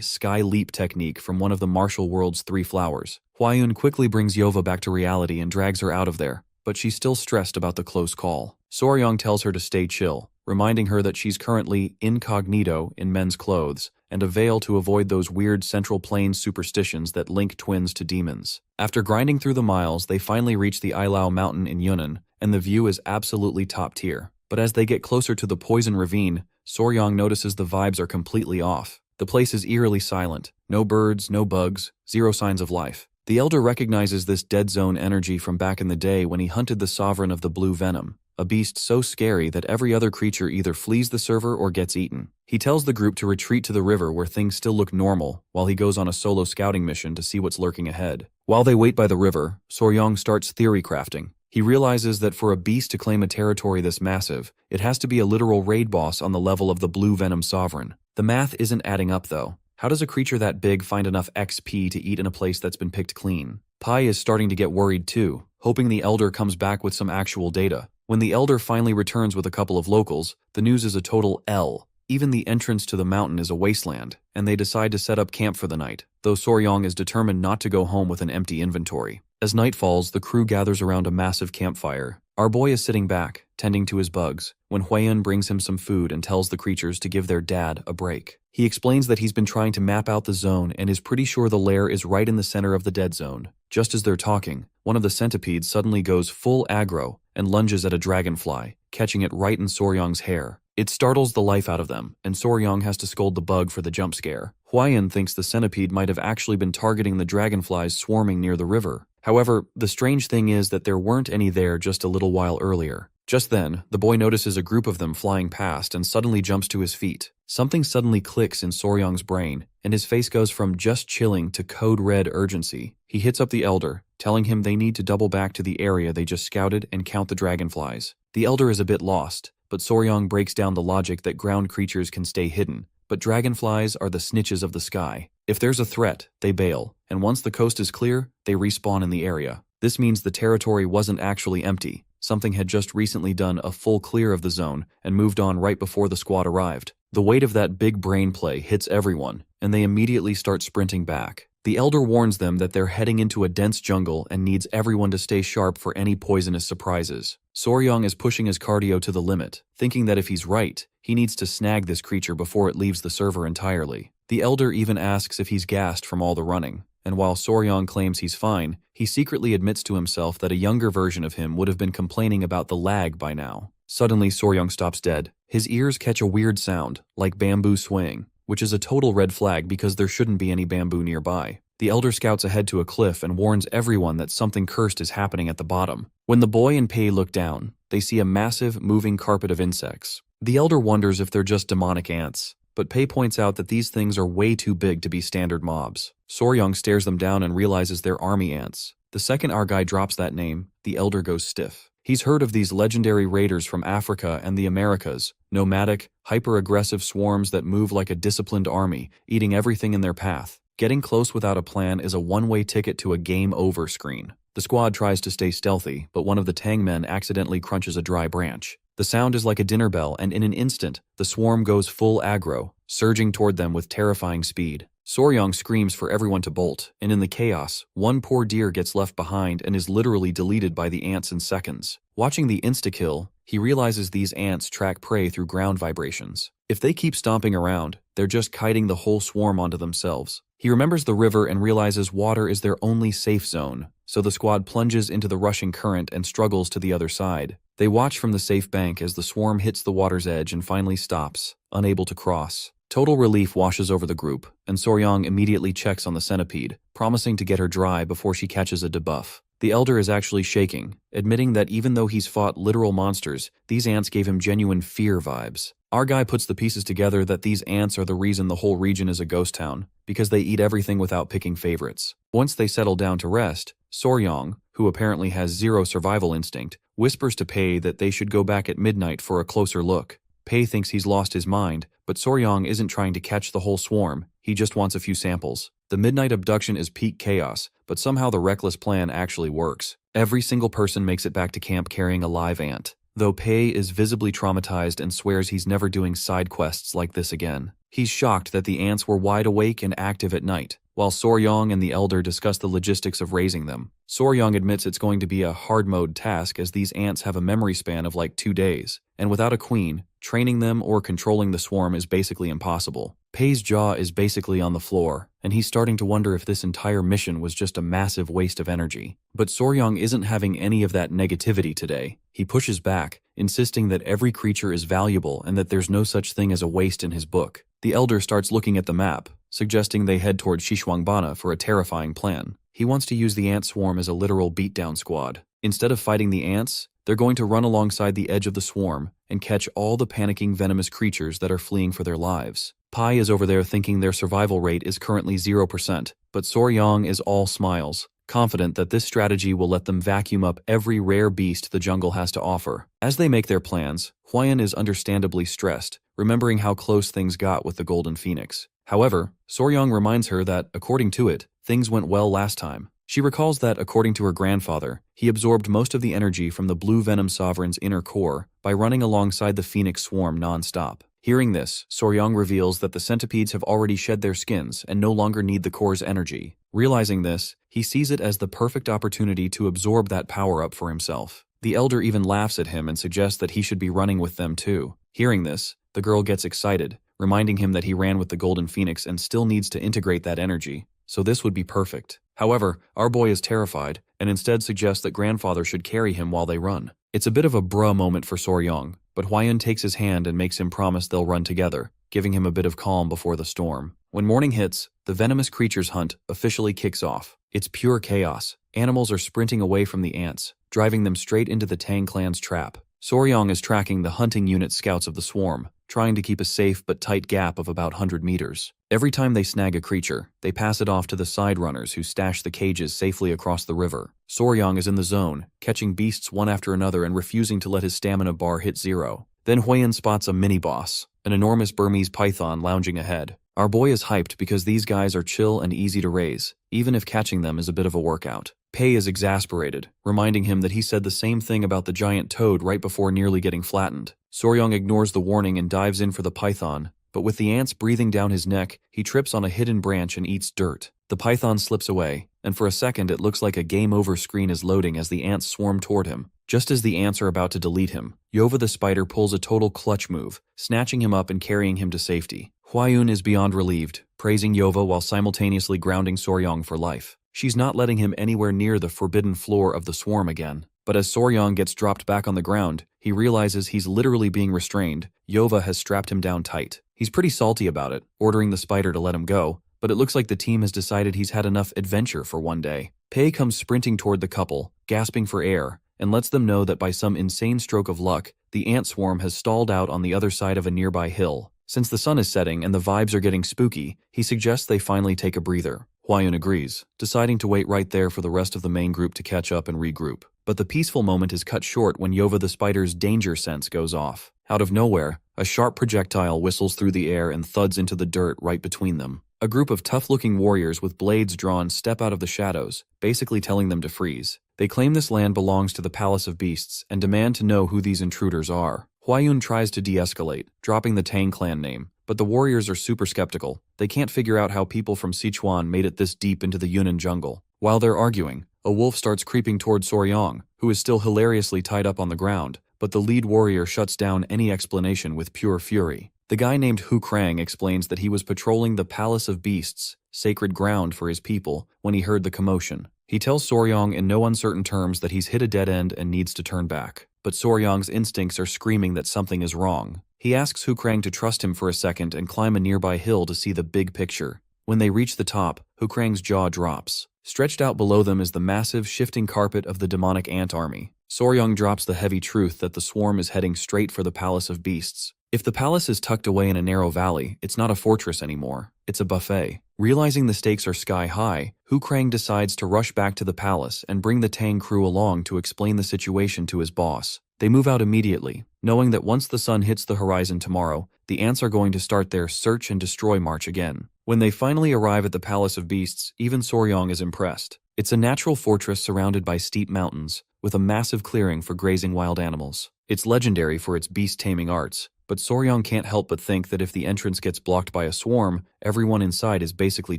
sky leap technique from one of the martial world's 3 flowers. Hwaeun quickly brings Yova back to reality and drags her out of there, but she's still stressed about the close call. Soryong tells her to stay chill, reminding her that she's currently incognito in men's clothes and a veil to avoid those weird Central Plains superstitions that link twins to demons. After grinding through the miles, they finally reach the Ailao Mountain in Yunnan, and the view is absolutely top tier. But as they get closer to the Poison Ravine, Soryong notices the vibes are completely off. The place is eerily silent. No birds, no bugs, zero signs of life. The elder recognizes this dead zone energy from back in the day when he hunted the sovereign of the blue venom, a beast so scary that every other creature either flees the server or gets eaten. He tells the group to retreat to the river where things still look normal, while he goes on a solo scouting mission to see what's lurking ahead. While they wait by the river, Soryong starts theory crafting. He realizes that for a beast to claim a territory this massive, it has to be a literal raid boss on the level of the blue venom sovereign. The math isn't adding up though. How does a creature that big find enough XP to eat in a place that's been picked clean? Pai is starting to get worried too, hoping the elder comes back with some actual data. When the elder finally returns with a couple of locals, the news is a total L. Even the entrance to the mountain is a wasteland, and they decide to set up camp for the night, though Soryong is determined not to go home with an empty inventory. As night falls, the crew gathers around a massive campfire. Our boy is sitting back, tending to his bugs, when Hwaeun brings him some food and tells the creatures to give their dad a break. He explains that he's been trying to map out the zone and is pretty sure the lair is right in the center of the dead zone. Just as they're talking, one of the centipedes suddenly goes full aggro and lunges at a dragonfly, catching it right in Soryong's hair. It startles the life out of them, and Soryong has to scold the bug for the jump scare. Hwaeun thinks the centipede might have actually been targeting the dragonflies swarming near the river. However, the strange thing is that there weren't any there just a little while earlier. Just then, the boy notices a group of them flying past and suddenly jumps to his feet. Something suddenly clicks in Soryong's brain, and his face goes from just chilling to code red urgency. He hits up the elder, telling him they need to double back to the area they just scouted and count the dragonflies. The elder is a bit lost, but Soryong breaks down the logic that ground creatures can stay hidden, but dragonflies are the snitches of the sky. If there's a threat, they bail, and once the coast is clear, they respawn in the area. This means the territory wasn't actually empty. Something had just recently done a full clear of the zone and moved on right before the squad arrived. The weight of that big brain play hits everyone, and they immediately start sprinting back. The elder warns them that they're heading into a dense jungle and needs everyone to stay sharp for any poisonous surprises. Soryong is pushing his cardio to the limit, thinking that if he's right, he needs to snag this creature before it leaves the server entirely. The elder even asks if he's gassed from all the running, and while Soryong claims he's fine, he secretly admits to himself that a younger version of him would have been complaining about the lag by now. Suddenly, Soryong stops dead. His ears catch a weird sound, like bamboo swaying, which is a total red flag because there shouldn't be any bamboo nearby. The elder scouts ahead to a cliff and warns everyone that something cursed is happening at the bottom. When the boy and Pei look down, they see a massive, moving carpet of insects. The elder wonders if they're just demonic ants, but Pei points out that these things are way too big to be standard mobs. Soryong stares them down and realizes they're army ants. The second our guy drops that name, the elder goes stiff. He's heard of these legendary raiders from Africa and the Americas, nomadic, hyper-aggressive swarms that move like a disciplined army, eating everything in their path. Getting close without a plan is a one-way ticket to a game over screen. The squad tries to stay stealthy, but one of the Tang men accidentally crunches a dry branch. The sound is like a dinner bell, and in an instant, the swarm goes full aggro, surging toward them with terrifying speed. Soryong screams for everyone to bolt, and in the chaos, one poor deer gets left behind and is literally deleted by the ants in seconds. Watching the insta-kill, he realizes these ants track prey through ground vibrations. If they keep stomping around, they're just kiting the whole swarm onto themselves. He remembers the river and realizes water is their only safe zone, so the squad plunges into the rushing current and struggles to the other side. They watch from the safe bank as the swarm hits the water's edge and finally stops, unable to cross. Total relief washes over the group, and Soryong immediately checks on the centipede, promising to get her dry before she catches a debuff. The elder is actually shaking, admitting that even though he's fought literal monsters, these ants gave him genuine fear vibes. Our guy puts the pieces together that these ants are the reason the whole region is a ghost town, because they eat everything without picking favorites. Once they settle down to rest, Soryong, who apparently has zero survival instinct, whispers to Pei that they should go back at midnight for a closer look. Pei thinks he's lost his mind, but Soryong isn't trying to catch the whole swarm, he just wants a few samples. The midnight abduction is peak chaos, but somehow the reckless plan actually works. Every single person makes it back to camp carrying a live ant, though Pei is visibly traumatized and swears he's never doing side quests like this again. He's shocked that the ants were wide awake and active at night, while Soryong and the elder discuss the logistics of raising them. Soryong admits it's going to be a hard-mode task as these ants have a memory span of like 2 days, and without a queen, training them or controlling the swarm is basically impossible. Pei's jaw is basically on the floor, and he's starting to wonder if this entire mission was just a massive waste of energy. But Soryong isn't having any of that negativity today. He pushes back, insisting that every creature is valuable and that there's no such thing as a waste in his book. The elder starts looking at the map, suggesting they head toward Sichuan for a terrifying plan. He wants to use the ant swarm as a literal beatdown squad. Instead of fighting the ants, they're going to run alongside the edge of the swarm and catch all the panicking venomous creatures that are fleeing for their lives. Pai is over there thinking their survival rate is currently 0%, but Soryong is all smiles, confident that this strategy will let them vacuum up every rare beast the jungle has to offer. As they make their plans, Huayan is understandably stressed, remembering how close things got with the Golden Phoenix. However, Soryong reminds her that, according to it, things went well last time. She recalls that, according to her grandfather, he absorbed most of the energy from the Blue Venom Sovereign's inner core by running alongside the Phoenix swarm non-stop. Hearing this, Soryong reveals that the centipedes have already shed their skins and no longer need the core's energy. Realizing this, he sees it as the perfect opportunity to absorb that power-up for himself. The elder even laughs at him and suggests that he should be running with them too. Hearing this, the girl gets excited, reminding him that he ran with the Golden Phoenix and still needs to integrate that energy, so this would be perfect. However, our boy is terrified, and instead suggests that grandfather should carry him while they run. It's a bit of a bruh moment for Soryong, but Huayan takes his hand and makes him promise they'll run together, giving him a bit of calm before the storm. When morning hits, the venomous creatures hunt officially kicks off. It's pure chaos. Animals are sprinting away from the ants, driving them straight into the Tang clan's trap. Soryong is tracking the hunting unit scouts of the swarm, trying to keep a safe but tight gap of about 100 meters. Every time they snag a creature, they pass it off to the side runners who stash the cages safely across the river. Soryong is in the zone, catching beasts one after another and refusing to let his stamina bar hit 0. Then Huayan spots a mini-boss, an enormous Burmese python lounging ahead. Our boy is hyped because these guys are chill and easy to raise, even if catching them is a bit of a workout. Pei is exasperated, reminding him that he said the same thing about the giant toad right before nearly getting flattened. Soryong ignores the warning and dives in for the python, but with the ants breathing down his neck, he trips on a hidden branch and eats dirt. The python slips away, and for a second it looks like a game over screen is loading as the ants swarm toward him. Just as the ants are about to delete him, Yova the spider pulls a total clutch move, snatching him up and carrying him to safety. Hwayoon is beyond relieved, praising Yova while simultaneously grounding Soryong for life. She's not letting him anywhere near the forbidden floor of the swarm again. But as Soryong gets dropped back on the ground, he realizes he's literally being restrained. Yova has strapped him down tight. He's pretty salty about it, ordering the spider to let him go, but it looks like the team has decided he's had enough adventure for one day. Pei comes sprinting toward the couple, gasping for air, and lets them know that by some insane stroke of luck, the ant swarm has stalled out on the other side of a nearby hill. Since the sun is setting and the vibes are getting spooky, he suggests they finally take a breather. Hwayoon agrees, deciding to wait right there for the rest of the main group to catch up and regroup. But the peaceful moment is cut short when Yova the spider's danger sense goes off. Out of nowhere, a sharp projectile whistles through the air and thuds into the dirt right between them. A group of tough-looking warriors with blades drawn step out of the shadows, basically telling them to freeze. They claim this land belongs to the Palace of Beasts and demand to know who these intruders are. Hwayoon tries to de-escalate, dropping the Tang clan name, but the warriors are super skeptical. They can't figure out how people from Sichuan made it this deep into the Yunnan jungle. While they're arguing, a wolf starts creeping toward Soryong, who is still hilariously tied up on the ground, but the lead warrior shuts down any explanation with pure fury. The guy named Hu Krang explains that he was patrolling the Palace of Beasts, sacred ground for his people, when he heard the commotion. He tells Soryong in no uncertain terms that he's hit a dead end and needs to turn back. But Soryong's instincts are screaming that something is wrong. He asks Hu Krang to trust him for a second and climb a nearby hill to see the big picture. When they reach the top, Hu Krang's jaw drops. Stretched out below them is the massive, shifting carpet of the demonic ant army. Soryong drops the heavy truth that the swarm is heading straight for the Palace of Beasts. If the palace is tucked away in a narrow valley, it's not a fortress anymore. It's a buffet. Realizing the stakes are sky high, Hu Krang decides to rush back to the palace and bring the Tang crew along to explain the situation to his boss. They move out immediately, knowing that once the sun hits the horizon tomorrow, the ants are going to start their search and destroy march again. When they finally arrive at the Palace of Beasts, even Soryong is impressed. It's a natural fortress surrounded by steep mountains, with a massive clearing for grazing wild animals. It's legendary for its beast-taming arts, but Soryong can't help but think that if the entrance gets blocked by a swarm, everyone inside is basically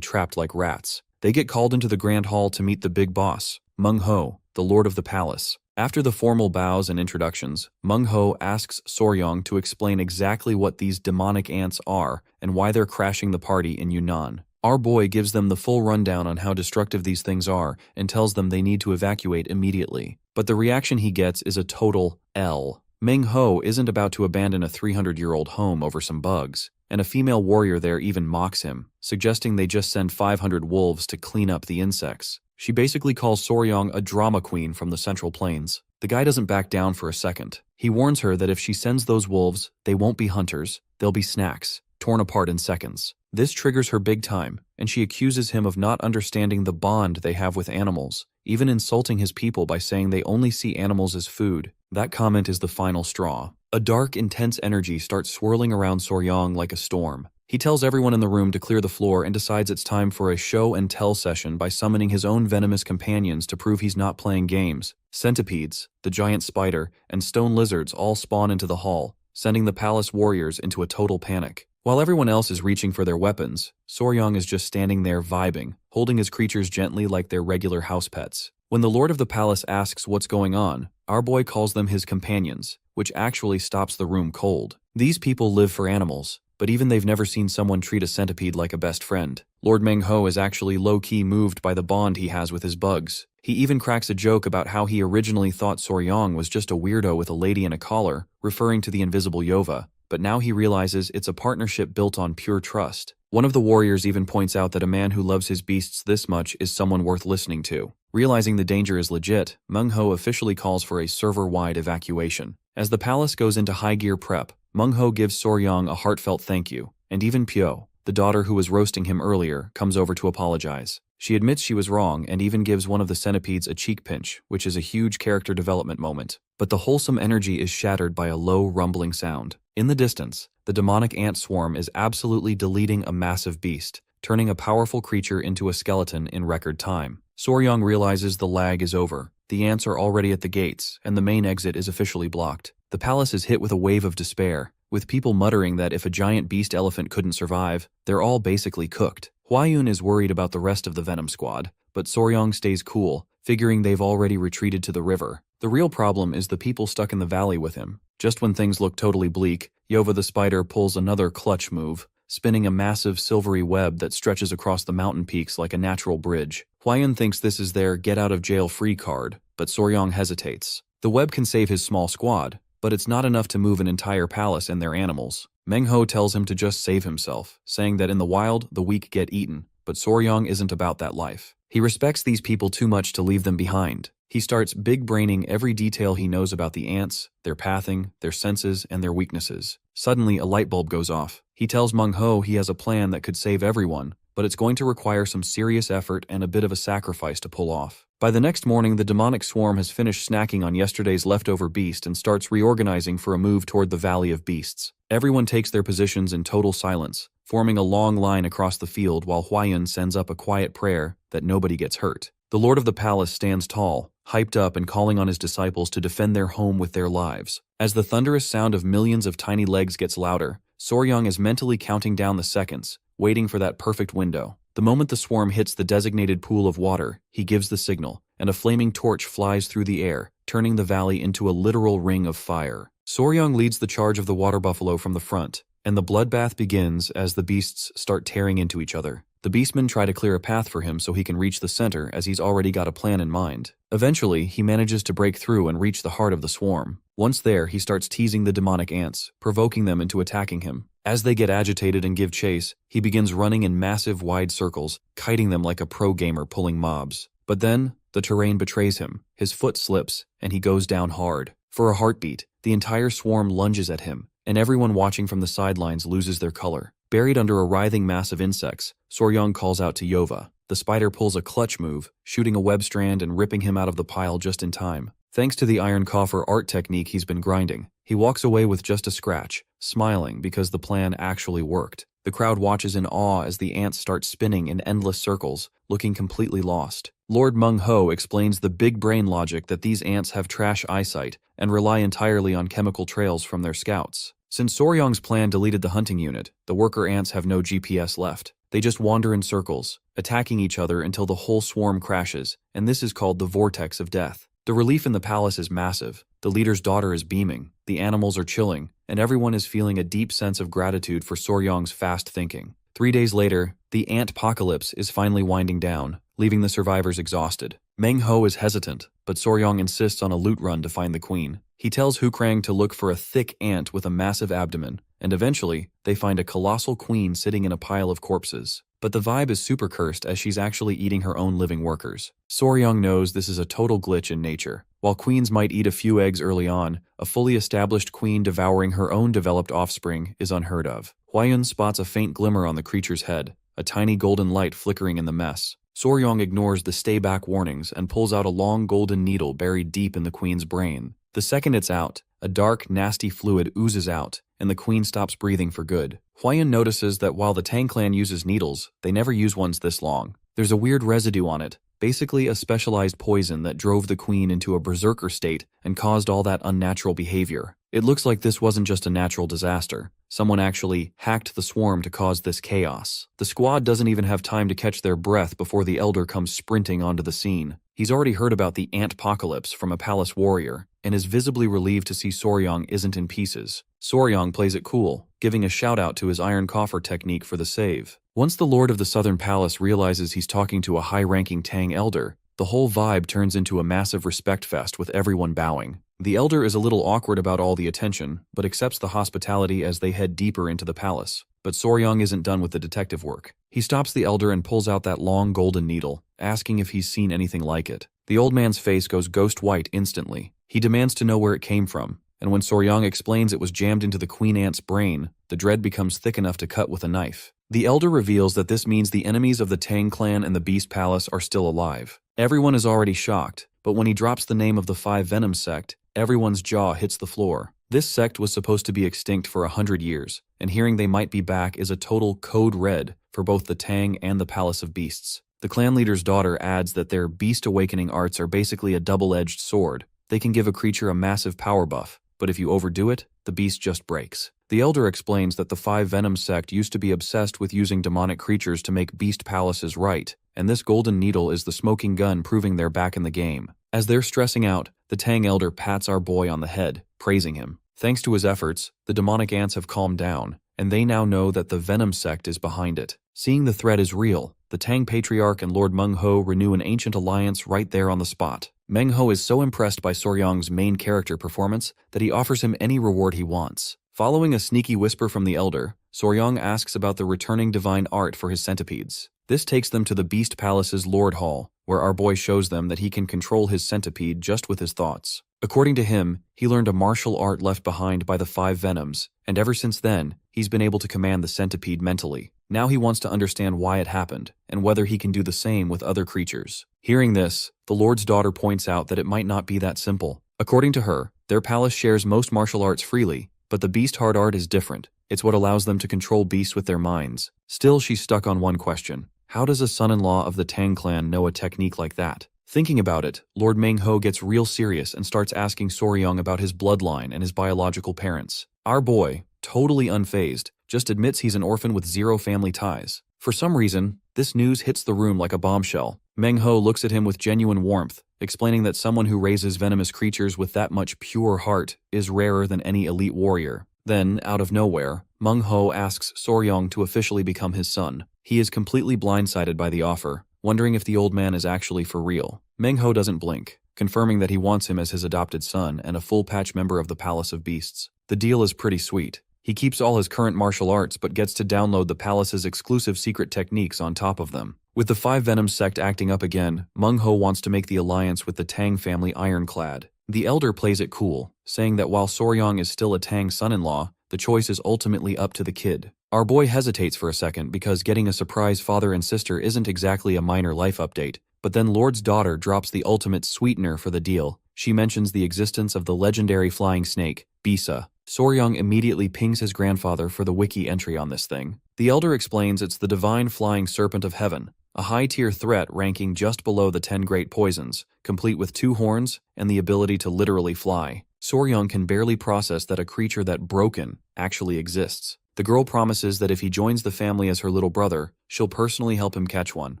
trapped like rats. They get called into the Grand Hall to meet the big boss, Meng-ho, the lord of the palace. After the formal bows and introductions, Meng-ho asks Soryong to explain exactly what these demonic ants are and why they're crashing the party in Yunnan. Our boy gives them the full rundown on how destructive these things are and tells them they need to evacuate immediately. But the reaction he gets is a total L. Meng-ho isn't about to abandon a 300-year-old home over some bugs, and a female warrior there even mocks him, suggesting they just send 500 wolves to clean up the insects. She basically calls Soryong a drama queen from the Central Plains. The guy doesn't back down for a second. He warns her that if she sends those wolves, they won't be hunters, they'll be snacks, torn apart in seconds. This triggers her big time, and she accuses him of not understanding the bond they have with animals, even insulting his people by saying they only see animals as food. That comment is the final straw. A dark, intense energy starts swirling around Soryong like a storm. He tells everyone in the room to clear the floor and decides it's time for a show and tell session by summoning his own venomous companions to prove he's not playing games. Centipedes, the giant spider, and stone lizards all spawn into the hall, sending the palace warriors into a total panic. While everyone else is reaching for their weapons, Soryong is just standing there vibing, holding his creatures gently like they're regular house pets. When the lord of the palace asks what's going on, our boy calls them his companions, which actually stops the room cold. These people live for animals, but even they've never seen someone treat a centipede like a best friend. Lord Meng-ho is actually low-key moved by the bond he has with his bugs. He even cracks a joke about how he originally thought Soryong was just a weirdo with a lady in a collar, referring to the invisible Yova, but now he realizes it's a partnership built on pure trust. One of the warriors even points out that a man who loves his beasts this much is someone worth listening to. Realizing the danger is legit, Meng-ho officially calls for a server-wide evacuation. As the palace goes into high-gear prep, Meng-ho gives Soryong a heartfelt thank you, and even Pyo, the daughter who was roasting him earlier, comes over to apologize. She admits she was wrong and even gives one of the centipedes a cheek pinch, which is a huge character development moment. But the wholesome energy is shattered by a low, rumbling sound. In the distance, the demonic ant swarm is absolutely deleting a massive beast, turning a powerful creature into a skeleton in record time. Soryong realizes the lag is over. The ants are already at the gates, and the main exit is officially blocked. The palace is hit with a wave of despair, with people muttering that if a giant beast elephant couldn't survive, they're all basically cooked. Hwa-Yun is worried about the rest of the Venom squad, but Soryong stays cool, figuring they've already retreated to the river. The real problem is the people stuck in the valley with him. Just when things look totally bleak, Yova the spider pulls another clutch move, spinning a massive silvery web that stretches across the mountain peaks like a natural bridge. Hwa-Yun thinks this is their get-out-of-jail-free card, but Soryong hesitates. The web can save his small squad, but it's not enough to move an entire palace and their animals. Mengho tells him to just save himself, saying that in the wild, the weak get eaten, but Soryong isn't about that life. He respects these people too much to leave them behind. He starts big-braining every detail he knows about the ants, their pathing, their senses, and their weaknesses. Suddenly, a light bulb goes off. He tells Mengho he has a plan that could save everyone, but it's going to require some serious effort and a bit of a sacrifice to pull off. By the next morning, the demonic swarm has finished snacking on yesterday's leftover beast and starts reorganizing for a move toward the Valley of Beasts. Everyone takes their positions in total silence, forming a long line across the field while Hwa-Yun sends up a quiet prayer that nobody gets hurt. The Lord of the Palace stands tall, hyped up and calling on his disciples to defend their home with their lives. As the thunderous sound of millions of tiny legs gets louder, Soryong is mentally counting down the seconds, waiting for that perfect window. The moment the swarm hits the designated pool of water, he gives the signal, and a flaming torch flies through the air, turning the valley into a literal ring of fire. Soryong leads the charge of the water buffalo from the front, and the bloodbath begins as the beasts start tearing into each other. The beastmen try to clear a path for him so he can reach the center as he's already got a plan in mind. Eventually, he manages to break through and reach the heart of the swarm. Once there, he starts teasing the demonic ants, provoking them into attacking him. As they get agitated and give chase, he begins running in massive wide circles, kiting them like a pro gamer pulling mobs. But then, the terrain betrays him, his foot slips, and he goes down hard. For a heartbeat, the entire swarm lunges at him, and everyone watching from the sidelines loses their color. Buried under a writhing mass of insects, Soryong calls out to Yova. The spider pulls a clutch move, shooting a web strand and ripping him out of the pile just in time. Thanks to the iron coffer art technique he's been grinding, he walks away with just a scratch, smiling because the plan actually worked. The crowd watches in awe as the ants start spinning in endless circles, looking completely lost. Lord Mengho explains the big brain logic that these ants have trash eyesight and rely entirely on chemical trails from their scouts. Since Soryong's plan deleted the hunting unit, the worker ants have no GPS left. They just wander in circles, attacking each other until the whole swarm crashes, and this is called the vortex of death. The relief in the palace is massive. The leader's daughter is beaming, the animals are chilling, and everyone is feeling a deep sense of gratitude for Soryong's fast thinking. 3 days later, the ant-pocalypse is finally winding down, leaving the survivors exhausted. Mengho is hesitant, but Soryong insists on a loot run to find the queen. He tells Hukrang to look for a thick ant with a massive abdomen, and eventually, they find a colossal queen sitting in a pile of corpses. But the vibe is super cursed as she's actually eating her own living workers. Soryong knows this is a total glitch in nature. While queens might eat a few eggs early on, a fully established queen devouring her own developed offspring is unheard of. Hwa-Yun spots a faint glimmer on the creature's head, a tiny golden light flickering in the mess. Soryong ignores the stay-back warnings and pulls out a long golden needle buried deep in the queen's brain. The second it's out, a dark, nasty fluid oozes out, and the queen stops breathing for good. Hwa-Yun notices that while the Tang clan uses needles, they never use ones this long. There's a weird residue on it, basically a specialized poison that drove the queen into a berserker state and caused all that unnatural behavior. It looks like this wasn't just a natural disaster. Someone actually hacked the swarm to cause this chaos. The squad doesn't even have time to catch their breath before the elder comes sprinting onto the scene. He's already heard about the ant-pocalypse from a palace warrior, and is visibly relieved to see Soryong isn't in pieces. Soryong plays it cool, giving a shout-out to his iron coffer technique for the save. Once the Lord of the Southern Palace realizes he's talking to a high-ranking Tang elder, the whole vibe turns into a massive respect fest with everyone bowing. The elder is a little awkward about all the attention, but accepts the hospitality as they head deeper into the palace. But Soryong isn't done with the detective work. He stops the elder and pulls out that long golden needle, asking if he's seen anything like it. The old man's face goes ghost white instantly. He demands to know where it came from, and when Soryong explains it was jammed into the queen ant's brain, the dread becomes thick enough to cut with a knife. The elder reveals that this means the enemies of the Tang clan and the Beast Palace are still alive. Everyone is already shocked, but when he drops the name of the 5 Venom sect, everyone's jaw hits the floor. This sect was supposed to be extinct for 100 years, and hearing they might be back is a total code red for both the Tang and the Palace of Beasts. The clan leader's daughter adds that their beast awakening arts are basically a double-edged sword. They can give a creature a massive power buff, but if you overdo it, the beast just breaks. The elder explains that the Five Venom sect used to be obsessed with using demonic creatures to make beast palaces right, and this golden needle is the smoking gun proving they're back in the game. As they're stressing out, the Tang elder pats our boy on the head, praising him. Thanks to his efforts, the demonic ants have calmed down, and they now know that the Venom sect is behind it. Seeing the threat is real, the Tang Patriarch and Lord Meng-ho renew an ancient alliance right there on the spot. Meng-ho is so impressed by Soryong's main character performance that he offers him any reward he wants. Following a sneaky whisper from the elder, Soryong asks about the returning divine art for his centipedes. This takes them to the Beast Palace's Lord Hall, where our boy shows them that he can control his centipede just with his thoughts. According to him, he learned a martial art left behind by the Five Venoms, and ever since then, he's been able to command the centipede mentally. Now he wants to understand why it happened, and whether he can do the same with other creatures. Hearing this, the Lord's daughter points out that it might not be that simple. According to her, their palace shares most martial arts freely, but the beast heart art is different. It's what allows them to control beasts with their minds. Still, she's stuck on one question. How does a son-in-law of the Tang clan know a technique like that? Thinking about it, Lord Meng-ho gets real serious and starts asking Soryong about his bloodline and his biological parents. Our boy, totally unfazed, just admits he's an orphan with zero family ties. For some reason, this news hits the room like a bombshell. Meng-ho looks at him with genuine warmth, explaining that someone who raises venomous creatures with that much pure heart is rarer than any elite warrior. Then, out of nowhere, Meng-ho asks Soryong to officially become his son. He is completely blindsided by the offer, wondering if the old man is actually for real. Meng-ho doesn't blink, confirming that he wants him as his adopted son and a full-patch member of the Palace of Beasts. The deal is pretty sweet. He keeps all his current martial arts but gets to download the palace's exclusive secret techniques on top of them. With the Five Venom sect acting up again, Meng-ho wants to make the alliance with the Tang family ironclad. The elder plays it cool, saying that while Soryong is still a Tang son-in-law, the choice is ultimately up to the kid. Our boy hesitates for a second because getting a surprise father and sister isn't exactly a minor life update, but then Lord's daughter drops the ultimate sweetener for the deal. She mentions the existence of the legendary flying snake, Bisa. Soryong immediately pings his grandfather for the wiki entry on this thing. The elder explains it's the divine flying serpent of heaven, a high-tier threat ranking just below the 10 great poisons, complete with 2 horns and the ability to literally fly. Soryong can barely process that a creature that broken actually exists. The girl promises that if he joins the family as her little brother, she'll personally help him catch one.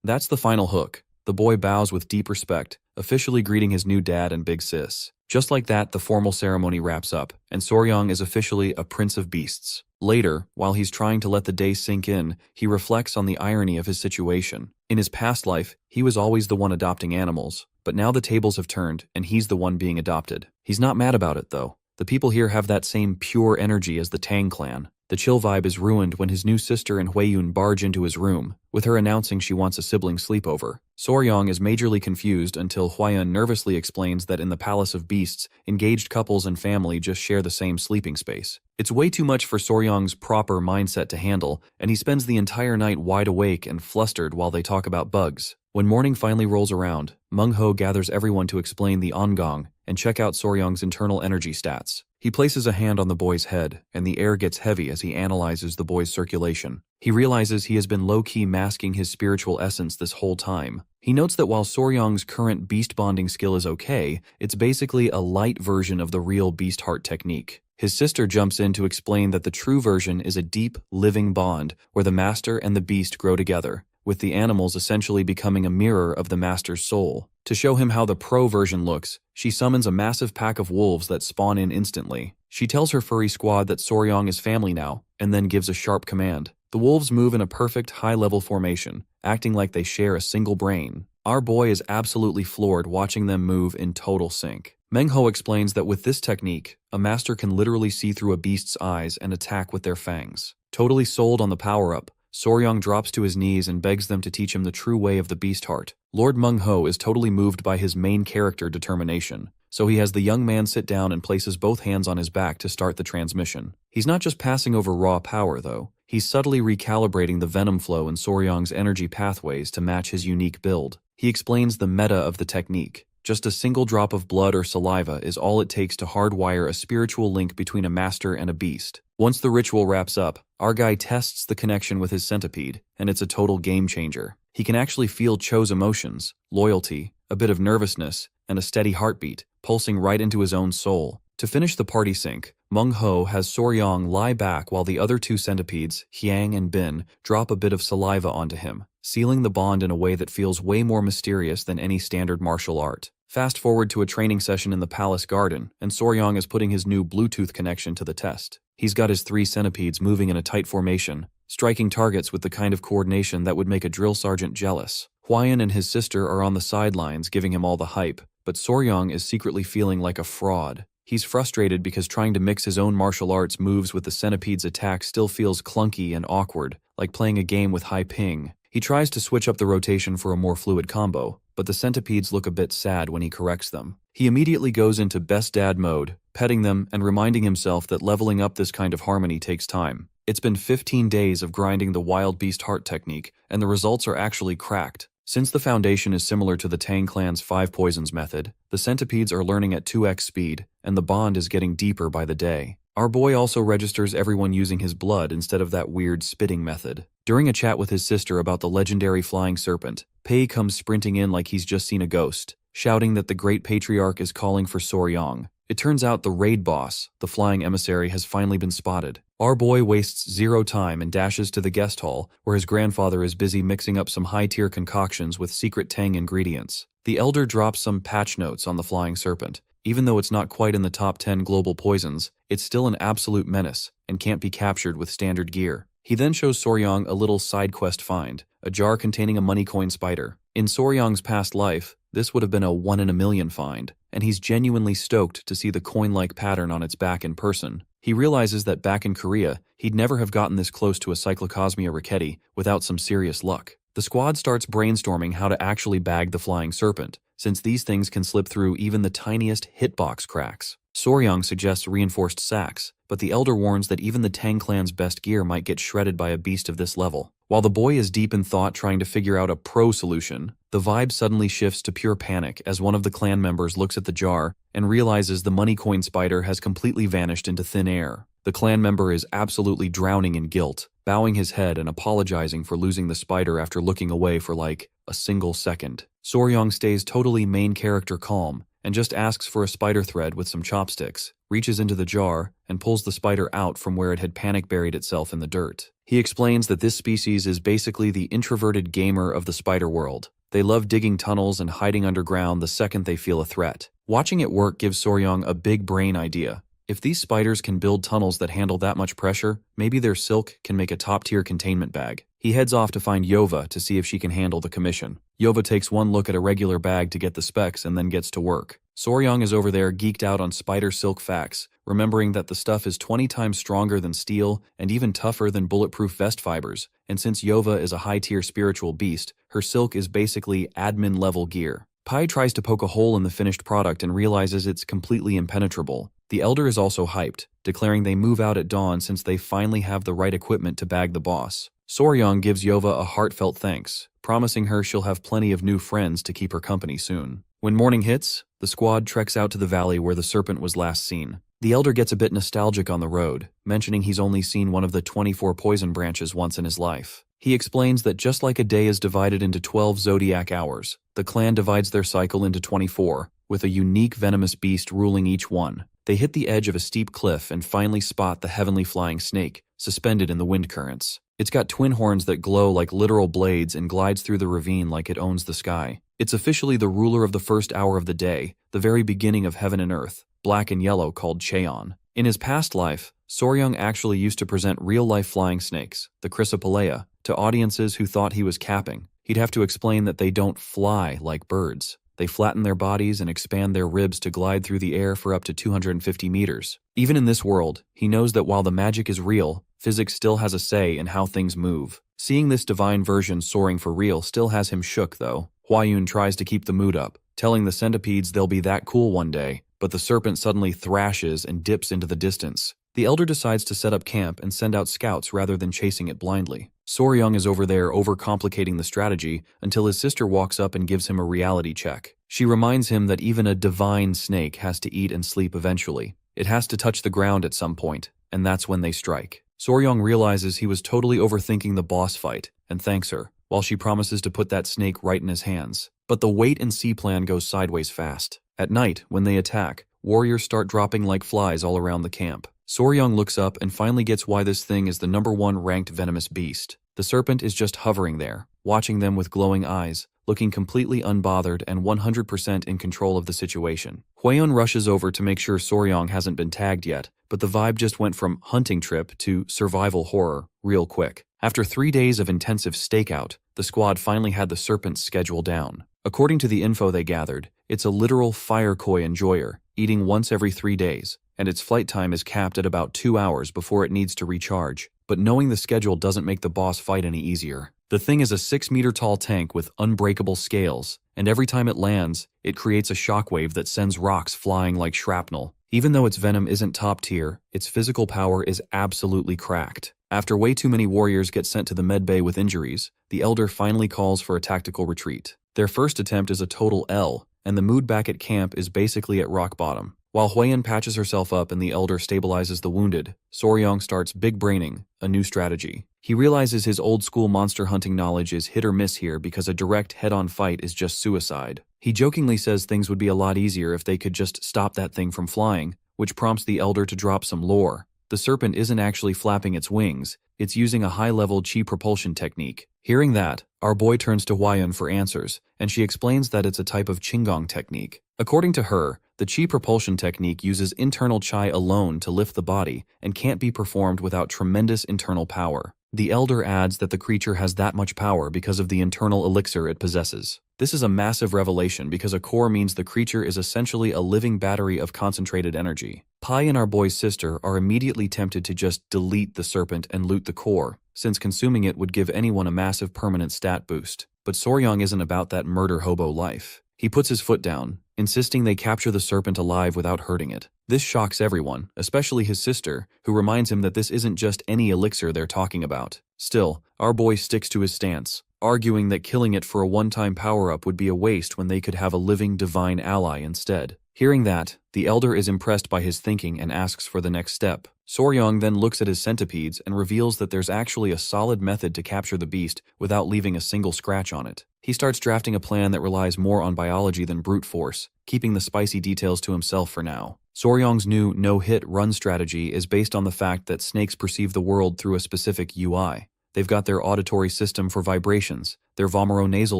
That's the final hook. The boy bows with deep respect, officially greeting his new dad and big sis. Just like that, the formal ceremony wraps up, and Soryong is officially a prince of beasts. Later, while he's trying to let the day sink in, he reflects on the irony of his situation. In his past life, he was always the one adopting animals, but now the tables have turned, and he's the one being adopted. He's not mad about it, though. The people here have that same pure energy as the Tang clan. The chill vibe is ruined when his new sister and Huiyun barge into his room, with her announcing she wants a sibling sleepover. Soryong is majorly confused until Huiyun nervously explains that in the Palace of Beasts, engaged couples and family just share the same sleeping space. It's way too much for Soryong's proper mindset to handle, and he spends the entire night wide awake and flustered while they talk about bugs. When morning finally rolls around, Meng-ho gathers everyone to explain the Ongong and check out Soryong's internal energy stats. He places a hand on the boy's head, and the air gets heavy as he analyzes the boy's circulation. He realizes he has been low-key masking his spiritual essence this whole time. He notes that while Soryong's current beast bonding skill is okay, it's basically a light version of the real beast heart technique. His sister jumps in to explain that the true version is a deep, living bond where the master and the beast grow together, with the animals essentially becoming a mirror of the master's soul. To show him how the pro version looks, she summons a massive pack of wolves that spawn in instantly. She tells her furry squad that Soryong is family now, and then gives a sharp command. The wolves move in a perfect high-level formation, acting like they share a single brain. Our boy is absolutely floored watching them move in total sync. Meng-ho explains that with this technique, a master can literally see through a beast's eyes and attack with their fangs. Totally sold on the power-up, Soryong drops to his knees and begs them to teach him the true way of the beast heart. Lord Meng-ho is totally moved by his main character determination, so he has the young man sit down and places both hands on his back to start the transmission. He's not just passing over raw power, though. He's subtly recalibrating the venom flow in Soryong's energy pathways to match his unique build. He explains the meta of the technique. Just a single drop of blood or saliva is all it takes to hardwire a spiritual link between a master and a beast. Once the ritual wraps up, our guy tests the connection with his centipede, and it's a total game changer. He can actually feel Cho's emotions, loyalty, a bit of nervousness, and a steady heartbeat, pulsing right into his own soul. To finish the party sync, Meng Ho has Soryang lie back while the other two centipedes, Hyang and Bin, drop a bit of saliva onto him, sealing the bond in a way that feels way more mysterious than any standard martial art. Fast forward to a training session in the palace garden, and Soryang is putting his new Bluetooth connection to the test. He's got his 3 centipedes moving in a tight formation, striking targets with the kind of coordination that would make a drill sergeant jealous. Hwayan and his sister are on the sidelines giving him all the hype, but Soryang is secretly feeling like a fraud. He's frustrated because trying to mix his own martial arts moves with the centipede's attack still feels clunky and awkward, like playing a game with high ping. He tries to switch up the rotation for a more fluid combo, but the centipedes look a bit sad when he corrects them. He immediately goes into best dad mode, petting them and reminding himself that leveling up this kind of harmony takes time. It's been 15 days of grinding the wild beast heart technique, and the results are actually cracked. Since the foundation is similar to the Tang clan's 5 poisons method, the centipedes are learning at 2x speed, and the bond is getting deeper by the day. Our boy also registers everyone using his blood instead of that weird spitting method. During a chat with his sister about the legendary flying serpent, Pei comes sprinting in like he's just seen a ghost, shouting that the great patriarch is calling for Soryang. It turns out the raid boss, the flying emissary, has finally been spotted. Our boy wastes zero time and dashes to the guest hall, where his grandfather is busy mixing up some high-tier concoctions with secret Tang ingredients. The elder drops some patch notes on the flying serpent. Even though it's not quite in the top 10 global poisons, it's still an absolute menace and can't be captured with standard gear. He then shows Soryang a little side quest find, a jar containing a money coin spider. In Soryang's past life, this would have been a 1 in a million find, and he's genuinely stoked to see the coin-like pattern on its back in person. He realizes that back in Korea, he'd never have gotten this close to a Cyclocosmia rickety without some serious luck. The squad starts brainstorming how to actually bag the flying serpent, since these things can slip through even the tiniest hitbox cracks. Soryang suggests reinforced sacks, but the elder warns that even the Tang clan's best gear might get shredded by a beast of this level. While the boy is deep in thought trying to figure out a pro solution, the vibe suddenly shifts to pure panic as one of the clan members looks at the jar and realizes the money coin spider has completely vanished into thin air. The clan member is absolutely drowning in guilt, bowing his head and apologizing for losing the spider after looking away for like a single second. Soryang stays totally main character calm and just asks for a spider thread with some chopsticks, reaches into the jar, and pulls the spider out from where it had panic buried itself in the dirt. He explains that this species is basically the introverted gamer of the spider world. They love digging tunnels and hiding underground the second they feel a threat. Watching it work gives Soryang a big brain idea. If these spiders can build tunnels that handle that much pressure, maybe their silk can make a top-tier containment bag. He heads off to find Yova to see if she can handle the commission. Yova takes one look at a regular bag to get the specs and then gets to work. Soryang is over there geeked out on spider silk facts, remembering that the stuff is 20 times stronger than steel and even tougher than bulletproof vest fibers, and since Yova is a high-tier spiritual beast, her silk is basically admin-level gear. Pai tries to poke a hole in the finished product and realizes it's completely impenetrable. The elder is also hyped, declaring they move out at dawn since they finally have the right equipment to bag the boss. Soryang gives Yova a heartfelt thanks, promising her she'll have plenty of new friends to keep her company soon. When morning hits, the squad treks out to the valley where the serpent was last seen. The elder gets a bit nostalgic on the road, mentioning he's only seen one of the 24 poison branches once in his life. He explains that just like a day is divided into 12 zodiac hours, the clan divides their cycle into 24, with a unique venomous beast ruling each one. They hit the edge of a steep cliff and finally spot the heavenly flying snake, suspended in the wind currents. It's got twin horns that glow like literal blades and glides through the ravine like it owns the sky. It's officially the ruler of the first hour of the day, the very beginning of heaven and earth, black and yellow called Cheon. In his past life, Soryang actually used to present real-life flying snakes, the Chrysopelea, to audiences who thought he was capping. He'd have to explain that they don't fly like birds. They flatten their bodies and expand their ribs to glide through the air for up to 250 meters. Even in this world, he knows that while the magic is real, physics still has a say in how things move. Seeing this divine version soaring for real still has him shook, though. Hwayun tries to keep the mood up, telling the centipedes they'll be that cool one day, but the serpent suddenly thrashes and dips into the distance. The elder decides to set up camp and send out scouts rather than chasing it blindly. Soryang is over there overcomplicating the strategy until his sister walks up and gives him a reality check. She reminds him that even a divine snake has to eat and sleep eventually. It has to touch the ground at some point, and that's when they strike. Soryang realizes he was totally overthinking the boss fight and thanks her, while she promises to put that snake right in his hands. But the wait-and-see plan goes sideways fast. At night, when they attack, warriors start dropping like flies all around the camp. Soryong looks up and finally gets why this thing is the #1 ranked venomous beast. The serpent is just hovering there, watching them with glowing eyes, looking completely unbothered and 100% in control of the situation. Hwaeun rushes over to make sure Soryong hasn't been tagged yet, but the vibe just went from hunting trip to survival horror real quick. After 3 days of intensive stakeout, the squad finally had the serpent's schedule down. According to the info they gathered, it's a literal fire koi enjoyer, eating once every 3 days, and its flight time is capped at about 2 hours before it needs to recharge. But knowing the schedule doesn't make the boss fight any easier. The thing is a 6-meter-tall tank with unbreakable scales, and every time it lands, it creates a shockwave that sends rocks flying like shrapnel. Even though its venom isn't top tier, its physical power is absolutely cracked. After way too many warriors get sent to the medbay with injuries, the Elder finally calls for a tactical retreat. Their first attempt is a total L, and the mood back at camp is basically at rock bottom. While Hwaeun patches herself up and the Elder stabilizes the wounded, Soryong starts big-braining a new strategy. He realizes his old-school monster hunting knowledge is hit or miss here because a direct head-on fight is just suicide. He jokingly says things would be a lot easier if they could just stop that thing from flying, which prompts the Elder to drop some lore. The serpent isn't actually flapping its wings, it's using a high-level chi propulsion technique. Hearing that, our boy turns to Hwaeun for answers, and she explains that it's a type of qigong technique. According to her, the chi propulsion technique uses internal chi alone to lift the body and can't be performed without tremendous internal power. The Elder adds that the creature has that much power because of the internal elixir it possesses. This is a massive revelation because a core means the creature is essentially a living battery of concentrated energy. Pai and our boy's sister are immediately tempted to just delete the serpent and loot the core, since consuming it would give anyone a massive permanent stat boost. But Soryong isn't about that murder hobo life. He puts his foot down, insisting they capture the serpent alive without hurting it. This shocks everyone, especially his sister, who reminds him that this isn't just any elixir they're talking about. Still, our boy sticks to his stance, arguing that killing it for a one-time power-up would be a waste when they could have a living divine ally instead. Hearing that, the Elder is impressed by his thinking and asks for the next step. Soryong then looks at his centipedes and reveals that there's actually a solid method to capture the beast without leaving a single scratch on it. He starts drafting a plan that relies more on biology than brute force, keeping the spicy details to himself for now. Soryong's new no-hit run strategy is based on the fact that snakes perceive the world through a specific UI. They've got their auditory system for vibrations, their vomeronasal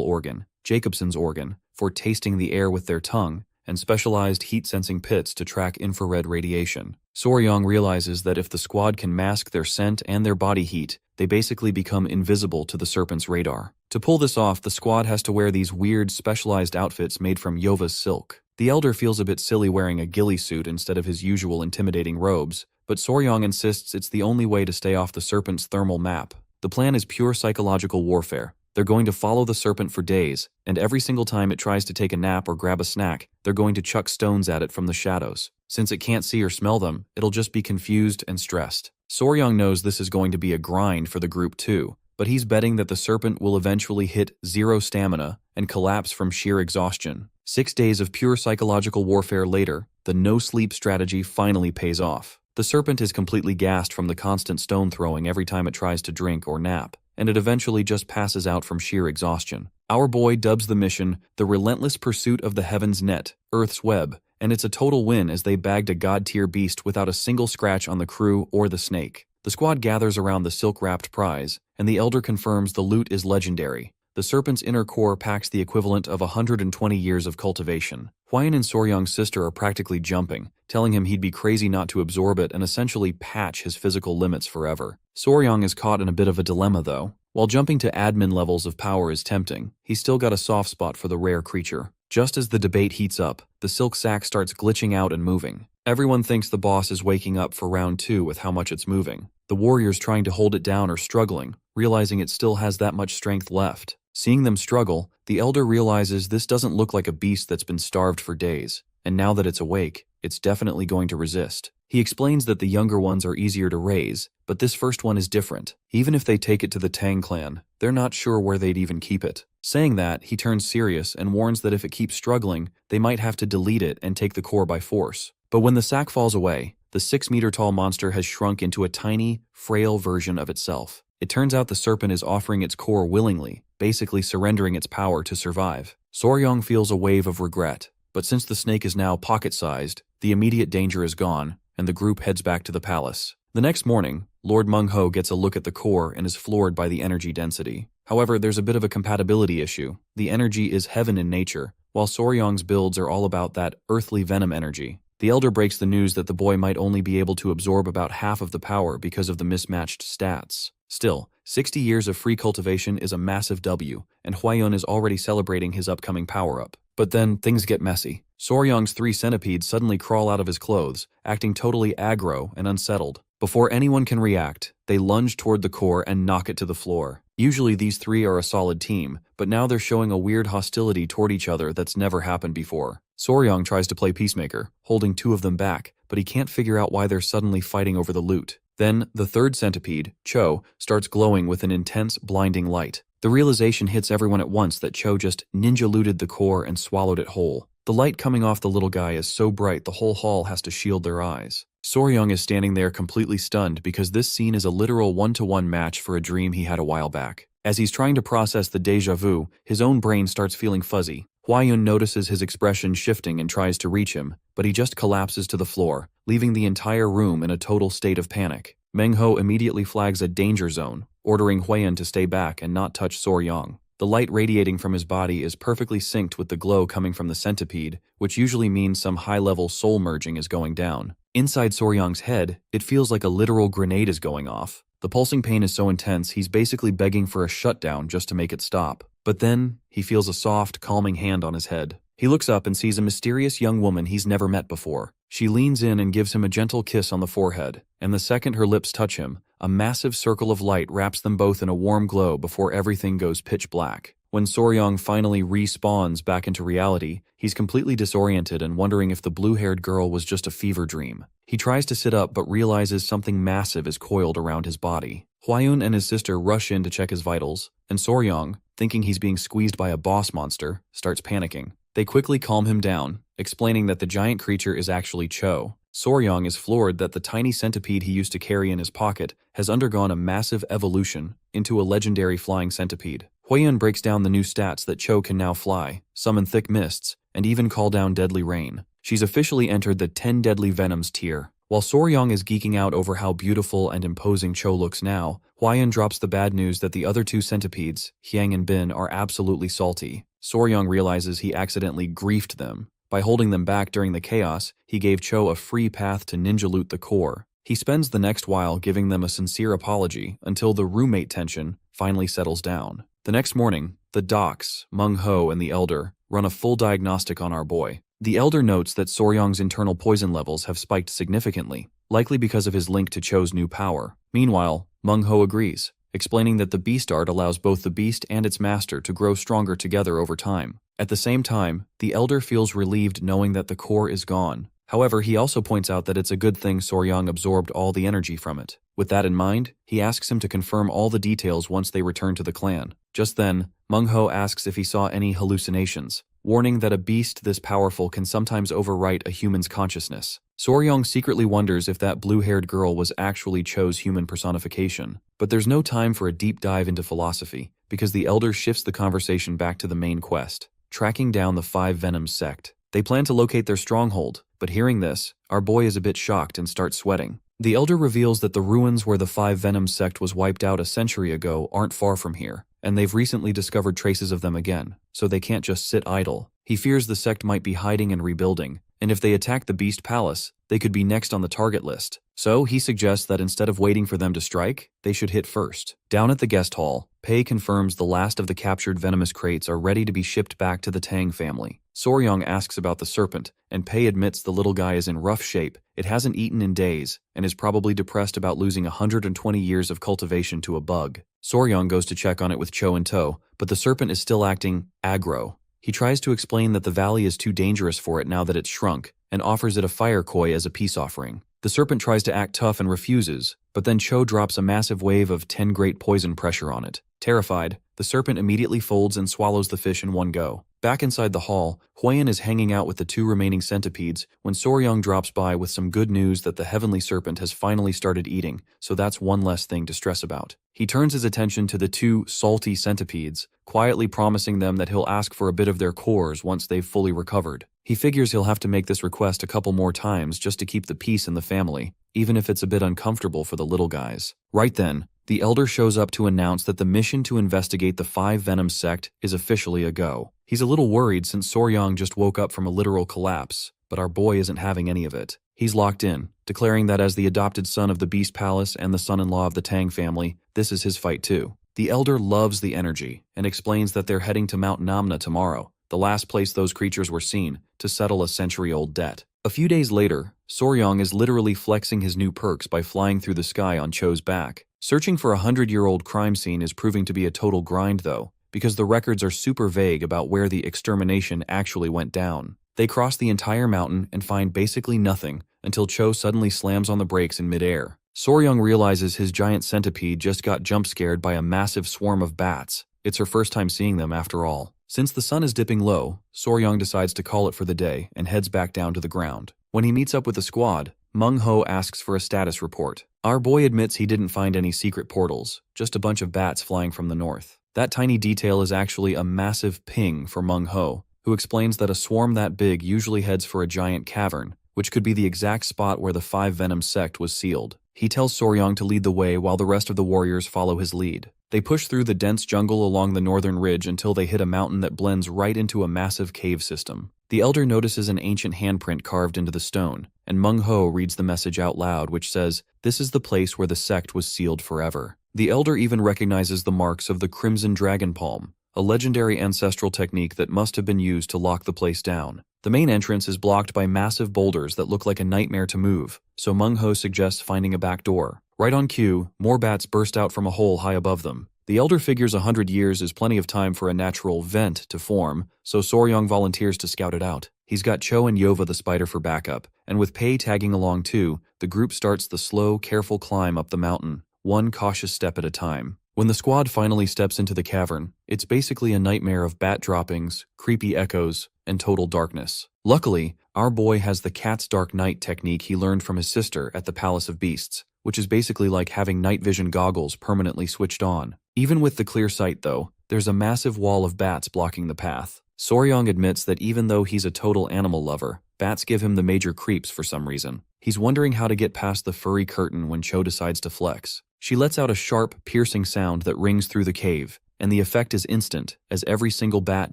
organ, Jacobson's organ, for tasting the air with their tongue, and specialized heat-sensing pits to track infrared radiation. Soryong realizes that if the squad can mask their scent and their body heat, they basically become invisible to the serpent's radar. To pull this off, the squad has to wear these weird, specialized outfits made from Yova's silk. The Elder feels a bit silly wearing a ghillie suit instead of his usual intimidating robes, but Soryong insists it's the only way to stay off the serpent's thermal map. The plan is pure psychological warfare. They're going to follow the serpent for days, and every single time it tries to take a nap or grab a snack, they're going to chuck stones at it from the shadows. Since it can't see or smell them, it'll just be confused and stressed. Soryong knows this is going to be a grind for the group too, but he's betting that the serpent will eventually hit 0 stamina and collapse from sheer exhaustion. 6 days of pure psychological warfare later, the no-sleep strategy finally pays off. The serpent is completely gassed from the constant stone throwing every time it tries to drink or nap, and it eventually just passes out from sheer exhaustion. Our boy dubs the mission the relentless pursuit of the heaven's net, Earth's web, and it's a total win as they bagged a god-tier beast without a single scratch on the crew or the snake. The squad gathers around the silk-wrapped prize, and the Elder confirms the loot is legendary. The serpent's inner core packs the equivalent of 120 years of cultivation. Hwaeun and Soryong's sister are practically jumping, telling him he'd be crazy not to absorb it and essentially patch his physical limits forever. Soryong is caught in a bit of a dilemma though. While jumping to admin levels of power is tempting, he's still got a soft spot for the rare creature. Just as the debate heats up, the silk sack starts glitching out and moving. Everyone thinks the boss is waking up for round 2 with how much it's moving. The warriors trying to hold it down are struggling, realizing it still has that much strength left. Seeing them struggle, the Elder realizes this doesn't look like a beast that's been starved for days, and now that it's awake, it's definitely going to resist. He explains that the younger ones are easier to raise, but this first one is different. Even if they take it to the Tang clan, they're not sure where they'd even keep it. Saying that, he turns serious and warns that if it keeps struggling, they might have to delete it and take the core by force. But when the sack falls away, the 6-meter-tall monster has shrunk into a tiny, frail version of itself. It turns out the serpent is offering its core willingly, basically surrendering its power to survive. Soryong feels a wave of regret, but since the snake is now pocket-sized, the immediate danger is gone, and the group heads back to the palace. The next morning, Lord Meng-ho gets a look at the core and is floored by the energy density. However, there's a bit of a compatibility issue. The energy is heaven in nature, while Soryong's builds are all about that earthly venom energy. The elder breaks the news that the boy might only be able to absorb about half of the power because of the mismatched stats. Still, 60 years of free cultivation is a massive W, and Hwayun is already celebrating his upcoming power-up. But then, things get messy. Soryong's 3 centipedes suddenly crawl out of his clothes, acting totally aggro and unsettled. Before anyone can react, they lunge toward the core and knock it to the floor. Usually these 3 are a solid team, but now they're showing a weird hostility toward each other that's never happened before. Soryong tries to play peacemaker, holding 2 of them back, but he can't figure out why they're suddenly fighting over the loot. Then, the 3rd centipede, Cho, starts glowing with an intense, blinding light. The realization hits everyone at once that Cho just ninja-looted the core and swallowed it whole. The light coming off the little guy is so bright the whole hall has to shield their eyes. Soryong is standing there completely stunned because this scene is a literal one-to-one match for a dream he had a while back. As he's trying to process the déjà vu, his own brain starts feeling fuzzy. Hwayun notices his expression shifting and tries to reach him, but he just collapses to the floor, leaving the entire room in a total state of panic. Meng-ho immediately flags a danger zone, ordering Hwayun to stay back and not touch Soryong. The light radiating from his body is perfectly synced with the glow coming from the centipede, which usually means some high-level soul merging is going down. Inside Soryong's head, it feels like a literal grenade is going off. The pulsing pain is so intense he's basically begging for a shutdown just to make it stop. But then, he feels a soft, calming hand on his head. He looks up and sees a mysterious young woman he's never met before. She leans in and gives him a gentle kiss on the forehead, and the second her lips touch him, a massive circle of light wraps them both in a warm glow before everything goes pitch black. When Soryong finally respawns back into reality, he's completely disoriented and wondering if the blue-haired girl was just a fever dream. He tries to sit up but realizes something massive is coiled around his body. Hwayun and his sister rush in to check his vitals, and Soryong, thinking he's being squeezed by a boss monster, starts panicking. They quickly calm him down, explaining that the giant creature is actually Cho. Soryong is floored that the tiny centipede he used to carry in his pocket has undergone a massive evolution into a legendary flying centipede. Hwayun breaks down the new stats that Cho can now fly, summon thick mists, and even call down deadly rain. She's officially entered the 10 deadly venoms tier. While Soryong is geeking out over how beautiful and imposing Cho looks now, Hwayun drops the bad news that the other 2 centipedes, Hyang and Bin, are absolutely salty. Soryong realizes he accidentally griefed them. By holding them back during the chaos, he gave Cho a free path to ninja loot the core. He spends the next while giving them a sincere apology until the roommate tension finally settles down. The next morning, the docs, Meng-ho and the elder, run a full diagnostic on our boy. The elder notes that Soryong's internal poison levels have spiked significantly, likely because of his link to Cho's new power. Meanwhile, Meng-ho agrees, explaining that the beast art allows both the beast and its master to grow stronger together over time. At the same time, the elder feels relieved knowing that the core is gone. However, he also points out that it's a good thing Soryong absorbed all the energy from it. With that in mind, he asks him to confirm all the details once they return to the clan. Just then, Meng-ho asks if he saw any hallucinations, warning that a beast this powerful can sometimes overwrite a human's consciousness. Soryong secretly wonders if that blue-haired girl was actually Cho's human personification. But there's no time for a deep dive into philosophy, because the elder shifts the conversation back to the main quest, tracking down the 5 Venoms sect. They plan to locate their stronghold, but hearing this, our boy is a bit shocked and starts sweating. The elder reveals that the ruins where the 5 Venoms sect was wiped out a century ago aren't far from here, and they've recently discovered traces of them again, so they can't just sit idle. He fears the sect might be hiding and rebuilding, and if they attack the Beast Palace, they could be next on the target list. So he suggests that instead of waiting for them to strike, they should hit first. Down at the guest hall, Pei confirms the last of the captured venomous crates are ready to be shipped back to the Tang family. Soryong asks about the serpent, and Pei admits the little guy is in rough shape, it hasn't eaten in days, and is probably depressed about losing 120 years of cultivation to a bug. Soryong goes to check on it with Cho in tow, but the serpent is still acting aggro. He tries to explain that the valley is too dangerous for it now that it's shrunk, and offers it a fire koi as a peace offering. The serpent tries to act tough and refuses, but then Cho drops a massive wave of 10 great poison pressure on it. Terrified, the serpent immediately folds and swallows the fish in one go. Back inside the hall, Huiyan is hanging out with the 2 remaining centipedes when Soryang drops by with some good news that the heavenly serpent has finally started eating, so that's one less thing to stress about. He turns his attention to the 2 salty centipedes, quietly promising them that he'll ask for a bit of their cores once they've fully recovered. He figures he'll have to make this request a couple more times just to keep the peace in the family, even if it's a bit uncomfortable for the little guys. Right then, the elder shows up to announce that the mission to investigate the 5 Venom sect is officially a go. He's a little worried since Soryang just woke up from a literal collapse, but our boy isn't having any of it. He's locked in, declaring that as the adopted son of the Beast Palace and the son-in-law of the Tang family, this is his fight too. The elder loves the energy and explains that they're heading to Mount Namna tomorrow, the last place those creatures were seen, to settle a century-old debt. A few days later, Soryang is literally flexing his new perks by flying through the sky on Cho's back. Searching for a 100-year-old crime scene is proving to be a total grind though, because the records are super vague about where the extermination actually went down. They cross the entire mountain and find basically nothing until Cho suddenly slams on the brakes in midair. Soryang realizes his giant centipede just got jump-scared by a massive swarm of bats. It's her first time seeing them after all. Since the sun is dipping low, Soryang decides to call it for the day and heads back down to the ground. When he meets up with the squad, Meng-ho asks for a status report. Our boy admits he didn't find any secret portals, just a bunch of bats flying from the north. That tiny detail is actually a massive ping for Meng-ho, who explains that a swarm that big usually heads for a giant cavern, which could be the exact spot where the 5 Venom sect was sealed. He tells Soryang to lead the way while the rest of the warriors follow his lead. They push through the dense jungle along the northern ridge until they hit a mountain that blends right into a massive cave system. The elder notices an ancient handprint carved into the stone, and Meng-ho reads the message out loud which says, "This is the place where the sect was sealed forever." The elder even recognizes the marks of the Crimson Dragon Palm, a legendary ancestral technique that must have been used to lock the place down. The main entrance is blocked by massive boulders that look like a nightmare to move, so Meng-ho suggests finding a back door. Right on cue, more bats burst out from a hole high above them. The elder figures 100 years is plenty of time for a natural vent to form, so Soryang volunteers to scout it out. He's got Cho and Yova the spider for backup, and with Pei tagging along too, the group starts the slow, careful climb up the mountain, one cautious step at a time. When the squad finally steps into the cavern, it's basically a nightmare of bat droppings, creepy echoes, and total darkness. Luckily, our boy has the cat's dark night technique he learned from his sister at the Palace of Beasts, which is basically like having night vision goggles permanently switched on. Even with the clear sight though, there's a massive wall of bats blocking the path. Soryang admits that even though he's a total animal lover, bats give him the major creeps for some reason. He's wondering how to get past the furry curtain when Cho decides to flex. She lets out a sharp, piercing sound that rings through the cave, and the effect is instant, as every single bat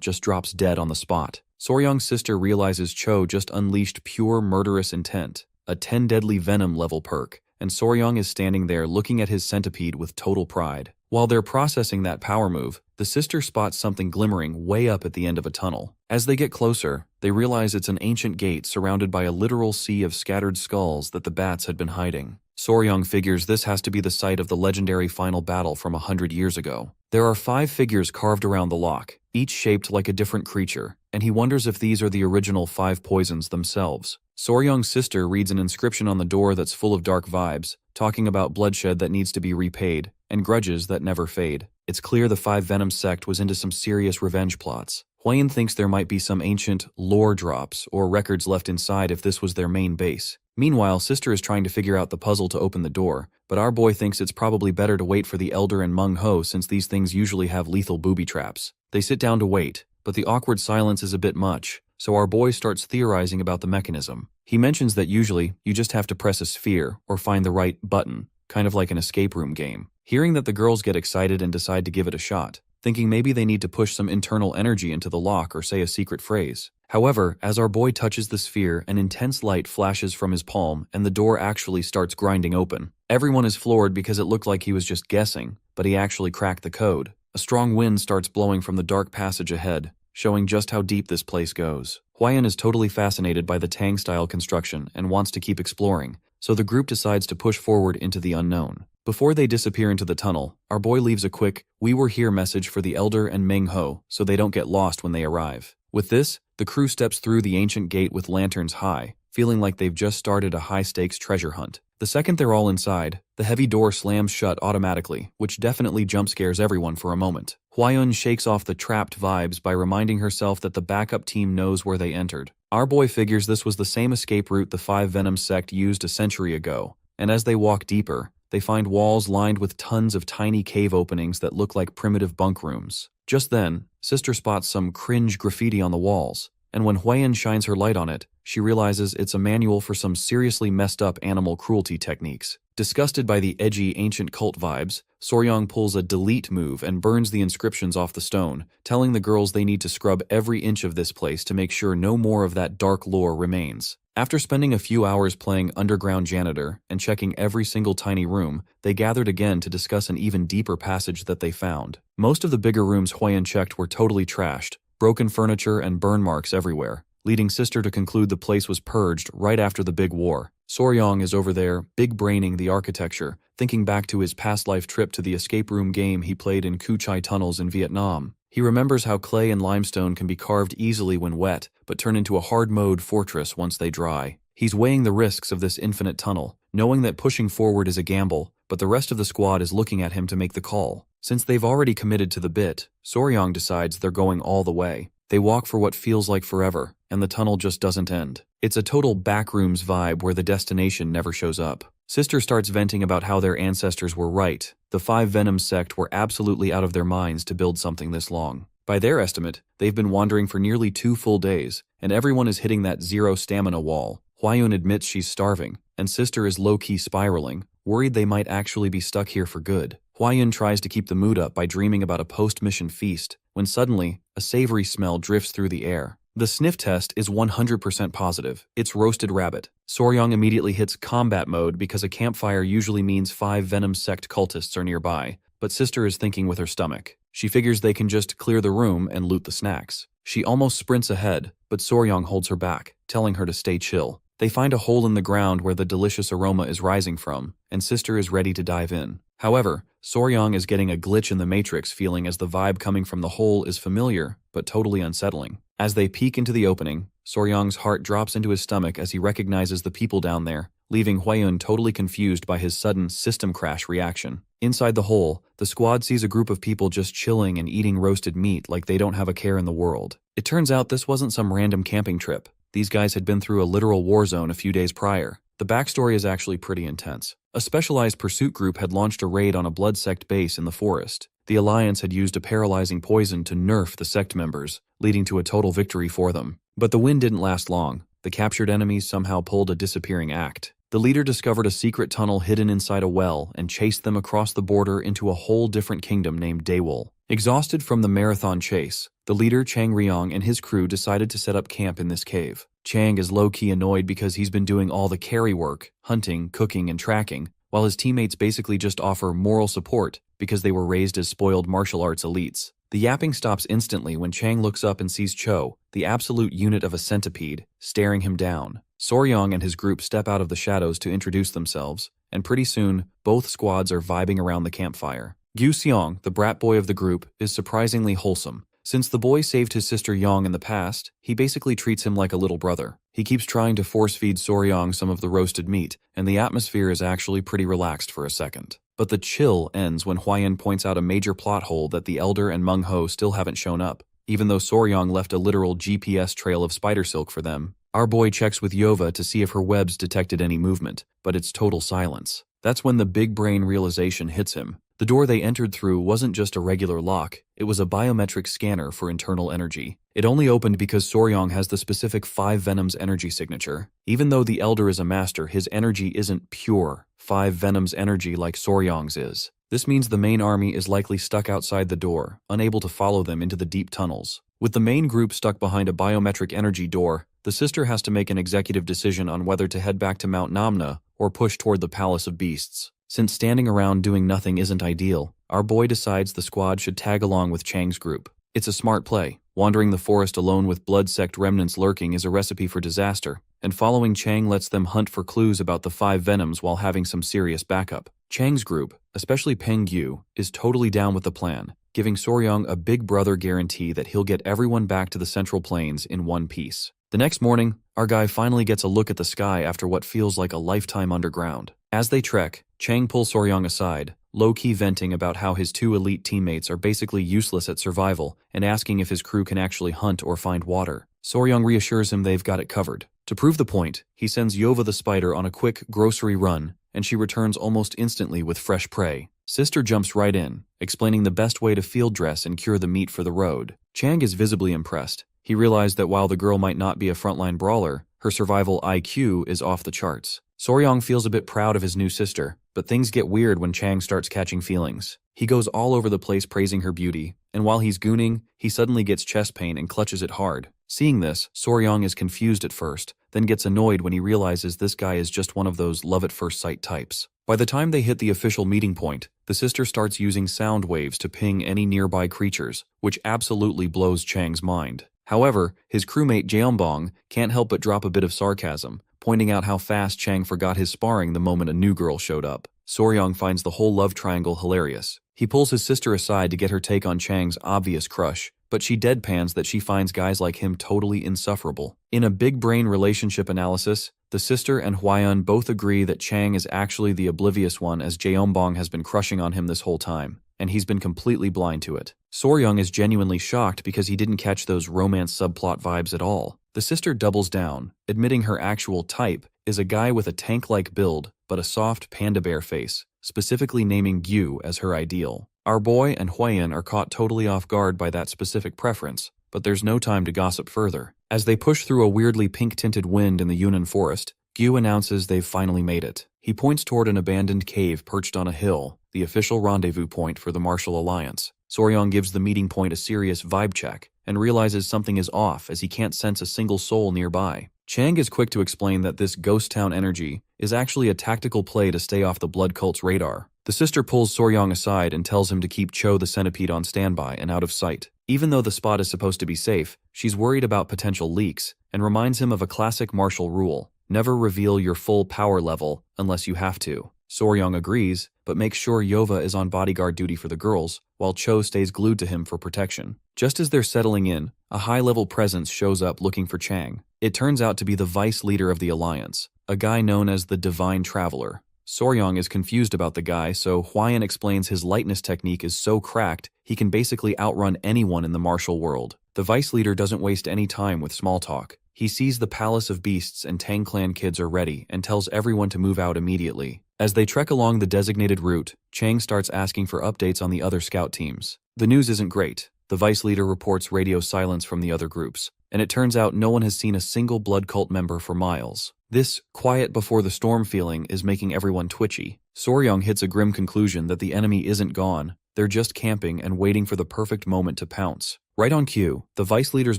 just drops dead on the spot. Soryang's sister realizes Cho just unleashed pure murderous intent, a 10 deadly venom level perk, and Soryang is standing there looking at his centipede with total pride. While they're processing that power move, the sister spots something glimmering way up at the end of a tunnel. As they get closer, they realize it's an ancient gate surrounded by a literal sea of scattered skulls that the bats had been hiding. Soryang figures this has to be the site of the legendary final battle from 100 years ago. There are 5 figures carved around the lock, each shaped like a different creature, and he wonders if these are the original 5 poisons themselves. Soryang's sister reads an inscription on the door that's full of dark vibes, talking about bloodshed that needs to be repaid, and grudges that never fade. It's clear the 5 Venom sect was into some serious revenge plots. Huiyan thinks there might be some ancient lore drops or records left inside if this was their main base. Meanwhile, Sister is trying to figure out the puzzle to open the door, but our boy thinks it's probably better to wait for the Elder and Meng-ho since these things usually have lethal booby traps. They sit down to wait, but the awkward silence is a bit much, so our boy starts theorizing about the mechanism. He mentions that usually you just have to press a sphere or find the right button, kind of like an escape room game. Hearing that the girls get excited and decide to give it a shot, thinking maybe they need to push some internal energy into the lock or say a secret phrase. However, as our boy touches the sphere, an intense light flashes from his palm and the door actually starts grinding open. Everyone is floored because it looked like he was just guessing, but he actually cracked the code. A strong wind starts blowing from the dark passage ahead, showing just how deep this place goes. Huiyan is totally fascinated by the Tang-style construction and wants to keep exploring, so the group decides to push forward into the unknown. Before they disappear into the tunnel, our boy leaves a quick, "We were here" message for the Elder and Meng-ho so they don't get lost when they arrive. With this, the crew steps through the ancient gate with lanterns high, feeling like they've just started a high-stakes treasure hunt. The second they're all inside, the heavy door slams shut automatically, which definitely jump scares everyone for a moment. Huayun shakes off the trapped vibes by reminding herself that the backup team knows where they entered. Our boy figures this was the same escape route the 5 Venom sect used a century ago, and as they walk deeper, they find walls lined with tons of tiny cave openings that look like primitive bunk rooms. Just then, Sister spots some cringe graffiti on the walls, and when Huayun shines her light on it, she realizes it's a manual for some seriously messed up animal cruelty techniques. Disgusted by the edgy ancient cult vibes, Soryang pulls a delete move and burns the inscriptions off the stone, telling the girls they need to scrub every inch of this place to make sure no more of that dark lore remains. After spending a few hours playing underground janitor and checking every single tiny room, they gathered again to discuss an even deeper passage that they found. Most of the bigger rooms Huayun checked were totally trashed, broken furniture and burn marks everywhere, leading Sister to conclude the place was purged right after the big war. Soryang is over there, big-braining the architecture, thinking back to his past life trip to the escape room game he played in Cu Chai tunnels in Vietnam. He remembers how clay and limestone can be carved easily when wet, but turn into a hard-mode fortress once they dry. He's weighing the risks of this infinite tunnel, knowing that pushing forward is a gamble, but the rest of the squad is looking at him to make the call. Since they've already committed to the bit, Soryang decides they're going all the way. They walk for what feels like forever, and the tunnel just doesn't end. It's a total backrooms vibe where the destination never shows up. Sister starts venting about how their ancestors were right. The 5 Venom sect were absolutely out of their minds to build something this long. By their estimate, they've been wandering for nearly 2 full days, and everyone is hitting that 0 stamina wall. Huayun admits she's starving, and Sister is low-key spiraling, worried they might actually be stuck here for good. Huayun tries to keep the mood up by dreaming about a post-mission feast, when suddenly, a savory smell drifts through the air. The sniff test is 100% positive. It's roasted rabbit. Soryang immediately hits combat mode because a campfire usually means 5 Venom sect cultists are nearby, but Sister is thinking with her stomach. She figures they can just clear the room and loot the snacks. She almost sprints ahead, but Soryang holds her back, telling her to stay chill. They find a hole in the ground where the delicious aroma is rising from, and Sister is ready to dive in. However, Soryang is getting a glitch in the matrix feeling as the vibe coming from the hole is familiar, but totally unsettling. As they peek into the opening, Soryang's heart drops into his stomach as he recognizes the people down there, leaving Huayun totally confused by his sudden system crash reaction. Inside the hole, the squad sees a group of people just chilling and eating roasted meat like they don't have a care in the world. It turns out this wasn't some random camping trip. These guys had been through a literal war zone a few days prior. The backstory is actually pretty intense. A specialized pursuit group had launched a raid on a blood sect base in the forest. The Alliance had used a paralyzing poison to nerf the sect members, leading to a total victory for them. But the win didn't last long. The captured enemies somehow pulled a disappearing act. The leader discovered a secret tunnel hidden inside a well and chased them across the border into a whole different kingdom named Daewol. Exhausted from the marathon chase, the leader Chang Ryong and his crew decided to set up camp in this cave. Chang is low-key annoyed because he's been doing all the carry work, hunting, cooking, and tracking, while his teammates basically just offer moral support because they were raised as spoiled martial arts elites. The yapping stops instantly when Chang looks up and sees Cho, the absolute unit of a centipede, staring him down. Soryang and his group step out of the shadows to introduce themselves, and pretty soon, both squads are vibing around the campfire. Gu Xiong, the brat boy of the group, is surprisingly wholesome. Since the boy saved his sister Yang in the past, he basically treats him like a little brother. He keeps trying to force-feed Soryang some of the roasted meat, and the atmosphere is actually pretty relaxed for a second. But the chill ends when Huayun points out a major plot hole that the Elder and Meng Ho still haven't shown up, even though Soryang left a literal GPS trail of spider silk for them. Our boy checks with Yova to see if her webs detected any movement, but it's total silence. That's when the big brain realization hits him. The door they entered through wasn't just a regular lock, it was a biometric scanner for internal energy. It only opened because Soryang has the specific 5 Venom's energy signature. Even though the Elder is a master, his energy isn't pure 5 Venom's energy like Soryang's is. This means the main army is likely stuck outside the door, unable to follow them into the deep tunnels. With the main group stuck behind a biometric energy door, the sister has to make an executive decision on whether to head back to Mount Namna or push toward the Palace of Beasts. Since standing around doing nothing isn't ideal, our boy decides the squad should tag along with Chang's group. It's a smart play. Wandering the forest alone with blood sect remnants lurking is a recipe for disaster, and following Chang lets them hunt for clues about the 5 Venoms while having some serious backup. Chang's group, especially Peng Yu, is totally down with the plan, giving Soryang a big brother guarantee that he'll get everyone back to the Central Plains in one piece. The next morning, our guy finally gets a look at the sky after what feels like a lifetime underground. As they trek, Chang pulls Soryang aside, low-key venting about how his two elite teammates are basically useless at survival and asking if his crew can actually hunt or find water. Soryong reassures him they've got it covered. To prove the point, he sends Yova the spider on a quick grocery run, and she returns almost instantly with fresh prey. Sister jumps right in, explaining the best way to field dress and cure the meat for the road. Chang is visibly impressed. He realized that while the girl might not be a frontline brawler, her survival IQ is off the charts. Soryong feels a bit proud of his new sister, but things get weird when Chang starts catching feelings. He goes all over the place praising her beauty, and while he's gooning, he suddenly gets chest pain and clutches it hard. Seeing this, Soryong is confused at first, then gets annoyed when he realizes this guy is just one of those love-at-first-sight types. By the time they hit the official meeting point, the sister starts using sound waves to ping any nearby creatures, which absolutely blows Chang's mind. However, his crewmate Jeonbong can't help but drop a bit of sarcasm, pointing out how fast Chang forgot his sparring the moment a new girl showed up. Soryong finds the whole love triangle hilarious. He pulls his sister aside to get her take on Chang's obvious crush, but she deadpans that she finds guys like him totally insufferable. In a big-brain relationship analysis, the sister and Hwaeun both agree that Chang is actually the oblivious one, as Jeonbong has been crushing on him this whole time, and he's been completely blind to it. Soryong is genuinely shocked because he didn't catch those romance subplot vibes at all. The sister doubles down, admitting her actual type is a guy with a tank-like build but a soft panda bear face, specifically naming Gyu as her ideal. Our boy and Hwaeun are caught totally off guard by that specific preference, but there's no time to gossip further. As they push through a weirdly pink-tinted wind in the Yunnan forest, Gyu announces they've finally made it. He points toward an abandoned cave perched on a hill, the official rendezvous point for the Martial Alliance. Soryong gives the meeting point a serious vibe check, and realizes something is off as he can't sense a single soul nearby. Chang is quick to explain that this ghost town energy is actually a tactical play to stay off the blood cult's radar. The sister pulls Soryong aside and tells him to keep Cho the centipede on standby and out of sight. Even though the spot is supposed to be safe, she's worried about potential leaks, and reminds him of a classic martial rule: never reveal your full power level unless you have to. Soryong agrees, but makes sure Yova is on bodyguard duty for the girls, while Cho stays glued to him for protection. Just as they're settling in, a high-level presence shows up looking for Chang. It turns out to be the vice leader of the Alliance, a guy known as the Divine Traveler. Soryong is confused about the guy, so Hwaeun explains his lightness technique is so cracked he can basically outrun anyone in the martial world. The vice leader doesn't waste any time with small talk. He sees the Palace of Beasts and Tang clan kids are ready and tells everyone to move out immediately. As they trek along the designated route, Chang starts asking for updates on the other scout teams. The news isn't great. The vice leader reports radio silence from the other groups, and it turns out no one has seen a single blood cult member for miles. This quiet before the storm feeling is making everyone twitchy. Soryong hits a grim conclusion that the enemy isn't gone, they're just camping and waiting for the perfect moment to pounce. Right on cue, the vice leader's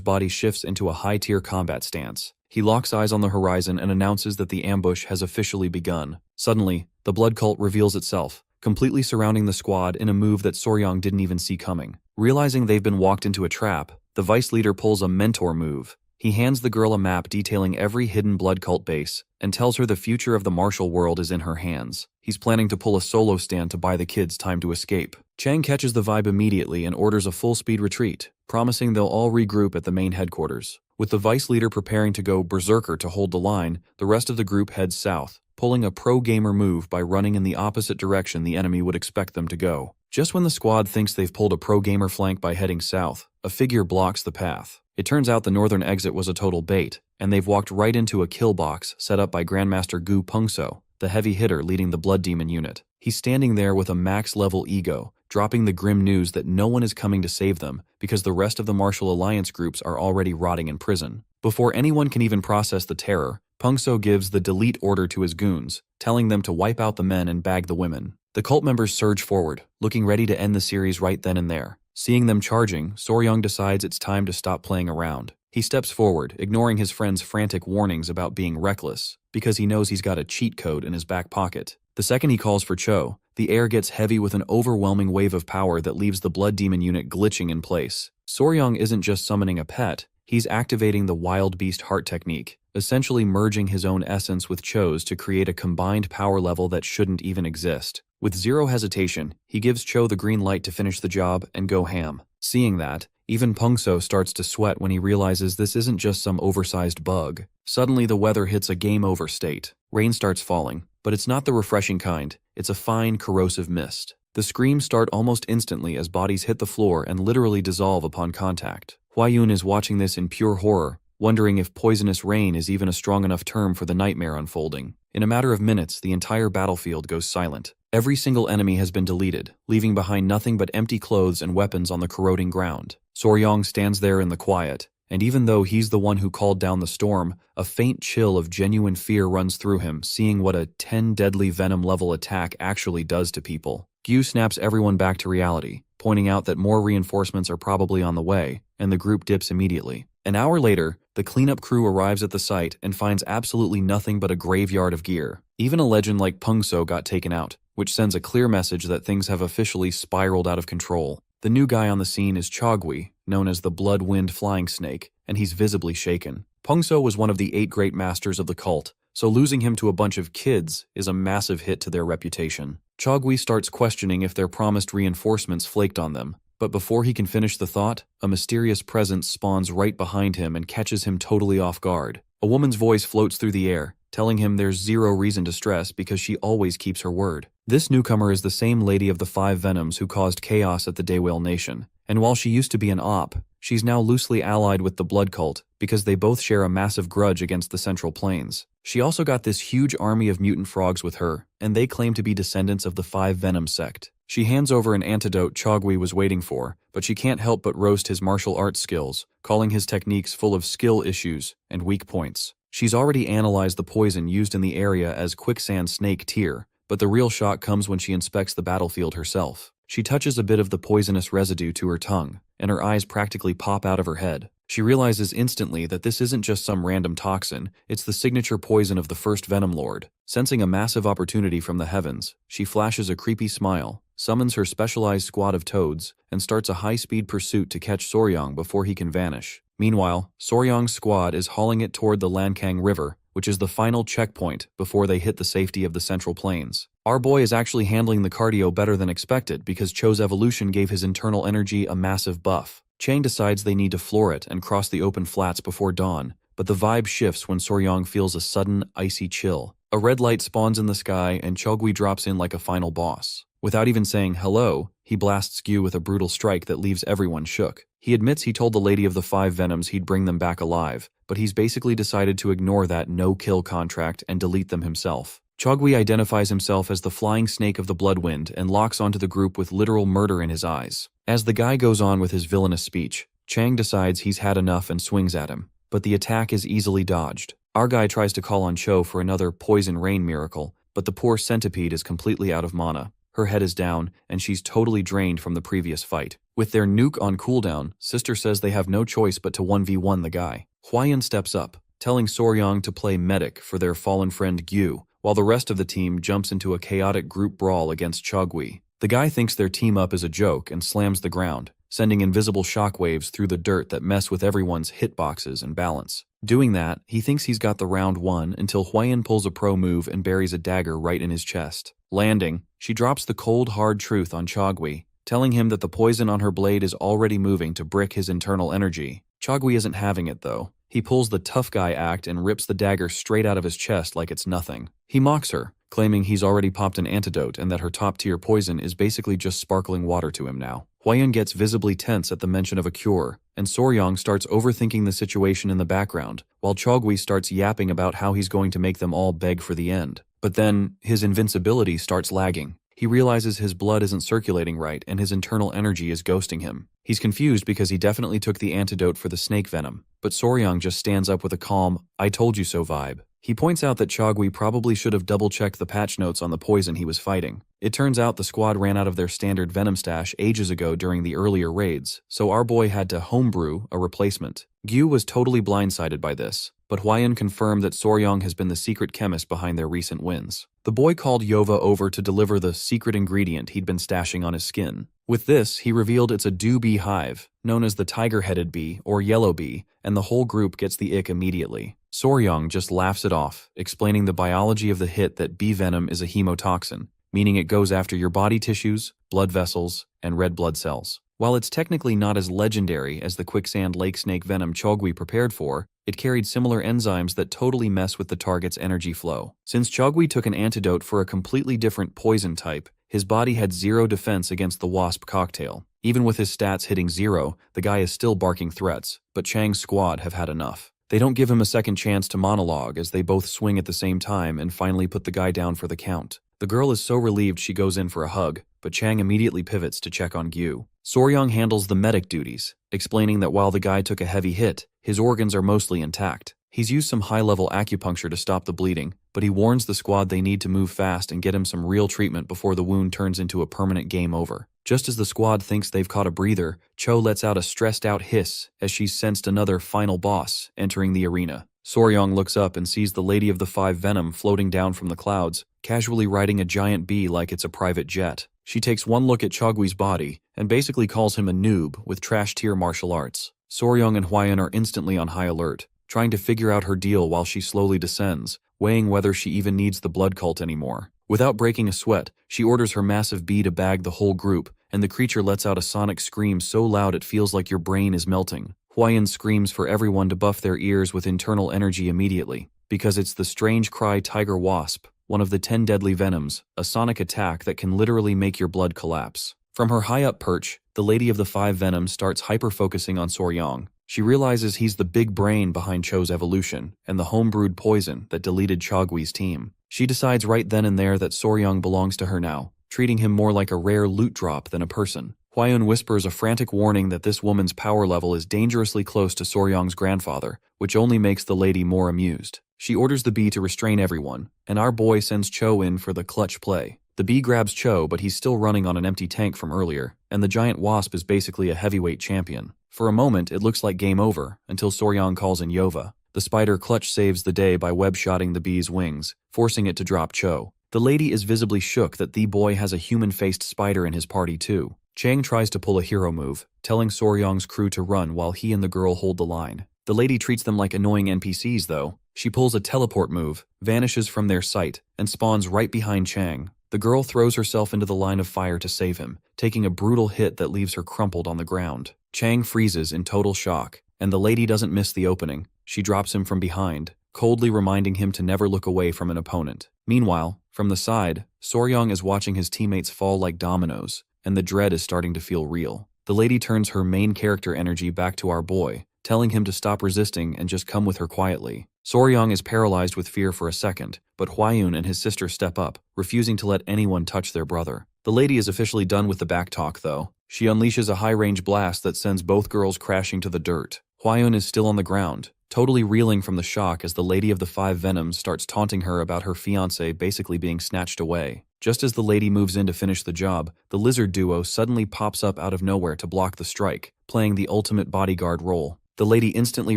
body shifts into a high-tier combat stance. He locks eyes on the horizon and announces that the ambush has officially begun. Suddenly, the blood cult reveals itself, completely surrounding the squad in a move that Soryong didn't even see coming. Realizing they've been walked into a trap, the vice leader pulls a mentor move. He hands the girl a map detailing every hidden blood cult base, and tells her the future of the martial world is in her hands. He's planning to pull a solo stand to buy the kids time to escape. Chang catches the vibe immediately and orders a full-speed retreat, promising they'll all regroup at the main headquarters. With the vice leader preparing to go berserker to hold the line, the rest of the group heads south, pulling a pro-gamer move by running in the opposite direction the enemy would expect them to go. Just when the squad thinks they've pulled a pro-gamer flank by heading south, a figure blocks the path. It turns out the northern exit was a total bait, and they've walked right into a kill box set up by Grandmaster Gu Pengso, the heavy hitter leading the Blood Demon unit. He's standing there with a max-level ego, dropping the grim news that no one is coming to save them because the rest of the Martial Alliance groups are already rotting in prison. Before anyone can even process the terror, Pengso gives the delete order to his goons, telling them to wipe out the men and bag the women. The cult members surge forward, looking ready to end the series right then and there. Seeing them charging, Soryong decides it's time to stop playing around. He steps forward, ignoring his friend's frantic warnings about being reckless, because he knows he's got a cheat code in his back pocket. The second he calls for Cho, the air gets heavy with an overwhelming wave of power that leaves the Blood Demon unit glitching in place. Soryong isn't just summoning a pet, he's activating the Wild Beast Heart technique, essentially merging his own essence with Cho's to create a combined power level that shouldn't even exist. With zero hesitation, he gives Cho the green light to finish the job and go ham. Seeing that, even Pengso starts to sweat when he realizes this isn't just some oversized bug. Suddenly the weather hits a game-over state. Rain starts falling, but it's not the refreshing kind, it's a fine, corrosive mist. The screams start almost instantly as bodies hit the floor and literally dissolve upon contact. Hua-yun is watching this in pure horror, wondering if poisonous rain is even a strong enough term for the nightmare unfolding. In a matter of minutes, the entire battlefield goes silent. Every single enemy has been deleted, leaving behind nothing but empty clothes and weapons on the corroding ground. Soryong stands there in the quiet, and even though he's the one who called down the storm, a faint chill of genuine fear runs through him, seeing what a 10 deadly venom level attack actually does to people. Gyu snaps everyone back to reality, pointing out that more reinforcements are probably on the way, and the group dips immediately. An hour later, the cleanup crew arrives at the site and finds absolutely nothing but a graveyard of gear. Even a legend like Pungso got taken out, which sends a clear message that things have officially spiraled out of control. The new guy on the scene is Chogui, known as the Blood-Wind Flying Snake, and he's visibly shaken. Pungso was one of the 8 great masters of the cult, so losing him to a bunch of kids is a massive hit to their reputation. Chogui starts questioning if their promised reinforcements flaked on them, but before he can finish the thought, a mysterious presence spawns right behind him and catches him totally off guard. A woman's voice floats through the air, telling him there's zero reason to stress because she always keeps her word. This newcomer is the same lady of the 5 venoms who caused chaos at the Daywhale Nation, and while she used to be an op, she's now loosely allied with the Blood Cult because they both share a massive grudge against the Central Plains. She also got this huge army of mutant frogs with her, and they claim to be descendants of the 5 Venom sect. She hands over an antidote Chogui was waiting for, but she can't help but roast his martial arts skills, calling his techniques full of skill issues and weak points. She's already analyzed the poison used in the area as quicksand snake tear, but the real shock comes when she inspects the battlefield herself. She touches a bit of the poisonous residue to her tongue, and her eyes practically pop out of her head. She realizes instantly that this isn't just some random toxin, it's the signature poison of the first Venom Lord. Sensing a massive opportunity from the heavens, she flashes a creepy smile, summons her specialized squad of toads, and starts a high-speed pursuit to catch Soryong before he can vanish. Meanwhile, Soryong's squad is hauling it toward the Lankang River, which is the final checkpoint before they hit the safety of the Central Plains. Our boy is actually handling the cardio better than expected because Cho's evolution gave his internal energy a massive buff. Chang decides they need to floor it and cross the open flats before dawn, but the vibe shifts when Soryong feels a sudden, icy chill. A red light spawns in the sky and Chogui drops in like a final boss. Without even saying hello, he blasts Gyu with a brutal strike that leaves everyone shook. He admits he told the Lady of the 5 Venoms he'd bring them back alive, but he's basically decided to ignore that no-kill contract and delete them himself. Chogui identifies himself as the Flying Snake of the Bloodwind and locks onto the group with literal murder in his eyes. As the guy goes on with his villainous speech, Chang decides he's had enough and swings at him, but the attack is easily dodged. Our guy tries to call on Cho for another poison rain miracle, but the poor centipede is completely out of mana. Her head is down, and she's totally drained from the previous fight. With their nuke on cooldown, Sister says they have no choice but to 1v1 the guy. Hua-yun steps up, telling Soryong to play medic for their fallen friend Gyu, while the rest of the team jumps into a chaotic group brawl against Chogui. The guy thinks their team-up is a joke and slams the ground, sending invisible shockwaves through the dirt that mess with everyone's hitboxes and balance. Doing that, he thinks he's got the round won until Hua-yun pulls a pro move and buries a dagger right in his chest. Landing, she drops the cold, hard truth on Chogui, telling him that the poison on her blade is already moving to brick his internal energy. Chogui isn't having it, though. He pulls the tough guy act and rips the dagger straight out of his chest like it's nothing. He mocks her, claiming he's already popped an antidote and that her top-tier poison is basically just sparkling water to him now. Hua-yun gets visibly tense at the mention of a cure, and Soryong starts overthinking the situation in the background, while Chogui starts yapping about how he's going to make them all beg for the end. But then, his invincibility starts lagging. He realizes his blood isn't circulating right and his internal energy is ghosting him. He's confused because he definitely took the antidote for the snake venom, but Soryong just stands up with a calm, "I told you so" vibe. He points out that Chogui probably should have double-checked the patch notes on the poison he was fighting. It turns out the squad ran out of their standard venom stash ages ago during the earlier raids, so our boy had to homebrew a replacement. Gyu was totally blindsided by this, but Hua-yun confirmed that Soryong has been the secret chemist behind their recent wins. The boy called Yova over to deliver the secret ingredient he'd been stashing on his skin. With this, he revealed it's a dew bee hive, known as the tiger-headed bee or yellow bee, and the whole group gets the ick immediately. Soryong just laughs it off, explaining the biology of the hit that bee venom is a hemotoxin, meaning it goes after your body tissues, blood vessels, and red blood cells. While it's technically not as legendary as the quicksand lake snake venom Chogui prepared for, it carried similar enzymes that totally mess with the target's energy flow. Since Chogui took an antidote for a completely different poison type, His body had 0 defense against the wasp cocktail. Even with his stats hitting 0, the guy is still barking threats, but Chang's squad have had enough. They don't give him a second chance to monologue as they both swing at the same time and finally put the guy down for the count. The girl is so relieved she goes in for a hug, but Chang immediately pivots to check on Gyu. Soryong handles the medic duties, explaining that while the guy took a heavy hit, his organs are mostly intact. He's used some high-level acupuncture to stop the bleeding, but he warns the squad they need to move fast and get him some real treatment before the wound turns into a permanent game over. Just as the squad thinks they've caught a breather, Cho lets out a stressed-out hiss as she's sensed another final boss entering the arena. Soryong looks up and sees the Lady of the Five Venom floating down from the clouds, casually riding a giant bee like it's a private jet. She takes one look at Chogui's body and basically calls him a noob with trash-tier martial arts. Soryong and Hwaeun are instantly on high alert, trying to figure out her deal while she slowly descends, weighing whether she even needs the blood cult anymore. Without breaking a sweat, she orders her massive bee to bag the whole group, and the creature lets out a sonic scream so loud it feels like your brain is melting. Hwaeun screams for everyone to buff their ears with internal energy immediately, because it's the strange cry Tiger Wasp, one of the 10 deadly venoms, a sonic attack that can literally make your blood collapse. From her high-up perch, the Lady of the Five Venoms starts hyper-focusing on Soryong. She realizes he's the big brain behind Cho's evolution and the homebrewed poison that deleted Chogui's team. She decides right then and there that Soryong belongs to her now, treating him more like a rare loot drop than a person. Hwaeun whispers a frantic warning that this woman's power level is dangerously close to Soryong's grandfather, which only makes the lady more amused. She orders the bee to restrain everyone, and our boy sends Cho in for the clutch play. The bee grabs Cho, but he's still running on an empty tank from earlier, and the giant wasp is basically a heavyweight champion. For a moment, it looks like game over, until Soryong calls in Yova. The spider clutch saves the day by web-shotting the bee's wings, forcing it to drop Cho. The lady is visibly shook that the boy has a human-faced spider in his party too. Chang tries to pull a hero move, telling Soryong's crew to run while he and the girl hold the line. The lady treats them like annoying NPCs though. She pulls a teleport move, vanishes from their sight, and spawns right behind Chang. The girl throws herself into the line of fire to save him, taking a brutal hit that leaves her crumpled on the ground. Chang freezes in total shock, and the lady doesn't miss the opening. She drops him from behind, coldly reminding him to never look away from an opponent. Meanwhile, from the side, Soryong is watching his teammates fall like dominoes, and the dread is starting to feel real. The lady turns her main character energy back to our boy, telling him to stop resisting and just come with her quietly. Soryong is paralyzed with fear for a second, but Hwaeun and his sister step up, refusing to let anyone touch their brother. The lady is officially done with the backtalk though. She unleashes a high-range blast that sends both girls crashing to the dirt. Hwaeun is still on the ground, totally reeling from the shock as the Lady of the Five Venoms starts taunting her about her fiancé basically being snatched away. Just as the lady moves in to finish the job, the lizard duo suddenly pops up out of nowhere to block the strike, playing the ultimate bodyguard role. The lady instantly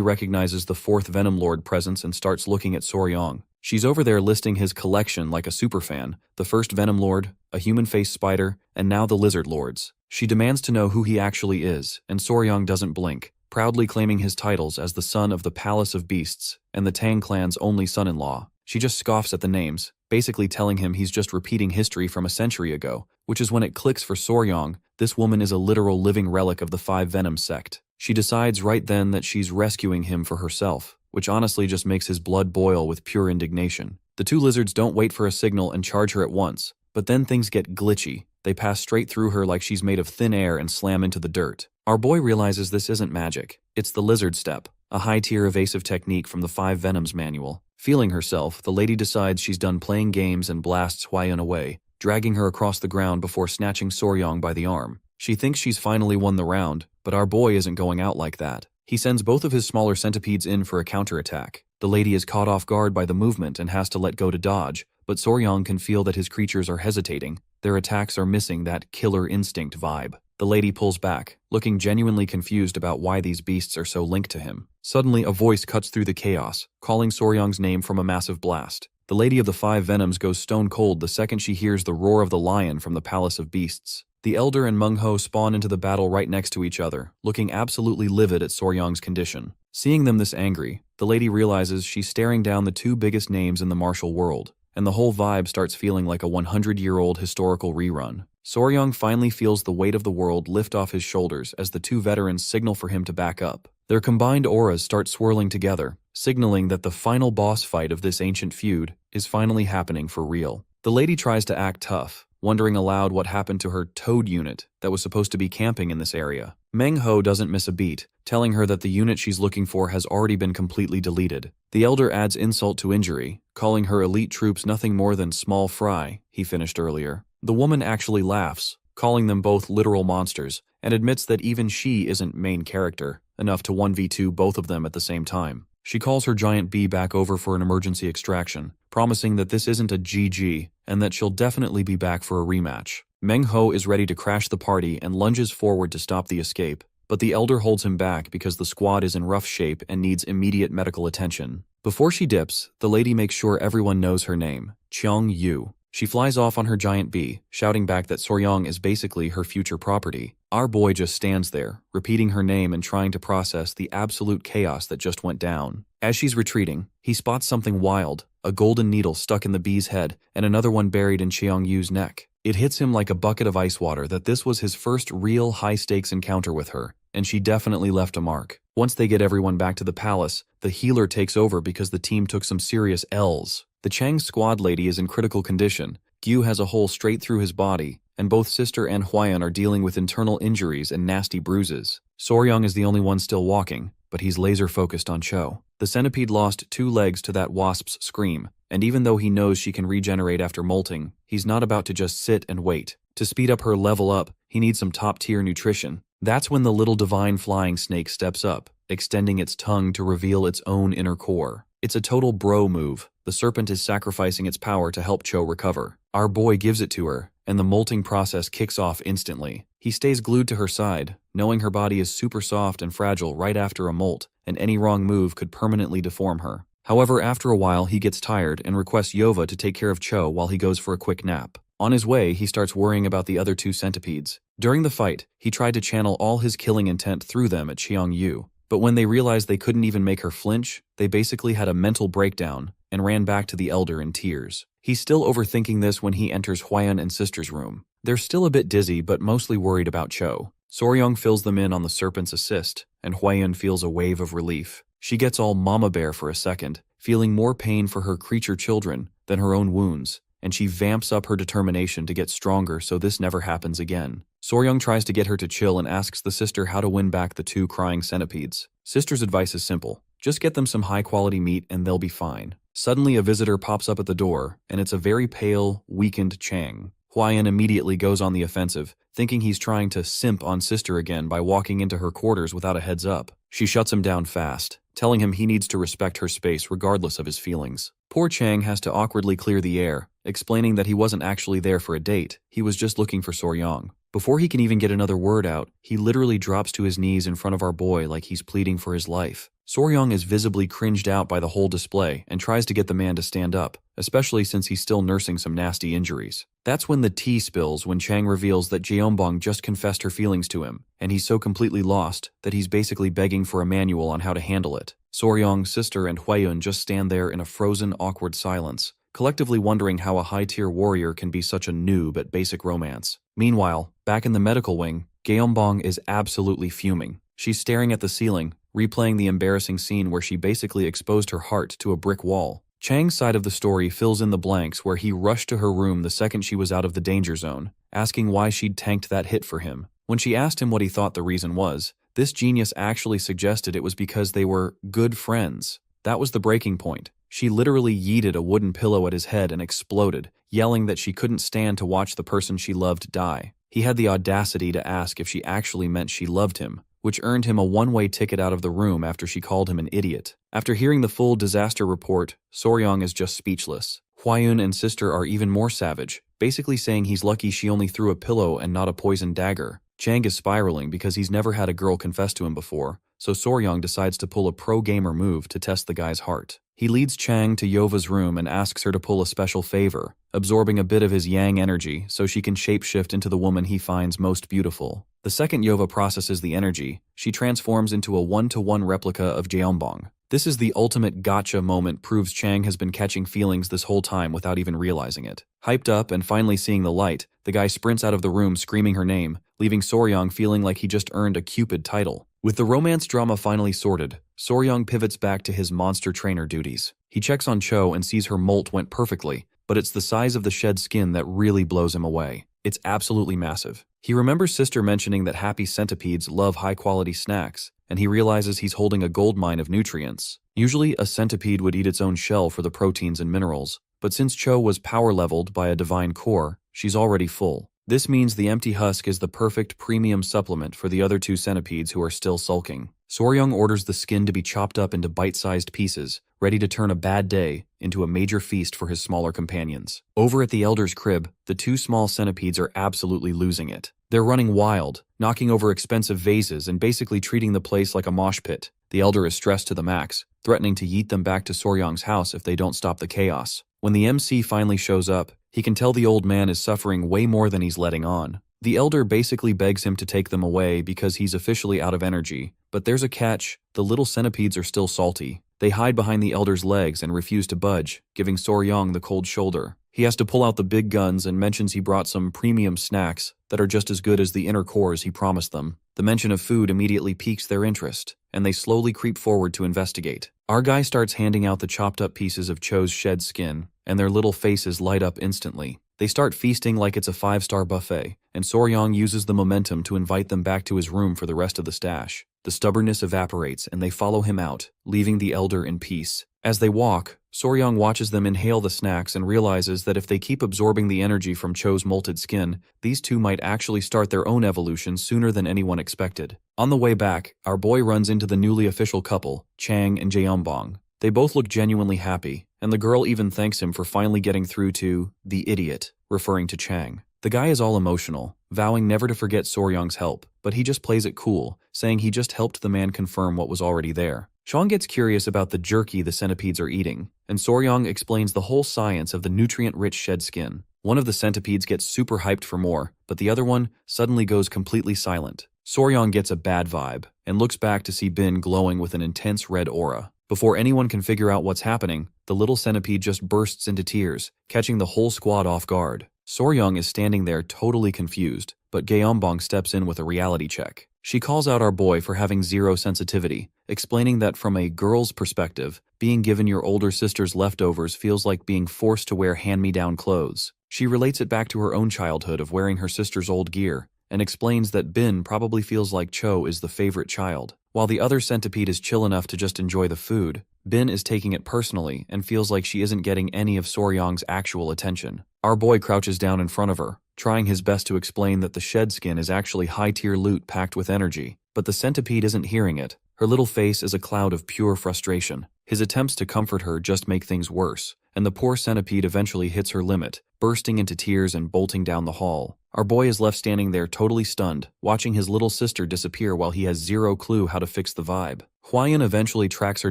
recognizes the fourth Venom Lord presence and starts looking at Soryong. She's over there listing his collection like a superfan, the first Venom Lord, a human-faced spider, and now the Lizard Lords. She demands to know who he actually is, and Soryong doesn't blink, proudly claiming his titles as the son of the Palace of Beasts and the Tang clan's only son-in-law. She just scoffs at the names, basically telling him he's just repeating history from a century ago, which is when it clicks for Soryong. This woman is a literal living relic of the Five Venom sect. She decides right then that she's rescuing him for herself, which honestly just makes his blood boil with pure indignation. The two lizards don't wait for a signal and charge her at once, but then things get glitchy. They pass straight through her like she's made of thin air and slam into the dirt. Our boy realizes this isn't magic. It's the lizard step, a high-tier evasive technique from the Five Venoms manual. Feeling herself, the lady decides she's done playing games and blasts Hwaeun away, dragging her across the ground before snatching Soryong by the arm. She thinks she's finally won the round, but our boy isn't going out like that. He sends both of his smaller centipedes in for a counterattack. The lady is caught off guard by the movement and has to let go to dodge, but Soryong can feel that his creatures are hesitating. Their attacks are missing that killer instinct vibe. The lady pulls back, looking genuinely confused about why these beasts are so linked to him. Suddenly, a voice cuts through the chaos, calling Soryong's name from a massive blast. The Lady of the Five Venoms goes stone cold the second she hears the roar of the lion from the Palace of Beasts. The Elder and Mungho spawn into the battle right next to each other, looking absolutely livid at Soryong's condition. Seeing them this angry, the lady realizes she's staring down the two biggest names in the martial world, and the whole vibe starts feeling like a 100-year-old historical rerun. Soryong finally feels the weight of the world lift off his shoulders as the two veterans signal for him to back up. Their combined auras start swirling together, signaling that the final boss fight of this ancient feud is finally happening for real. The lady tries to act tough, wondering aloud what happened to her toad unit that was supposed to be camping in this area. Meng Ho doesn't miss a beat, telling her that the unit she's looking for has already been completely deleted. The elder adds insult to injury, calling her elite troops nothing more than small fry he finished earlier. The woman actually laughs, calling them both literal monsters, and admits that even she isn't main character enough to 1v2 both of them at the same time. She calls her giant bee back over for an emergency extraction, promising that this isn't a GG and that she'll definitely be back for a rematch. Meng Ho is ready to crash the party and lunges forward to stop the escape, but the elder holds him back because the squad is in rough shape and needs immediate medical attention. Before she dips, the lady makes sure everyone knows her name, Cheong Yu. She flies off on her giant bee, shouting back that Soryong is basically her future property. Our boy just stands there, repeating her name and trying to process the absolute chaos that just went down. As she's retreating, he spots something wild, a golden needle stuck in the bee's head and another one buried in Cheong Yu's neck. It hits him like a bucket of ice water that this was his first real high-stakes encounter with her, and she definitely left a mark. Once they get everyone back to the palace, the healer takes over because the team took some serious L's. The Chang squad lady is in critical condition. Gyu has a hole straight through his body, and both Sister and Hwaeun are dealing with internal injuries and nasty bruises. Soryong is the only one still walking, but he's laser-focused on Cho. The centipede lost 2 legs to that wasp's scream, and even though he knows she can regenerate after molting, he's not about to just sit and wait. To speed up her level up, he needs some top-tier nutrition. That's when the little divine flying snake steps up, extending its tongue to reveal its own inner core. It's a total bro move. The serpent is sacrificing its power to help Cho recover. Our boy gives it to her, and the molting process kicks off instantly. He stays glued to her side, knowing her body is super soft and fragile right after a molt, and any wrong move could permanently deform her. However, after a while he gets tired and requests Yova to take care of Cho while he goes for a quick nap. On his way, he starts worrying about the other 2 centipedes. During the fight, he tried to channel all his killing intent through them at Cheong Yu, but when they realized they couldn't even make her flinch, they basically had a mental breakdown and ran back to the elder in tears. He's still overthinking this when he enters Hwaeun and Sister's room. They're still a bit dizzy but mostly worried about Cho. Soryong fills them in on the serpent's assist, and Hwaeun feels a wave of relief. She gets all mama bear for a second, feeling more pain for her creature children than her own wounds, and she vamps up her determination to get stronger so this never happens again. Soryong tries to get her to chill and asks the sister how to win back the 2 crying centipedes. Sister's advice is simple. Just get them some high-quality meat and they'll be fine. Suddenly a visitor pops up at the door, and it's a very pale, weakened Chang. Hwaeun immediately goes on the offensive, thinking he's trying to simp on Sister again by walking into her quarters without a heads up. She shuts him down fast, telling him he needs to respect her space regardless of his feelings. Poor Chang has to awkwardly clear the air, explaining that he wasn't actually there for a date, he was just looking for Soryong. Before he can even get another word out, he literally drops to his knees in front of our boy like he's pleading for his life. Soryong is visibly cringed out by the whole display and tries to get the man to stand up, especially since he's still nursing some nasty injuries. That's when the tea spills when Chang reveals that Jeonbong just confessed her feelings to him, and he's so completely lost that he's basically begging for a manual on how to handle it. Soryong, Sister, and Hwaeun just stand there in a frozen, awkward silence, collectively wondering how a high-tier warrior can be such a noob at basic romance. Meanwhile, back in the medical wing, Jeonbong is absolutely fuming. She's staring at the ceiling, replaying the embarrassing scene where she basically exposed her heart to a brick wall. Chang's side of the story fills in the blanks where he rushed to her room the second she was out of the danger zone, asking why she'd tanked that hit for him. When she asked him what he thought the reason was, this genius actually suggested it was because they were good friends. That was the breaking point. She literally yeeted a wooden pillow at his head and exploded, yelling that she couldn't stand to watch the person she loved die. He had the audacity to ask if she actually meant she loved him, which earned him a one-way ticket out of the room after she called him an idiot. After hearing the full disaster report, Soryong is just speechless. Hwaeun and Sister are even more savage, basically saying he's lucky she only threw a pillow and not a poisoned dagger. Chang is spiraling because he's never had a girl confess to him before, so Soryong decides to pull a pro-gamer move to test the guy's heart. He leads Chang to Yova's room and asks her to pull a special favor, absorbing a bit of his yang energy so she can shapeshift into the woman he finds most beautiful. The second Yova processes the energy, she transforms into a one-to-one replica of Jeonbong. This is the ultimate gotcha moment, proves Chang has been catching feelings this whole time without even realizing it. Hyped up and finally seeing the light, the guy sprints out of the room screaming her name, leaving Soryong feeling like he just earned a Cupid title. With the romance drama finally sorted, Soryong pivots back to his monster trainer duties. He checks on Cho and sees her molt went perfectly, but it's the size of the shed skin that really blows him away. It's absolutely massive. He remembers Sister mentioning that happy centipedes love high-quality snacks, and he realizes he's holding a goldmine of nutrients. Usually, a centipede would eat its own shell for the proteins and minerals, but since Cho was power-leveled by a divine core, she's already full. This means the empty husk is the perfect premium supplement for the other two centipedes who are still sulking. Soryang orders the skin to be chopped up into bite-sized pieces, ready to turn a bad day into a major feast for his smaller companions. Over at the elder's crib, the two small centipedes are absolutely losing it. They're running wild, knocking over expensive vases and basically treating the place like a mosh pit. The elder is stressed to the max, threatening to yeet them back to Soryang's house if they don't stop the chaos. When the MC finally shows up, he can tell the old man is suffering way more than he's letting on. The elder basically begs him to take them away because he's officially out of energy, but there's a catch: the little centipedes are still salty. They hide behind the elder's legs and refuse to budge, giving Soryang the cold shoulder. He has to pull out the big guns and mentions he brought some premium snacks that are just as good as the inner cores he promised them. The mention of food immediately piques their interest, and they slowly creep forward to investigate. Our guy starts handing out the chopped up pieces of Cho's shed skin, and their little faces light up instantly. They start feasting like it's a 5-star buffet, and Soryang uses the momentum to invite them back to his room for the rest of the stash. The stubbornness evaporates and they follow him out, leaving the elder in peace. As they walk, Soryang watches them inhale the snacks and realizes that if they keep absorbing the energy from Cho's molted skin, these two might actually start their own evolution sooner than anyone expected. On the way back, our boy runs into the newly official couple, Chang and Jaeyombong. They both look genuinely happy, and the girl even thanks him for finally getting through to the idiot, referring to Chang. The guy is all emotional, vowing never to forget Soryang's help, but he just plays it cool, saying he just helped the man confirm what was already there. Chang gets curious about the jerky the centipedes are eating, and Soryang explains the whole science of the nutrient-rich shed skin. One of the centipedes gets super hyped for more, but the other one suddenly goes completely silent. Soryang gets a bad vibe, and looks back to see Bin glowing with an intense red aura. Before anyone can figure out what's happening, the little centipede just bursts into tears, catching the whole squad off guard. Soryang is standing there totally confused, but Jaeyombong steps in with a reality check. She calls out our boy for having zero sensitivity, explaining that from a girl's perspective, being given your older sister's leftovers feels like being forced to wear hand-me-down clothes. She relates it back to her own childhood of wearing her sister's old gear, and explains that Bin probably feels like Cho is the favorite child. While the other centipede is chill enough to just enjoy the food, Bin is taking it personally and feels like she isn't getting any of Soryang's actual attention. Our boy crouches down in front of her, trying his best to explain that the shed skin is actually high-tier loot packed with energy, but the centipede isn't hearing it. Her little face is a cloud of pure frustration. His attempts to comfort her just make things worse, and the poor centipede eventually hits her limit, bursting into tears and bolting down the hall. Our boy is left standing there totally stunned, watching his little sister disappear while he has zero clue how to fix the vibe. Hwaeun eventually tracks her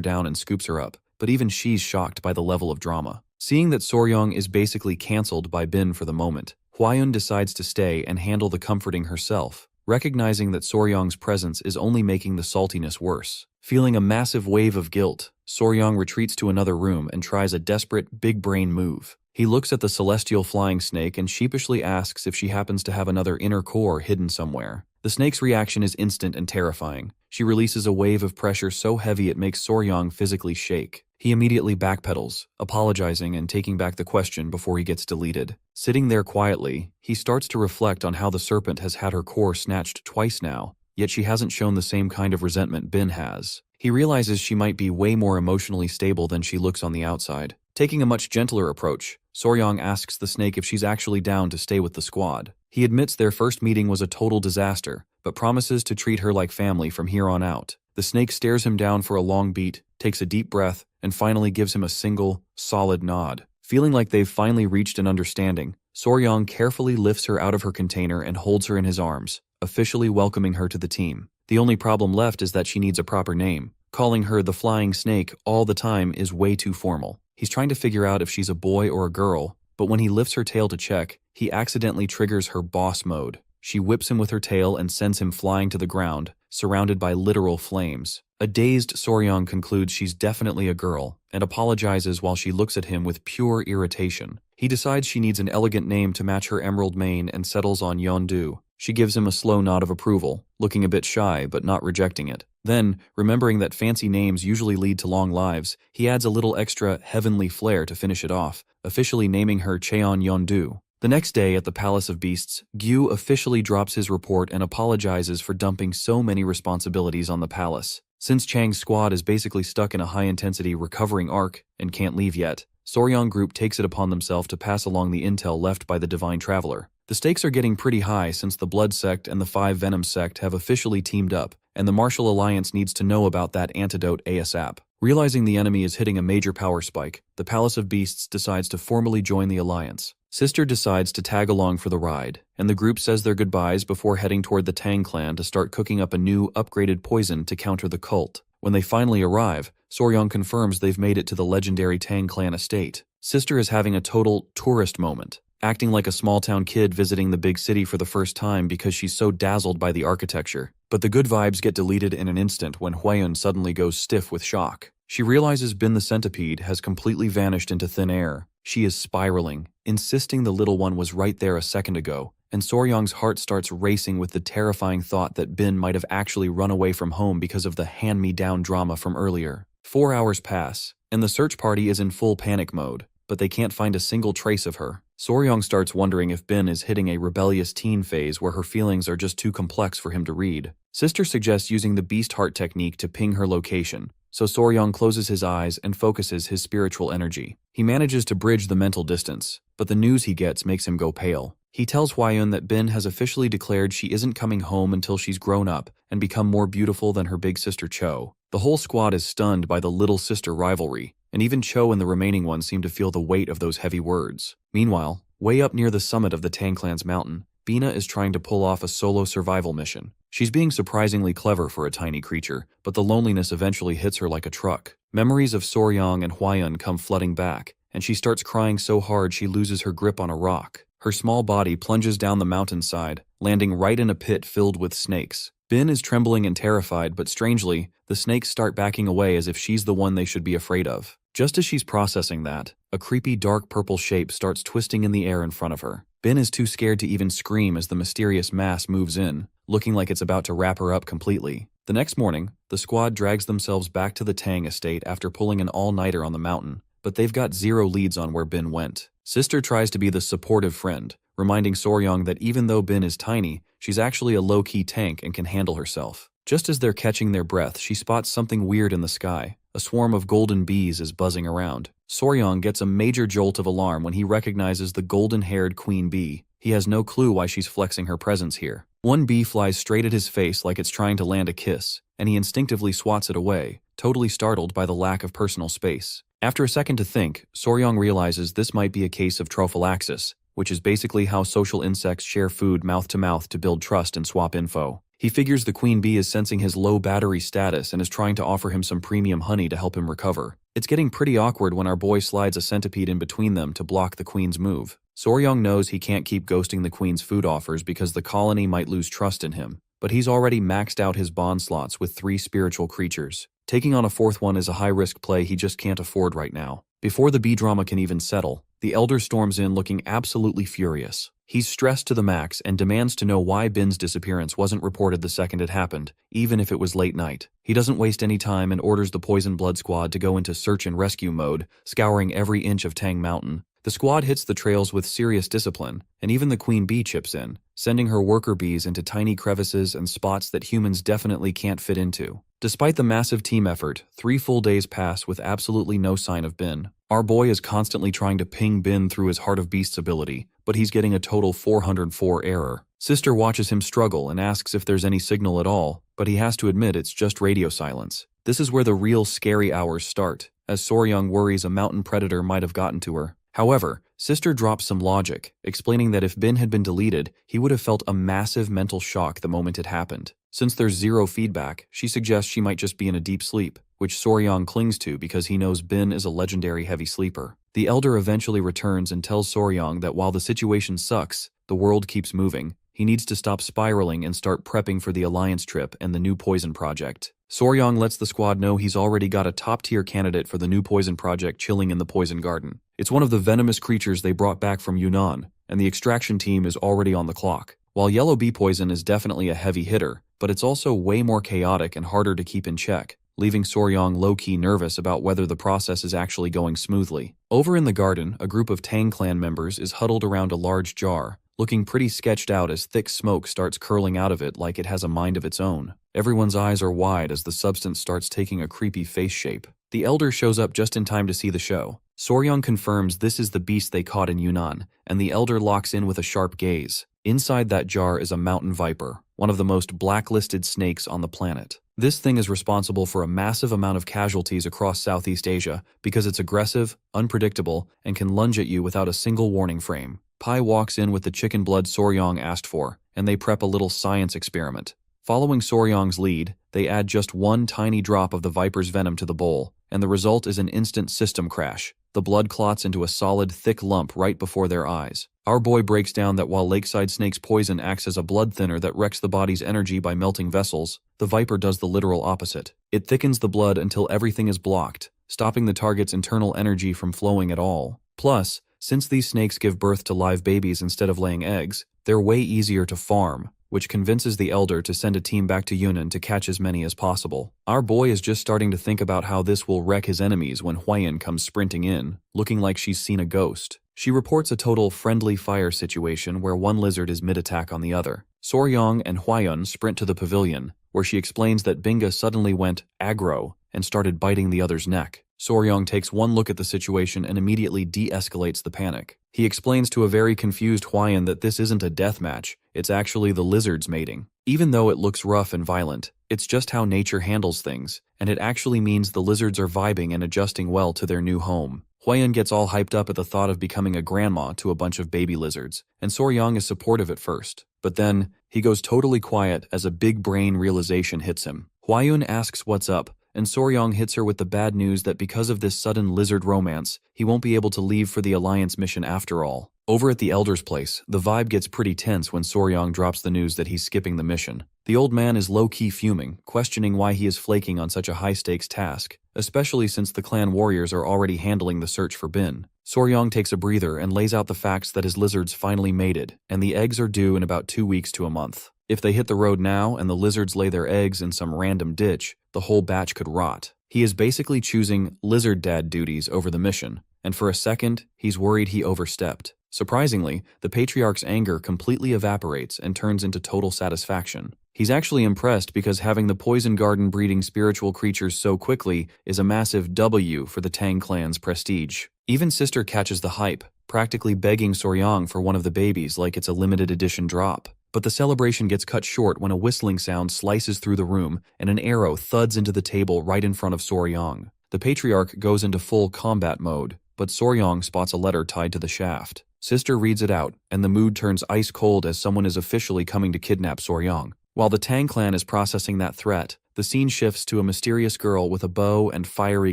down and scoops her up, but even she's shocked by the level of drama. Seeing that Soryang is basically cancelled by Bin for the moment, Hwaeun decides to stay and handle the comforting herself, recognizing that Soryang's presence is only making the saltiness worse. Feeling a massive wave of guilt, Soryang retreats to another room and tries a desperate, big-brain move. He looks at the celestial flying snake and sheepishly asks if she happens to have another inner core hidden somewhere. The snake's reaction is instant and terrifying. She releases a wave of pressure so heavy it makes Soryang physically shake. He immediately backpedals, apologizing and taking back the question before he gets deleted. Sitting there quietly, he starts to reflect on how the serpent has had her core snatched twice now, yet she hasn't shown the same kind of resentment Bin has. He realizes she might be way more emotionally stable than she looks on the outside. Taking a much gentler approach, Soryang asks the snake if she's actually down to stay with the squad. He admits their first meeting was a total disaster, but promises to treat her like family from here on out. The snake stares him down for a long beat, takes a deep breath, and finally gives him a single, solid nod. Feeling like they've finally reached an understanding, Soryang carefully lifts her out of her container and holds her in his arms, officially welcoming her to the team. The only problem left is that she needs a proper name. Calling her the Flying Snake all the time is way too formal. He's trying to figure out if she's a boy or a girl, but when he lifts her tail to check, he accidentally triggers her boss mode. She whips him with her tail and sends him flying to the ground, surrounded by literal flames. A dazed Soryang concludes she's definitely a girl, and apologizes while she looks at him with pure irritation. He decides she needs an elegant name to match her emerald mane and settles on Yondu. She gives him a slow nod of approval, looking a bit shy but not rejecting it. Then, remembering that fancy names usually lead to long lives, he adds a little extra heavenly flair to finish it off, officially naming her Cheon Yondu. The next day at the Palace of Beasts, Gyu officially drops his report and apologizes for dumping so many responsibilities on the palace. Since Chang's squad is basically stuck in a high-intensity recovering arc and can't leave yet, Soryong Group takes it upon themselves to pass along the intel left by the Divine Traveler. The stakes are getting pretty high since the Blood Sect and the 5 Venom Sect have officially teamed up, and the Martial Alliance needs to know about that antidote ASAP. Realizing the enemy is hitting a major power spike, the Palace of Beasts decides to formally join the alliance. Sister decides to tag along for the ride, and the group says their goodbyes before heading toward the Tang clan to start cooking up a new, upgraded poison to counter the cult. When they finally arrive, Soryong confirms they've made it to the legendary Tang clan estate. Sister is having a total tourist moment, acting like a small-town kid visiting the big city for the first time because she's so dazzled by the architecture. But the good vibes get deleted in an instant when Huayun suddenly goes stiff with shock. She realizes Bin the centipede has completely vanished into thin air. She is spiraling, insisting the little one was right there a second ago, and Soryong's heart starts racing with the terrifying thought that Bin might have actually run away from home because of the hand-me-down drama from earlier. 4 hours pass, and the search party is in full panic mode, but they can't find a single trace of her. Soryong starts wondering if Bin is hitting a rebellious teen phase where her feelings are just too complex for him to read. Sister suggests using the beast heart technique to ping her location, so Soryong closes his eyes and focuses his spiritual energy. He manages to bridge the mental distance, but the news he gets makes him go pale. He tells Huayun that Bin has officially declared she isn't coming home until she's grown up and become more beautiful than her big sister Cho. The whole squad is stunned by the little sister rivalry, and even Cho and the remaining ones seem to feel the weight of those heavy words. Meanwhile, way up near the summit of the Tang clan's mountain, Bina is trying to pull off a solo survival mission. She's being surprisingly clever for a tiny creature, but the loneliness eventually hits her like a truck. Memories of Soryong and Huayun come flooding back, and she starts crying so hard she loses her grip on a rock. Her small body plunges down the mountainside, landing right in a pit filled with snakes. Bin is trembling and terrified, but strangely, the snakes start backing away as if she's the one they should be afraid of. Just as she's processing that, a creepy dark purple shape starts twisting in the air in front of her. Bin is too scared to even scream as the mysterious mass moves in, looking like it's about to wrap her up completely. The next morning, the squad drags themselves back to the Tang estate after pulling an all-nighter on the mountain, but they've got zero leads on where Bin went. Sister tries to be the supportive friend, reminding Soryong that even though Bin is tiny, she's actually a low-key tank and can handle herself. Just as they're catching their breath, she spots something weird in the sky. A swarm of golden bees is buzzing around. Soryong gets a major jolt of alarm when he recognizes the golden-haired queen bee. He has no clue why she's flexing her presence here. One bee flies straight at his face like it's trying to land a kiss, and he instinctively swats it away, totally startled by the lack of personal space. After a second to think, Soryong realizes this might be a case of trophallaxis, which is basically how social insects share food mouth to build trust and swap info. He figures the queen bee is sensing his low battery status and is trying to offer him some premium honey to help him recover. It's getting pretty awkward when our boy slides a centipede in between them to block the queen's move. Soryong knows he can't keep ghosting the queen's food offers because the colony might lose trust in him, but he's already maxed out his bond slots with 3 spiritual creatures. Taking on a 4th one is a high-risk play he just can't afford right now. Before the bee drama can even settle, the Elder storms in looking absolutely furious. He's stressed to the max and demands to know why Bin's disappearance wasn't reported the second it happened, even if it was late night. He doesn't waste any time and orders the Poison Blood Squad to go into search and rescue mode, scouring every inch of Tang Mountain. The squad hits the trails with serious discipline, and even the queen bee chips in, sending her worker bees into tiny crevices and spots that humans definitely can't fit into. Despite the massive team effort, 3 full days pass with absolutely no sign of Bin. Our boy is constantly trying to ping Bin through his Heart of Beasts ability, but he's getting a total 404 error. Sister watches him struggle and asks if there's any signal at all, but he has to admit it's just radio silence. This is where the real scary hours start, as Soryong worries a mountain predator might have gotten to her. However, Sister drops some logic, explaining that if Bin had been deleted, he would have felt a massive mental shock the moment it happened. Since there's zero feedback, she suggests she might just be in a deep sleep, which Soryong clings to because he knows Bin is a legendary heavy sleeper. The Elder eventually returns and tells Soryong that while the situation sucks, the world keeps moving. He needs to stop spiraling and start prepping for the Alliance trip and the new poison project. Soryong lets the squad know he's already got a top-tier candidate for the new poison project chilling in the poison garden. It's one of the venomous creatures they brought back from Yunnan, and the extraction team is already on the clock. While yellow bee poison is definitely a heavy hitter, but it's also way more chaotic and harder to keep in check. leaving Soryong low-key nervous about whether the process is actually going smoothly. Over in the garden, a group of Tang clan members is huddled around a large jar, looking pretty sketched out as thick smoke starts curling out of it like it has a mind of its own. Everyone's eyes are wide as the substance starts taking a creepy face shape. The elder shows up just in time to see the show. Soryong confirms this is the beast they caught in Yunnan, and the elder locks in with a sharp gaze. Inside that jar is a mountain viper, one of the most blacklisted snakes on the planet. This thing is responsible for a massive amount of casualties across Southeast Asia because it's aggressive, unpredictable, and can lunge at you without a single warning frame. Pai walks in with the chicken blood Soryong asked for, and they prep a little science experiment. Following Soryong's lead, they add just one tiny drop of the viper's venom to the bowl, and the result is an instant system crash. The blood clots into a solid, thick lump right before their eyes. Our boy breaks down that while lakeside snake's poison acts as a blood thinner that wrecks the body's energy by melting vessels, the viper does the literal opposite. It thickens the blood until everything is blocked, stopping the target's internal energy from flowing at all. Plus, since these snakes give birth to live babies instead of laying eggs, they're way easier to farm, which convinces the elder to send a team back to Yunnan to catch as many as possible. Our boy is just starting to think about how this will wreck his enemies when Huayan comes sprinting in, looking like she's seen a ghost. She reports a total friendly fire situation where one lizard is mid-attack on the other. Soryong and Huayan sprint to the pavilion, where she explains that Binga suddenly went aggro and started biting the other's neck. Soryong takes one look at the situation and immediately de-escalates the panic. He explains to a very confused Huayan that this isn't a death match, it's actually the lizards mating. Even though it looks rough and violent, it's just how nature handles things, and it actually means the lizards are vibing and adjusting well to their new home. Huayan gets all hyped up at the thought of becoming a grandma to a bunch of baby lizards, and Soryong is supportive at first. But then, he goes totally quiet as a big brain realization hits him. Huayan asks what's up, and Soryong hits her with the bad news that because of this sudden lizard romance, he won't be able to leave for the Alliance mission after all. Over at the Elder's place, the vibe gets pretty tense when Soryong drops the news that he's skipping the mission. The old man is low-key fuming, questioning why he is flaking on such a high-stakes task, especially since the clan warriors are already handling the search for Bin. Soryong takes a breather and lays out the facts that his lizards finally mated, and the eggs are due in about 2 weeks to a month. If they hit the road now and the lizards lay their eggs in some random ditch, the whole batch could rot. He is basically choosing lizard dad duties over the mission, and for a second, he's worried he overstepped. Surprisingly, the patriarch's anger completely evaporates and turns into total satisfaction. He's actually impressed because having the poison garden breeding spiritual creatures so quickly is a massive W for the Tang clan's prestige. Even Sister catches the hype, practically begging Soryong for one of the babies like it's a limited edition drop. But the celebration gets cut short when a whistling sound slices through the room and an arrow thuds into the table right in front of Soryong. The patriarch goes into full combat mode, but Soryong spots a letter tied to the shaft. Sister reads it out, and the mood turns ice cold as someone is officially coming to kidnap Soryong. While the Tang clan is processing that threat, the scene shifts to a mysterious girl with a bow and fiery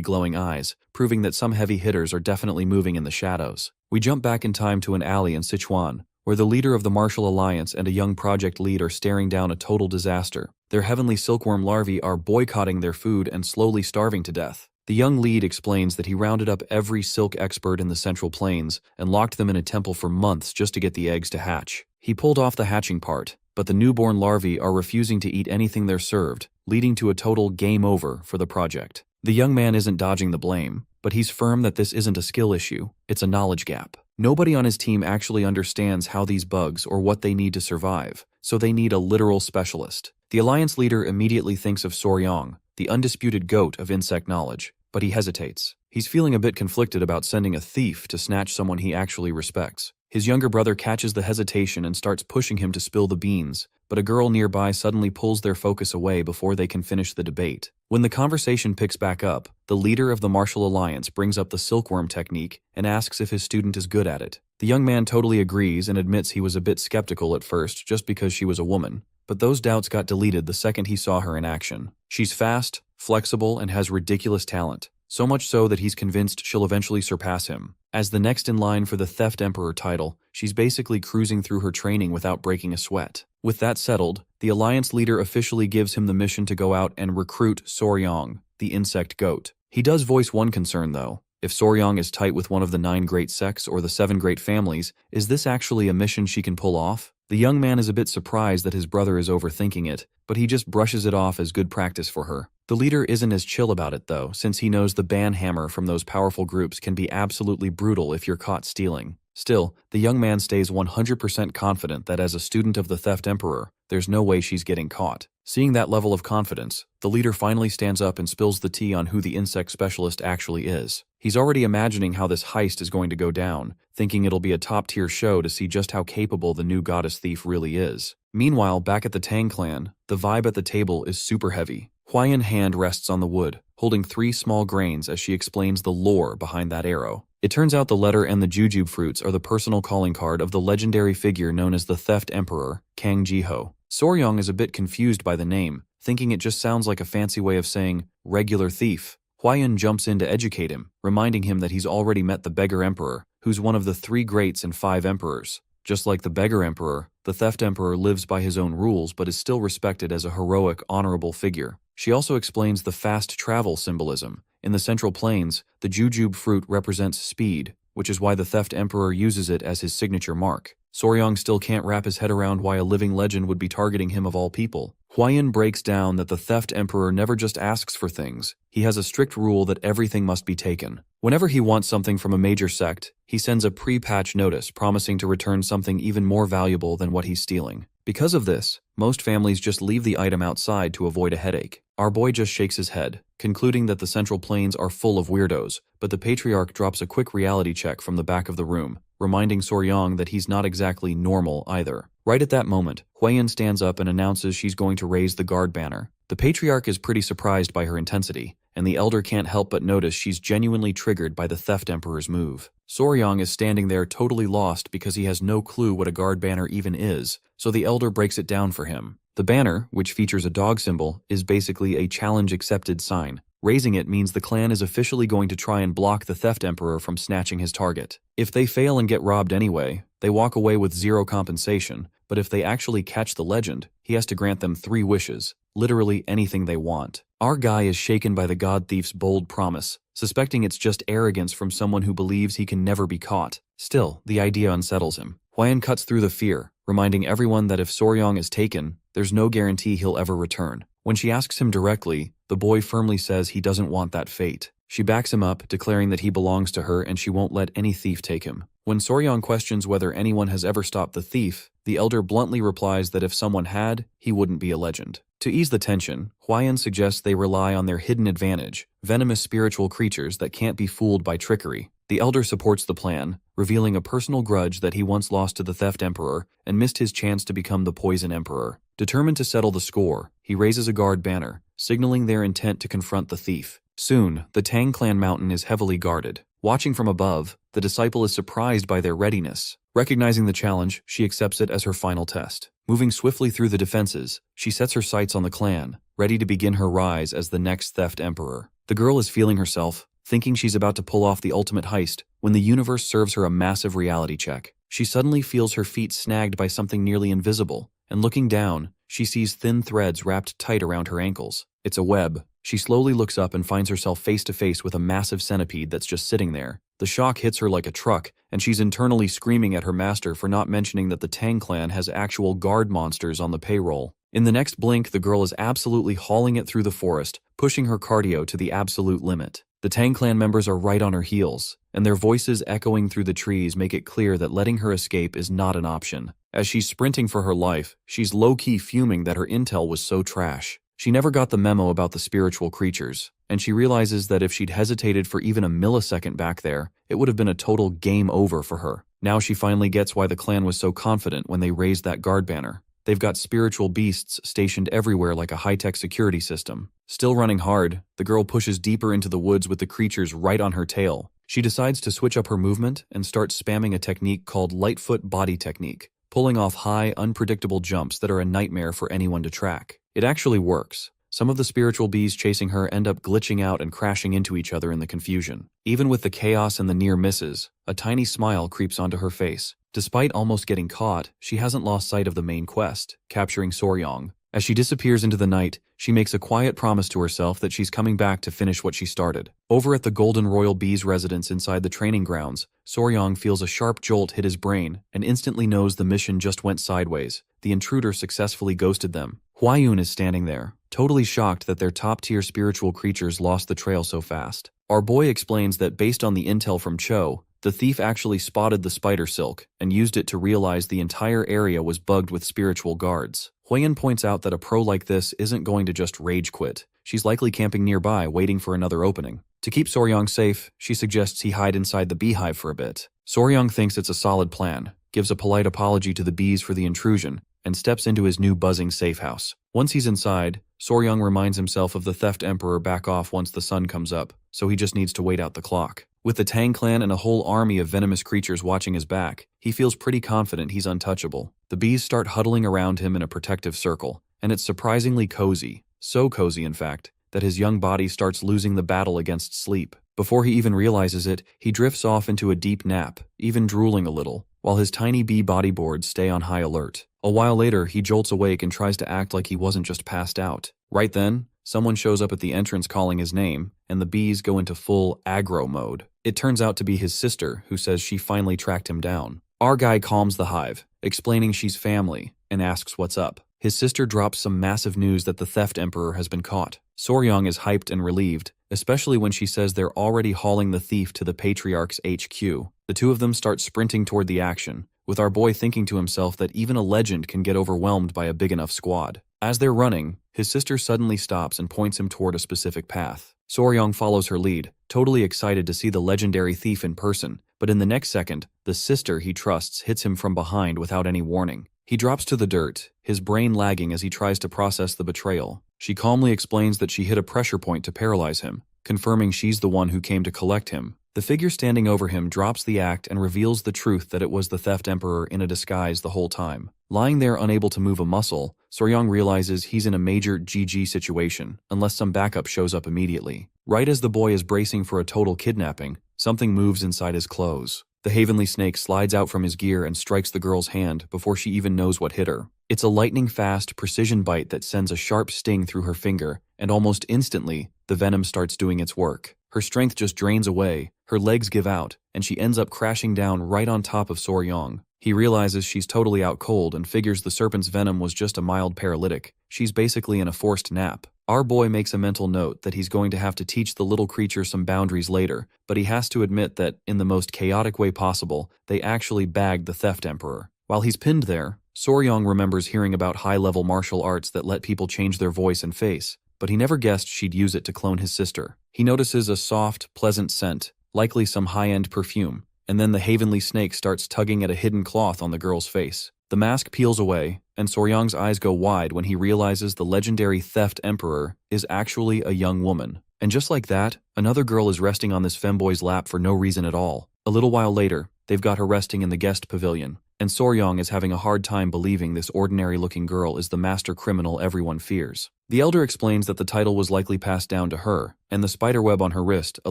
glowing eyes, proving that some heavy hitters are definitely moving in the shadows. We jump back in time to an alley in Sichuan, where the leader of the Martial Alliance and a young project lead are staring down a total disaster. Their heavenly silkworm larvae are boycotting their food and slowly starving to death. The young lead explains that he rounded up every silk expert in the Central Plains and locked them in a temple for months just to get the eggs to hatch. He pulled off the hatching part, but the newborn larvae are refusing to eat anything they're served, leading to a total game over for the project. The young man isn't dodging the blame, but he's firm that this isn't a skill issue, it's a knowledge gap. Nobody on his team actually understands how these bugs or what they need to survive, so they need a literal specialist. The Alliance leader immediately thinks of Soryong, the undisputed goat of insect knowledge, but he hesitates. He's feeling a bit conflicted about sending a thief to snatch someone he actually respects. His younger brother catches the hesitation and starts pushing him to spill the beans, but a girl nearby suddenly pulls their focus away before they can finish the debate. When the conversation picks back up, the leader of the Martial Alliance brings up the silkworm technique and asks if his student is good at it. The young man totally agrees and admits he was a bit skeptical at first just because she was a woman, but those doubts got deleted the second he saw her in action. She's fast, flexible, and has ridiculous talent, so much so that he's convinced she'll eventually surpass him. As the next in line for the Theft Emperor title, she's basically cruising through her training without breaking a sweat. With that settled, the Alliance leader officially gives him the mission to go out and recruit Soryong, the insect goat. He does voice one concern though. If Soryong is tight with one of the 9 great sects or the 7 great families, is this actually a mission she can pull off? The young man is a bit surprised that his brother is overthinking it, but he just brushes it off as good practice for her. The leader isn't as chill about it though, since he knows the ban hammer from those powerful groups can be absolutely brutal if you're caught stealing. Still, the young man stays 100% confident that as a student of the Theft Emperor, there's no way she's getting caught. Seeing that level of confidence, the leader finally stands up and spills the tea on who the insect specialist actually is. He's already imagining how this heist is going to go down, thinking it'll be a top-tier show to see just how capable the new goddess thief really is. Meanwhile, back at the Tang clan, the vibe at the table is super heavy. Huayan's hand rests on the wood, holding 3 small grains as she explains the lore behind that arrow. It turns out the letter and the jujube fruits are the personal calling card of the legendary figure known as the Theft Emperor, Kang Jiho. Soryong is a bit confused by the name, thinking it just sounds like a fancy way of saying, regular thief. Huayan jumps in to educate him, reminding him that he's already met the Beggar Emperor, who's one of the 3 greats and 5 emperors. Just like the Beggar Emperor, the Theft Emperor lives by his own rules but is still respected as a heroic, honorable figure. She also explains the fast travel symbolism. In the Central Plains, the jujube fruit represents speed, which is why the Theft Emperor uses it as his signature mark. Soryong still can't wrap his head around why a living legend would be targeting him of all people. Huayan breaks down that the Theft Emperor never just asks for things. He has a strict rule that everything must be taken. Whenever he wants something from a major sect, he sends a pre-patch notice promising to return something even more valuable than what he's stealing. Because of this, most families just leave the item outside to avoid a headache. Our boy just shakes his head, concluding that the Central Plains are full of weirdos, but the patriarch drops a quick reality check from the back of the room, reminding Soryong that he's not exactly normal either. Right at that moment, Huayan stands up and announces she's going to raise the guard banner. The patriarch is pretty surprised by her intensity, and the elder can't help but notice she's genuinely triggered by the Theft Emperor's move. Soryong is standing there totally lost because he has no clue what a guard banner even is, so the elder breaks it down for him. The banner, which features a dog symbol, is basically a challenge-accepted sign. Raising it means the clan is officially going to try and block the Theft Emperor from snatching his target. If they fail and get robbed anyway, they walk away with 0 compensation, but if they actually catch the legend, he has to grant them 3 wishes, literally anything they want. Our guy is shaken by the god thief's bold promise, suspecting it's just arrogance from someone who believes he can never be caught. Still, the idea unsettles him. Huayan cuts through the fear, reminding everyone that if Soryong is taken, there's no guarantee he'll ever return. When she asks him directly, the boy firmly says he doesn't want that fate. She backs him up, declaring that he belongs to her and she won't let any thief take him. When Soryong questions whether anyone has ever stopped the thief, the elder bluntly replies that if someone had, he wouldn't be a legend. To ease the tension, Huayan suggests they rely on their hidden advantage, venomous spiritual creatures that can't be fooled by trickery. The elder supports the plan, revealing a personal grudge that he once lost to the Theft Emperor and missed his chance to become the Poison Emperor. Determined to settle the score, he raises a guard banner, signaling their intent to confront the thief. Soon, the Tang clan mountain is heavily guarded. Watching from above, the disciple is surprised by their readiness. Recognizing the challenge, she accepts it as her final test. Moving swiftly through the defenses, she sets her sights on the clan, ready to begin her rise as the next Theft Emperor. The girl is feeling herself, thinking she's about to pull off the ultimate heist, when the universe serves her a massive reality check. She suddenly feels her feet snagged by something nearly invisible, and looking down, she sees thin threads wrapped tight around her ankles. It's a web. She slowly looks up and finds herself face to face with a massive centipede that's just sitting there. The shock hits her like a truck, and she's internally screaming at her master for not mentioning that the Tang clan has actual guard monsters on the payroll. In the next blink, the girl is absolutely hauling it through the forest, pushing her cardio to the absolute limit. The Tang clan members are right on her heels, and their voices echoing through the trees make it clear that letting her escape is not an option. As she's sprinting for her life, she's low-key fuming that her intel was so trash. She never got the memo about the spiritual creatures, and she realizes that if she'd hesitated for even a millisecond back there, it would have been a total game over for her. Now she finally gets why the clan was so confident when they raised that guard banner. They've got spiritual beasts stationed everywhere like a high-tech security system. Still running hard, the girl pushes deeper into the woods with the creatures right on her tail. She decides to switch up her movement and starts spamming a technique called Lightfoot Body Technique, pulling off high, unpredictable jumps that are a nightmare for anyone to track. It actually works. Some of the spiritual bees chasing her end up glitching out and crashing into each other in the confusion. Even with the chaos and the near misses, a tiny smile creeps onto her face. Despite almost getting caught, she hasn't lost sight of the main quest, capturing Soryong. As she disappears into the night, she makes a quiet promise to herself that she's coming back to finish what she started. Over at the Golden Royal Bee's residence inside the training grounds, Soryong feels a sharp jolt hit his brain and instantly knows the mission just went sideways. The intruder successfully ghosted them. Huayun is standing there, totally shocked that their top-tier spiritual creatures lost the trail so fast. Our boy explains that based on the intel from Cho, the thief actually spotted the spider silk and used it to realize the entire area was bugged with spiritual guards. Huiyan points out that a pro like this isn't going to just rage quit. She's likely camping nearby waiting for another opening. To keep Soryang safe, she suggests he hide inside the beehive for a bit. Soryang thinks it's a solid plan, gives a polite apology to the bees for the intrusion, and steps into his new buzzing safe house. Once he's inside, Soryang reminds himself of the theft emperor back off once the sun comes up, so he just needs to wait out the clock. With the Tang clan and a whole army of venomous creatures watching his back, he feels pretty confident he's untouchable. The bees start huddling around him in a protective circle, and it's surprisingly cozy. So cozy, in fact, that his young body starts losing the battle against sleep. Before he even realizes it, he drifts off into a deep nap, even drooling a little, while his tiny bee bodyboards stay on high alert. A while later, he jolts awake and tries to act like he wasn't just passed out. Right then, someone shows up at the entrance calling his name, and the bees go into full aggro mode. It turns out to be his sister, who says she finally tracked him down. Our guy calms the hive, explaining she's family, and asks what's up. His sister drops some massive news that the theft emperor has been caught. Soryang is hyped and relieved, especially when she says they're already hauling the thief to the Patriarch's HQ. The two of them start sprinting toward the action, with our boy thinking to himself that even a legend can get overwhelmed by a big enough squad. As they're running, his sister suddenly stops and points him toward a specific path. Soryang follows her lead, totally excited to see the legendary thief in person, but in the next second, the sister he trusts hits him from behind without any warning. He drops to the dirt, his brain lagging as he tries to process the betrayal. She calmly explains that she hit a pressure point to paralyze him, confirming she's the one who came to collect him. The figure standing over him drops the act and reveals the truth that it was the theft emperor in a disguise the whole time. Lying there unable to move a muscle, Soryang realizes he's in a major GG situation, unless some backup shows up immediately. Right as the boy is bracing for a total kidnapping, something moves inside his clothes. The Havenly Snake slides out from his gear and strikes the girl's hand before she even knows what hit her. It's a lightning-fast precision bite that sends a sharp sting through her finger, and almost instantly, the venom starts doing its work. Her strength just drains away, her legs give out, and she ends up crashing down right on top of Soryang. He realizes she's totally out cold and figures the serpent's venom was just a mild paralytic. She's basically in a forced nap. Our boy makes a mental note that he's going to have to teach the little creature some boundaries later, but he has to admit that, in the most chaotic way possible, they actually bagged the theft emperor. While he's pinned there, Soryang remembers hearing about high-level martial arts that let people change their voice and face, but he never guessed she'd use it to clone his sister. He notices a soft, pleasant scent, likely some high-end perfume, and then the Havenly Snake starts tugging at a hidden cloth on the girl's face. The mask peels away, and Soryang's eyes go wide when he realizes the legendary theft emperor is actually a young woman. And just like that, another girl is resting on this femboy's lap for no reason at all. A little while later, they've got her resting in the guest pavilion, and Soryang is having a hard time believing this ordinary-looking girl is the master criminal everyone fears. The elder explains that the title was likely passed down to her, and the spiderweb on her wrist, a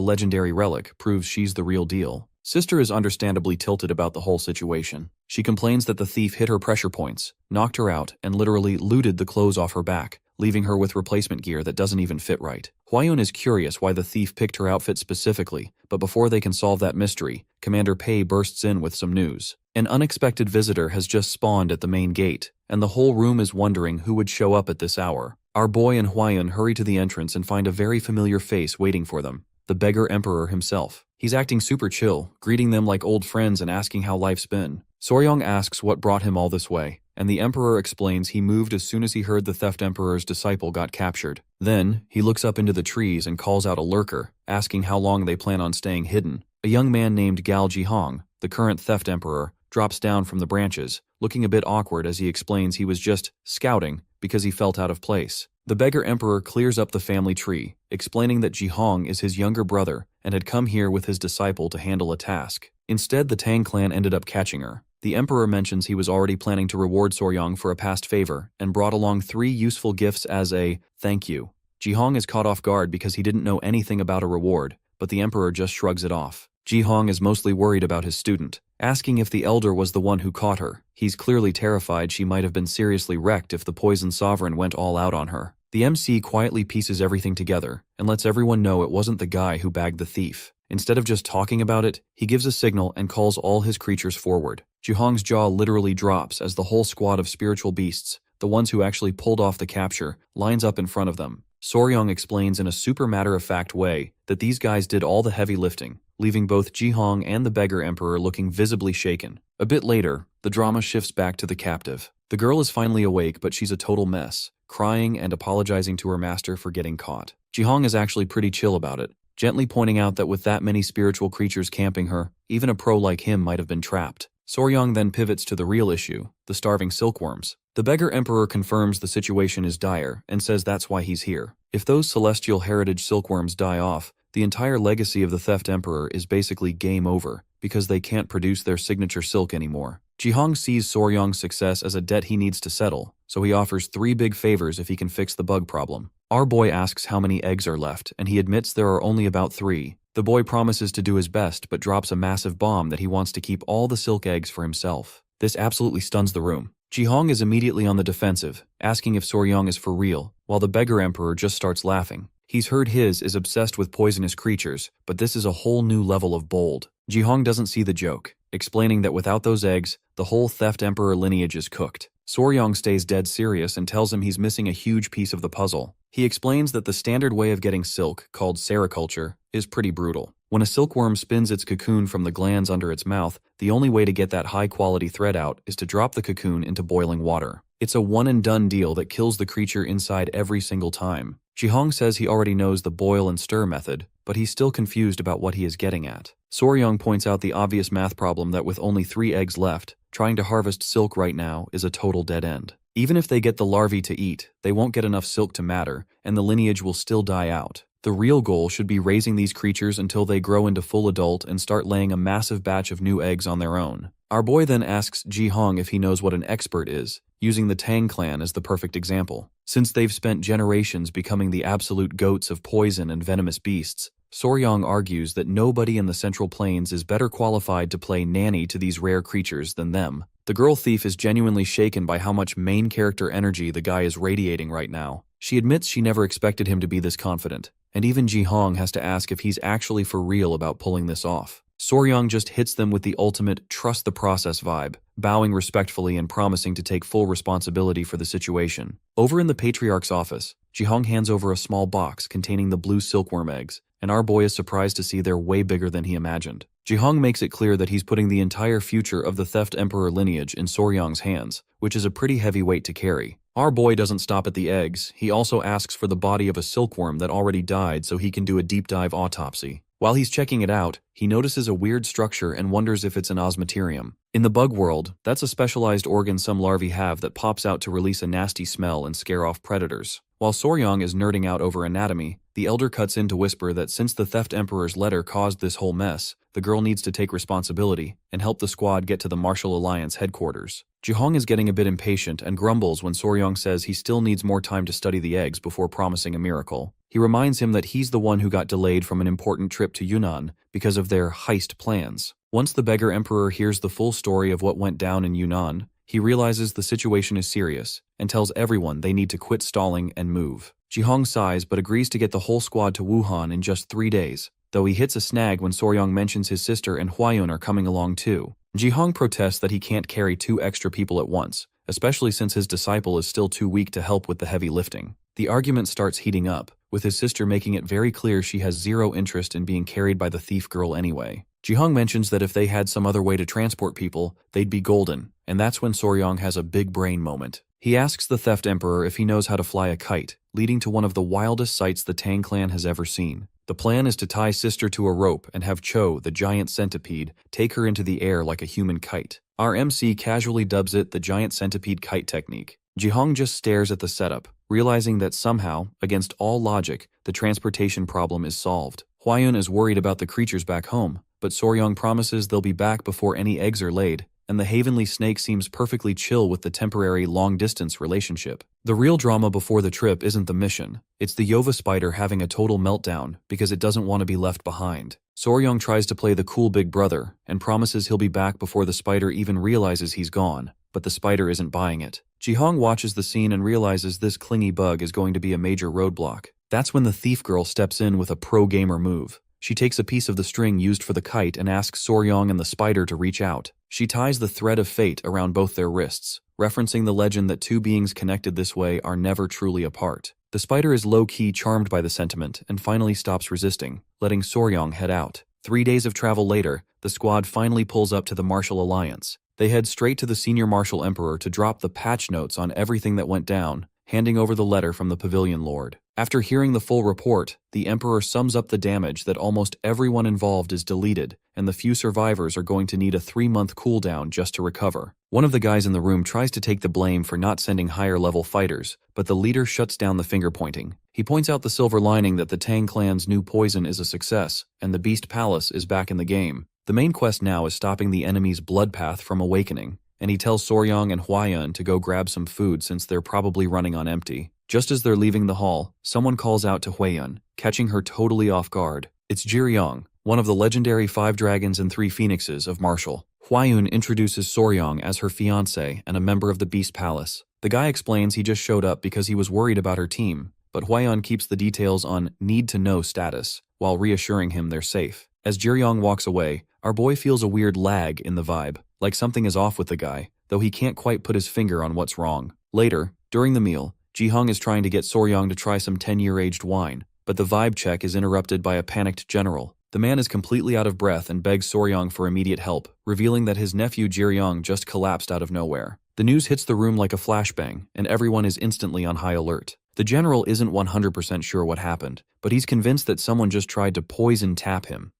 legendary relic, proves she's the real deal. Sister is understandably tilted about the whole situation. She complains that the thief hit her pressure points, knocked her out, and literally looted the clothes off her back, leaving her with replacement gear that doesn't even fit right. Huayun is curious why the thief picked her outfit specifically, but before they can solve that mystery, Commander Pei bursts in with some news. An unexpected visitor has just spawned at the main gate, and the whole room is wondering who would show up at this hour. Our boy and Huayun hurry to the entrance and find a very familiar face waiting for them, the beggar emperor himself. He's acting super chill, greeting them like old friends and asking how life's been. Soryang asks what brought him all this way, and the emperor explains he moved as soon as he heard the theft emperor's disciple got captured. Then, he looks up into the trees and calls out a lurker, asking how long they plan on staying hidden. A young man named Gal Jihong, the current theft emperor, drops down from the branches, looking a bit awkward as he explains he was just scouting because he felt out of place. The beggar emperor clears up the family tree, explaining that Jihong is his younger brother and had come here with his disciple to handle a task. Instead, the Tang clan ended up catching her. The emperor mentions he was already planning to reward Soryang for a past favor and brought along 3 useful gifts as a thank you. Jihong is caught off guard because he didn't know anything about a reward, but the emperor just shrugs it off. Jihong is mostly worried about his student, asking if the elder was the one who caught her. He's clearly terrified she might have been seriously wrecked if the poison sovereign went all out on her. The MC quietly pieces everything together and lets everyone know it wasn't the guy who bagged the thief. Instead of just talking about it, he gives a signal and calls all his creatures forward. Jihong's jaw literally drops as the whole squad of spiritual beasts, the ones who actually pulled off the capture, lines up in front of them. Soryong explains in a super matter-of-fact way that these guys did all the heavy lifting, leaving both Jihong and the beggar emperor looking visibly shaken. A bit later, the drama shifts back to the captive. The girl is finally awake, but she's a total mess, crying and apologizing to her master for getting caught. Jihong is actually pretty chill about it, gently pointing out that with that many spiritual creatures camping her, even a pro like him might have been trapped. Soryong then pivots to the real issue, the starving silkworms. The beggar emperor confirms the situation is dire and says that's why he's here. If those celestial heritage silkworms die off, the entire legacy of the theft emperor is basically game over, because they can't produce their signature silk anymore. Jihong sees Soryong's success as a debt he needs to settle, so he offers 3 big favors if he can fix the bug problem. Our boy asks how many eggs are left, and he admits there are only about 3. The boy promises to do his best but drops a massive bomb that he wants to keep all the silk eggs for himself. This absolutely stuns the room. Jihong is immediately on the defensive, asking if Soryong is for real, while the beggar emperor just starts laughing. He's heard his is obsessed with poisonous creatures, but this is a whole new level of bold. Jihong doesn't see the joke, explaining that without those eggs, the whole theft emperor lineage is cooked. Soryong stays dead serious and tells him he's missing a huge piece of the puzzle. He explains that the standard way of getting silk, called sericulture, is pretty brutal. When a silkworm spins its cocoon from the glands under its mouth, the only way to get that high-quality thread out is to drop the cocoon into boiling water. It's a one-and-done deal that kills the creature inside every single time. Jihong says he already knows the boil and stir method, but he's still confused about what he is getting at. Soryong points out the obvious math problem that with only 3 eggs left, trying to harvest silk right now is a total dead end. Even if they get the larvae to eat, they won't get enough silk to matter, and the lineage will still die out. The real goal should be raising these creatures until they grow into full adult and start laying a massive batch of new eggs on their own. Our boy then asks Jihong if he knows what an expert is, using the Tang clan as the perfect example. Since they've spent generations becoming the absolute goats of poison and venomous beasts, Soryong argues that nobody in the Central Plains is better qualified to play nanny to these rare creatures than them. The girl thief is genuinely shaken by how much main character energy the guy is radiating right now. She admits she never expected him to be this confident, and even Jihong has to ask if he's actually for real about pulling this off. Soryong just hits them with the ultimate trust the process vibe, bowing respectfully and promising to take full responsibility for the situation. Over in the patriarch's office, Jihong hands over a small box containing the blue silkworm eggs, and our boy is surprised to see they're way bigger than he imagined. Jihong makes it clear that he's putting the entire future of the theft emperor lineage in Soryong's hands, which is a pretty heavy weight to carry. Our boy doesn't stop at the eggs, he also asks for the body of a silkworm that already died so he can do a deep dive autopsy. While he's checking it out, he notices a weird structure and wonders if it's an osmeterium. In the bug world, that's a specialized organ some larvae have that pops out to release a nasty smell and scare off predators. While Soryong is nerding out over anatomy, the elder cuts in to whisper that since the theft emperor's letter caused this whole mess, the girl needs to take responsibility and help the squad get to the Martial Alliance headquarters. Jihong is getting a bit impatient and grumbles when Soryong says he still needs more time to study the eggs before promising a miracle. He reminds him that he's the one who got delayed from an important trip to Yunnan because of their heist plans. Once the beggar emperor hears the full story of what went down in Yunnan, he realizes the situation is serious and tells everyone they need to quit stalling and move. Jihong sighs but agrees to get the whole squad to Wuhan in just 3 days, though he hits a snag when Soryong mentions his sister and Huayun are coming along too. Jihong protests that he can't carry 2 extra people at once, especially since his disciple is still too weak to help with the heavy lifting. The argument starts heating up, with his sister making it very clear she has zero interest in being carried by the thief girl anyway. Jihong mentions that if they had some other way to transport people, they'd be golden, and that's when Soryong has a big brain moment. He asks the theft emperor if he knows how to fly a kite, leading to one of the wildest sights the Tang clan has ever seen. The plan is to tie sister to a rope and have Cho, the giant centipede, take her into the air like a human kite. Our MC casually dubs it the giant centipede kite technique. Jihong just stares at the setup, realizing that somehow, against all logic, the transportation problem is solved. Huayun is worried about the creatures back home, but Soryong promises they'll be back before any eggs are laid, and the Havenly snake seems perfectly chill with the temporary long-distance relationship. The real drama before the trip isn't the mission, it's the Yova spider having a total meltdown because it doesn't want to be left behind. Soryong tries to play the cool big brother and promises he'll be back before the spider even realizes he's gone, but the spider isn't buying it. Jihong watches the scene and realizes this clingy bug is going to be a major roadblock. That's when the thief girl steps in with a pro-gamer move. She takes a piece of the string used for the kite and asks Soryong and the spider to reach out. She ties the thread of fate around both their wrists, referencing the legend that two beings connected this way are never truly apart. The spider is low-key charmed by the sentiment and finally stops resisting, letting Soryong head out. 3 days of travel later, the squad finally pulls up to the Martial Alliance. They head straight to the Senior Martial Emperor to drop the patch notes on everything that went down, handing over the letter from the Pavilion Lord. After hearing the full report, the Emperor sums up the damage that almost everyone involved is deleted, and the few survivors are going to need a 3-month cooldown just to recover. One of the guys in the room tries to take the blame for not sending higher-level fighters, but the leader shuts down the finger-pointing. He points out the silver lining that the Tang clan's new poison is a success, and the Beast Palace is back in the game. The main quest now is stopping the enemy's blood path from awakening, and he tells Soryong and Hwayun to go grab some food since they're probably running on empty. Just as they're leaving the hall, someone calls out to Hwayun, catching her totally off guard. It's Jiryong, one of the legendary 5 dragons and 3 phoenixes of Martial. Hwayun introduces Soryong as her fiancé and a member of the Beast Palace. The guy explains he just showed up because he was worried about her team, but Hwayun keeps the details on need-to-know status, while reassuring him they're safe. As Jiryong walks away, our boy feels a weird lag in the vibe, like something is off with the guy, though he can't quite put his finger on what's wrong. Later, during the meal, Ji-hung is trying to get Soryong to try some 10-year-aged wine, but the vibe check is interrupted by a panicked general. The man is completely out of breath and begs Soryong for immediate help, revealing that his nephew Jiryong just collapsed out of nowhere. The news hits the room like a flashbang, and everyone is instantly on high alert. The general isn't 100% sure what happened, but he's convinced that someone just tried to poison tap him.